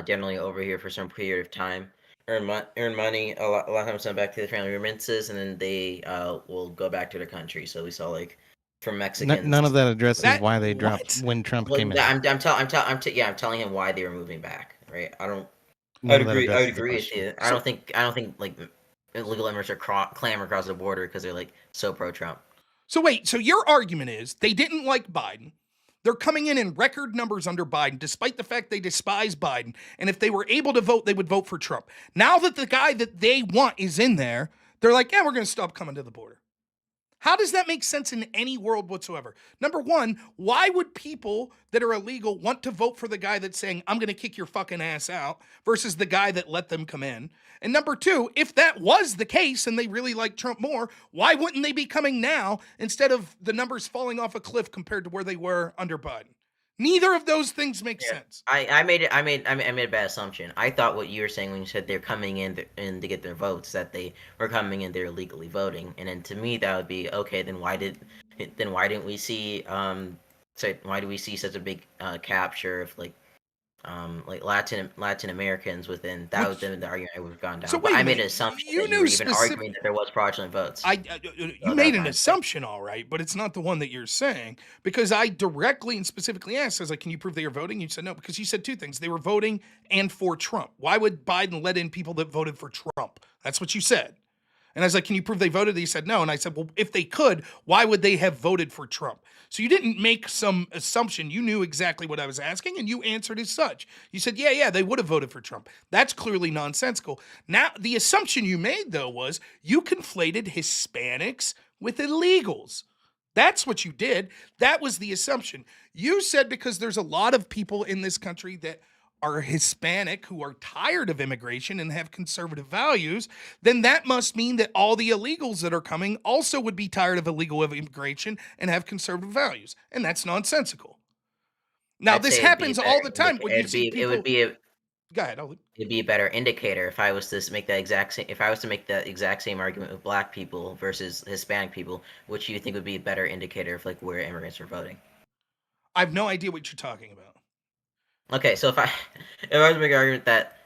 generally over here for some period of time, earn money. A lot of times send back to their family remittances, and then they will go back to their country. So we saw like from Mexicans. None of that addresses That- why they what? dropped when Trump Well, came in. I'm telling him why they were moving back. Right? I don't. None I'd of that agree. I would addresses the agree with question. you. I don't think like illegal immigrants are clamor across the border because they're like so pro-Trump. So wait, so your argument is they didn't like Biden. They're coming in record numbers under Biden, despite the fact they despise Biden. And if they were able to vote, they would vote for Trump. Now that the guy that they want is in there, they're like, yeah, we're going to stop coming to the border. How does that make sense in any world whatsoever? Number one, why would people that are illegal want to vote for the guy that's saying, I'm going to kick your fucking ass out versus the guy that let them come in? And number two, if that was the case and they really like Trump more, why wouldn't they be coming now instead of the numbers falling off a cliff compared to where they were under Biden? Neither of those things make sense. I made a bad assumption. I thought what you were saying when you said they're coming in to get their votes, that they were coming in there illegally voting, and then to me that would be okay. Then why didn't we see why do we see such a big capture of like Latin Americans within? That was the argument I would have gone down. So But wait a I made minute. an assumption You that knew you were even specific- arguing that there was fraudulent votes. You made an assumption, all right, but it's not the one that you're saying, because I directly and specifically asked, I was like, can you prove they are voting? You said no, because you said two things. They were voting and for Trump. Why would Biden let in people that voted for Trump? That's what you said. And I was like, can you prove they voted? He said no. And I said, well, if they could, why would they have voted for Trump? So you didn't make some assumption. You knew exactly what I was asking, and you answered as such. You said, yeah, they would have voted for Trump. That's clearly nonsensical. Now, the assumption you made, though, was you conflated Hispanics with illegals. That's what you did. That was the assumption. You said because there's a lot of people in this country that are Hispanic who are tired of immigration and have conservative values, then that must mean that all the illegals that are coming also would be tired of illegal immigration and have conservative values. And that's nonsensical. Now, I'd this say it'd be happens better all the time when you it'd see be- people... It would be a Go ahead. It'd be a better indicator if I was to make that exact same. If I was to make that exact same argument with Black people versus Hispanic people, which you think would be a better indicator of like where immigrants are voting? I have no idea what you're talking about. Okay, so if I was to make an argument that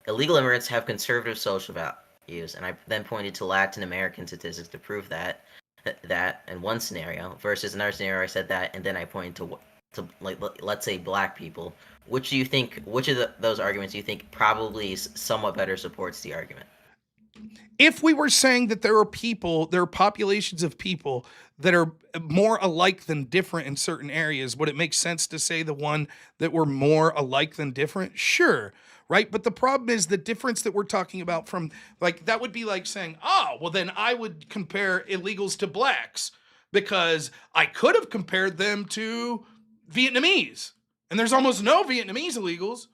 illegal immigrants have conservative social values, and I then pointed to Latin American statistics to prove that in one scenario versus another scenario, I said that, and then I pointed to like let's say Black people. Which of those arguments do you think probably somewhat better supports the argument? If we were saying that there are populations of people that are more alike than different in certain areas, would it make sense to say the one that were more alike than different? Sure, right? But the problem is the difference that we're talking about from, like, that would be like saying, oh, well, then I would compare illegals to Blacks because I could have compared them to Vietnamese. And there's almost no Vietnamese illegals.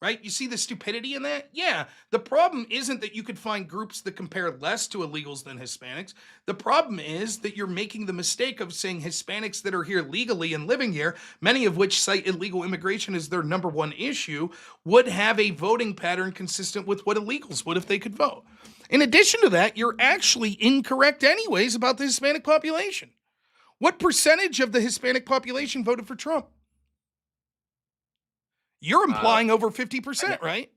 right? You see the stupidity in that? Yeah. The problem isn't that you could find groups that compare less to illegals than Hispanics. The problem is that you're making the mistake of saying Hispanics that are here legally and living here, many of which cite illegal immigration as their number one issue, would have a voting pattern consistent with what illegals would if they could vote. In addition to that, you're actually incorrect anyways about the Hispanic population. What percentage of the Hispanic population voted for Trump? You're implying over 50%, right?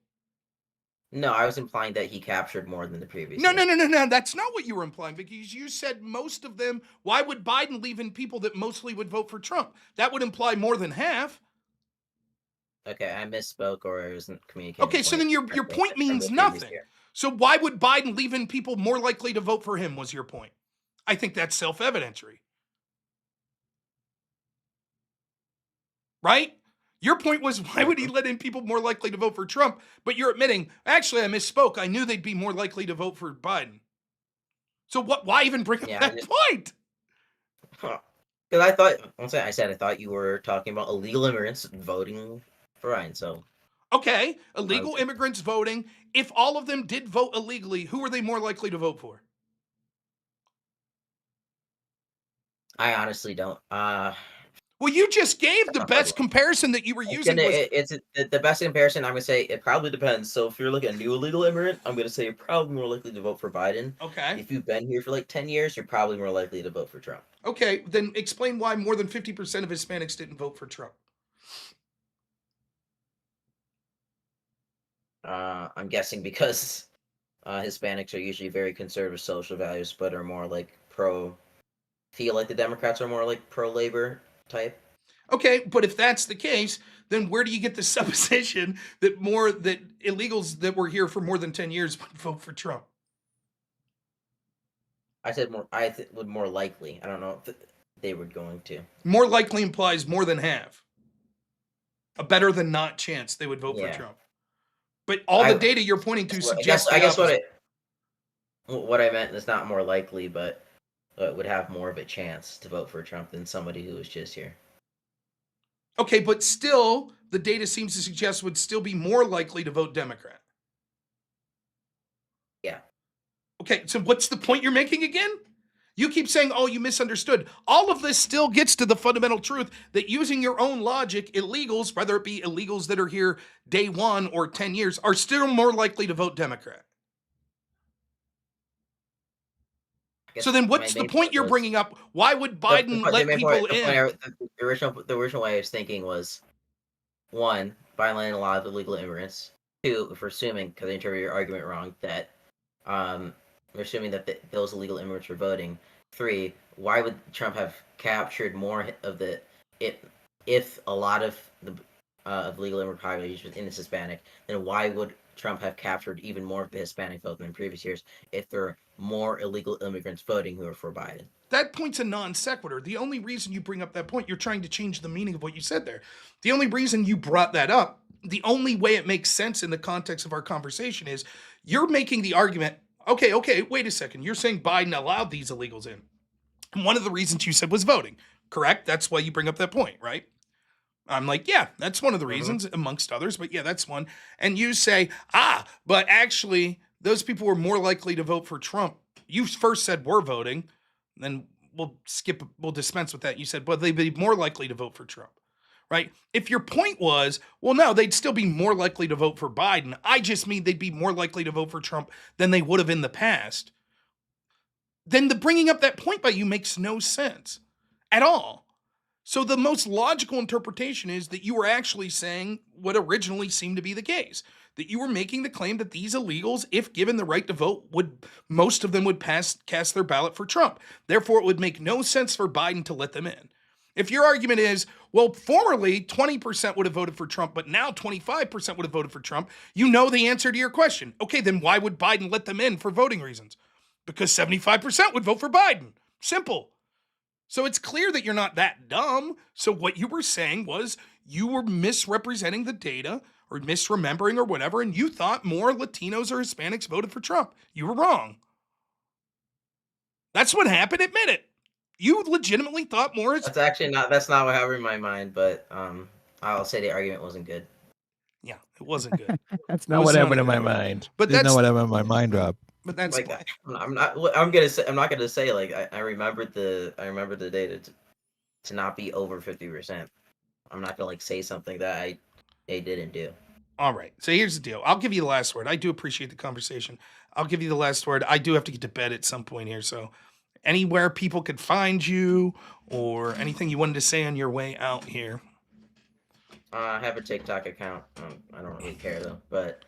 No, I was implying that he captured more than the previous No, year. no. That's not what you were implying, because you said most of them. Why would Biden leave in people that mostly would vote for Trump? That would imply more than half. Okay, I misspoke, or I wasn't communicating. Okay, so then your point means nothing. So why would Biden leave in people more likely to vote for him, was your point? I think that's self-evidentry. Right? Your point was, why would he let in people more likely to vote for Trump? But you're admitting, actually, I misspoke. I knew they'd be more likely to vote for Biden. So why even bring up that point? Because I thought, I thought you were talking about illegal immigrants voting for Biden. So, okay, illegal immigrants voting. If all of them did vote illegally, who are they more likely to vote for? I honestly don't. Well, you just gave the best comparison that you were using. It's the best comparison. I'm gonna say it probably depends. So if you're looking at a new illegal immigrant, I'm gonna say you're probably more likely to vote for Biden. Okay. If you've been here for like 10 years, you're probably more likely to vote for Trump. Okay, then explain why more than 50% of Hispanics didn't vote for Trump. I'm guessing because Hispanics are usually very conservative social values, but are more like feel like the Democrats are more like pro-labor type. Okay, but if that's the case, then where do you get the supposition that illegals that were here for more than 10 years would vote for Trump? I said more. Would more likely. I don't know if they were going to. More likely implies more than half. A better than not chance they would vote for Trump. But all the data you're pointing to suggests. I guess what I meant is not more likely, but would have more of a chance to vote for Trump than somebody who was just here. Okay, but still, the data seems to suggest would still be more likely to vote Democrat. Yeah. Okay, so what's the point you're making again? You keep saying, oh, you misunderstood. All of this still gets to the fundamental truth that using your own logic, illegals, whether it be illegals that are here day one or 10 years, are still more likely to vote Democrat. So then what's the point you're bringing up? Why would Biden let people in? The original way I was thinking was, one, Biden letting a lot of illegal immigrants. Two, if we're assuming, because I interpreted your argument wrong, that we're assuming that those illegal immigrants were voting. Three, why would Trump have captured more of if a lot of the legal immigrant population in is Hispanic, then why would Trump have captured even more of the Hispanic vote than in previous years if there are more illegal immigrants voting who are for Biden? That point's a non sequitur. The only reason you bring up that point, you're trying to change the meaning of what you said there. The only reason you brought that up, the only way it makes sense in the context of our conversation is you're making the argument, okay, wait a second. You're saying Biden allowed these illegals in. And one of the reasons you said was voting, correct? That's why you bring up that point, right? I'm like, yeah, that's one of the reasons, amongst others, but yeah, that's one. And you say, but actually, those people were more likely to vote for Trump. You first said we're voting, then we'll dispense with that. You said, well, they'd be more likely to vote for Trump, right? If your point was, well, no, they'd still be more likely to vote for Biden. I just mean they'd be more likely to vote for Trump than they would have in the past. Then the bringing up that point by you makes no sense at all. So the most logical interpretation is that you were actually saying what originally seemed to be the case, that you were making the claim that these illegals, if given the right to vote, most of them would cast their ballot for Trump. Therefore, it would make no sense for Biden to let them in. If your argument is, well, formerly 20% would have voted for Trump, but now 25% would have voted for Trump, you know the answer to your question. Okay, then why would Biden let them in for voting reasons? Because 75% would vote for Biden. Simple. So it's clear that you're not that dumb. So what you were saying was you were misrepresenting the data or misremembering or whatever, and you thought more Latinos or Hispanics voted for Trump. You were wrong. That's what happened. Admit it. You legitimately thought more. That's not what happened in my mind, but I'll say the argument wasn't good. Yeah, it wasn't good. That's It not was what not happened a in my good one. mind. But That's that's not what happened in my mind, Rob. but that's Like why. I'm not. I'm gonna say. I'm not gonna say like I remembered the data to not be over 50%. I'm not gonna like say something that I didn't do. All right. So here's the deal. I'll give you the last word. I do appreciate the conversation. I'll give you the last word. I do have to get to bed at some point here. So anywhere people could find you or anything you wanted to say on your way out here. I have a TikTok account. I don't really care though. But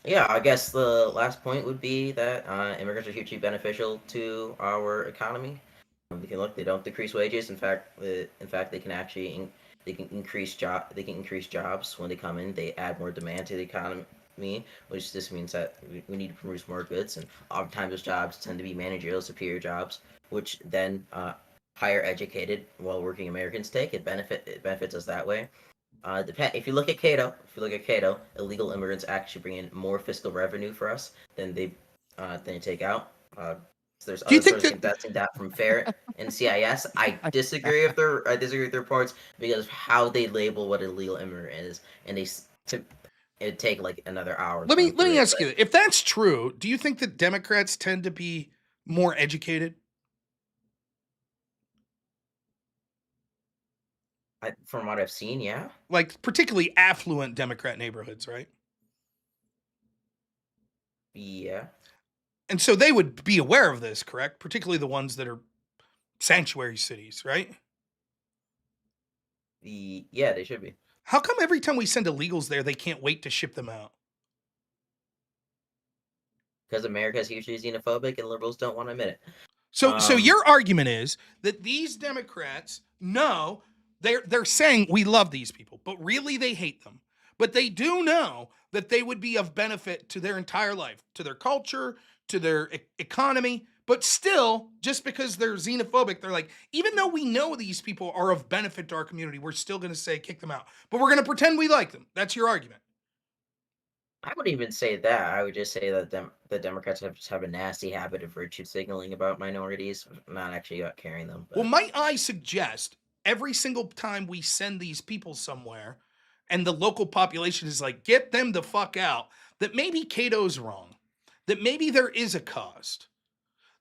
yeah, I guess the last point would be that immigrants are hugely beneficial to our economy. They can look. They don't decrease wages. In fact, they can actually they can increase jobs when they come in. They add more demand to the economy, which just means that we need to produce more goods. And oftentimes those jobs tend to be managerial, superior jobs, which then higher educated, well-working Americans take. It benefits us that way. If you look at Cato, illegal immigrants actually bring in more fiscal revenue for us than they take out. So there's Do you other think sources contesting that from FAIR and CIS. I disagree with their reports because of how they label what illegal immigrant is, and it'd take like another hour. Let me ask you, if that's true, do you think that Democrats tend to be more educated? From what I've seen, yeah. Like particularly affluent Democrat neighborhoods, right? Yeah. And so they would be aware of this, correct? Particularly the ones that are sanctuary cities, right? Yeah, they should be. How come every time we send illegals there, they can't wait to ship them out? Because America is hugely xenophobic and liberals don't want to admit it. So your argument is that these Democrats know they're saying we love these people, but really they hate them. But they do know that they would be of benefit to their entire life, to their culture, to their economy. But still, just because they're xenophobic, they're like, even though we know these people are of benefit to our community, we're still going to say kick them out. But we're going to pretend we like them. That's your argument. I wouldn't even say that. I would just say that the Democrats have a nasty habit of virtue signaling about minorities, not actually about caring them. But. Well, might I suggest every single time we send these people somewhere and the local population is like, get them the fuck out, that maybe Cato's wrong, that maybe there is a cost,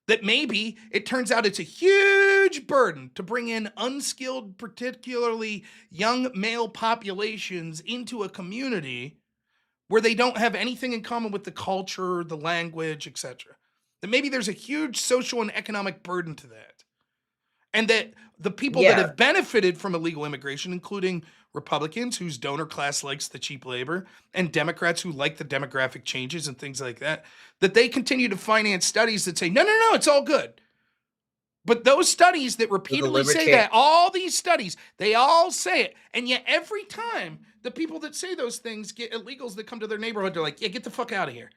that maybe it turns out it's a huge burden to bring in unskilled, particularly young male populations into a community where they don't have anything in common with the culture, the language, etc. That maybe there's a huge social and economic burden to that. And that the people that have benefited from illegal immigration, including Republicans whose donor class likes the cheap labor, and Democrats who like the demographic changes and things like that, that they continue to finance studies that say, no, it's all good. But those studies that repeatedly say that, all these studies, they all say it. And yet every time the people that say those things get illegals that come to their neighborhood, they're like, yeah, get the fuck out of here.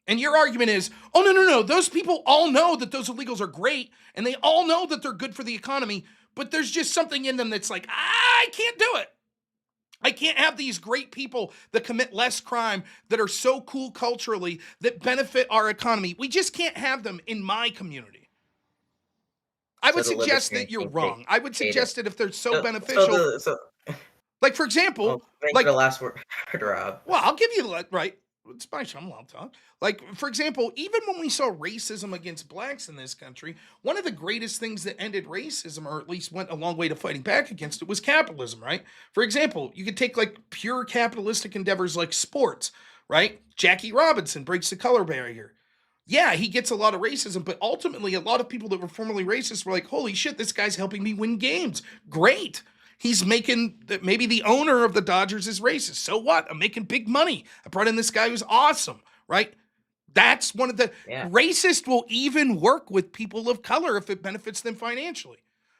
And your argument is, oh, no. Those people all know that those illegals are great, and they all know that they're good for the economy, but there's just something in them that's like, I can't do it. I can't have these great people that commit less crime, that are so cool culturally, that benefit our economy. We just can't have them in my community. I would suggest that you're wrong. I would suggest that if they're so beneficial, like for example, like the last word, Rob. Well, I'll give you right. It's my show. I'm talk. Like for example, even when we saw racism against blacks in this country, one of the greatest things that ended racism, or at least went a long way to fighting back against it, was capitalism. Right. For example, you could take like pure capitalistic endeavors like sports. Right. Jackie Robinson breaks the color barrier. Yeah, he gets a lot of racism, but ultimately a lot of people that were formerly racist were like, holy shit, this guy's helping me win games. Great. He's making, maybe the owner of the Dodgers is racist. So what? I'm making big money. I brought in this guy who's awesome, right? That's one of the, racist will even work with people of color if it benefits them financially,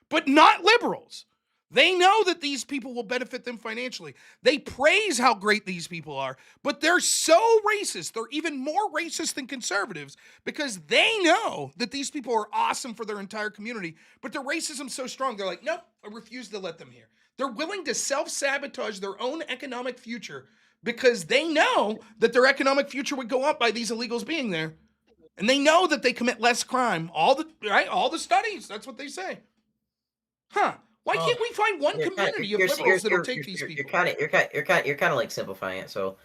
but not liberals. They know that these people will benefit them financially. They praise how great these people are, but they're so racist. They're even more racist than conservatives because they know that these people are awesome for their entire community, but their racism's so strong. They're like, nope, I refuse to let them here. They're willing to self-sabotage their own economic future because they know that their economic future would go up by these illegals being there. And they know that they commit less crime. All the studies, that's what they say. Huh. Why can't we find one community of liberals that'll take these people? You're kind of like simplifying it. So,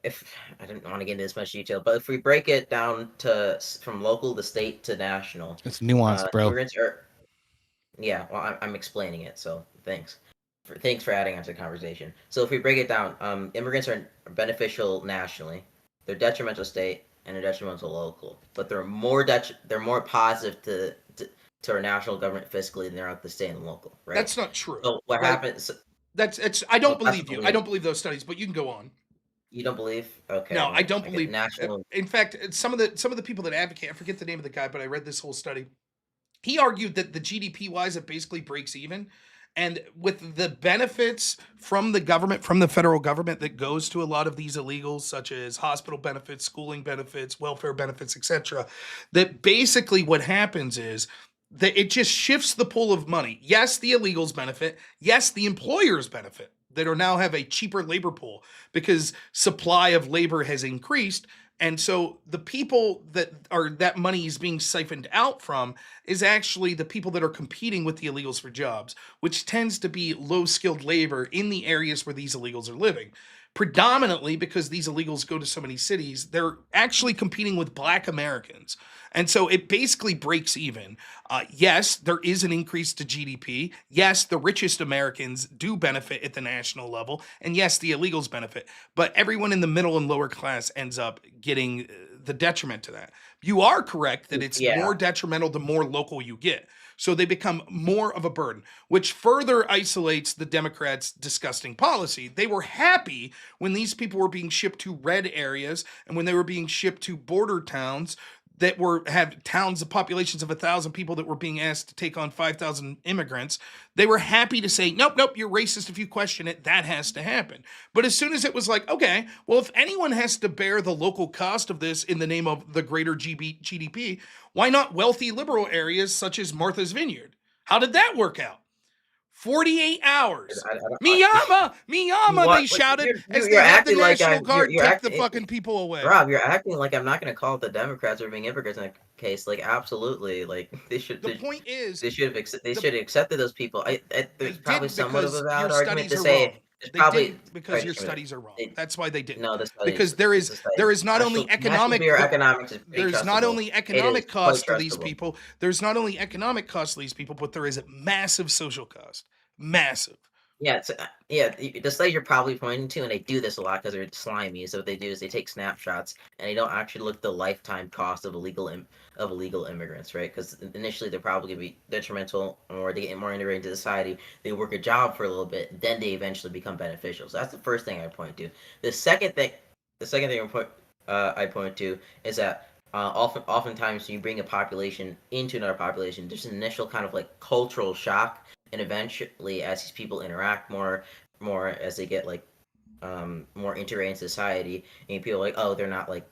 if I didn't want to get into this much detail, but if we break it down from local to state to national, It's nuanced, bro. Immigrants are. Yeah, well, I'm explaining it. So thanks for adding on to the conversation. So if we break it down, immigrants are beneficial nationally, they're detrimental state, and they're detrimental local. But they're more positive to our national government fiscally than they're at the state and local, right? That's not true. So what happens? That's I don't believe you. I don't believe those studies, but you can go on. You don't believe? Okay. No, I don't believe. National. In fact, some of the people that advocate, I forget the name of the guy, but I read this whole study. He argued that the GDP wise, it basically breaks even. And with the benefits from the government, from the federal government that goes to a lot of these illegals, such as hospital benefits, schooling benefits, welfare benefits, etc., that basically what happens is that it just shifts the pool of money. Yes, the illegals benefit. Yes, the employers benefit that are now have a cheaper labor pool because supply of labor has increased. And so the people that money is being siphoned out from is actually the people that are competing with the illegals for jobs, which tends to be low-skilled labor in the areas where these illegals are living. Predominantly because these illegals go to so many cities, they're actually competing with Black Americans. And so it basically breaks even. Yes, there is an increase to GDP. Yes, the richest Americans do benefit at the national level. And yes, the illegals benefit. But everyone in the middle and lower class ends up getting the detriment to that. You are correct that it's more detrimental the more local you get. So they become more of a burden, which further isolates the Democrats' disgusting policy. They were happy when these people were being shipped to red areas and when they were being shipped to border towns that had towns of populations of 1,000 people that were being asked to take on 5,000 immigrants. They were happy to say, nope, you're racist if you question it. That has to happen. But as soon as it was like, okay, well, if anyone has to bear the local cost of this in the name of the greater GDP, why not wealthy liberal areas such as Martha's Vineyard? How did that work out? 48 hours. Miyama, they shouted as they had the National Guard take the fucking people away. Rob, you're acting like I'm not going to call the Democrats for being immigrants in that case. Like, absolutely. Like, they should. The point is, they should have accepted those people. There's probably somewhat of a valid argument to say. Because your studies are wrong. That's why they didn't. No, because there is not only economic there's not only economic cost to these people. There's not only economic cost to these people, but there is a massive social cost. Massive. Yeah, the studies you're probably pointing to, and they do this a lot because they're slimy. So what they do is they take snapshots and they don't actually look at the lifetime cost of illegal immigrants, right? Because initially they're probably going to be detrimental, or they get more integrated into society. They work a job for a little bit, then they eventually become beneficial. So that's the first thing I point to. The second thing I point to is that oftentimes when you bring a population into another population, there's an initial kind of like cultural shock. And eventually, as these people interact more as they get like more integrated in society, and people are like, oh, they're not like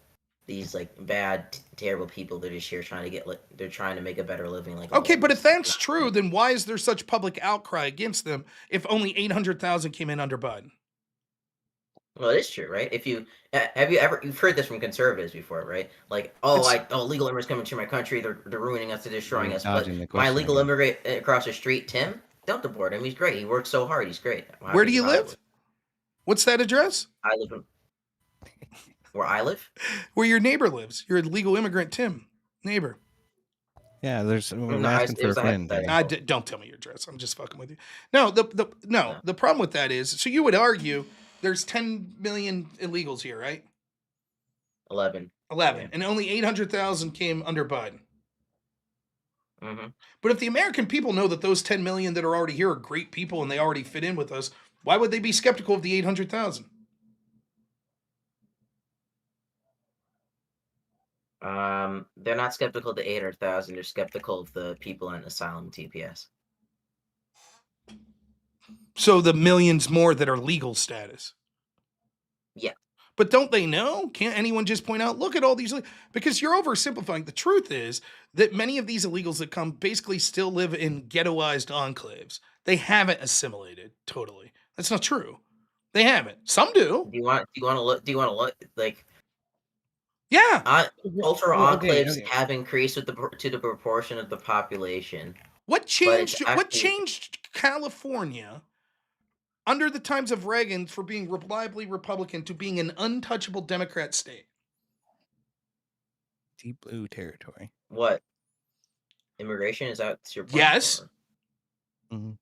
these like bad, terrible people. They're just here trying to they're trying to make a better living. Like, okay, but if that's true, then why is there such public outcry against them if only 800,000 came in under Biden? Well, it is true, right? If you've heard this from conservatives before, right? Like, legal immigrants coming to my country, they're ruining us, they're destroying us. But my legal immigrant across the street, Tim, don't deport him. He's great. He works so hard. He's great. Where do you live? What's that address? I live where I live. Where your neighbor lives. Your legal immigrant, Tim, neighbor. Yeah, I'm asking for a friend. Don't tell me your address. I'm just fucking with you. No, the problem with that is, so you would argue there's 10 million illegals here, right? 11. Yeah. And only 800,000 came under Biden. Mm-hmm. But if the American people know that those 10 million that are already here are great people and they already fit in with us, why would they be skeptical of the 800,000? They're not skeptical of the 800,000. They're skeptical of the people in asylum TPS. So the millions more that are legal status. Yeah. But don't they know? Can't anyone just point out, look at all these? Because you're oversimplifying. The truth is that many of these illegals that come basically still live in ghettoized enclaves. They haven't assimilated totally. That's not true. They haven't. Some do. Do you want to look like? Yeah. Cultural enclaves have increased to the proportion of the population. What changed? What changed California under the times of Reagan for being reliably Republican to being an untouchable Democrat state? Deep blue territory. What? Immigration? Is that your point? Yes. Or- Mhm.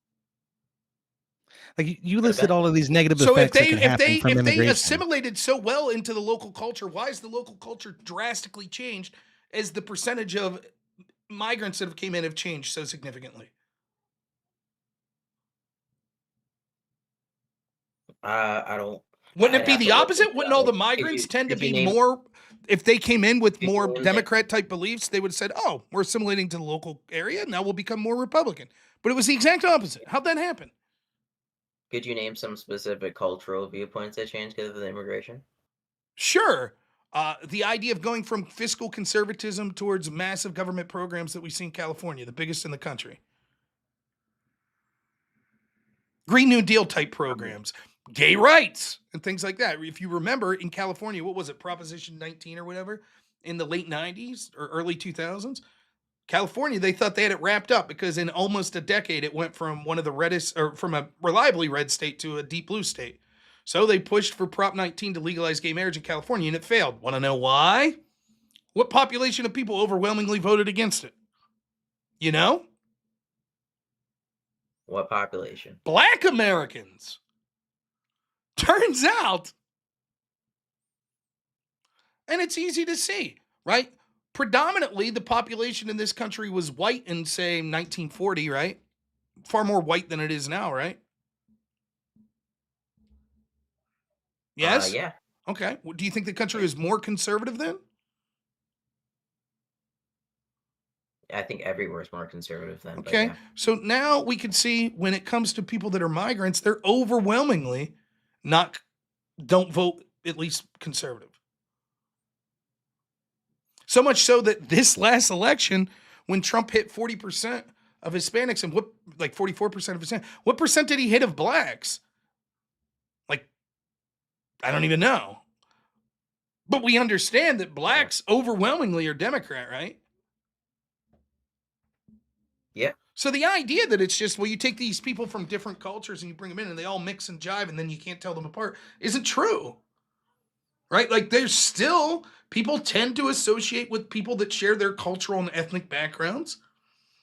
Like you listed all of these negative So if effects that they can happen from if they immigration. assimilated so well into the local culture, why is the local culture drastically changed as the percentage of migrants that have came in have changed so significantly? I don't. Wouldn't I'd it be have the to look opposite? into Wouldn't that. all the Like, migrants tend to could you be name- more, if they came in with could you more name them? Democrat type beliefs, they would have said, oh, we're assimilating to the local area. Now we'll become more Republican. But it was the exact opposite. How'd that happen? Could you name some specific cultural viewpoints that changed because of the immigration? Sure. The idea of going from fiscal conservatism towards massive government programs that we see in California, the biggest in the country. Green New Deal type programs, gay rights, and things like that. If you remember in California, what was it, Proposition 19 or whatever, in the late 90s or early 2000s? California, they thought they had it wrapped up because in almost a decade, it went from one of the reddest, or from a reliably red state to a deep blue state. So they pushed for Prop 19 to legalize gay marriage in California, and it failed. Want to know why? What population of people overwhelmingly voted against it? You know? What population? Black Americans. Turns out, and it's easy to see, right? Predominantly, the population in this country was white in, say, 1940, right? Far more white than it is now, right? Yes? Yeah. Okay. Well, do you think the country is more conservative then? I think everywhere is more conservative than. Okay. But yeah. So now we can see when it comes to people that are migrants, they're overwhelmingly don't vote at least conservative. So much so that this last election, when Trump hit 40% of Hispanics and 44% of Hispanics, what percent did he hit of blacks? Like, I don't even know. But we understand that blacks overwhelmingly are Democrat, right? Yeah. So the idea that it's just, well, you take these people from different cultures and you bring them in and they all mix and jive and then you can't tell them apart isn't true. Right? Like there's still, people tend to associate with people that share their cultural and ethnic backgrounds.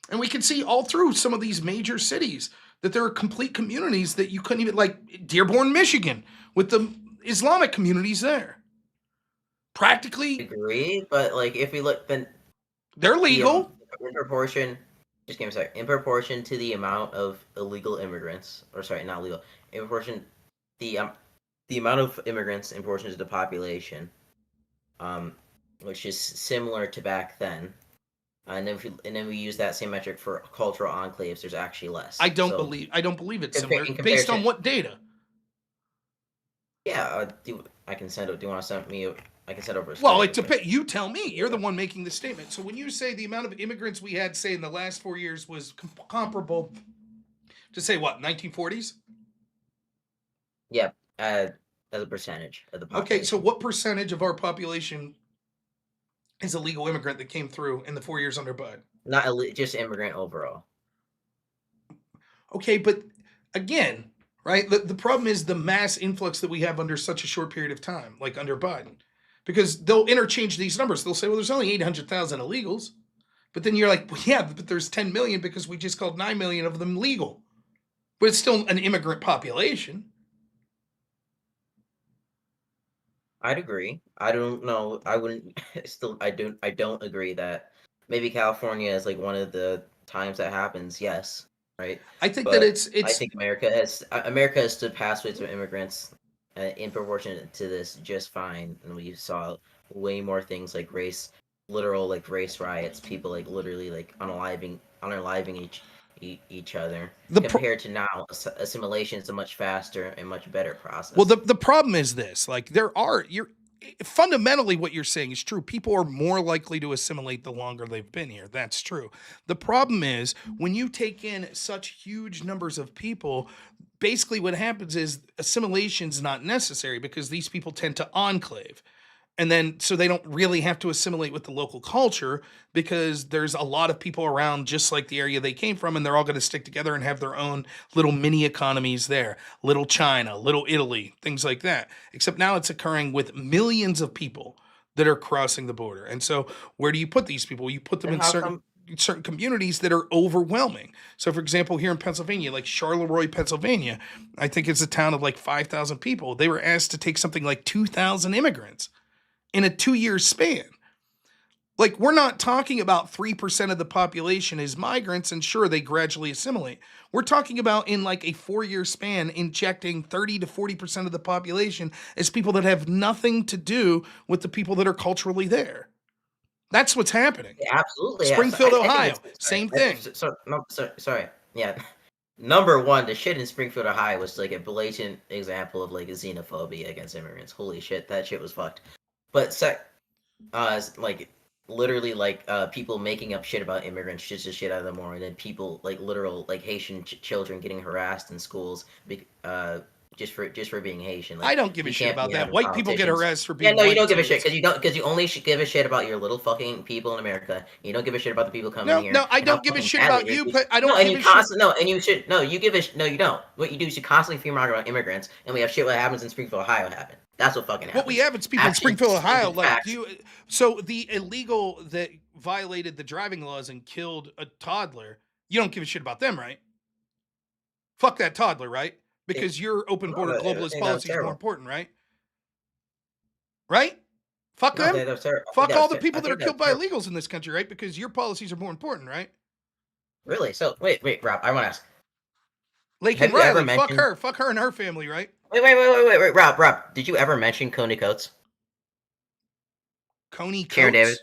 And we can see all through some of these major cities that there are complete communities that you couldn't even, like Dearborn, Michigan, with the Islamic communities there. Practically, Agree, but like if we look, then they're legal. In proportion, just give me a sec. In proportion to the amount of illegal immigrants, or sorry, not legal. In proportion, the amount of immigrants in proportion to the population, which is similar to back then. And then we use that same metric for cultural enclaves. There's actually less. I don't believe it's similar. in Based on comparison- what data? Yeah, I can send it. Do you want to send me? I can send over. A Well, study. it depends. You tell me. You're the one making the statement. So when you say the amount of immigrants we had, say, in the last 4 years was comparable to, say, what, 1940s? Yeah, as a percentage of the population. Okay, so what percentage of our population is a legal immigrant that came through in the 4 years under Bud? Not just immigrant overall. Okay, but again, right, the problem is the mass influx that we have under such a short period of time, like under Biden. Because they'll interchange these numbers. They'll say, well, there's only 800,000 illegals. But then you're like, well, yeah, but there's 10 million because we just called 9 million of them legal. But it's still an immigrant population. I'd agree. I don't know. I wouldn't still. I don't agree that maybe California is like one of the times that happens. Yes, right. I think But that it's I think America has stood pathways of immigrants in proportion to this just fine, and we saw way more things like literal like race riots, people like literally like unaliving each other. Compared to now, assimilation is a much faster and much better process. Well, the problem is this: like fundamentally what you're saying is true. People are more likely to assimilate the longer they've been here. That's true. The problem is when you take in such huge numbers of people, basically what happens is assimilation's not necessary because these people tend to enclave. And then, so they don't really have to assimilate with the local culture because there's a lot of people around just like the area they came from, and they're all going to stick together and have their own little mini economies there. Little China, little Italy, things like that. Except now it's occurring with millions of people that are crossing the border. And so where do you put these people? You put them And in how certain communities that are overwhelming. So for example, here in Pennsylvania, like Charleroi, Pennsylvania, I think it's a town of like 5,000 people. They were asked to take something like 2,000 immigrants in a 2-year span. Like, we're not talking about 3% of the population is migrants, and sure, they gradually assimilate. We're talking about in like a 4-year span, injecting 30 to 40% of the population as people that have nothing to do with the people that are culturally there. That's what's happening. Yeah, absolutely. Springfield, I think Ohio, it's- same sorry, thing. Sorry. Yeah. Number one, the shit in Springfield, Ohio was like a blatant example of like a xenophobia against immigrants. Holy shit, that shit was fucked. But like literally like people making up shit about immigrants just to shit out of them more, and then people like literal like Haitian children getting harassed in schools just for being Haitian. Like, I don't give a you shit can't about be that. having White people get politicians- harassed for Yeah, being no, you white don't give a too. shit because you only give a shit about your little fucking people in America. You don't give a shit about the people coming No, here. no, I and how don't give a fucking shit badly about you're you, treated. but I don't No, and give you a shit. constantly no, and you should no, you give a no, you don't. What you do is you constantly fear about immigrants, and we have shit what happens in Springfield, Ohio happen. That's what fucking happens. What we have is people in Actions Springfield, Ohio. and Like, facts. so the illegal that violated the driving laws and killed a toddler, you don't give a shit about them, right? Fuck that toddler, right? Because your open No, border but I globalist think that was policy is more terrible. important, right? Right? Fuck No, I them. think that was terrible. I think Fuck that all was the ter- people I that are think that killed was by terrible. illegals in this country, right? Because your policies are more important, right? Really? So wait, Rob, I want to ask. Lake Have and you ever Riley, fuck mentioned- her and her family, right? Wait, Rob, did you ever mention Coney Coates? Coney Sharon Coates. Davis?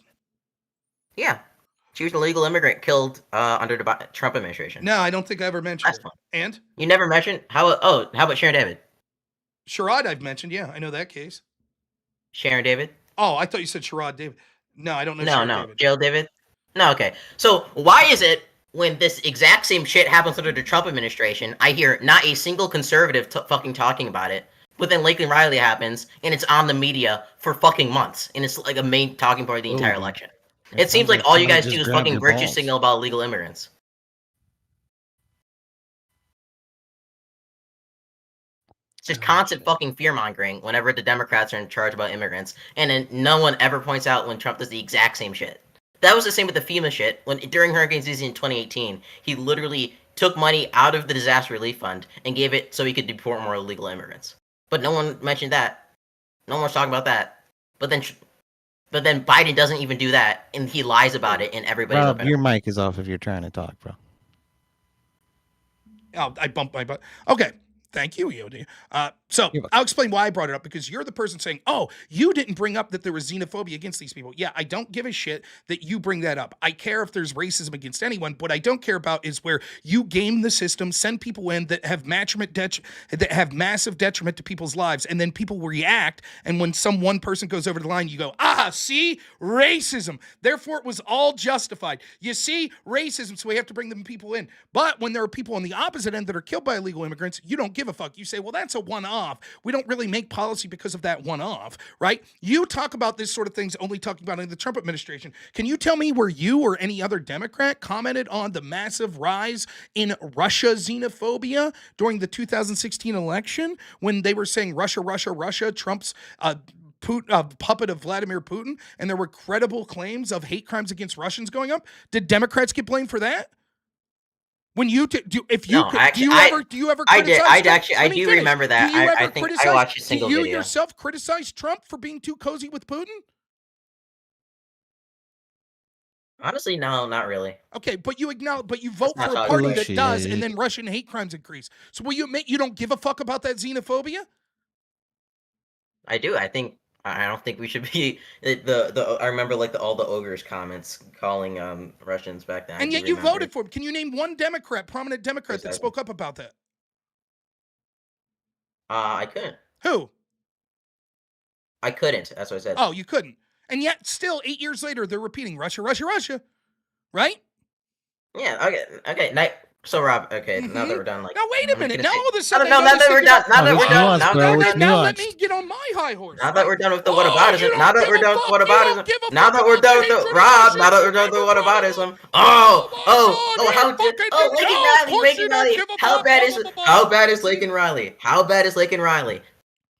Yeah, she was an illegal immigrant killed under the Trump administration. No, I don't think I ever mentioned That's her. fine. And You never mentioned how about Sharon David? Sherrod, I've mentioned. Yeah, I know that case. Sharon David? Oh, I thought you said Sherrod David. No, I don't know. No, Sherrod no, David. Jill David. No, okay. So why is it when this exact same shit happens under the Trump administration, I hear not a single conservative fucking talking about it, but then Lakeland Riley happens and it's on the media for fucking months, and it's like a main talking point of the entire Ooh. election. It It seems sounds like all you somebody guys just do is grabbed fucking your virtue balls. signal about illegal immigrants. It's just constant fucking fear mongering whenever the Democrats are in charge about immigrants, and then no one ever points out when Trump does the exact same shit. That was the same with the FEMA shit. When during hurricane season in 2018, he literally took money out of the disaster relief fund and gave it so he could deport more illegal immigrants. But no one mentioned that. No one was talking about that. But then Biden doesn't even do that, and he lies about it, and everybody's Rob, up in your mic is off if you're trying to talk, bro. Oh, I bumped my butt. Okay. Thank you, EOD. So You're welcome. I'll explain why I brought it up, because you're the person saying, oh, you didn't bring up that there was xenophobia against these people. Yeah, I don't give a shit that you bring that up. I care if there's racism against anyone. What I don't care about is where you game the system, send people in that have massive detriment to people's lives, and then people react, and when one person goes over the line, you go, see? Racism. Therefore, it was all justified. You see? Racism, so we have to bring them people in. But when there are people on the opposite end that are killed by illegal immigrants, you don't give a fuck. You say, well, that's a one-off. We don't really make policy because of that one-off, right? You talk about this sort of things only talking about in the Trump administration. Can you tell me where you or any other Democrat commented on the massive rise in Russia xenophobia during the 2016 election when they were saying Russia, Trump's puppet of Vladimir Putin, and there were credible claims of hate crimes against Russians going up? Did Democrats get blamed for that? When you do you ever criticize I do remember that. Do you ever I think criticize, I watched a single do you video. yourself criticize Trump for being too cozy with Putin? Honestly, no, not really. Okay, but you vote That's for a not party how it that works. does, and then Russian hate crimes increase. So will you admit you don't give a fuck about that xenophobia? I do. I don't think we should be the. I remember like all the ogres comments calling Russians back then. And yet you voted for him. Can you name one prominent Democrat that spoke up about that? I couldn't. Who? I couldn't. That's what I said. Oh, you couldn't. And yet still 8 years later they're repeating Russia, right? Yeah. Okay. So Rob, okay, now that we're done, like Now wait a I'm minute. gonna Now say- all of a no, sudden, no, I now that noticed we're you done, got- now that Oh, we're it's done, nuanced, now bro. that we're It's done, now let nuanced. me get on my high horse. now that we're done with the whataboutism, now that we're done with the whataboutism, now that we're done with the Rob, now that we're done with the whataboutism. Lincoln Riley. How bad is Lincoln Riley? How bad is Lincoln Riley?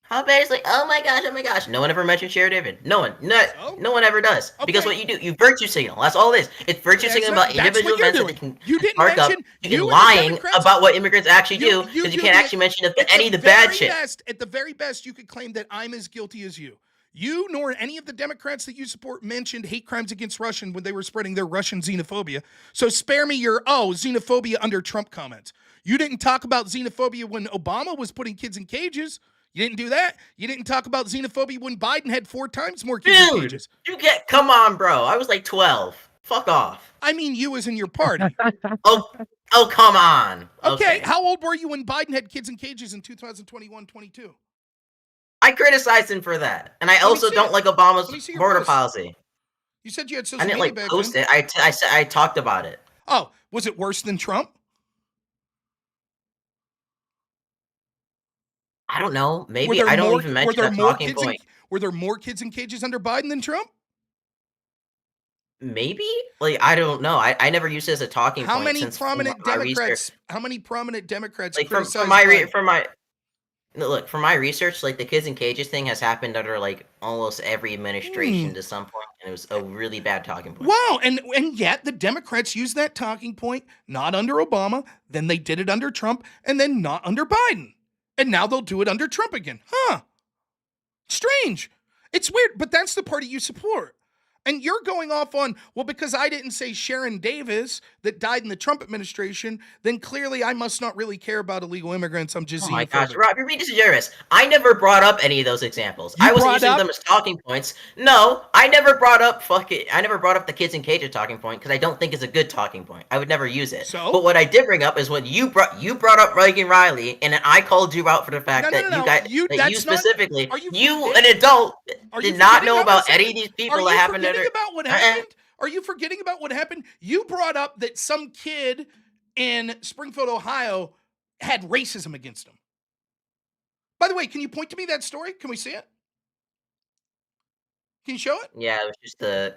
How bad is like? Oh my gosh! No one ever mentioned Sheriff David. No one ever does. Because Okay. what you virtue signal. That's all it is. It's virtue signaling about That's individual what you're events that they doing. can You didn't mark up. mention You you can and the lying Democrats- about what immigrants actually do because you do can't the- actually mention At any of the very bad shit. best, at the very best, you could claim that I'm as guilty as you. You nor any of the Democrats that you support mentioned hate crimes against Russian when they were spreading their Russian xenophobia. So spare me your xenophobia under Trump comments. You didn't talk about xenophobia when Obama was putting kids in cages. You didn't do that. You didn't talk about xenophobia when Biden had 4 times more kids in Dude, cages. come on, bro. I was like 12. Fuck off. I mean, you as in your party. Oh, come on. Okay, how old were you when Biden had kids in cages in 2021-22? I criticized him for that, and I me also see don't it. like Let me Obama's see your border post. policy. You said you had social I didn't media like back post then. it. I talked about it. Oh, was it worse than Trump? I don't know. Were Maybe there I don't more- even were mention there that more talking kids in- point. Were there more kids in cages under Biden than Trump? Maybe? Like, I don't know. I never used it as a talking How point. many since prominent my research. Democrats? How many prominent Democrats Like criticized from my Biden? from my research, like the kids in cages thing has happened under like almost every administration to some point, and it was a really bad talking point. Wow, and yet the Democrats used that talking point not under Obama, then they did it under Trump, and then not under Biden. And now they'll do it under Trump again. Huh. Strange. It's weird, but that's the party you support. And you're going off on, well, because I didn't say Sharon Davis that died in the Trump administration, then clearly I must not really care about illegal immigrants. I'm just Oh my xenophobic. gosh, Rob, you're being disingenuous. I never brought up any of those examples. You I wasn't brought using up- them as talking points. No, I never brought up I never brought up the kids in cages talking point because I don't think it's a good talking point. I would never use it. So? But what I did bring up is when you brought up Reagan Riley, and then I called you out for the fact that you specifically, Are you you forgetting- an adult, Are you did not forgetting know how about this any of happened? these people Are that you happened forgetting under. about what happened? Are you forgetting about what happened? You brought up that some kid in Springfield, Ohio had racism against him. By the way, can you point to me that story? Can we see it? Can you show it? Yeah, it was just the.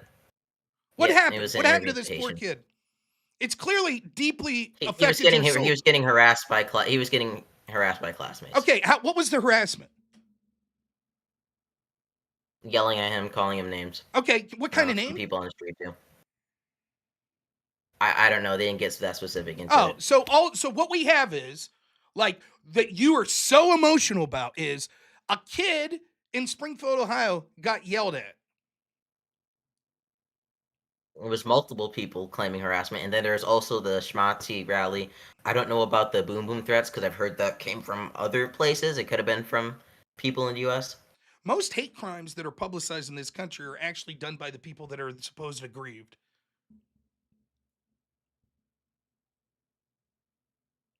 What yeah, happened? It was What an happened to this poor invitation. kid? It's clearly deeply He affected was getting his soul. he was getting harassed by classmates. Okay, what was the harassment? Yelling at him, calling him names. Okay, what kind of From name? people on the street too. I don't know. They didn't get that specific into Oh, it. so what we have is like that you are so emotional about is a kid in Springfield, Ohio got yelled at. It was multiple people claiming harassment, and then there's also the Schmatzi rally. I don't know about the boom boom threats because I've heard that came from other places. It could have been from people in the U.S. Most hate crimes that are publicized in this country are actually done by the people that are supposed aggrieved.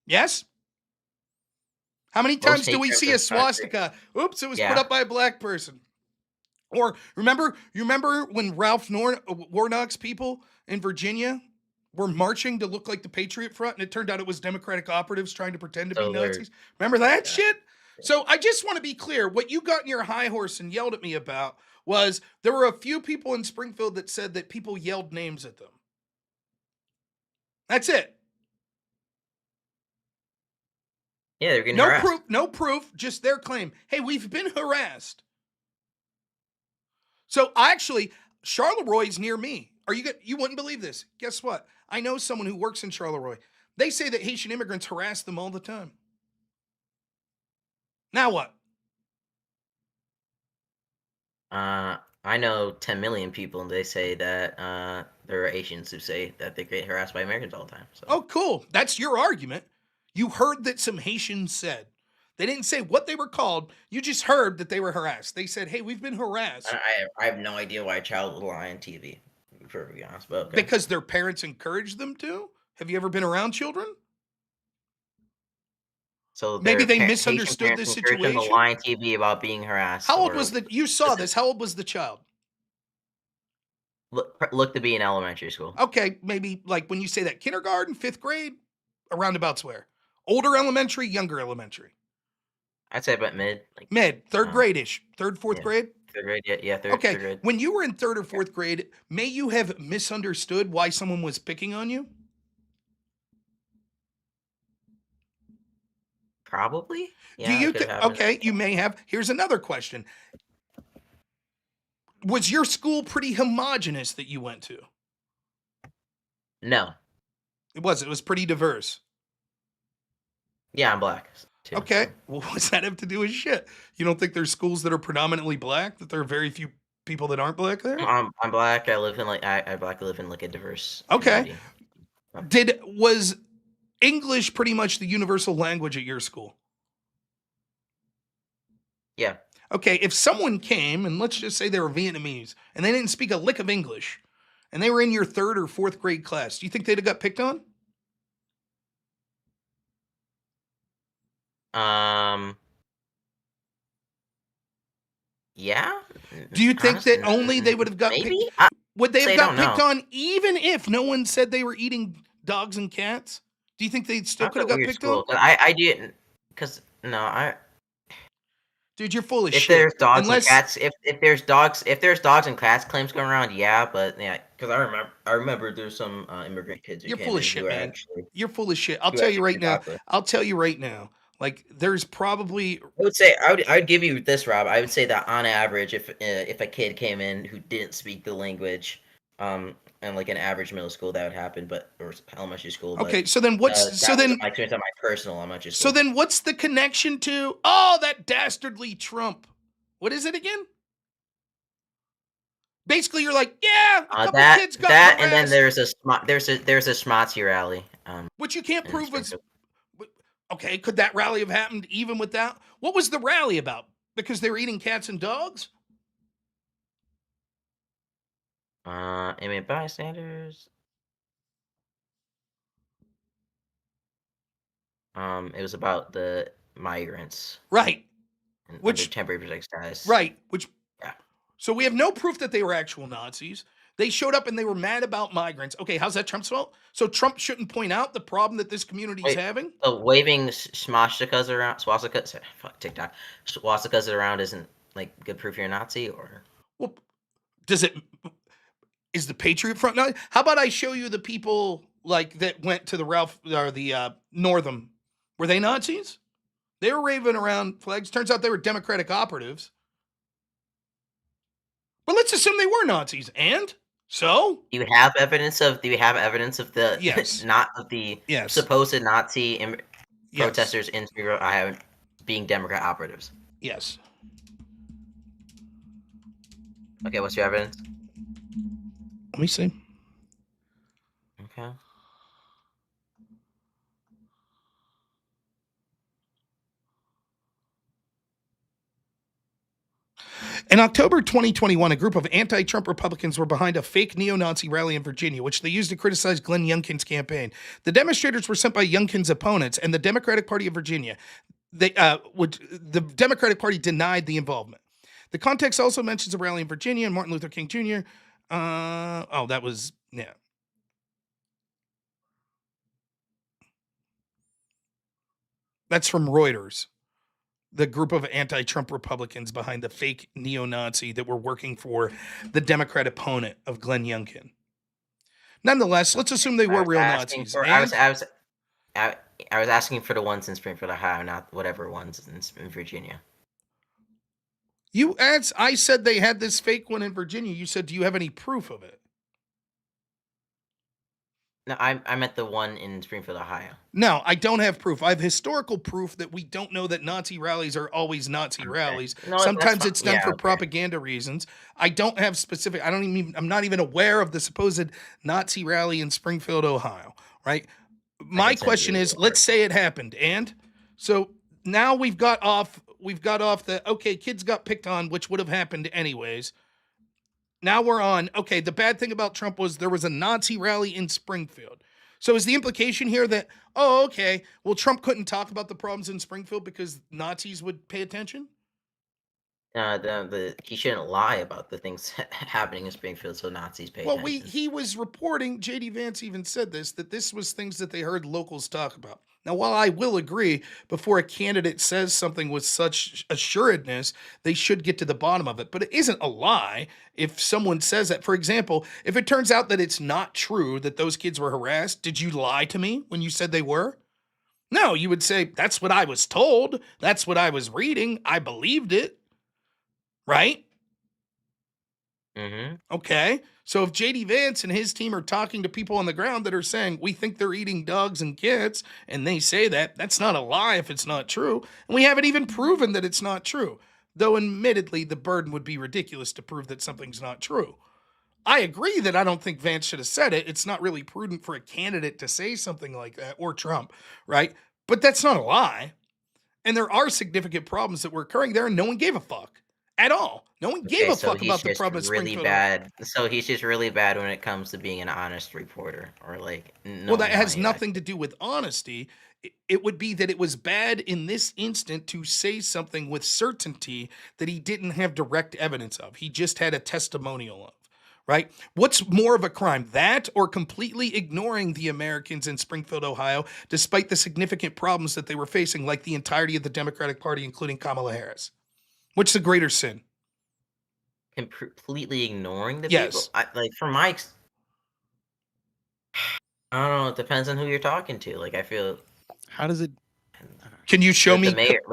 Yes? How many times do hate we crimes see in a this country- swastika? Oops, it was Yeah. put up by a black person. Or you remember when Ralph Warnock's people in Virginia were marching to look like the Patriot Front, and it turned out it was Democratic operatives trying to pretend to be Nazis? Remember that shit? So I just want to be clear. What you got in your high horse and yelled at me about was there were a few people in Springfield that said that people yelled names at them. That's it. Yeah, they're getting harassed. No proof, just their claim. Hey, we've been harassed. So actually, Charleroi near me. You wouldn't believe this. Guess what? I know someone who works in Charleroi. They say that Haitian immigrants harass them all the time. Now what? I know 10 million people, and they say that there are Asians who say that they get harassed by Americans all the time. So. Oh, cool. That's your argument. You heard that some Haitians said. They didn't say what they were called. You just heard that they were harassed. They said, hey, we've been harassed. I have no idea why a child would lie on TV, to be perfectly honest. But okay. Because their parents encouraged them to? Have you ever been around children? So maybe they Haitian misunderstood parents this encouraged them situation. to lie on TV about being harassed. How old was you saw this? How old was the child? Look to be in elementary school. Okay, maybe like when you say that, kindergarten, 5th grade? roundabouts where? Older elementary, younger elementary? I'd say about mid. Like, Mid, third grade-ish. Third, fourth yeah. grade? Third grade, yeah, third Okay, grade. when you were in third or fourth grade, may you have misunderstood why someone was picking on you? Probably. Do Yeah, you it could think? have happened. Okay, you may have. Here's another question. Was your school pretty homogenous that you went to? No. It was pretty diverse. Yeah, I'm black. Too, Okay, so. well, what's that have to do with shit? You don't think there's schools that are predominantly black, that there are very few people that aren't black there? I'm black. I live in like I live in like a diverse Okay. community. Was English pretty much the universal language at your school? Yeah. Okay, if someone came, and let's just say they were Vietnamese, and they didn't speak a lick of English, and they were in your third or fourth grade class, do you think they'd have got picked on? Yeah. Do you think Honestly, that only they would have got maybe? picked? Would they have say got don't picked know. on even if no one said they were eating dogs and cats? Do you think they still That's could a have got weird picked school. on? I didn't because Dude, you're full of if shit. there's dogs Unless and cats, if there's dogs and cats claims going around, yeah, but yeah, because I remember there's some immigrant kids who you're came full of in shit, who are man. actually You're full of shit. I'll who tell you actually right now. doctor. I'll tell you right now. Like, there's probably I would say I would give you this, Rob. I would say that on average, if a kid came in who didn't speak the language, and like an average middle school, that would happen, or elementary school. But, okay. So then what's that wasn't my experience at my personal elementary school. so then what's the connection to that dastardly Trump? What is it again? Basically, you're like, yeah, a couple kids got harassed, and then there's a schmatzy rally. Which you can't in prove was. Springfield. Okay, could that rally have happened even without? What was the rally about? Because they were eating cats and dogs? I mean, bystanders. It was about the migrants. Right. And Which under temporary protected status. Right. Which. Yeah. So we have no proof that they were actual Nazis. They showed up and they were mad about migrants. Okay, how's that Trump's fault? So Trump shouldn't point out the problem that this community is having? So waving swastikas around, TikTok, swastikas around isn't like good proof you're a Nazi, or? Well, is the Patriot Front Nazi? How about I show you the people like that went to the Northam? Were they Nazis? They were waving around flags. Turns out they were Democratic operatives. But let's assume they were Nazis. And so Do you have evidence of the Yes. not of the Yes. supposed Nazi Yes. protesters in Springfield being Democrat operatives? Yes. Okay, what's your evidence? Let me see. Okay. In October 2021, a group of anti-Trump Republicans were behind a fake neo-Nazi rally in Virginia, which they used to criticize Glenn Youngkin's campaign. The demonstrators were sent by Youngkin's opponents and the Democratic Party of Virginia. The Democratic Party denied the involvement. The context also mentions a rally in Virginia and Martin Luther King Jr. That was, yeah. That's from Reuters. The group of anti-Trump Republicans behind the fake neo-Nazi that were working for the Democrat opponent of Glenn Youngkin. Nonetheless, let's assume they were real Nazis. I was asking for the ones in Springfield, Ohio, not whatever ones in Virginia. I said they had this fake one in Virginia. You said, do you have any proof of it? No, I meant the one in Springfield, Ohio. No, I don't have proof. I have historical proof that we don't know that Nazi rallies are always Nazi rallies. No, sometimes it's done for propaganda reasons. I don't have I'm not even aware of the supposed Nazi rally in Springfield, Ohio, right? My question is, let's say it happened. And so now we've got off the, okay, kids got picked on, which would have happened anyways. Now we're on, okay, the bad thing about Trump was there was a Nazi rally in Springfield. So is the implication here that, okay, well, Trump couldn't talk about the problems in Springfield because Nazis would pay attention? He shouldn't lie about the things happening in Springfield so Nazis pay Well, attention. he was reporting, JD Vance even said this, that this was things that they heard locals talk about. Now, while I will agree, before a candidate says something with such assuredness, they should get to the bottom of it. But it isn't a lie if someone says that. For example, if it turns out that it's not true that those kids were harassed, did you lie to me when you said they were? No, you would say, that's what I was told. That's what I was reading. I believed it. Right? Mm-hmm. Okay. So if JD Vance and his team are talking to people on the ground that are saying, we think they're eating dogs and kids, and they say that, that's not a lie if it's not true. And we haven't even proven that it's not true. Though admittedly, the burden would be ridiculous to prove that something's not true. I agree that I don't think Vance should have said it. It's not really prudent for a candidate to say something like that, or Trump, right? But that's not a lie. And there are significant problems that were occurring there, and no one gave a fuck at all. No one gave a so fuck he's about the just problem at really Springfield. bad. So he's just really bad when it comes to being an honest reporter, or like. Well, that has nothing to do with honesty. It would be that it was bad in this instant to say something with certainty that he didn't have direct evidence of. He just had a testimonial of, right? What's more of a crime, that or completely ignoring the Americans in Springfield, Ohio, despite the significant problems that they were facing, like the entirety of the Democratic Party, including Kamala Harris? What's the greater sin? Completely ignoring the Yes. people? Like, for my... I don't know. It depends on who you're talking to. Like, I feel... How does it? Can you show me,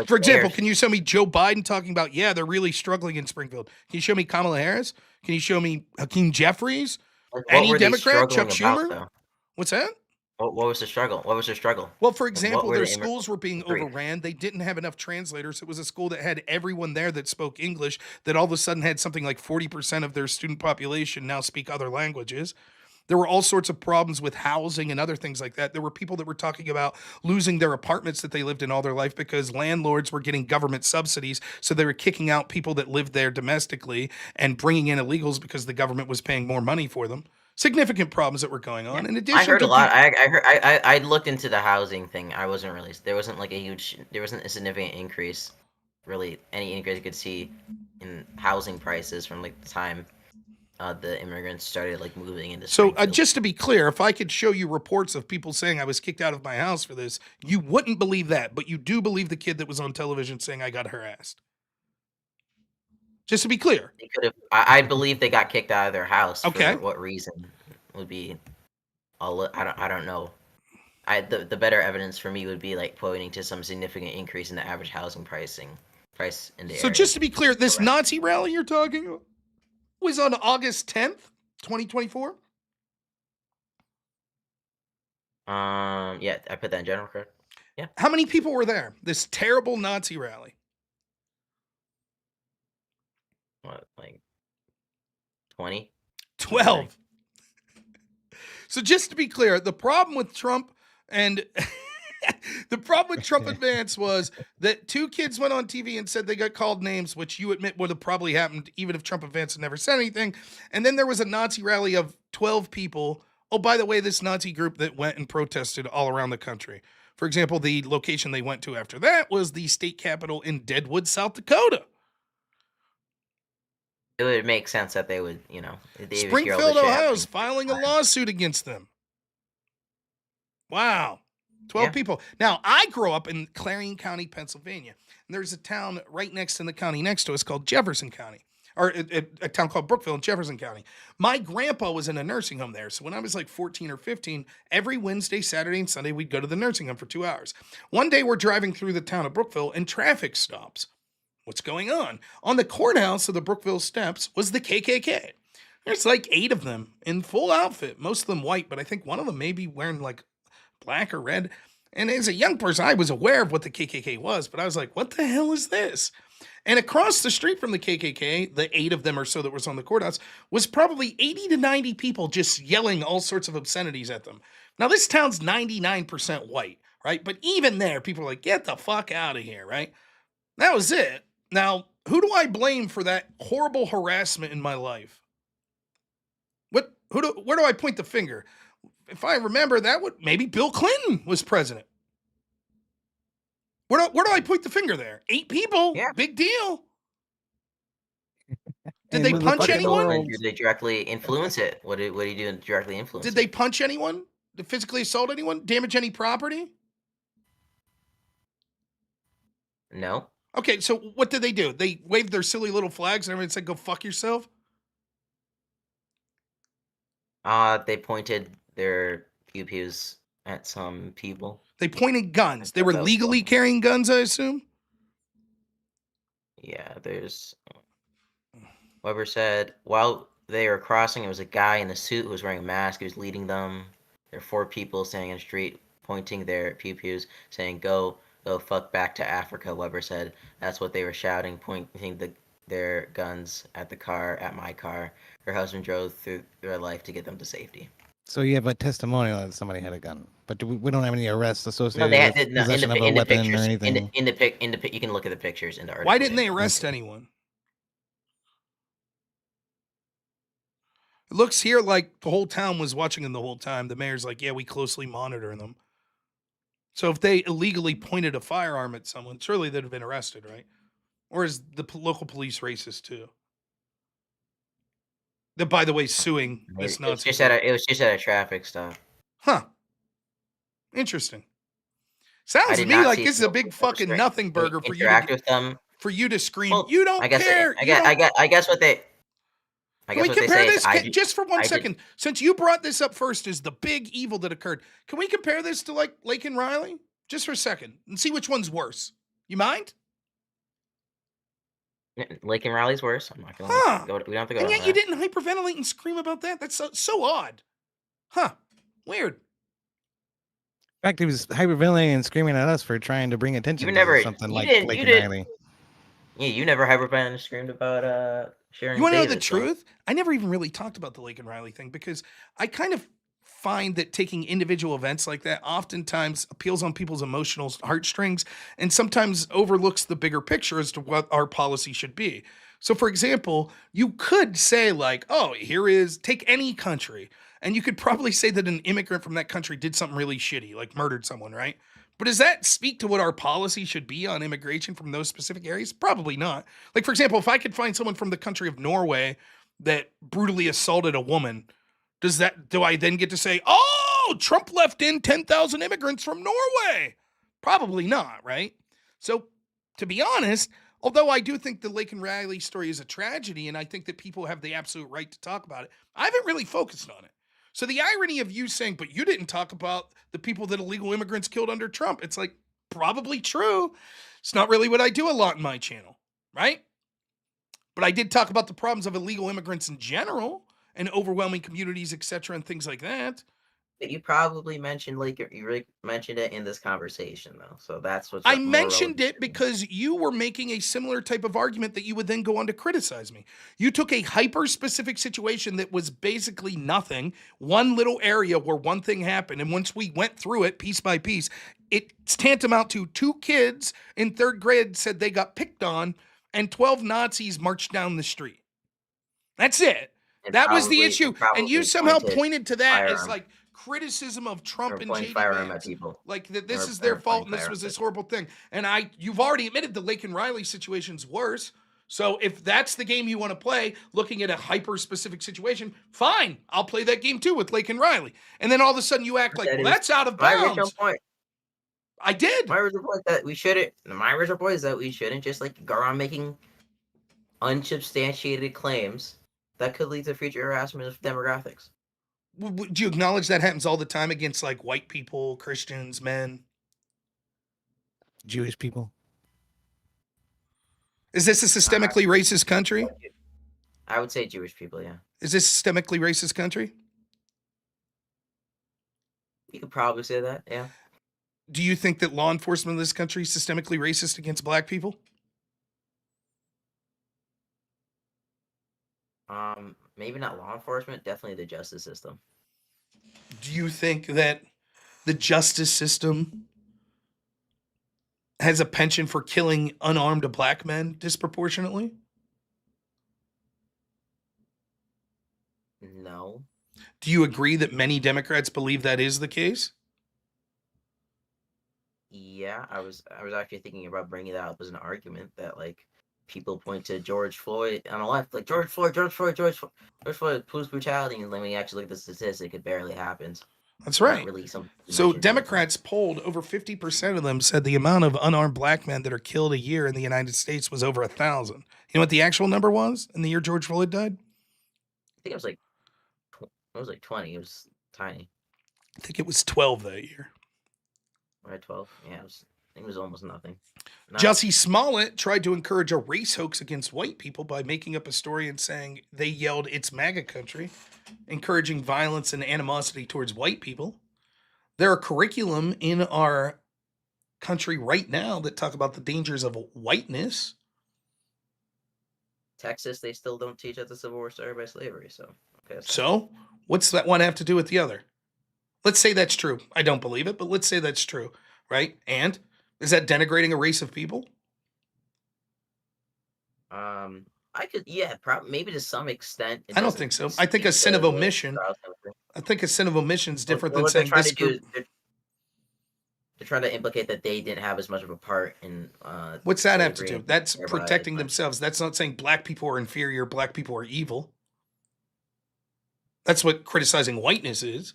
for example, mayor. can you show me Joe Biden talking about, yeah, they're really struggling in Springfield? Can you show me Kamala Harris? Can you show me Hakeem Jeffries? Like, Any Democrat? Chuck Schumer? Though? What's that? What was the struggle? What was their struggle? Well, for example, their schools were being overran. They didn't have enough translators. It was a school that had everyone there that spoke English, that all of a sudden had something like 40% of their student population now speak other languages. There were all sorts of problems with housing and other things like that. There were people that were talking about losing their apartments that they lived in all their life because landlords were getting government subsidies. So they were kicking out people that lived there domestically and bringing in illegals because the government was paying more money for them. Significant problems that were going on. In addition, I heard a lot. I looked into the housing thing. I wasn't really. There wasn't like there wasn't a significant increase, really any increase you could see in housing prices from like the time the immigrants started like moving into. So just to be clear, if I could show you reports of people saying I was kicked out of my house for this, you wouldn't believe that, but you do believe the kid that was on television saying I got harassed. Just to be clear. They could have. I believe they got kicked out of their house. Okay. For what reason would be? I don't know. The better evidence for me would be like pointing to some significant increase in the average housing price in the area. So just to be clear, this Nazi rally you're talking about was on August 10th, 2024? Yeah, I put that in general, correct? Yeah. How many people were there? This terrible Nazi rally. What, like 20? 12. So just to be clear, the problem with Trump and and Vance was that two kids went on TV and said they got called names, which you admit would have probably happened even if Trump and Vance had never said anything. And then there was a Nazi rally of 12 people. Oh, by the way, this Nazi group that went and protested all around the country. For example, the location they went to after that was the state capitol in Deadwood, South Dakota. It would make sense that they would, Springfield, Ohio is filing a lawsuit against them. Wow. 12 people. Now, I grew up in Clarion County, Pennsylvania, and there's a town right next in the county next to us called Jefferson County, or a town called Brookville in Jefferson County. My grandpa was in a nursing home there, so when I was like 14 or 15, every Wednesday, Saturday, and Sunday, we'd go to the nursing home for 2 hours. One day, we're driving through the town of Brookville, and traffic stops. What's going on? On the courthouse of the Brookville steps was the KKK. There's like 8 of them in full outfit, most of them white, but I think one of them may be wearing like black or red. And as a young person, I was aware of what the KKK was, but I was like, what the hell is this? And across the street from the KKK, the 8 of them or so that was on the courthouse, was probably 80 to 90 people just yelling all sorts of obscenities at them. Now, this town's 99% white, right? But even there, people are like, get the fuck out of here, right? That was it. Now, who do I blame for that horrible harassment in my life? Where do I point the finger? If I remember, maybe Bill Clinton was president. Where do I point the finger there? 8 people, yeah. Big deal. Did they punch anyone? And do they directly influence it? What do you do to directly influence Did it? they punch anyone? Did physically assault anyone? Damage any property? No. Okay, so what did they do? They waved their silly little flags and everyone said, "Go fuck yourself." They pointed their pew-pews at some people. They pointed guns. They were That was legally fun. carrying guns, I assume. Yeah, there's. Weber said while they were crossing, it was a guy in a suit who was wearing a mask. He was leading them. There were 4 people standing in the street, pointing their pew-pews, saying, "Go fuck back to Africa." Weber said that's what they were shouting, pointing their guns at the car, at my car. Her husband drove through their life to get them to safety. So you have a testimonial that somebody had a gun, but we don't have any arrests No, associated they with had no, possession of a in the weapon pictures. or anything. You can look at the pictures in the article. Why didn't they arrest anyone? It looks here like the whole town was watching them the whole time. The mayor's like, "Yeah, we closely monitor them." So if they illegally pointed a firearm at someone, surely they'd have been arrested, right? Or is the local police racist too? They're, by the way, suing this It was Nazi. just at a traffic stop. Huh. Interesting. Sounds I to did me not like see this is a local big fucking restraint- nothing burger for you interact to, with them. for you to scream. Well, You don't I guess care. I guess what they. I Can guess we what they compare say this is just for one I second? Since you brought this up first as the big evil that occurred, can we compare this to like Lake and Riley just for a second and see which one's worse? You mind? Lake and Riley's worse. I'm not gonna Huh. go. We don't have to go. And down yet you that. didn't hyperventilate and scream about that. That's so odd. Huh. Weird. In fact, he was hyperventilating and screaming at us for trying to bring attention You to never- something you like didn't- Lake you and didn't- Riley. Yeah, you never hyperventilated and screamed about sharing. You want to know the David, so- truth? I never even really talked about the Lake and Riley thing because I kind of find that taking individual events like that oftentimes appeals on people's emotional heartstrings and sometimes overlooks the bigger picture as to what our policy should be. So, for example, you could say like, "Oh, take any country." And you could probably say that an immigrant from that country did something really shitty, like murdered someone, right? But does that speak to what our policy should be on immigration from those specific areas? Probably not. Like, for example, if I could find someone from the country of Norway that brutally assaulted a woman, do I then get to say, "Oh, Trump left in 10,000 immigrants from Norway"? Probably not, right? So, to be honest, although I do think the Lake and Riley story is a tragedy, and I think that people have the absolute right to talk about it, I haven't really focused on it. So the irony of you saying, "But you didn't talk about the people that illegal immigrants killed under Trump," it's like, probably true. It's not really what I do a lot in my channel, right? But I did talk about the problems of illegal immigrants in general and overwhelming communities, etc., and things like that. You probably mentioned you really mentioned it in this conversation though, so that's what I mentioned it because you were making a similar type of argument that you would then go on to criticize me. You took a hyper-specific situation that was basically nothing, one little area where one thing happened, and once we went through it piece by piece, it's tantamount to 2 kids in 3rd grade said they got picked on, and 12 Nazis marched down the street. That's it. That was the issue, and you somehow pointed to that as like criticism of Trump and JD Vance, like that this is their fault and this was this horrible thing. And you've already admitted the Lake and Riley situation's worse. So if that's the game you want to play, looking at a hyper-specific situation, fine, I'll play that game too with Lake and Riley. And then all of a sudden you act like, well, that's out of bounds. My original point. I did. My original point that we shouldn't. My original point is that we shouldn't just like go around making unsubstantiated claims that could lead to future harassment of demographics. Do you acknowledge that happens all the time against like white people, Christians, men, Jewish people? Is this a systemically racist country? I would say Jewish people, yeah. Is this a systemically racist country? You could probably say that, yeah. Do you think that law enforcement in this country is systemically racist against black people? Maybe not law enforcement, definitely the justice system. Do you think that the justice system has a penchant for killing unarmed black men disproportionately? No. Do you agree that many Democrats believe that is the case? Yeah, I was actually thinking about bringing that up as an argument that like people point to George Floyd on the left, like George Floyd, police brutality, and then when you actually look at the statistic, it barely happens. That's Not right. really something you So mention all the time. Democrats polled, over 50% of them said the amount of unarmed black men that are killed a year in the United States was over 1,000. You know what the actual number was in the year George Floyd died? I think it was like 20. It was tiny. I think it was 12 that year. Right, 12. Yeah, I think it was almost nothing. No. Jussie Smollett tried to encourage a race hoax against white people by making up a story and saying they yelled, "It's MAGA country," encouraging violence and animosity towards white people. There are curriculum in our country right now that talk about the dangers of whiteness. Texas, they still don't teach that the Civil War started by slavery. So, okay. So, what's that one have to do with the other? Let's say that's true. I don't believe it, but let's say that's true, right? And is that denigrating a race of people? I could, yeah, probably, maybe to some extent. I don't think so. I think a sin of omission. I think a sin of omission is different than saying this group. They're trying to implicate that they didn't have as much of a part in. What's that have to slavery do? That's thereby- protecting themselves. That's not saying black people are inferior, black people are evil. That's what criticizing whiteness is.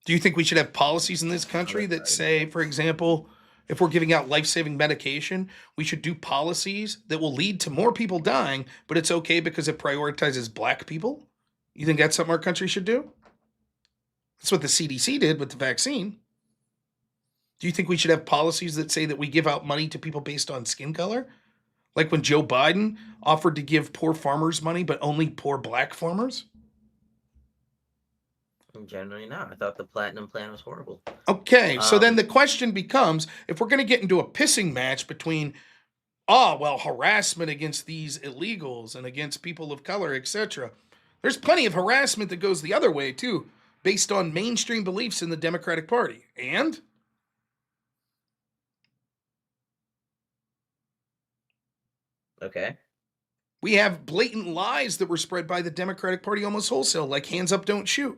Do you think we should have policies in this country that say, for example, if we're giving out life-saving medication, we should do policies that will lead to more people dying, but it's okay because it prioritizes black people? You think that's something our country should do? That's what the CDC did with the vaccine. Do you think we should have policies that say that we give out money to people based on skin color? Like when Joe Biden offered to give poor farmers money, but only poor black farmers? Generally not. I thought the platinum plan was horrible. Okay, so then the question becomes, if we're going to get into a pissing match between, harassment against these illegals and against people of color, etc., there's plenty of harassment that goes the other way, too, based on mainstream beliefs in the Democratic Party. And Okay. we have blatant lies that were spread by the Democratic Party almost wholesale, like hands up, don't shoot,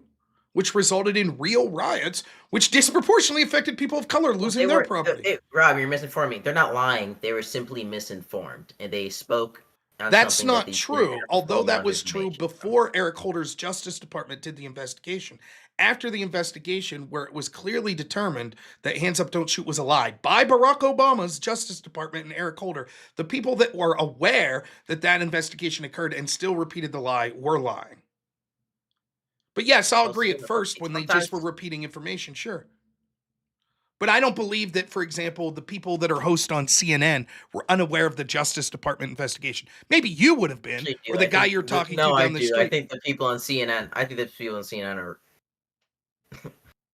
which resulted in real riots, which disproportionately affected people of color losing their property. Rob, you're misinforming. They're not lying. They were simply misinformed, and they spoke. That's not true, although that was true before Eric Holder's Justice Department did the investigation. After the investigation, where it was clearly determined that Hands Up, Don't Shoot was a lie by Barack Obama's Justice Department and Eric Holder, the people that were aware that that investigation occurred and still repeated the lie were lying. But yes, I'll agree at first when they just were repeating information, sure. But I don't believe that, for example, the people that are host on CNN were unaware of the Justice Department investigation. Maybe you would have been, or the guy you're talking to down the street. I think the people on CNN, are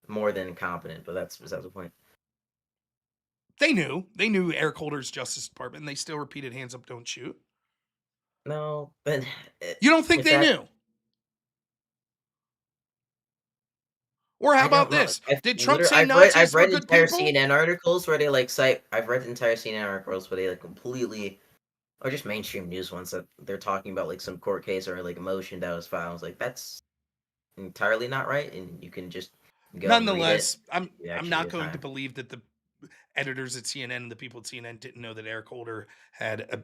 more than competent, but that's besides the point. They knew Eric Holder's Justice Department, and they still repeated "Hands up, don't shoot." No, but you don't think they knew? Or how about this? Did Trump say Nazis were good people? I've read entire CNN articles where they cite. I've read entire CNN articles where they completely, or just mainstream news ones that they're talking about some court case or a motion that was filed. I was like, that's entirely not right, and you can just go. Nonetheless, I'm not going to believe that the editors at CNN and the people at CNN didn't know that Eric Holder had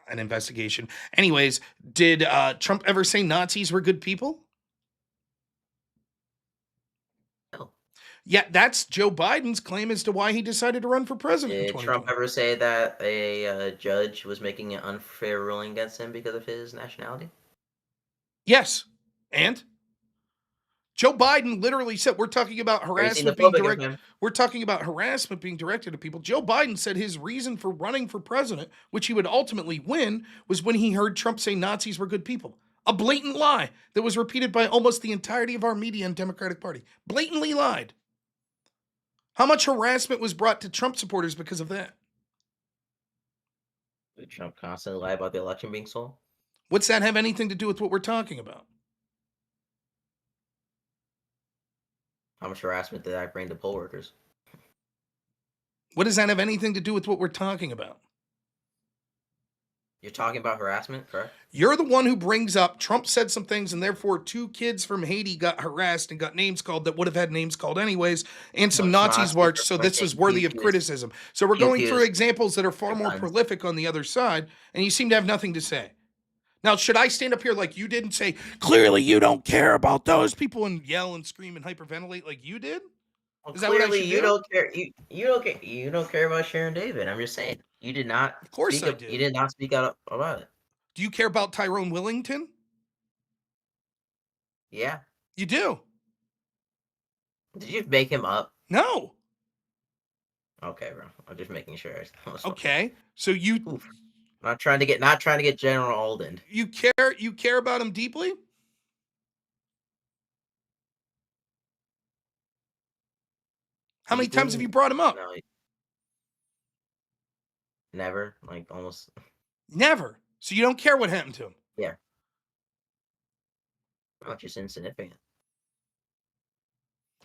an investigation. Anyways, did Trump ever say Nazis were good people? No. Yeah, that's Joe Biden's claim as to why he decided to run for president. Did Trump ever say that a judge was making an unfair ruling against him because of his nationality? Yes, and Joe Biden literally said, we're talking about harassment being directed. We're talking about harassment being directed at people. Joe Biden said his reason for running for president, which he would ultimately win, was when he heard Trump say Nazis were good people. A blatant lie that was repeated by almost the entirety of our media and Democratic Party. Blatantly lied. How much harassment was brought to Trump supporters because of that? Did Trump constantly lie about the election being stolen? What's that have anything to do with what we're talking about? How much harassment did that bring to poll workers? What does that have anything to do with what we're talking about? You're talking about harassment, correct? You're the one who brings up Trump said some things, and therefore 2 kids from Haiti got harassed and got names called that would have had names called anyways, and some No, Nazis Schmoz marched, is so this was referencing worthy of Pew Pew's- criticism. So we're Pew going through Pew's examples that are far more guns. prolific on the other side, and you seem to have nothing to say. Now, should I stand up here like you did and say, clearly you don't care about those people, and yell and scream and hyperventilate like you did? Well, Is that what I clearly should you do? don't care. You don't care about Sharon David. I'm just saying you did not. Of course speak I up, do. You did not speak out about it. Do you care about Tyrone Willington? Yeah. You do? Did you make him up? No. Okay, bro. I'm just making sure. Okay. So you Oof. Not trying to get General Alden. you care about him deeply? How many times have you brought him up? No, never. Like almost. Never. So you don't care what happened to him? Yeah. Not just insignificant.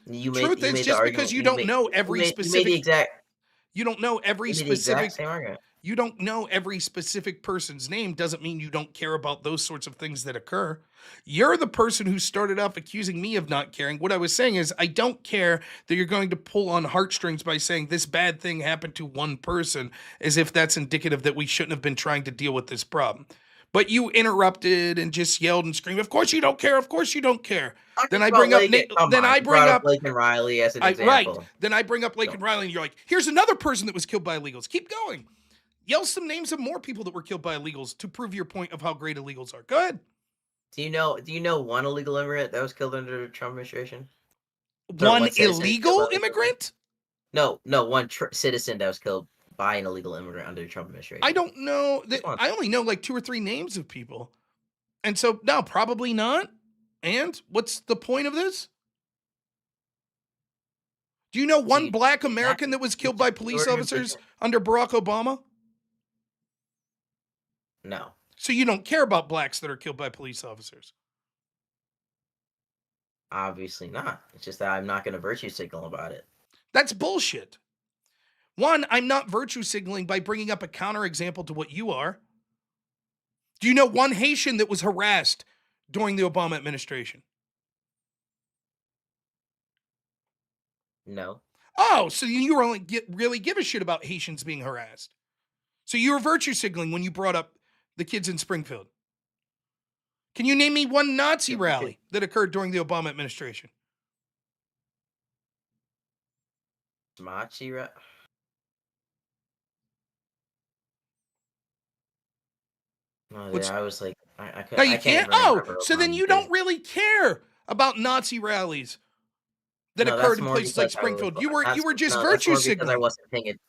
Truth is, just because you don't know every specific, you don't know every specific, same argument. you don't know every specific person's name doesn't mean you don't care about those sorts of things that occur. You're the person who started off accusing me of not caring. What I was saying is I don't care that you're going to pull on heartstrings by saying this bad thing happened to one person as if that's indicative that we shouldn't have been trying to deal with this problem. But you interrupted and just yelled and screamed, of course you don't care, of course you don't care. Then I bring up Blake and Riley as an example. Right. Then I bring up Blake and Riley, and you're like, here's another person that was killed by illegals. Keep going. Yell some names of more people that were killed by illegals to prove your point of how great illegals are. Go ahead. Do you know one illegal immigrant that was killed under the Trump administration? One illegal immigrant? No, one citizen that was killed by an illegal immigrant under the Trump administration. I don't know. I only know like 2 or 3 names of people. And so, no, probably not. And what's the point of this? Do you know one black American that was killed by police officers under Barack Obama? No. So you don't care about blacks that are killed by police officers? Obviously not. It's just that I'm not going to virtue signal about it. That's bullshit. One, I'm not virtue signaling by bringing up a counterexample to what you are. Do you know one Haitian that was harassed during the Obama administration? No. Oh, so you only really give a shit about Haitians being harassed. So you were virtue signaling when you brought up the kids in Springfield. Can you name me one Nazi rally that occurred during the Obama administration? Nazi rally? No, I was like, I couldn't. No, you can't. Oh, so then you don't really care about Nazi rallies that occurred in places like Springfield. You were just virtue signaling. I wasn't paying it.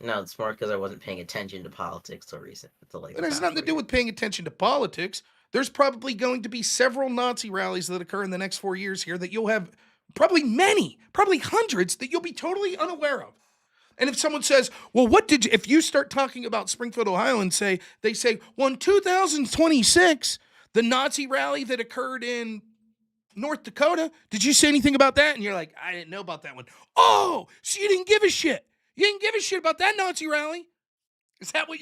No, it's more because I wasn't paying attention to politics till recent. It has nothing to do with paying attention to politics. There's probably going to be several Nazi rallies that occur in the next 4 years here that you'll have probably hundreds that you'll be totally unaware of. And if someone says, well, if you start talking about Springfield, Ohio, and they say, well, in 2026, the Nazi rally that occurred in North Dakota, did you say anything about that? And you're like, I didn't know about that one. Oh, so you didn't give a shit. You didn't give a shit about that Nazi rally? Is that what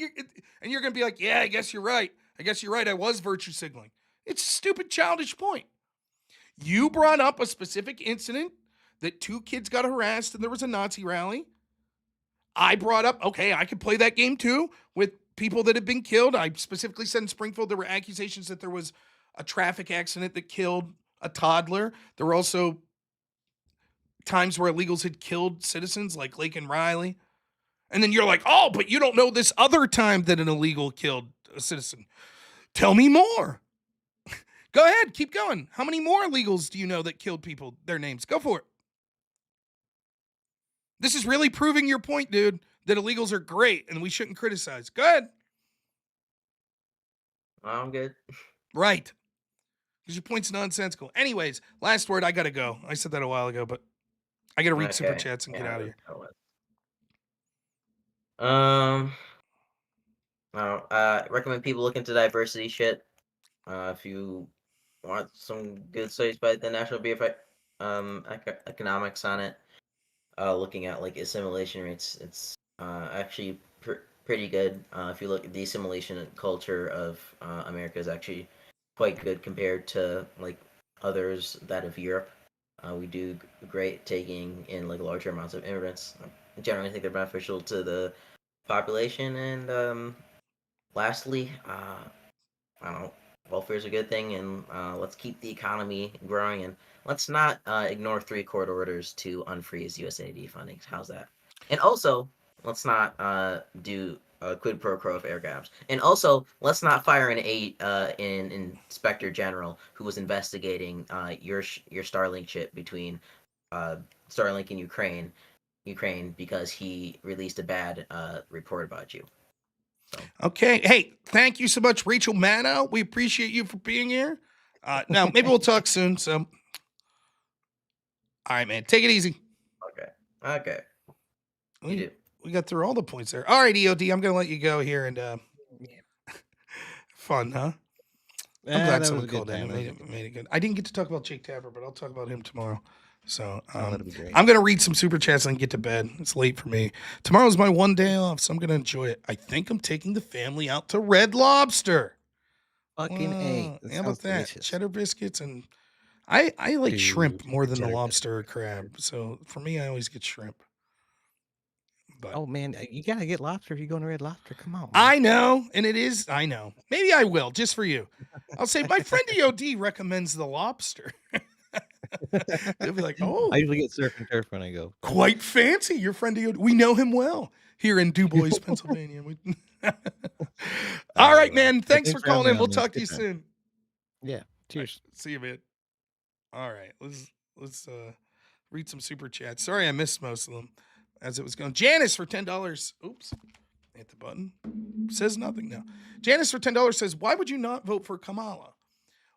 and you're going to be like, yeah, I guess you're right. I was virtue signaling. It's a stupid, childish point. You brought up a specific incident that 2 kids got harassed and there was a Nazi rally. I brought up, okay, I could play that game too with people that have been killed. I specifically said in Springfield there were accusations that there was a traffic accident that killed a toddler. There were also times where illegals had killed citizens like Lake and Riley. And then you're like, oh, but you don't know this other time that an illegal killed a citizen. Tell me more. Go ahead, keep going. How many more illegals do you know that killed people? Their names. Go for it. This is really proving your point, dude, that illegals are great and we shouldn't criticize. Go ahead. I'm good. Right. Because your point's nonsensical. Anyways, last word, I got to go. I said that a while ago, but I got to read super chats and get out of here. Recommend people look into diversity shit. If you want some good studies by the National Bureau of Economics on it, looking at like assimilation rates, it's actually pretty good. If you look at the assimilation culture of America is actually quite good compared to like others that of Europe. We do great taking in like larger amounts of immigrants. I generally think they're beneficial to the population. And lastly, I don't know, welfare is a good thing, and let's keep the economy growing, and let's not ignore 3 court orders to unfreeze USAID funding. How's that? And also, let's not do a quid pro quo of air gaps. And also, let's not fire an inspector general who was investigating your Starlink chip between Starlink and Ukraine because he released a bad report about you. So. Okay. Hey, thank you so much, Rachel Mano. We appreciate you for being here. Now, maybe we'll talk soon. So, all right, man. Take it easy. Okay. You do. We got through all the points there. All right, EOD, I'm going to let you go here. And fun, huh? I'm glad someone called in and made it good. I didn't get to talk about Jake Tapper, but I'll talk about him tomorrow. So I'm going to read some super chats and get to bed. It's late for me. Tomorrow's my one day off, so I'm going to enjoy it. I think I'm taking the family out to Red Lobster. Fucking A. How about that? Delicious. Cheddar biscuits. And I like shrimp more than the lobster or crab. So for me, I always get shrimp. But, oh, man, you got to get lobster if you go to Red Lobster. Come on. Man. I know. And it is. I know. Maybe I will, just for you. I'll say, my friend EOD recommends the lobster. They'll be like, oh. I usually get surf and turf when I go. Quite fancy. Your friend EOD. We know him well here in Du Bois, Pennsylvania. All right, man. Thanks for calling in. We'll talk to you soon. Yeah. Cheers. Right, see you, man. All right. Let's read some super chats. Sorry, I missed most of them as it was going. Janice for $10. Oops. Hit the button. Says nothing now. Janice for $10 says, why would you not vote for Kamala?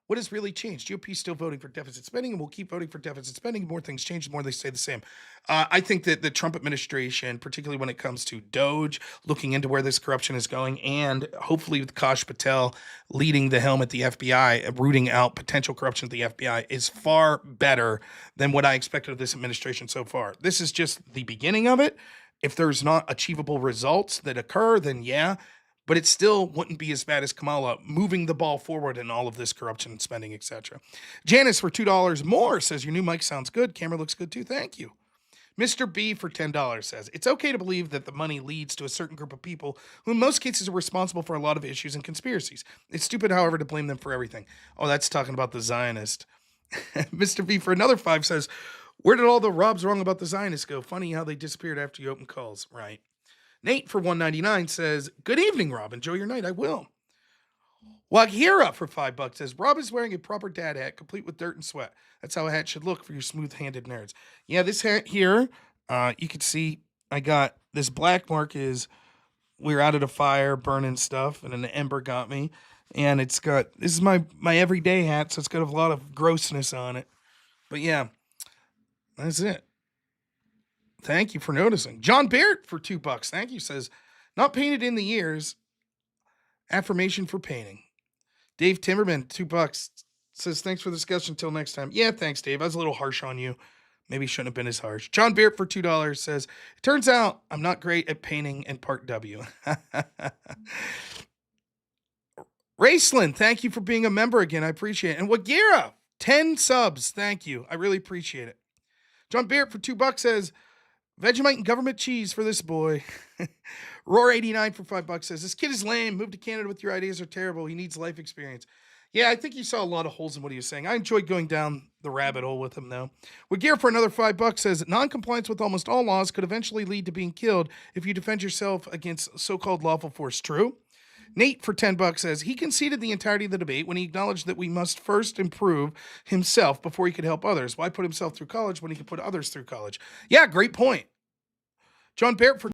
What has really changed? GOP still voting for deficit spending and will keep voting for deficit spending. The more things change, the more they stay the same. I think that the Trump administration, particularly when it comes to DOGE, looking into where this corruption is going, and hopefully with Kash Patel leading the helm at the FBI, rooting out potential corruption at the FBI, is far better than what I expected of this administration so far. This is just the beginning of it. If there's not achievable results that occur, then yeah. But it still wouldn't be as bad as Kamala moving the ball forward in all of this corruption and spending, etc. Janice for $2 more says, your new mic sounds good. Camera looks good too. Thank you. Mr. B for $10 says, it's okay to believe that the money leads to a certain group of people who in most cases are responsible for a lot of issues and conspiracies. It's stupid, however, to blame them for everything. Oh, that's talking about the Zionist. Mr. B for another $5 says, where did all the Robs wrong about the Zionists go? Funny how they disappeared after you opened calls. Right. Nate for $1.99 says, good evening, Rob. Enjoy your night. I will. Waghira for $5 says, Rob is wearing a proper dad hat, complete with dirt and sweat. That's how a hat should look for your smooth-handed nerds. Yeah, this hat here, you can see I got this black mark is we were out at a fire burning stuff, and an ember got me. And it's got, this is my everyday hat, so it's got a lot of grossness on it. But yeah, that's it. Thank you for noticing. John Barrett for $2. Thank you. Says, not painted in the years. Affirmation for painting. Dave Timmerman, $2. Says, thanks for the discussion. Until next time. Yeah, thanks, Dave. I was a little harsh on you. Maybe shouldn't have been as harsh. John Barrett for $2 says, it turns out I'm not great at painting and Part W. Raceland, thank you for being a member again. I appreciate it. And Wagira, 10 subs. Thank you. I really appreciate it. John Barrett for $2 says, Vegemite and government cheese for this boy. Roar89 for $5 says, this kid is lame. Move to Canada with your ideas are terrible. He needs life experience. Yeah, I think you saw a lot of holes in what he was saying. I enjoyed going down the rabbit hole with him, though. Wagear for another $5 says, non-compliance with almost all laws could eventually lead to being killed if you defend yourself against so-called lawful force. True? Nate for $10 says, he conceded the entirety of the debate when he acknowledged that we must first improve himself before he could help others. Why put himself through college when he could put others through college? Yeah, great point. John Barrett for